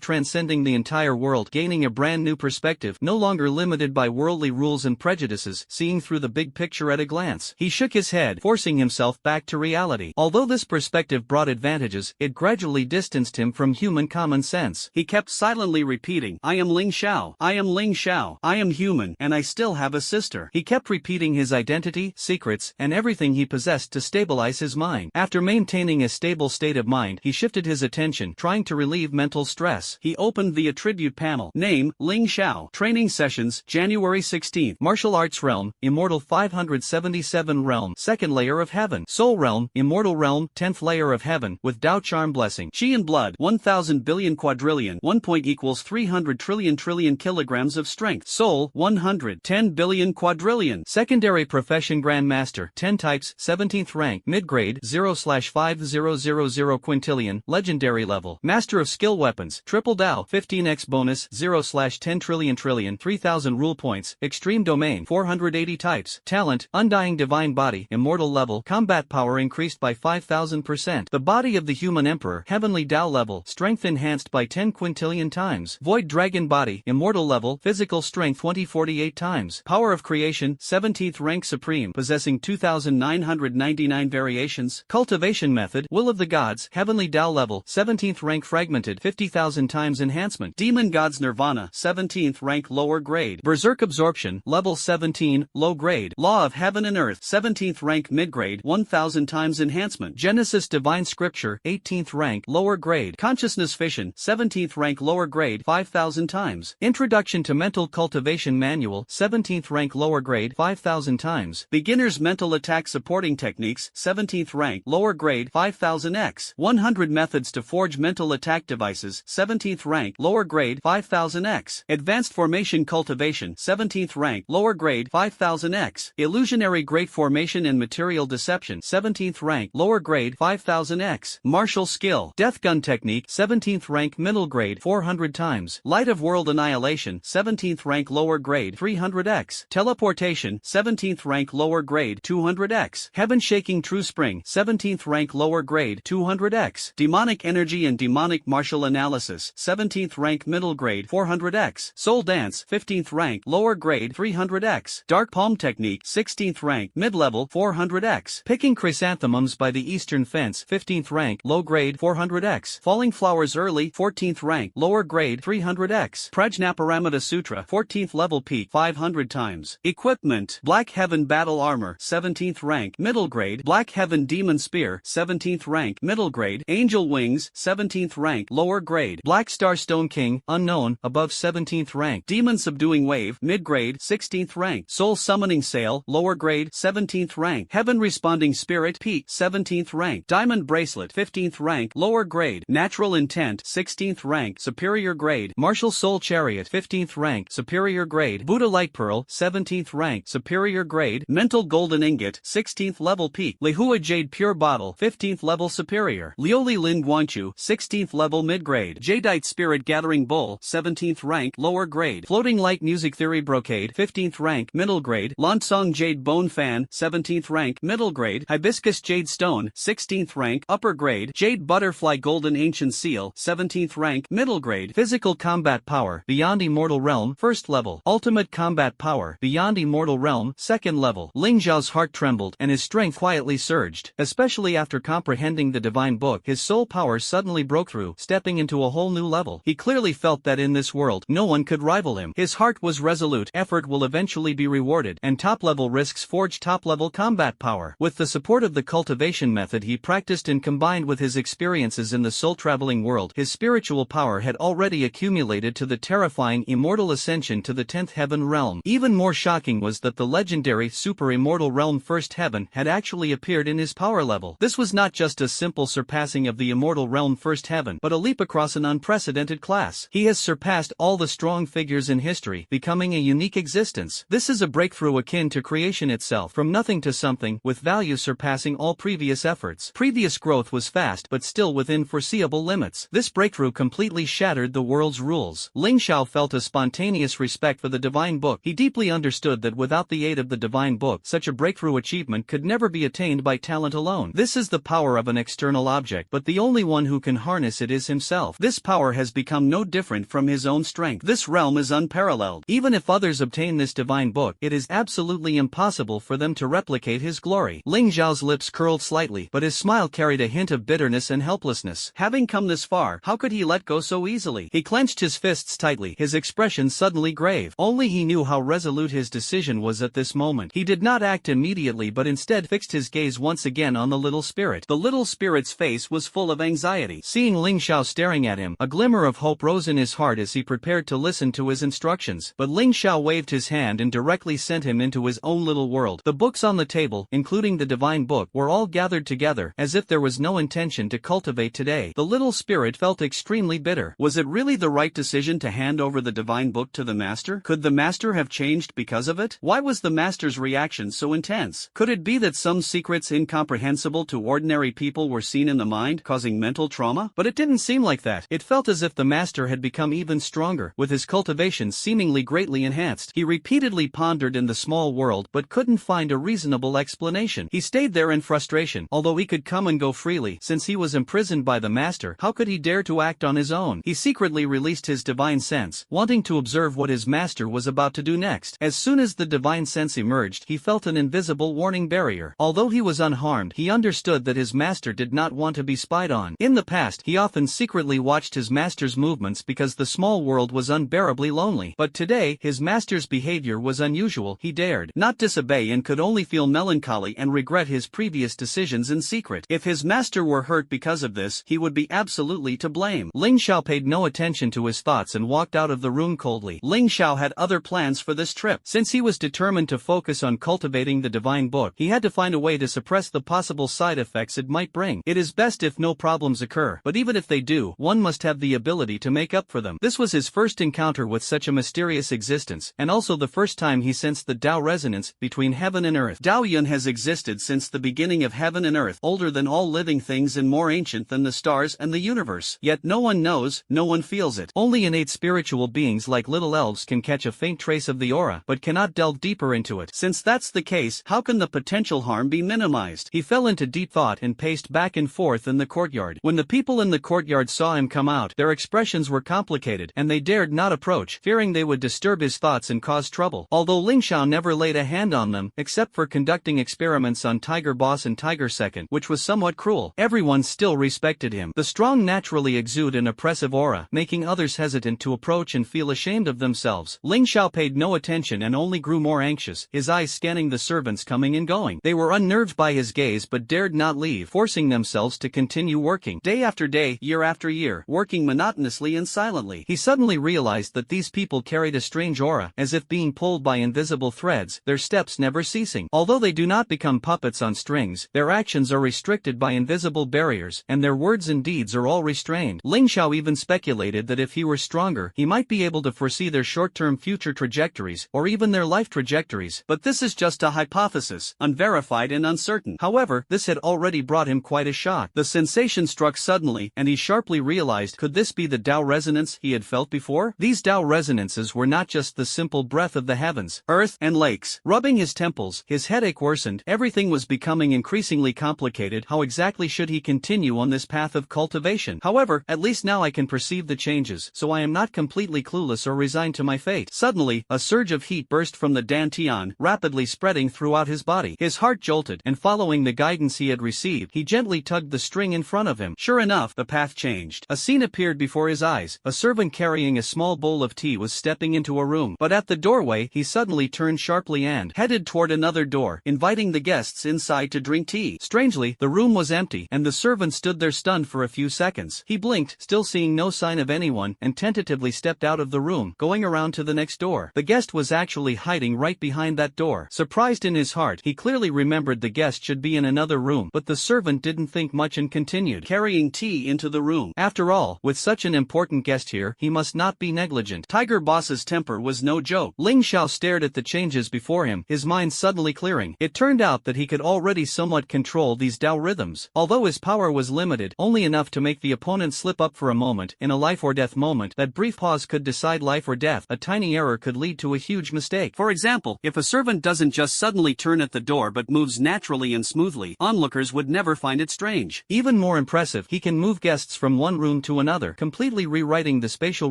transcending the entire world, gaining a brand new perspective, no longer limited by worldly rules and prejudices, seeing through the big picture at a glance. He shook his head, forcing himself back to reality. Although this perspective brought advantages, it gradually distanced him from human common sense. He kept silently repeating, "I am Ling Xiao, I am Ling Xiao, I am human, and I still have a sister." He kept repeating his identity, secrets, and everything he possessed to stabilize his mind. After maintaining a stable state of mind, he shifted his attention, trying to relieve mental stress. He opened the attribute panel. Name, Ling Xiao. Training sessions, January 16th. Martial arts realm, immortal 577 realm, second layer of heaven. Soul realm, immortal realm, 10th layer of heaven, with Tao charm blessing. Chi and blood, 1000 billion quadrillion, 1 point equals 300 trillion kilograms of strength. Soul, 110 billion quadrillion. Secondary profession grandmaster, 10 types, 17th rank, mid-grade, 0/5000 quintillion, legendary level. Master of skill weapons, triple Tao, 15x bonus, 0/10 trillion 3000 rule points, extreme domain, 480 types. Talent, undying divine body, immortal level, combat power increased by 5000%. The body of the human emperor, heavenly Tao level, strength enhanced by 10 quintillion times. Void dragon body, immortal level, physical strength 2048 times. Power of creation, 17th rank supreme, possessing 2999 variations. Cultivation method, will of the gods, heavenly Tao level, 17th rank fragmented, 50,000 times enhancement. Demon gods nirvana, 17th rank lower grade. Berserk absorption, level 17, low grade. Law of heaven and earth, 17th rank mid-grade, 1000 times enhancement. Genesis divine scripture, 18th rank lower grade. Consciousness fission, 17th rank lower grade, 5000 times. Introduction to mental cultivation manual, 17th rank lower grade, 5000 times. Beginner's mental attack supporting techniques, 17th rank lower grade, 5000x. 100 methods to forge mental attack devices, 17th rank lower grade, 5000x. Advanced formation cultivation, 17th rank lower grade, 5000x. Illusionary great formation and material deception, 17th rank lower grade, 5000x. Martial skill, death gun technique, 17th rank middle grade, 400 times. Light of world annihilation, 17th rank lower grade, 300x. Teleportation, 17th rank lower grade, 200x. Heaven shaking true spring, 17th rank lower grade, 200x. Demonic energy and demonic martial analysis, 17th rank middle grade, 400x. Soul dance, 15th rank lower grade, 300x. Dark palm technique, 16th rank mid-level, 400x. Picking chrysanthemums by the eastern fence, 15th rank low grade, 400x. Falling flowers early, 14th rank lower grade, 300x. Prajnaparamita sutra, 14th level peak, 500 times. Equipment, black heaven battle armor, 17th rank middle grade. Black heaven demon spear, 17th rank middle grade. Angel wings, 17th rank lower grade. Black star stone king, unknown, above 17th rank. Demon subduing wave, mid-grade, 16th rank. Soul summoning sail, lower grade, 17th rank. Heaven responding spirit, peak, 17th rank. Diamond bracelet, 15th rank, lower grade. Natural intent, 16th rank, superior grade. Martial soul chariot, 15th rank, superior grade. Buddha light pearl, 17th rank, superior grade. Mental golden ingot, 16th level peak. Lehua jade pure bottle, 15th level superior. Lioli lin guanchu, 16th level mid-grade. Jadeite spirit gathering bowl, 17th rank, lower grade. Floating light music theory brocade, 15th rank, middle grade. Lansong jade bone fan, 17th rank, middle grade. Hibiscus jade Jade Stone, 16th rank, upper grade. Jade Butterfly Golden Ancient Seal, 17th rank, middle grade. Physical combat power, Beyond Immortal Realm, 1st level. Ultimate combat power, Beyond Immortal Realm, 2nd level. Ling Xiao's heart trembled and his strength quietly surged. Especially after comprehending the divine book, his soul power suddenly broke through, stepping into a whole new level. He clearly felt that in this world, no one could rival him. His heart was resolute, effort will eventually be rewarded, and top-level risks forge top-level combat power. With the support of the cultivation method he practiced and combined with his experiences in the soul-traveling world, his spiritual power had already accumulated to the terrifying immortal ascension to the 10th heaven realm. Even more shocking was that the legendary super-immortal realm 1st heaven had actually appeared in his power level. This was not just a simple surpassing of the immortal realm 1st heaven, but a leap across an unprecedented class. He has surpassed all the strong figures in history, becoming a unique existence. This is a breakthrough akin to creation itself, from nothing to something, with value surpassing all previous efforts. Previous growth was fast but still within foreseeable limits. This breakthrough completely shattered the world's rules. Ling Xiao felt a spontaneous respect for the divine book. He deeply understood that without the aid of the divine book, such a breakthrough achievement could never be attained by talent alone. This is the power of an external object, but the only one who can harness it is himself. This power has become no different from his own strength. This realm is unparalleled. Even if others obtain this divine book, it is absolutely impossible for them to replicate his glory. Ling Xiao's lips curled slightly, but his smile carried a hint of bitterness and helplessness. Having come this far, how could he let go so easily? He clenched his fists tightly, his expression suddenly grave. Only he knew how resolute his decision was at this moment. He did not act immediately but instead fixed his gaze once again on the little spirit. The little spirit's face was full of anxiety. Seeing Ling Xiao staring at him, a glimmer of hope rose in his heart as he prepared to listen to his instructions. But Ling Xiao waved his hand and directly sent him into his own little world. The books on the table, including the divine book, were all gathered together, as if there was no intention to cultivate today. The little spirit felt extremely bitter. Was it really the right decision to hand over the divine book to the master? Could the master have changed because of it? Why was the master's reaction so intense? Could it be that some secrets incomprehensible to ordinary people were seen in the mind, causing mental trauma? But it didn't seem like that. It felt as if the master had become even stronger, with his cultivation seemingly greatly enhanced. He repeatedly pondered in the small world but couldn't find a reasonable explanation. He stayed there in frustration. Although he could come and go freely, since he was imprisoned by the master, how could he dare to act on his own? He secretly released his divine sense, wanting to observe what his master was about to do next. As soon as the divine sense emerged, he felt an invisible warning barrier. Although he was unharmed, he understood that his master did not want to be spied on. In the past, he often secretly watched his master's movements because the small world was unbearably lonely. But today, his master's behavior was unusual. He dared not disobey and could only feel melancholy and regret his previous decisions in secret. If his master were hurt because of this, he would be absolutely to blame. Ling Xiao paid no attention to his thoughts and walked out of the room coldly. Ling Xiao had other plans for this trip. Since he was determined to focus on cultivating the divine book, he had to find a way to suppress the possible side effects it might bring. It is best if no problems occur, but even if they do, one must have the ability to make up for them. This was his first encounter with such a mysterious existence, and also the first time he sensed the Tao resonance between heaven and earth. Taoyuan has existed since the beginning of heaven and earth, older than all living things and more ancient than the stars and the universe. Yet no one knows, no one feels it. Only innate spiritual beings like little elves can catch a faint trace of the aura, but cannot delve deeper into it. Since that's the case, how can the potential harm be minimized? He fell into deep thought and paced back and forth in the courtyard. When the people in the courtyard saw him come out, their expressions were complicated, and they dared not approach, fearing they would disturb his thoughts and cause trouble. Although Ling Xiao never laid a hand on them, except for conducting experiments on Tiger Boss and Tiger Second, which was somewhat cruel, everyone still respected him. The strong naturally exude an oppressive aura, making others hesitant to approach and feel ashamed of themselves. Ling Xiao paid no attention and only grew more anxious, his eyes scanning the servants coming and going. They were unnerved by his gaze but dared not leave, forcing themselves to continue working. Day after day, year after year, working monotonously and silently. He suddenly realized that these people carried a strange aura, as if being pulled by invisible threads, their steps never ceasing. Although they do not become puppets on strings, their actions are restricted by invisible barriers, and their words and deeds are all restrained. Ling Xiao even speculated that if he were stronger, he might be able to foresee their short-term future trajectories, or even their life trajectories. But this is just a hypothesis, unverified and uncertain. However, this had already brought him quite a shock. The sensation struck suddenly, and he sharply realized, could this be the Tao resonance he had felt before? These Tao resonances were not just the simple breath of the heavens, earth, and lakes. Rubbing his temples, his headache worsened, everything was becoming increasingly increasingly complicated. How exactly should he continue on this path of cultivation? However, at least now I can perceive the changes, so I am not completely clueless or resigned to my fate. Suddenly, a surge of heat burst from the dantian, rapidly spreading throughout his body. His heart jolted, and following the guidance he had received, he gently tugged the string in front of him. Sure enough, the path changed. A scene appeared before his eyes. A servant carrying a small bowl of tea was stepping into a room, but at the doorway he suddenly turned sharply and headed toward another door, inviting the guests inside to drink tea. Strangely, the room was empty, and the servant stood there stunned for a few seconds. He blinked, still seeing no sign of anyone, and tentatively stepped out of the room, going around to the next door. The guest was actually hiding right behind that door. Surprised in his heart, he clearly remembered the guest should be in another room, but the servant didn't think much and continued carrying tea into the room. After all, with such an important guest here, he must not be negligent. Tiger Boss's temper was no joke. Ling Xiao stared at the changes before him, his mind suddenly clearing. It turned out that he could already somewhat control these Tao rhythms. Although his power was limited, only enough to make the opponent slip up for a moment, in a life or death moment, that brief pause could decide life or death. A tiny error could lead to a huge mistake. For example, if a servant doesn't just suddenly turn at the door but moves naturally and smoothly, onlookers would never find it strange. Even more impressive, he can move guests from one room to another, completely rewriting the spatial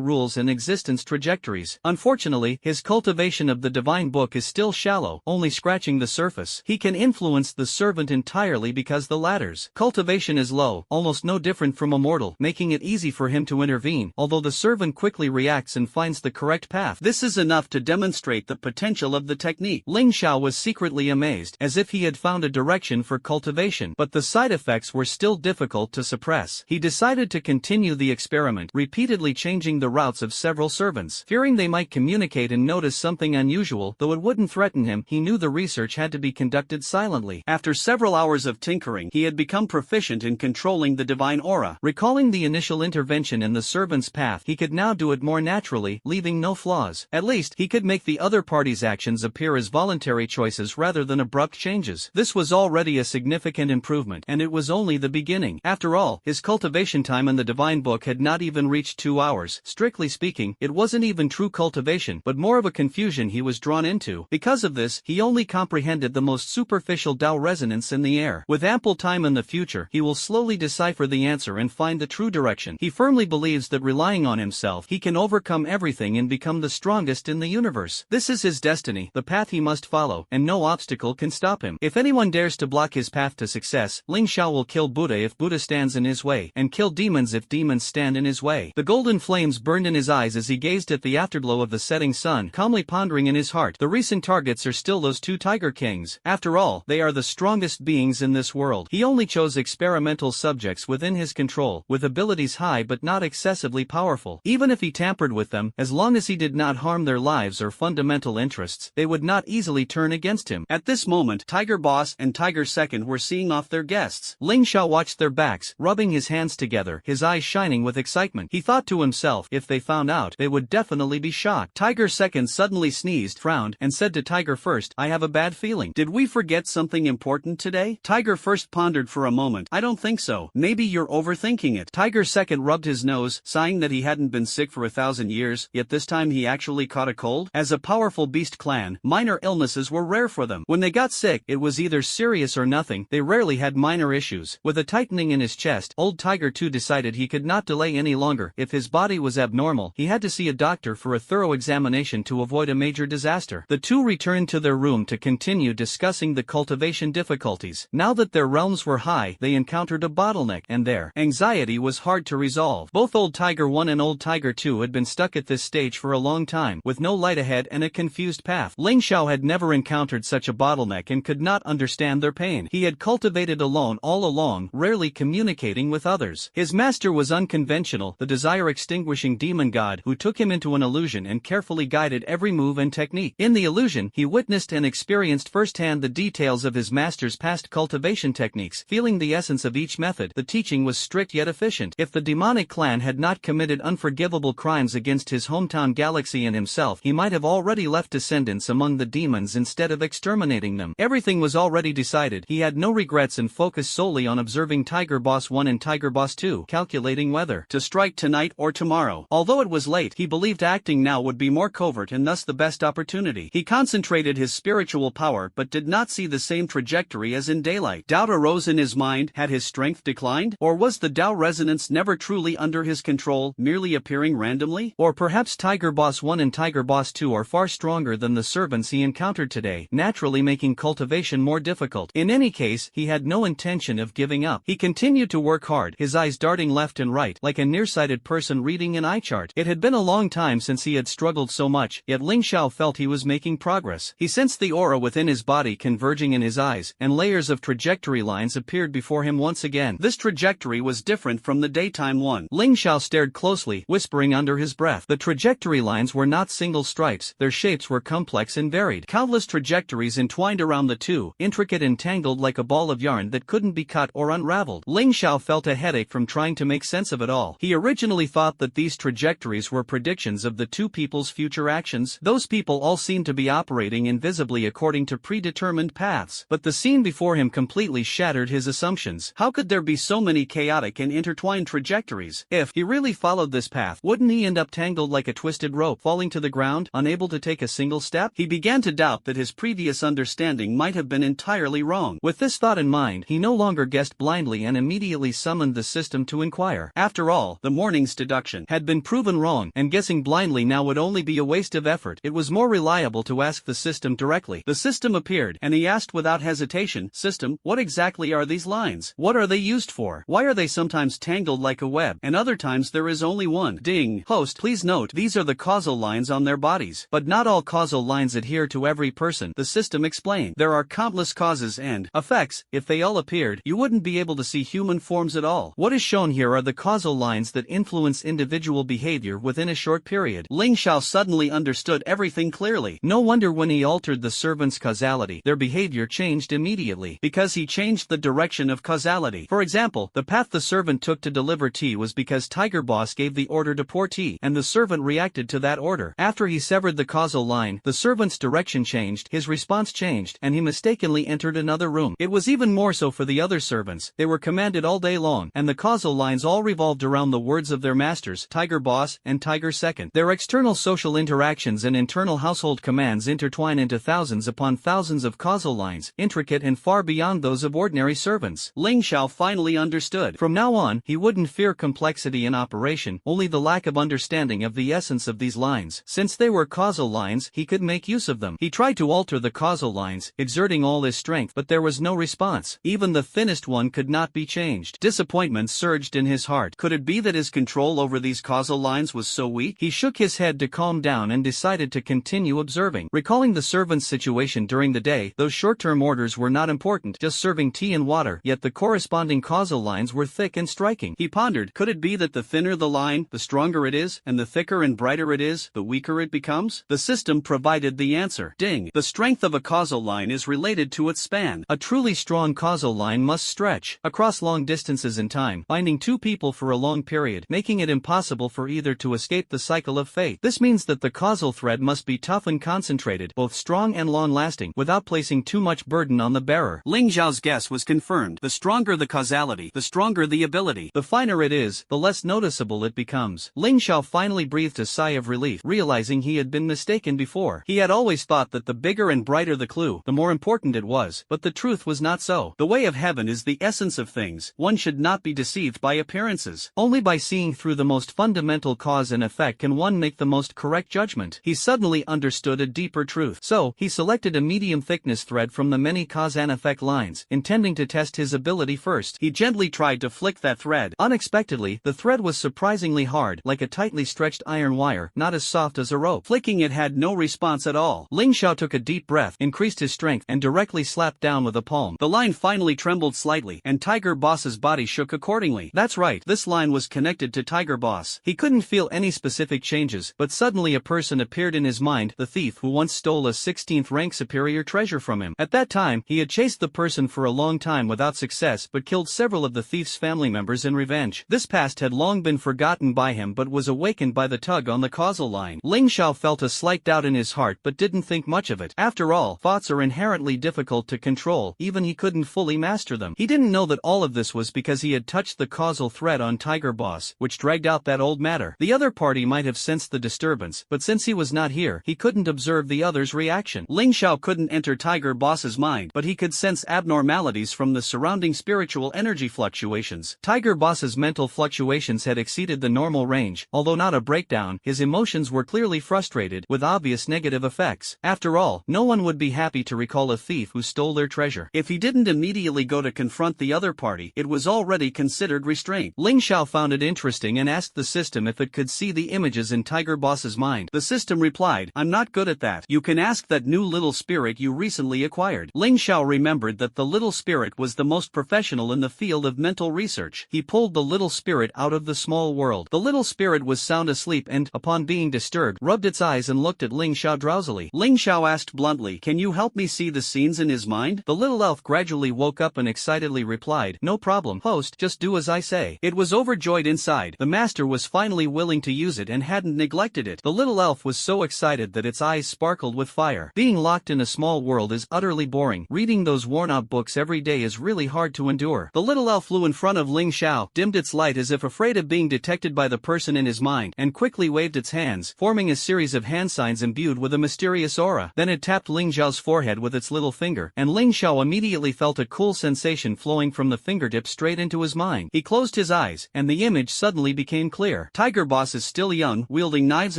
rules and existence trajectories. Unfortunately, his cultivation of the divine book is still shallow, only scratching the surface. He can influence the servant entirely because the latter's cultivation is low, almost no different from a mortal, making it easy for him to intervene, although the servant quickly reacts and finds the correct path. This is enough to demonstrate the potential of the technique. Ling Xiao was secretly amazed, as if he had found a direction for cultivation, but the side effects were still difficult to suppress. He decided to continue the experiment, repeatedly changing the routes of several servants. Fearing they might communicate and notice something unusual, though it wouldn't threaten him, he knew the research had to be conducted silently. After several hours of tinkering, he had become proficient in controlling the divine aura. Recalling the initial intervention in the servant's path, he could now do it more naturally, leaving no flaws. At least, he could make the other party's actions appear as voluntary choices rather than abrupt changes. This was already a significant improvement, and it was only the beginning. After all, his cultivation time in the divine book had not even reached 2 hours. Strictly speaking, it wasn't even true cultivation, but more of a confusion he was drawn into. Because of this, he only comprehended the most superficial Tao resonance in the air. With ample time in the future, he will slowly decipher the answer and find the true direction. He firmly believes that relying on himself, he can overcome everything and become the strongest in the universe. This is his destiny, the path he must follow, and no obstacle can stop him. If anyone dares to block his path to success, Ling Xiao will kill Buddha if Buddha stands in his way, and kill demons if demons stand in his way. The golden flames burned in his eyes as he gazed at the afterglow of the setting sun, calmly pondering in his heart. The recent targets are still those 2 Tiger Kings. After all, they are the strongest beings in this world. He only chose experimental subjects within his control, with abilities high but not excessively powerful. Even if he tampered with them, as long as he did not harm their lives or fundamental interests, they would not easily turn against him. At this moment, Tiger Boss and Tiger Second were seeing off their guests. Ling Xiao watched their backs, rubbing his hands together, his eyes shining with excitement. He thought to himself, if they found out, they would definitely be shocked. Tiger Second suddenly sneezed, frowned, and said to Tiger First, "I have a bad feeling. Did we forget something important today?" Tiger First pondered for a moment. "I don't think so. Maybe you're overthinking it." Tiger Second rubbed his nose, sighing that he hadn't been sick for 1,000 years, yet this time he actually caught a cold. As a powerful beast clan, minor illnesses were rare for them. When they got sick, it was either serious or nothing. They rarely had minor issues. With a tightening in his chest, old Tiger 2 decided he could not delay any longer. If his body was abnormal, he had to see a doctor for a thorough examination to avoid a major disaster. The two returned to their room to continue discussing the cultivation difficulties. Now that their realms were high, they encountered a bottleneck, and their anxiety was hard to resolve. Both Old Tiger 1 and Old Tiger 2 had been stuck at this stage for a long time, with no light ahead and a confused path. Ling Xiao had never encountered such a bottleneck and could not understand their pain. He had cultivated alone all along, rarely communicating with others. His master was unconventional, the desire-extinguishing demon god who took him into an illusion and carefully guided every move and technique. In the illusion, he witnessed and experienced firsthand the details of his master's past cultivation techniques. Feeling the essence of each method, the teaching was strict yet efficient. If the demonic clan had not committed unforgivable crimes against his hometown galaxy and himself, he might have already left descendants among the demons instead of exterminating them. Everything was already decided. He had no regrets and focused solely on observing Tiger Boss 1 and Tiger Boss 2, calculating whether to strike tonight or tomorrow. Although it was late, he believed acting now would be more covert and thus the best opportunity. He concentrated his spiritual power but did not see the same trajectory trajectory as in daylight. Doubt arose in his mind. Had his strength declined? Or was the Tao resonance never truly under his control, merely appearing randomly? Or perhaps Tiger Boss 1 and Tiger Boss 2 are far stronger than the servants he encountered today, naturally making cultivation more difficult. In any case, he had no intention of giving up. He continued to work hard, his eyes darting left and right, like a nearsighted person reading an eye chart. It had been a long time since he had struggled so much, yet Ling Xiao felt he was making progress. He sensed the aura within his body converging in his eyes, and layers of trajectory lines appeared before him once again. This trajectory was different from the daytime one. Ling Xiao stared closely, whispering under his breath. The trajectory lines were not single stripes, their shapes were complex and varied. Countless trajectories entwined around the two, intricate and tangled like a ball of yarn that couldn't be cut or unraveled. Ling Xiao felt a headache from trying to make sense of it all. He originally thought that these trajectories were predictions of the two people's future actions. Those people all seemed to be operating invisibly according to predetermined paths. But the scene before him completely shattered his assumptions. How could there be so many chaotic and intertwined trajectories? If he really followed this path, wouldn't he end up tangled like a twisted rope, falling to the ground, unable to take a single step? He began to doubt that his previous understanding might have been entirely wrong. With this thought in mind, he no longer guessed blindly and immediately summoned the system to inquire. After all, the morning's deduction had been proven wrong, and guessing blindly now would only be a waste of effort. It was more reliable to ask the system directly. The system appeared, and he asked without hesitation, "System, what exactly are these lines? What are they used for? Why are they sometimes tangled like a web, and other times there is only one?" Ding. Host, please note, these are the causal lines on their bodies. But not all causal lines adhere to every person, the system explained. There are countless causes and effects. If they all appeared, you wouldn't be able to see human forms at all. What is shown here are the causal lines that influence individual behavior within a short period. Ling Xiao suddenly understood everything clearly. No wonder when he altered the servants' causality, their behavior changed immediately. Because he changed the direction of causality. For example, the path the servant took to deliver tea was because Tiger Boss gave the order to pour tea, and the servant reacted to that order. After he severed the causal line, the servant's direction changed, his response changed, and he mistakenly entered another room. It was even more so for the other servants. They were commanded all day long, and the causal lines all revolved around the words of their masters, Tiger Boss and Tiger Second. Their external social interactions and internal household commands intertwine into thousands upon thousands of causal lines, intricate and far beyond those of ordinary servants. Ling Xiao finally understood. From now on, he wouldn't fear complexity in operation, only the lack of understanding of the essence of these lines. Since they were causal lines, he could make use of them. He tried to alter the causal lines, exerting all his strength, but there was no response. Even the thinnest one could not be changed. Disappointment surged in his heart. Could it be that his control over these causal lines was so weak? He shook his head to calm down and decided to continue observing. Recalling the servant's situation during the day, those short-term orders were not important, just serving tea and water, yet the corresponding causal lines were thick and striking. He pondered, could it be that the thinner the line, the stronger it is, and the thicker and brighter it is, the weaker it becomes? The system provided the answer. Ding. The strength of a causal line is related to its span. A truly strong causal line must stretch across long distances in time, binding two people for a long period, making it impossible for either to escape the cycle of fate. This means that the causal thread must be tough and concentrated, both strong and long-lasting, without placing too much burden on the bearer. Ling Xiao's guess was confirmed. The stronger the causality, the stronger the ability. The finer it is, the less noticeable it becomes. Ling Xiao finally breathed a sigh of relief, realizing he had been mistaken before. He had always thought that the bigger and brighter the clue, the more important it was, but the truth was not so. The way of heaven is the essence of things. One should not be deceived by appearances. Only by seeing through the most fundamental cause and effect can one make the most correct judgment. He suddenly understood a deeper truth. So, he selected a medium thickness thread from the many cause and effect lines, intending to test his ability first. He gently tried to flick that thread. Unexpectedly, the thread was surprisingly hard, like a tightly stretched iron wire, not as soft as a rope. Flicking it had no response at all. Ling Xiao took a deep breath, increased his strength, and directly slapped down with a palm. The line finally trembled slightly, and Tiger Boss's body shook accordingly. That's right, this line was connected to Tiger Boss. He couldn't feel any specific changes, but suddenly a person appeared in his mind, the thief who once stole a 16th rank superior treasure from him. At that time, he had chased the person for a long time without success but killed several of the thief's family members in revenge. This past had long been forgotten by him but was awakened by the tug on the causal line. Ling Xiao felt a slight doubt in his heart but didn't think much of it. After all, thoughts are inherently difficult to control, even he couldn't fully master them. He didn't know that all of this was because he had touched the causal thread on Tiger Boss, which dragged out that old matter. The other party might have sensed the disturbance, but since he was not here, he couldn't observe the other's reaction. Ling Xiao couldn't enter Tiger Boss's mind, but he he could sense abnormalities from the surrounding spiritual energy fluctuations. Tiger Boss's mental fluctuations had exceeded the normal range. Although not a breakdown, his emotions were clearly frustrated, with obvious negative effects. After all, no one would be happy to recall a thief who stole their treasure. If he didn't immediately go to confront the other party, it was already considered restraint. Ling Xiao found it interesting and asked the system if it could see the images in Tiger Boss's mind. The system replied, "I'm not good at that. You can ask that new little spirit you recently acquired." Ling Xiao remembered that the little spirit was the most professional in the field of mental research. He pulled the little spirit out of the small world. The little spirit was sound asleep and, upon being disturbed, rubbed its eyes and looked at Ling Xiao drowsily. Ling Xiao asked bluntly, "Can you help me see the scenes in his mind?" The little elf gradually woke up and excitedly replied, "No problem, host, just do as I say." It was overjoyed inside. The master was finally willing to use it and hadn't neglected it. The little elf was so excited that its eyes sparkled with fire. Being locked in a small world is utterly boring. Reading those worn-out books every day is really hard to endure. The little elf flew in front of Ling Xiao, dimmed its light as if afraid of being detected by the person in his mind, and quickly waved its hands, forming a series of hand signs imbued with a mysterious aura. Then it tapped Ling Xiao's forehead with its little finger, and Ling Xiao immediately felt a cool sensation flowing from the fingertip straight into his mind. He closed his eyes, and the image suddenly became clear. Tiger Boss is still young, wielding knives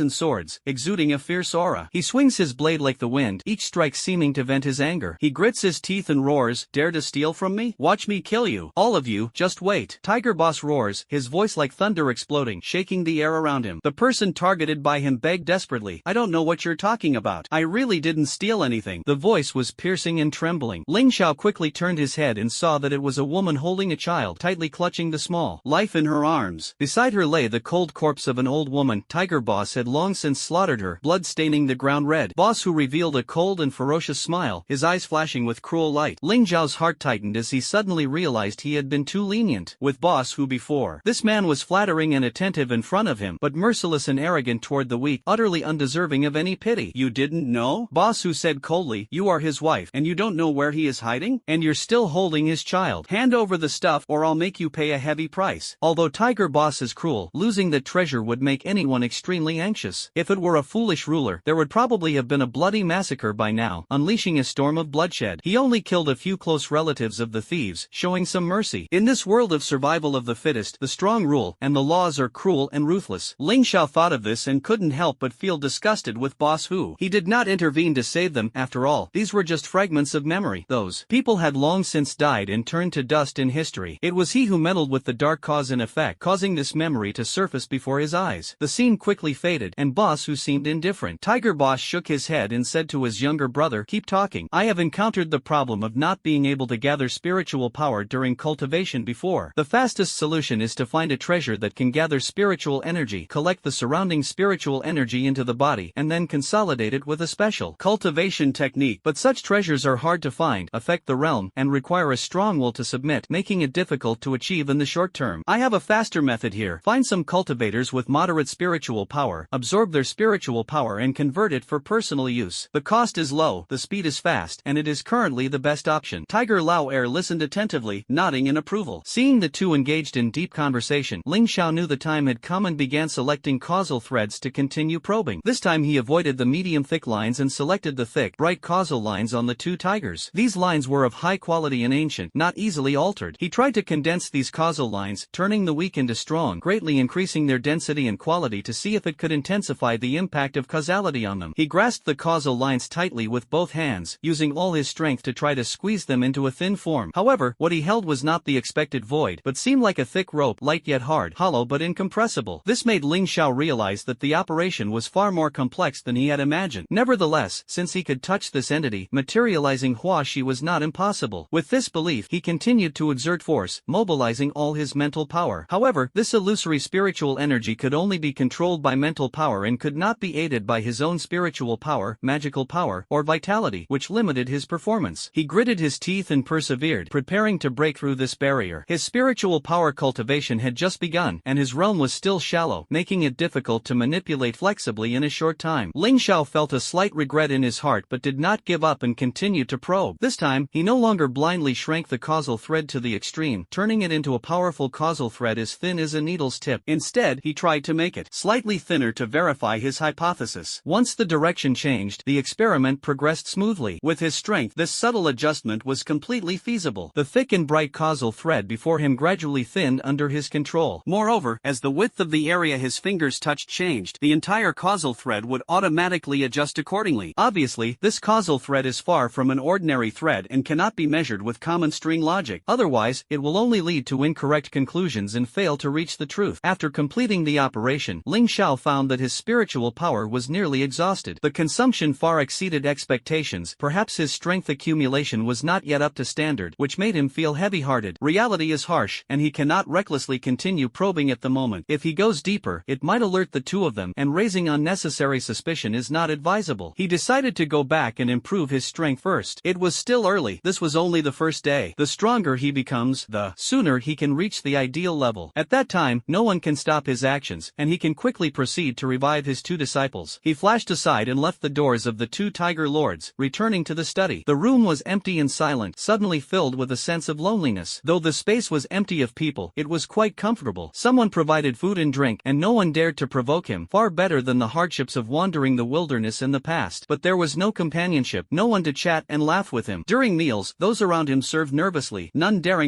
and swords, exuding a fierce aura. He swings his blade like the wind, each strike seeming to vent his anger. He grits his teeth and roars, "Dare to steal from me? Watch me kill you. All of you, just wait." Tiger Boss roars, his voice like thunder exploding, shaking the air around him. The person targeted by him begged desperately, "I don't know what you're talking about. I really didn't steal anything." The voice was piercing and trembling. Ling Xiao quickly turned his head and saw that it was a woman holding a child, tightly clutching the small life in her arms. Beside her lay the cold corpse of an old woman. Tiger Boss had long since slaughtered her, blood staining the ground red. Boss, who revealed a cold and ferocious smile, his eyes flashing with cruel light. Ling Xiao's heart tightened as he suddenly realized he had been too lenient with Boss, who before this man was flattering and attentive in front of him, but merciless and arrogant toward the weak, utterly undeserving of any pity. "You didn't know?" Boss, who said coldly, "You are his wife, and you don't know where he is hiding? And you're still holding his child. Hand over the stuff or I'll make you pay a heavy price." Although Tiger Boss is cruel, losing the treasure would make anyone extremely anxious. If it were a foolish ruler, there would probably have been a bloody massacre by now, unleashing a storm of bloodshed. He only killed a few close relatives of the thieves, showing some mercy. In this world of survival of the fittest, the strong rule, and the laws are cruel and ruthless. Ling Xiao thought of this and couldn't help but feel disgusted with Boss Hu. He did not intervene to save them. After all, these were just fragments of memory. Those people had long since died and turned to dust in history. It was he who meddled with the dark cause and effect, causing this memory to surface before his eyes. The scene quickly faded, and Boss Hu seemed indifferent. Tiger Boss shook his head and said to his younger brother, "Keep talking. I have encountered the problem of not being able to gather spiritual power during cultivation before. The fastest solution is to find a treasure that can gather spiritual energy, collect the surrounding spiritual energy into the body, and then consolidate it with a special cultivation technique. But such treasures are hard to find, affect the realm, and require a strong will to submit, making it difficult to achieve in the short term. I have a faster method here. Find some cultivators with moderate spiritual power, absorb their spiritual power and convert it for personal use. The cost is low, the speed is fast, and it is currently the best option." Tiger Lao Air listened attentively, nodding in approval. Seeing the two engaged in deep conversation, Ling Xiao knew the time had come and began selecting causal threads to continue probing. This time he avoided the medium-thick lines and selected the thick, bright causal lines on the two tigers. These lines were of high quality and ancient, not easily altered. He tried to condense these causal lines, turning the weak into strong, greatly increasing their density and quality to see if it could intensify the impact of causality on them. He grasped the causal lines tightly with both hands, using all his strength to try to squeeze them into a thin form. However, what he held was not the expected void, but seemed like a thick rope, light yet hard, hollow but incompressible. This made Ling Xiao realize that the operation was far more complex than he had imagined. Nevertheless, since he could touch this entity, materializing Hua Shi was not impossible. With this belief, he continued to exert force, mobilizing all his mental power. However, this illusory spiritual energy could only be controlled by mental power and could not be aided by his own spiritual power, magical power, or vitality, which limited his performance. He gritted his teeth and persevered, preparing to break through this barrier. His spiritual power cultivation had just begun, and his realm was still shallow, making it difficult to manipulate flexibly in a short time. Ling Xiao felt a slight regret in his heart but did not give up and continued to probe. This time, he no longer blindly shrank the causal thread to the extreme, turning it into a powerful causal thread as thin as a needle's tip. Instead, he tried to make it slightly thinner to verify his hypothesis. Once the direction changed, the experiment progressed smoothly. With his strength, this subtle adjustment was completely feasible. The thick and bright causal thread before him gradually thinned under his control. Moreover, as the width of the area his fingers touched changed, the entire causal thread would automatically adjust accordingly. Obviously, this causal thread is far from an ordinary thread and cannot be measured with common string logic. Otherwise, it will only lead to incorrect conclusions and fail to reach the truth. After completing the operation, Ling Xiao found that his spiritual power was nearly exhausted. The consumption far exceeded expectations. Perhaps his strength accumulation was not yet up to standard, which made him feel heavy-hearted. Reality is harsh, and he cannot recklessly continue probing at the moment. If he goes deeper, it might alert the two of them, and raising unnecessary suspicion is not advisable. He decided to go back and improve his strength first. It was still early. This was only the first day. The stronger he becomes, the sooner he can reach the ideal level. At that time, no one can stop his actions, and he can quickly proceed to revive his two disciples. He flashed aside and left the doors of the two Tiger Lords, returning to the study. The room was empty and silent, suddenly filled with a sense of loneliness. Though the space was empty of people, it was quite comfortable. Someone provided food and drink, and no one dared to provoke him, far better than the hardships of wandering the wilderness in the past. But there was no companionship, no one to chat and laugh with him. During meals, those around him served nervously, none daring to